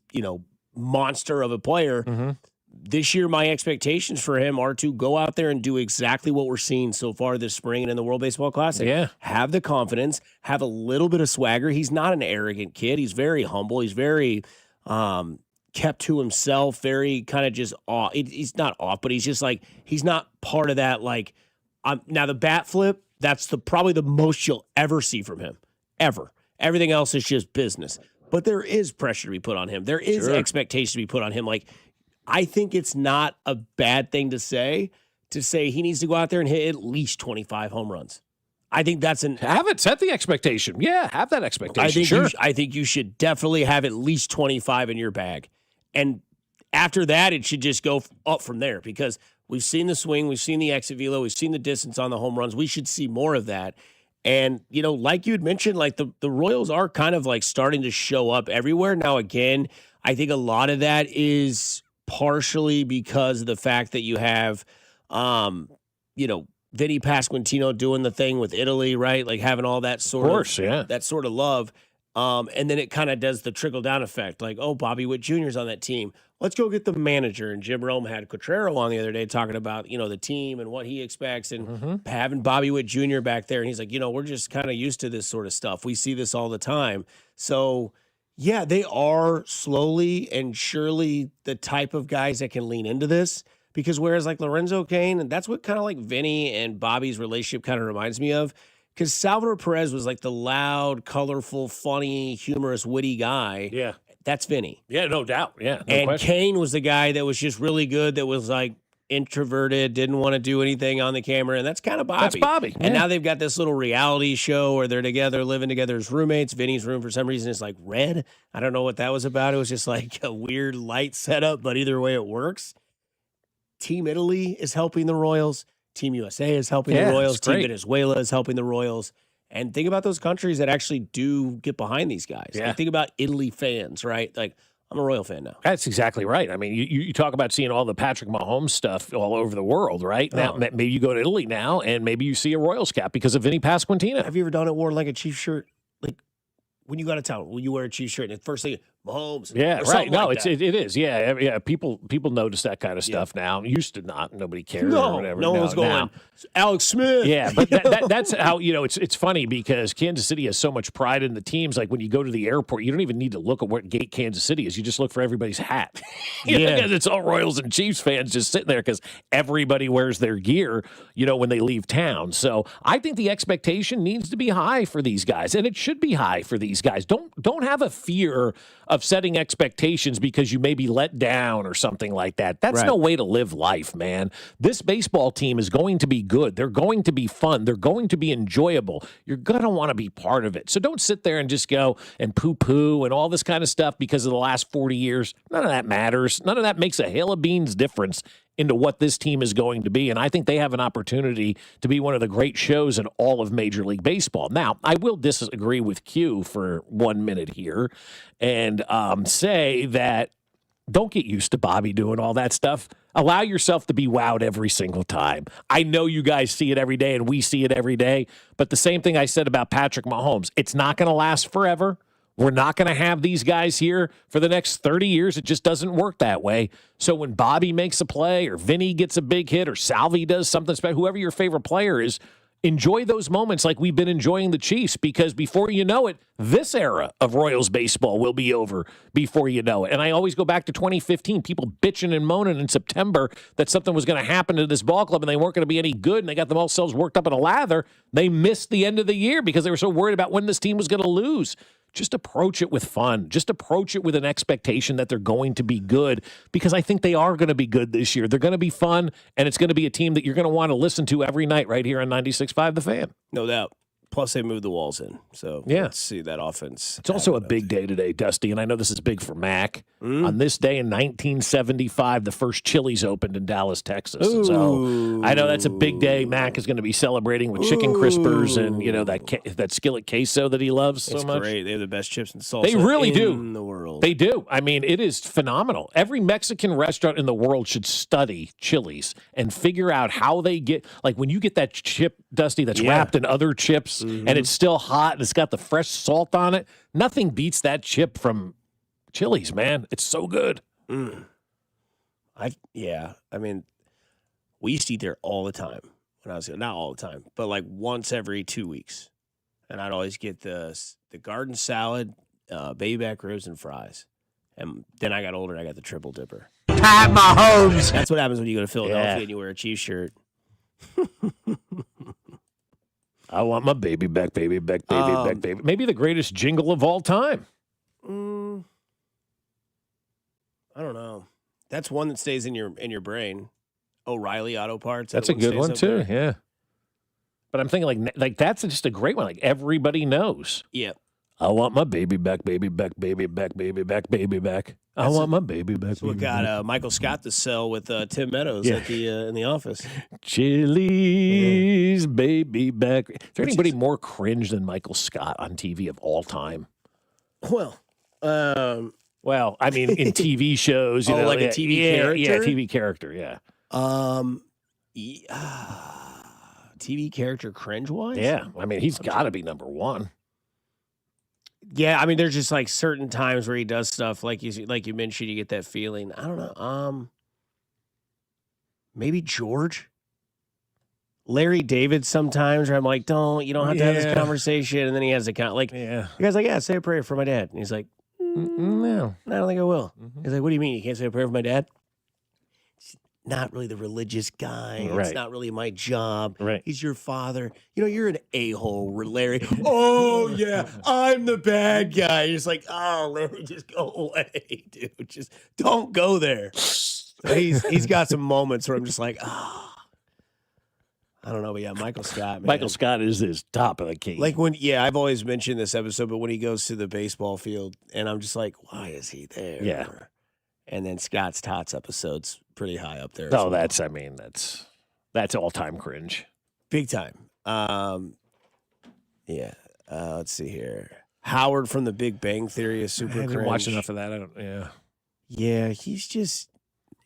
monster of a player, this year my expectations for him are to go out there and do exactly what we're seeing so far this spring and in the World Baseball Classic. Yeah. Have the confidence, have a little bit of swagger. He's not an arrogant kid. He's very humble. He's very kept to himself, very kind of just off. He's not off, but he's just like, he's not part of that. Like, now the bat flip, that's probably the most you'll ever see from him, ever. Everything else is just business. But there is pressure to be put on him. There is expectation to be put on him. Like, I think it's not a bad thing to say he needs to go out there and hit at least 25 home runs. I think that's set the expectation. Yeah, have that expectation. I think you should definitely have at least 25 in your bag. And after that, it should just go up from there because we've seen the swing, we've seen the exit velo, we've seen the distance on the home runs. We should see more of that. And, like you had mentioned, like the Royals are kind of like starting to show up everywhere. Now, again, I think a lot of that is partially because of the fact that you have, Vinny Pasquantino doing the thing with Italy, right? Like having all that that sort of love. And then it kind of does the trickle down effect. Like, oh, Bobby Witt Jr.'s on that team. Let's go get the manager. And Jim Rome had Cotrero on the other day talking about, the team and what he expects and having Bobby Witt Jr. back there. And he's like, we're just kind of used to this sort of stuff. We see this all the time. So, yeah, they are slowly and surely the type of guys that can lean into this. Because whereas like Lorenzo Cain, and that's what kind of like Vinny and Bobby's relationship kind of reminds me of. Because Salvador Perez was like the loud, colorful, funny, humorous, witty guy. Yeah. That's Vinny. Yeah, no doubt. Yeah. And question. Cain was the guy that was just really good, that was like introverted, didn't want to do anything on the camera. And that's kind of Bobby. That's Bobby. And now they've got this little reality show where they're together, living together as roommates. Vinny's room, for some reason, is like red. I don't know what that was about. It was just like a weird light setup, but either way, it works. Team Italy is helping the Royals. Team USA is helping the Royals. Team Venezuela is helping the Royals. And think about those countries that actually do get behind these guys. Yeah. Like, think about Italy fans, right? Like, I'm a Royal fan now. That's exactly right. I mean, you talk about seeing all the Patrick Mahomes stuff all over the world, right? Now, maybe you go to Italy now, and maybe you see a Royals cap because of Vinny Pasquantino. Have you ever done it, worn like a Chiefs shirt? Like, when you go to town, will you wear a Chiefs shirt? And the first thing, Mahomes. Yeah, right. No, like it is. Yeah. People notice that kind of stuff now. Used to not. Nobody cared. No, or whatever. no one's going, Alex Smith. Yeah, but that's how, it's funny because Kansas City has so much pride in the teams. Like when you go to the airport, you don't even need to look at what gate Kansas City is. You just look for everybody's hat. Because it's all Royals and Chiefs fans just sitting there because everybody wears their gear, when they leave town. So I think the expectation needs to be high for these guys, and it should be high for these guys. Don't have a fear of setting expectations because you may be let down or something like that. That's no way to live life, man. This baseball team is going to be good. They're going to be fun. They're going to be enjoyable. You're going to want to be part of it. So don't sit there and just go and poo-poo and all this kind of stuff because of the last 40 years. None of that matters. None of that makes a hail of beans difference into what this team is going to be. And I think they have an opportunity to be one of the great shows in all of Major League Baseball. Now, I will disagree with Q for 1 minute here and say that Don't get used to Bobby doing all that stuff. Allow yourself to be wowed every single time. I know you guys see it every day, and we see it every day, but the same thing I said about Patrick Mahomes, it's not going to last forever. We're not going to have these guys here for the next 30 years. It just doesn't work that way. So when Bobby makes a play or Vinny gets a big hit or Salvi does something special, whoever your favorite player is, enjoy those moments like we've been enjoying the Chiefs, because before you know it, this era of Royals baseball will be over before you know it. And I always go back to 2015, people bitching and moaning in September that something was going to happen to this ball club and they weren't going to be any good, and they got themselves worked up in a lather. They missed the end of the year because they were so worried about when this team was going to lose. Just approach it with fun. Just approach it with an expectation that they're going to be good, because I think they are going to be good this year. They're going to be fun, and it's going to be a team that you're going to want to listen to every night right here on 96.5 The Fan. No doubt. Plus, they moved the walls in. So let's see that offense. It's also a big day today, Dusty, and I know this is big for Mac. On this day in 1975, the first Chili's opened in Dallas, Texas. And so I know that's a big day. Mac is going to be celebrating with chicken crispers and, you know, that skillet queso that he loves so much. It's great. They have the best chips and salsa They really do. in the world. They do. I mean, it is phenomenal. Every Mexican restaurant in the world should study Chili's and figure out how they get, like when you get that chip, Dusty, that's wrapped in other chips and it's still hot and it's got the fresh salt on it. Nothing beats that chip from Chili's, man. It's so good. I mean, we used to eat there all the time when I was there. Not all the time, but like once every 2 weeks. And I'd always get the garden salad, baby back ribs, and fries. And then I got older and I got the triple dipper. Pat Mahomes. That's what happens when you go to Philadelphia and you wear a Chiefs shirt. I want my baby back, baby back, baby back, baby. Maybe the greatest jingle of all time. I don't know. That's one that stays in your brain. O'Reilly Auto Parts. That's a good one too. Yeah. But I'm thinking like that's just a great one. Like everybody knows. Yeah. I want my baby back, baby back, baby back, baby back, baby back. I want my baby back. So we got Michael Scott to sell with Tim Meadows at the in the office. Chili's baby back. Is there anybody more cringe than Michael Scott on TV of all time? Well, I mean, in TV shows, you know, like a TV character. Yeah, TV character. Yeah. TV character cringe wise. Yeah, I mean, he's got to be number one. Yeah, I mean, there's just like certain times where he does stuff like you mentioned, you get that feeling. I don't know. Maybe George, Larry David. Sometimes where I'm like, you don't have to have this conversation, and then he has a like, the guy's like, say a prayer for my dad, and he's like, no, I don't think I will. He's like, what do you mean you can't say a prayer for my dad? Not really the religious guy. Right. It's not really my job. Right. He's your father. You know, you're an a-hole, Larry. Oh, yeah, I'm the bad guy. You're just like, oh, Larry, just go away, dude. Just don't go there. So he's got some moments where I'm just like, I don't know, but yeah, Michael Scott, man. Michael Scott is his top of the key. Like I've always mentioned this episode, but when he goes to the baseball field, and I'm just like, why is he there? Yeah. And then Scott's Tots episode's pretty high up there. No, that's all-time cringe. Big time. Let's see here. Howard from The Big Bang Theory is super cringe. I didn't watch enough of that. Yeah, he's just...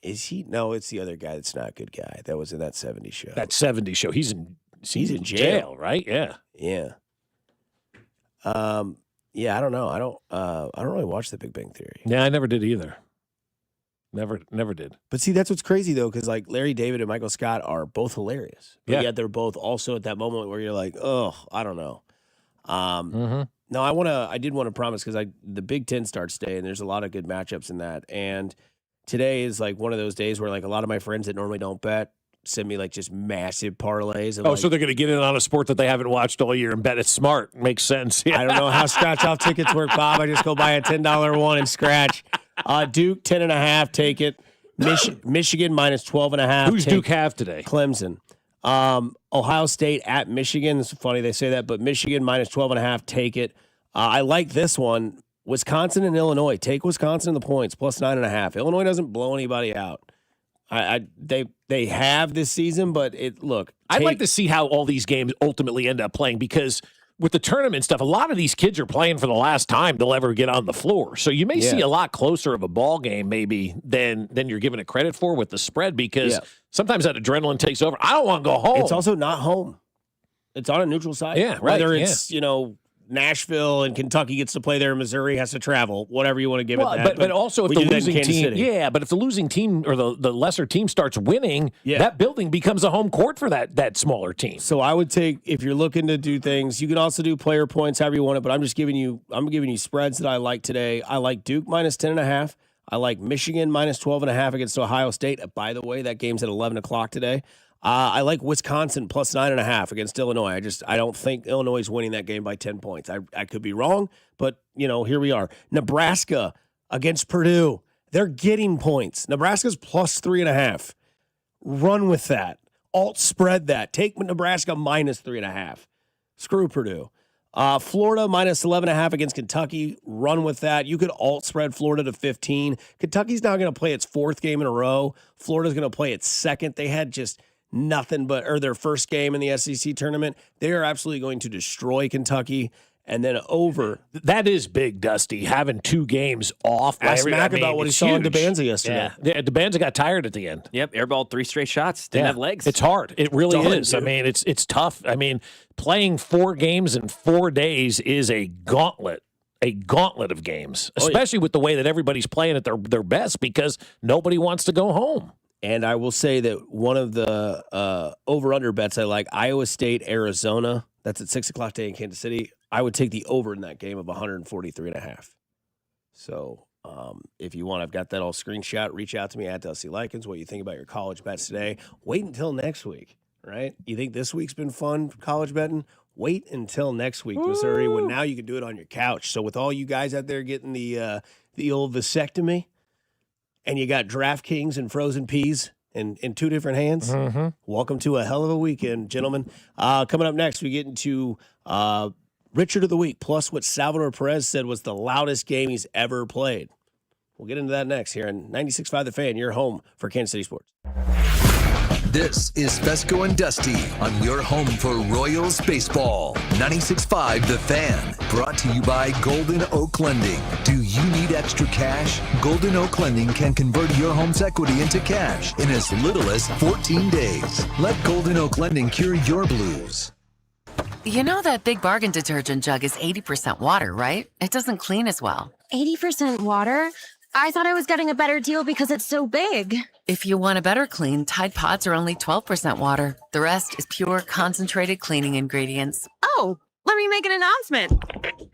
Is he? No, it's the other guy that's not a good guy. That was in that 70s show. That 70s show. He's in jail, right? Yeah. Yeah. I don't know. I don't really watch The Big Bang Theory. Yeah, I never did either. Never did. But see, that's what's crazy though, because like Larry David and Michael Scott are both hilarious. But yet they're both also at that moment where you're like, oh, I don't know. No, I did want to promise, because the Big Ten starts today and there's a lot of good matchups in that. And today is like one of those days where like a lot of my friends that normally don't bet send me like just massive parlays. Of so they're going to get in on a sport that they haven't watched all year and bet it's smart. Makes sense. Yeah. I don't know how scratch-off tickets work, Bob. I just go buy a $10 one and scratch. Duke 10.5, take it. Michigan minus 12.5. Who's Duke have today? Clemson. Ohio State at Michigan. It's funny they say that, but Michigan minus 12.5, take it. I like this one. Wisconsin and Illinois. Take Wisconsin in the points, plus 9.5. Illinois doesn't blow anybody out. They have this season, but I'd like to see how all these games ultimately end up playing, because with the tournament stuff, a lot of these kids are playing for the last time they'll ever get on the floor. So you may see a lot closer of a ball game maybe than you're giving it credit for with the spread, because sometimes that adrenaline takes over. I don't want to go home. It's also not home. It's on a neutral site. Yeah, right. Whether it's, Nashville and Kentucky gets to play there, Missouri has to travel, whatever you want to give it that. But also if the losing team, but if the losing team or the lesser team starts winning, that building becomes a home court for that smaller team. So I would take, if you're looking to do things, you can also do player points however you want it, but I'm giving you spreads that I like today. I like Duke minus 10.5. I like Michigan minus 12.5 against Ohio State. By the way, that game's at 11 o'clock today. I like Wisconsin plus 9.5 against Illinois. I don't think Illinois is winning that game by 10 points. I could be wrong, but here we are. Nebraska against Purdue. They're getting points. Nebraska's plus 3.5. Run with that. Alt spread that. Take Nebraska minus 3.5. Screw Purdue. Florida minus 11.5 against Kentucky. Run with that. You could alt spread Florida to 15. Kentucky's now going to play its fourth game in a row. Florida's going to play its second. They had just nothing but their first game in the SEC tournament. They are absolutely going to destroy Kentucky. And then over. That is big, Dusty, having 2 games off. Ask Mac about what he saw in DeBanza yesterday. Yeah, DeBanza got tired at the end. Yep, airballed 3 straight shots. Didn't have legs. It's hard. It really is. Dude. I mean, it's tough. I mean, playing 4 games in 4 days is a gauntlet of games, especially with the way that everybody's playing at their best, because nobody wants to go home. And I will say that one of the over-under bets I like, Iowa State, Arizona. That's at 6 o'clock today in Kansas City. I would take the over in that game of 143.5. So if you want, I've got that all screenshot. Reach out to me at Dusty Likens. What you think about your college bets today? Wait until next week, right? You think this week's been fun for college betting? Wait until next week, Missouri, when now you can do it on your couch. So with all you guys out there getting the old vasectomy, and you got DraftKings and frozen peas in 2 different hands, welcome to a hell of a weekend, gentlemen. Coming up next, we get into Richard of the Week, plus what Salvador Perez said was the loudest game he's ever played. We'll get into that next here on 96.5 The Fan, your home for Kansas City sports. This is Fescoe and Dusty on your home for Royals baseball. 96.5 The Fan, brought to you by Golden Oak Lending. Do you need extra cash? Golden Oak Lending can convert your home's equity into cash in as little as 14 days. Let Golden Oak Lending cure your blues. You know that Big Bargain detergent jug is 80% water, right? It doesn't clean as well. 80% water? I thought I was getting a better deal because it's so big. If you want a better clean, Tide Pods are only 12% water. The rest is pure, concentrated cleaning ingredients. Oh, let me make an announcement.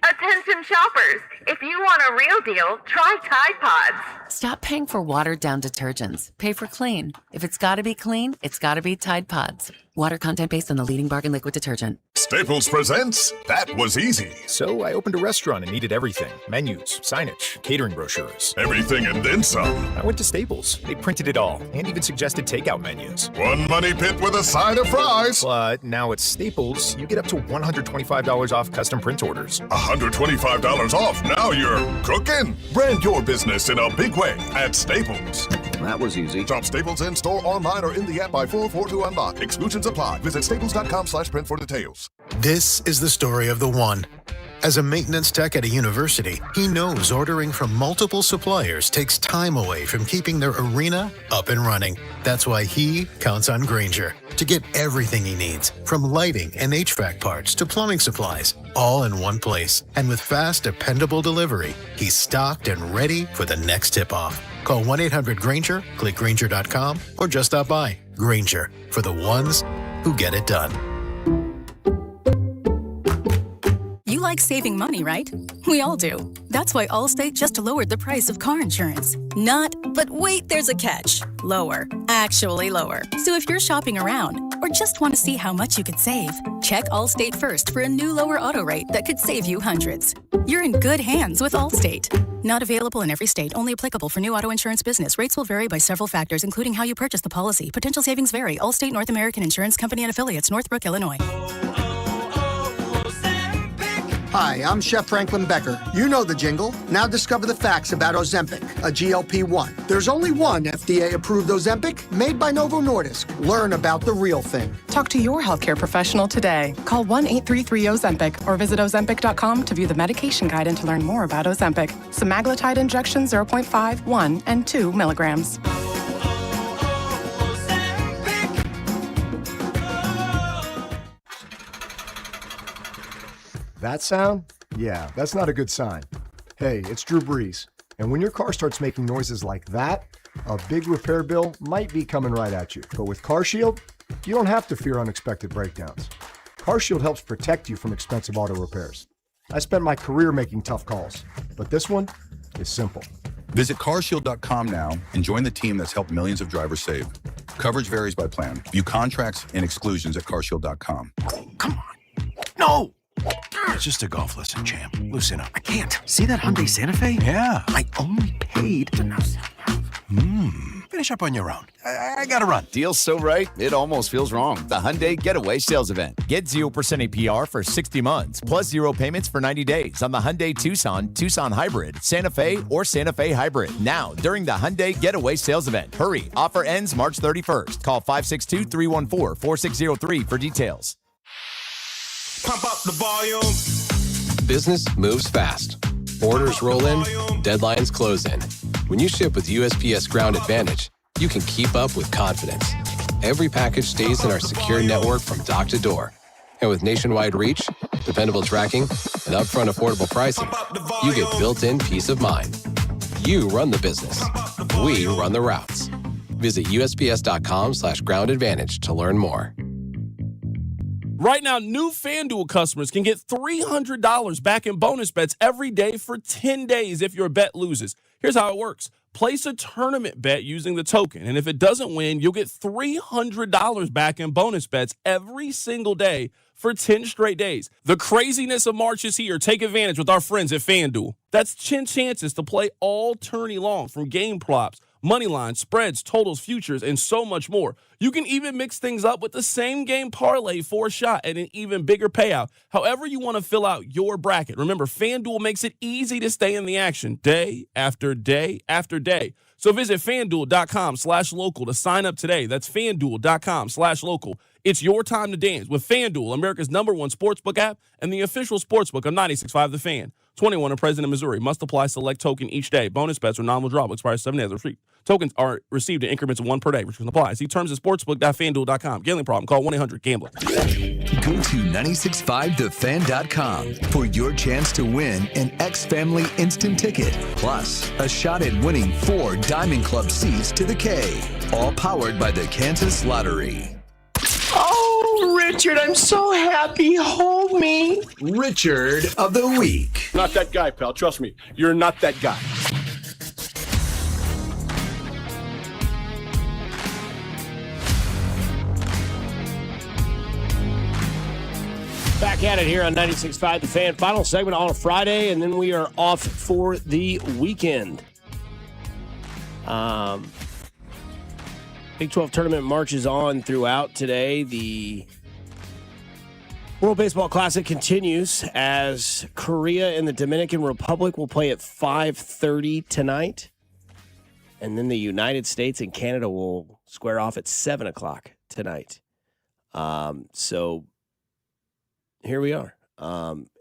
Attention shoppers, if you want a real deal, try Tide Pods. Stop paying for watered-down detergents. Pay for clean. If it's got to be clean, it's got to be Tide Pods. Water content based on the leading bargain liquid detergent. Staples presents That Was Easy. So I opened a restaurant and needed everything. Menus, signage, catering brochures. Everything and then some. I went to Staples. They printed it all and even suggested takeout menus. One money pit with a side of fries. But now at Staples, you get up to $125 off custom print orders. $125 off. Now you're cooking. Brand your business in a big way at Staples. That was easy. Shop Staples in store, online, or in the app by 4/4 to unlock. Exclusions apply. Visit staples.com/print for details. This is the story of the one. As a maintenance tech at a university, he knows ordering from multiple suppliers takes time away from keeping their arena up and running. That's why he counts on Grainger to get everything he needs, from lighting and HVAC parts to plumbing supplies, all in one place. And with fast, dependable delivery, he's stocked and ready for the next tip-off. Call 1-800-GRAINGER, click Grainger.com, or just stop by. Grainger, for the ones who get it done. You like saving money, right? We all do. That's why Allstate just lowered the price of car insurance. Not, but wait, there's a catch. Lower. Actually lower. So if you're shopping around or just want to see how much you could save, check Allstate first for a new lower auto rate that could save you hundreds. You're in good hands with Allstate. Not available in every state. Only applicable for new auto insurance business. Rates will vary by several factors, including how you purchase the policy. Potential savings vary. Allstate North American Insurance Company and Affiliates, Northbrook, Illinois. Hi, I'm Chef Franklin Becker. You know the jingle. Now discover the facts about Ozempic, a GLP-1. There's only one FDA-approved Ozempic made by Novo Nordisk. Learn about the real thing. Talk to your healthcare professional today. Call 1-833-OZEMPIC or visit Ozempic.com to view the medication guide and to learn more about Ozempic. Semaglutide injection 0.5, 1, and 2 milligrams. That sound? Yeah, that's not a good sign. Hey, it's Drew Brees. And when your car starts making noises like that, a big repair bill might be coming right at you. But with CarShield, you don't have to fear unexpected breakdowns. CarShield helps protect you from expensive auto repairs. I spent my career making tough calls, but this one is simple. Visit carshield.com now and join the team that's helped millions of drivers save. Coverage varies by plan. View contracts and exclusions at carshield.com. Come on. No! It's just a golf lesson, champ. Loosen up. I can't. See that Hyundai Santa Fe? Yeah. I only paid to know. Finish up on your own. I gotta run. Deal's so right, it almost feels wrong. The Hyundai Getaway Sales Event. Get 0% APR for 60 months, plus 0 payments for 90 days on the Hyundai Tucson, Tucson Hybrid, Santa Fe, or Santa Fe Hybrid. Now, during the Hyundai Getaway Sales Event. Hurry, offer ends March 31st. Call 562-314-4603 for details. Pump up the volume. Business moves fast. Orders roll in, deadlines close in. When you ship with USPS Ground Advantage, you can keep up with confidence. Every package stays in our secure network from dock to door. And with nationwide reach, dependable tracking, and upfront affordable pricing, you get built-in peace of mind. You run the business. We run the routes. Visit USPS.com/Ground Advantage to learn more. Right now, new FanDuel customers can get $300 back in bonus bets every day for 10 days if your bet loses. Here's how it works. Place a tournament bet using the token, and if it doesn't win, you'll get $300 back in bonus bets every single day for 10 straight days. The craziness of March is here. Take advantage with our friends at FanDuel. That's 10 chances to play all tourney long, from game props, money lines, spreads, totals, futures, and so much more. You can even mix things up with the same game parlay for a shot at an even bigger payout. However you want to fill out your bracket. Remember, FanDuel makes it easy to stay in the action day after day after day. So visit FanDuel.com/local to sign up today. That's FanDuel.com/local. It's your time to dance with FanDuel, America's #1 sportsbook app and the official sportsbook of 96.5 The Fan. 21 and present in Missouri. Must apply select token each day. Bonus bets are non-withdrawable. Expire 7 days. Retreat. Tokens are received in increments of 1 per day. Restrictions apply. See terms at sportsbook.fanduel.com. Gambling problem? Call 1-800-GAMBLER. Go to 965thefan.com for your chance to win an X-Family instant ticket, plus a shot at winning 4 Diamond Club seats to the K, all powered by the Kansas Lottery. Oh, Richard, I'm so happy. Hold me. Richard of the Week. Not that guy, pal. Trust me. You're not that guy. Back at it here on 96.5 The Fan. Final segment on a Friday, and then we are off for the weekend. Big 12 tournament marches on throughout today. The World Baseball Classic continues as Korea and the Dominican Republic will play at 5:30 tonight. And then the United States and Canada will square off at 7 o'clock tonight. So here we are.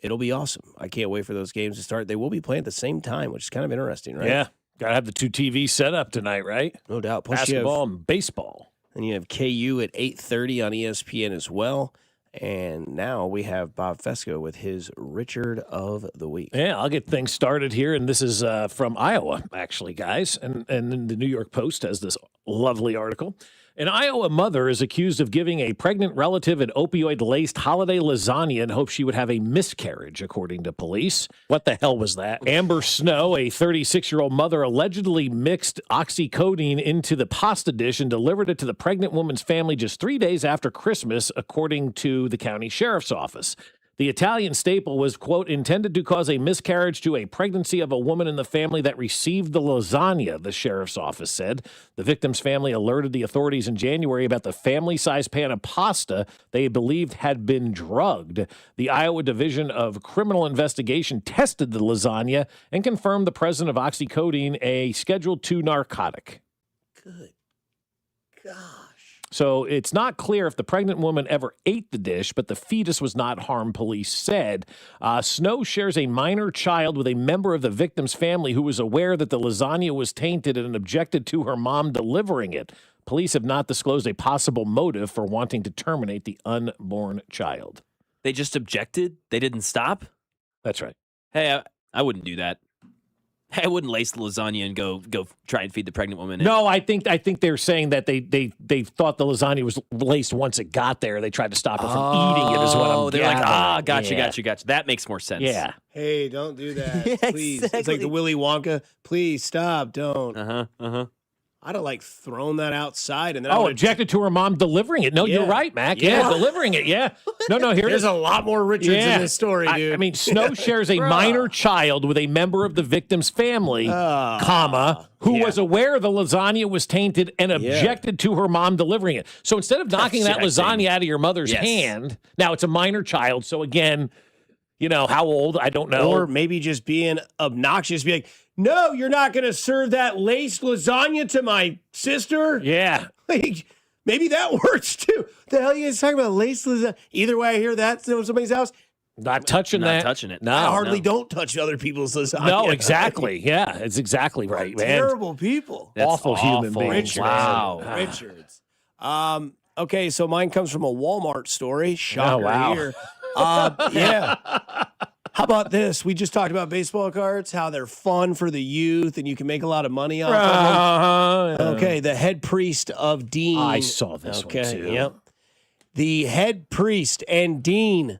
It'll be awesome. I can't wait for those games to start. They will be playing at the same time, which is kind of interesting, right? Yeah. Got to have the 2 TVs set up tonight, right? No doubt. Plus basketball and baseball. And you have KU at 8:30 on ESPN as well. And now we have Bob Fescoe with his Richard of the Week. Yeah, I'll get things started here. And this is from Iowa, actually, guys. And then the New York Post has this lovely article. An Iowa mother is accused of giving a pregnant relative an opioid-laced holiday lasagna in hopes she would have a miscarriage, according to police. What the hell was that? Amber Snow, a 36-year-old mother, allegedly mixed oxycodone into the pasta dish and delivered it to the pregnant woman's family just 3 days after Christmas, according to the county sheriff's office. The Italian staple was, quote, intended to cause a miscarriage to a pregnancy of a woman in the family that received the lasagna, the sheriff's office said. The victim's family alerted the authorities in January about the family-sized pan of pasta they believed had been drugged. The Iowa Division of Criminal Investigation tested the lasagna and confirmed the presence of oxycodone, a Schedule II narcotic. Good God. So it's not clear if the pregnant woman ever ate the dish, but the fetus was not harmed, police said. Snow shares a minor child with a member of the victim's family who was aware that the lasagna was tainted and objected to her mom delivering it. Police have not disclosed a possible motive for wanting to terminate the unborn child. They just objected? They didn't stop? That's right. Hey, I wouldn't do that. I wouldn't lace the lasagna and go try and feed the pregnant woman. No, I think they're saying that they thought the lasagna was laced once it got there. They tried to stop her from eating it. Is what I'm they're gathering. Gotcha. That makes more sense. Yeah. Hey, don't do that, Yeah, please. exactly. It's like the Willy Wonka. Please stop. Don't. I'd have like thrown that outside and then Objected to her mom delivering it. No, Yeah. you're right, Mac. Yeah, delivering it. Yeah. No, here it There's is. a lot more Richards in this story, dude. I mean, Snow shares a minor child with a member of the victim's family, who was aware the lasagna was tainted and objected to her mom delivering it. So instead of knocking that lasagna out of your mother's hand, now it's a minor child. So again, how old? I don't know. Or maybe just being obnoxious, be like, no, you're not going to serve that laced lasagna to my sister? Yeah. Like, maybe that works too. The hell are you guys talking about laced lasagna? Either way, I hear that in somebody's house. Not touching that. Not touching it. No. I hardly don't touch other people's lasagna. No, exactly. Yeah, it's exactly right, man. Terrible people. That's awful human beings. Richards. Wow. Richards. Okay, so mine comes from a Walmart story. Shocker here. Yeah. How about this? We just talked about baseball cards, how they're fun for the youth and you can make a lot of money off of them. Okay, the head priest of Dean. I saw this one too. Yep. The head priest and dean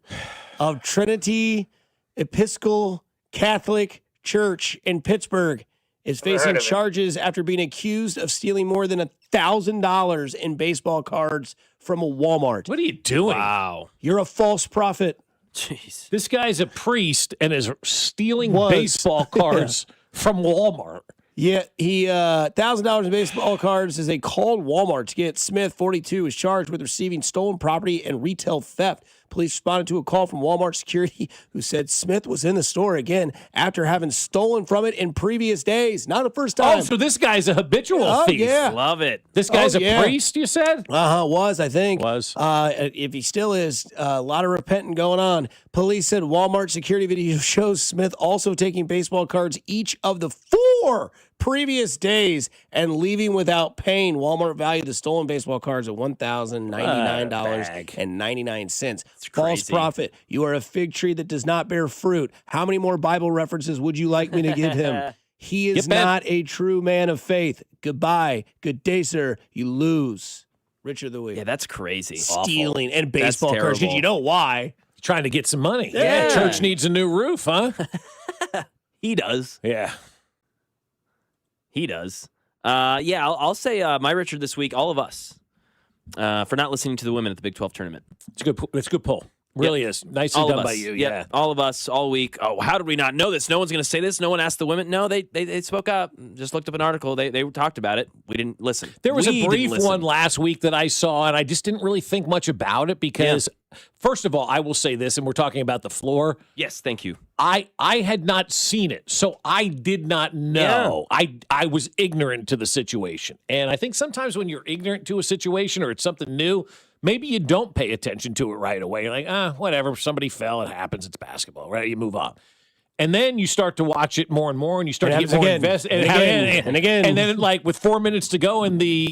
of Trinity Episcopal Catholic Church in Pittsburgh is facing charges after being accused of stealing more than $1,000 in baseball cards from a Walmart. What are you doing? Wow. You're a false prophet. Jeez. This guy's a priest and is stealing baseball cards from Walmart. Yeah, he $1,000 in baseball cards as they called Walmart to get Smith, 42, is charged with receiving stolen property and retail theft. Police responded to a call from Walmart security who said Smith was in the store again after having stolen from it in previous days. Not the first time. Oh, so this guy's a habitual thief. Yeah. Love it. This guy's a priest, you said? Was, I think. Was. If he still is, a lot of repenting going on. Police said Walmart security video shows Smith also taking baseball cards each of the 4 previous days and leaving without paying. Walmart valued the stolen baseball cards at $1,099.99. False prophet. You are a fig tree that does not bear fruit. How many more Bible references would you like me to give him? He is not a true man of faith. Goodbye. Good day, sir. You lose. Richard of the Week. Yeah, that's crazy. Stealing and baseball cards because you know why. Trying to get some money. Yeah. Church needs a new roof, huh? He does. Yeah. He does. I'll say my Richard this week, all of us, for not listening to the women at the Big 12 tournament. It's a good pull. Really is. Nicely done by you. Yep. Yeah. All of us, all week. Oh, how did we not know this? No one's going to say this. No one asked the women. No, they spoke up. Just looked up an article. They talked about it. We didn't listen. There was a brief one last week that I saw, and I just didn't really think much about it because, first of all, I will say this, and we're talking about the floor. Yes, thank you. I had not seen it, so I did not know. Yeah. I was ignorant to the situation. And I think sometimes when you're ignorant to a situation or it's something new, maybe you don't pay attention to it right away. You're like, whatever, somebody fell, it happens, it's basketball, right? You move on. And then you start to watch it more and more, and you start to get more invested. And again. And then, like, with 4 minutes to go in the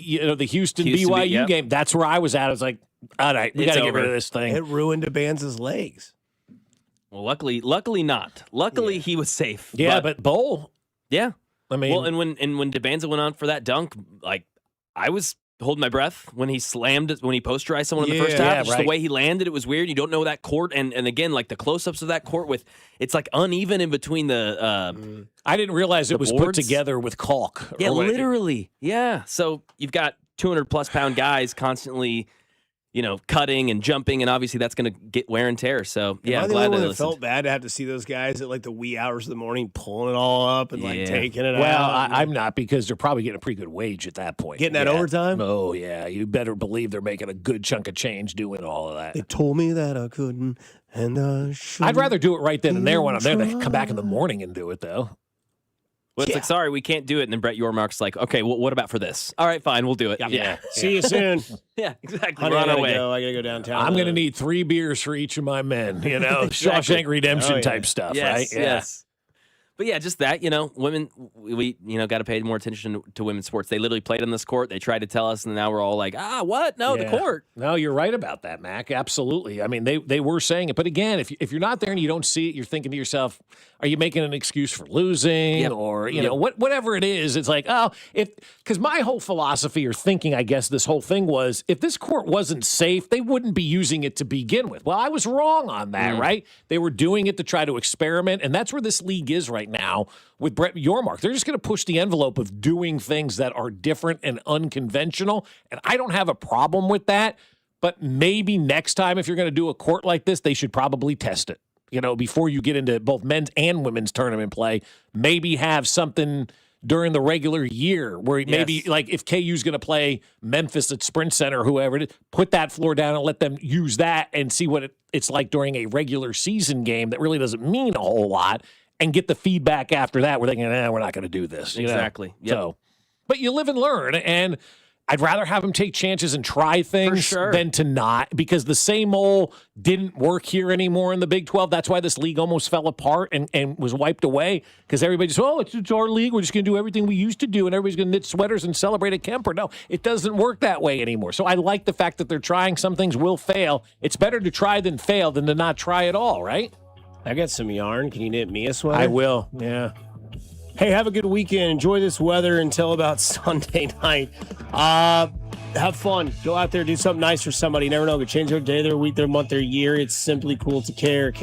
Houston BYU game, that's where I was at. I was like, all right, we got to get rid of this thing. It ruined DeBanz's legs. Well, luckily not. Luckily, he was safe. Yeah, but Bowl. Yeah. I mean. Well, and when DeBanza went on for that dunk, like, I was holding my breath when he posterized someone in the first half. Yeah, Just the way he landed, it was weird. You don't know that court. And again, like the close-ups of that court it's like uneven in between the I didn't realize it was put boards. together with caulk. Yeah, literally. Yeah. So you've got 200-plus pound guys constantly cutting and jumping, and obviously that's going to get wear and tear. So yeah, I'm glad that felt bad to have to see those guys at like the wee hours of the morning pulling it all up and like taking it out. Well, I'm not, because they're probably getting a pretty good wage at that point. Getting that overtime? Oh, yeah. You better believe they're making a good chunk of change doing all of that. They told me that I couldn't, and I'd rather do it right then and there when I'm there than come back in the morning and do it, though. Well, it's like, sorry, we can't do it. And then Brett Yormark's like, okay, well, what about for this? All right, fine, we'll do it. Yeah. See you soon. Yeah, exactly. Honey, We're on our I way. gotta go downtown. I'm going to need 3 beers for each of my men, Shawshank Redemption type stuff, right? Yeah. Yes. But yeah, just that, women, we got to pay more attention to women's sports. They literally played on this court. They tried to tell us, and now we're all like, what? No, the court. No, you're right about that, Mac. Absolutely. I mean, they were saying it. But again, if you're not there and you don't see it, you're thinking to yourself, are you making an excuse for losing? Or, whatever it is, it's like, because my whole philosophy or thinking, I guess, this whole thing was, if this court wasn't safe, they wouldn't be using it to begin with. Well, I was wrong on that, right? They were doing it to try to experiment, and that's where this league is right now with Brett Yormark. They're just going to push the envelope of doing things that are different and unconventional, and I don't have a problem with that, but maybe next time if you're going to do a court like this, they should probably test it. Before you get into both men's and women's tournament play, maybe have something during the regular year where maybe like if KU's going to play Memphis at Sprint Center, whoever it is, put that floor down and let them use that and see what it's like during a regular season game that really doesn't mean a whole lot, and get the feedback after that where they can, we're not going to do this. Exactly. Yep. So, but you live and learn, and I'd rather have them take chances and try things than to not, because the same old didn't work here anymore in the Big 12. That's why this league almost fell apart and was wiped away, because everybody just, it's our league. We're just going to do everything we used to do, and everybody's going to knit sweaters and celebrate at Kemper. No, it doesn't work that way anymore. So I like the fact that they're trying. Some things will fail. It's better to try than fail than to not try at all, right? I got some yarn. Can you knit me a sweater? I will, yeah. Hey, have a good weekend. Enjoy this weather until about Sunday night. Have fun. Go out there, do something nice for somebody. You never know. It could change their day, their week, their month, their year. It's simply cool to care.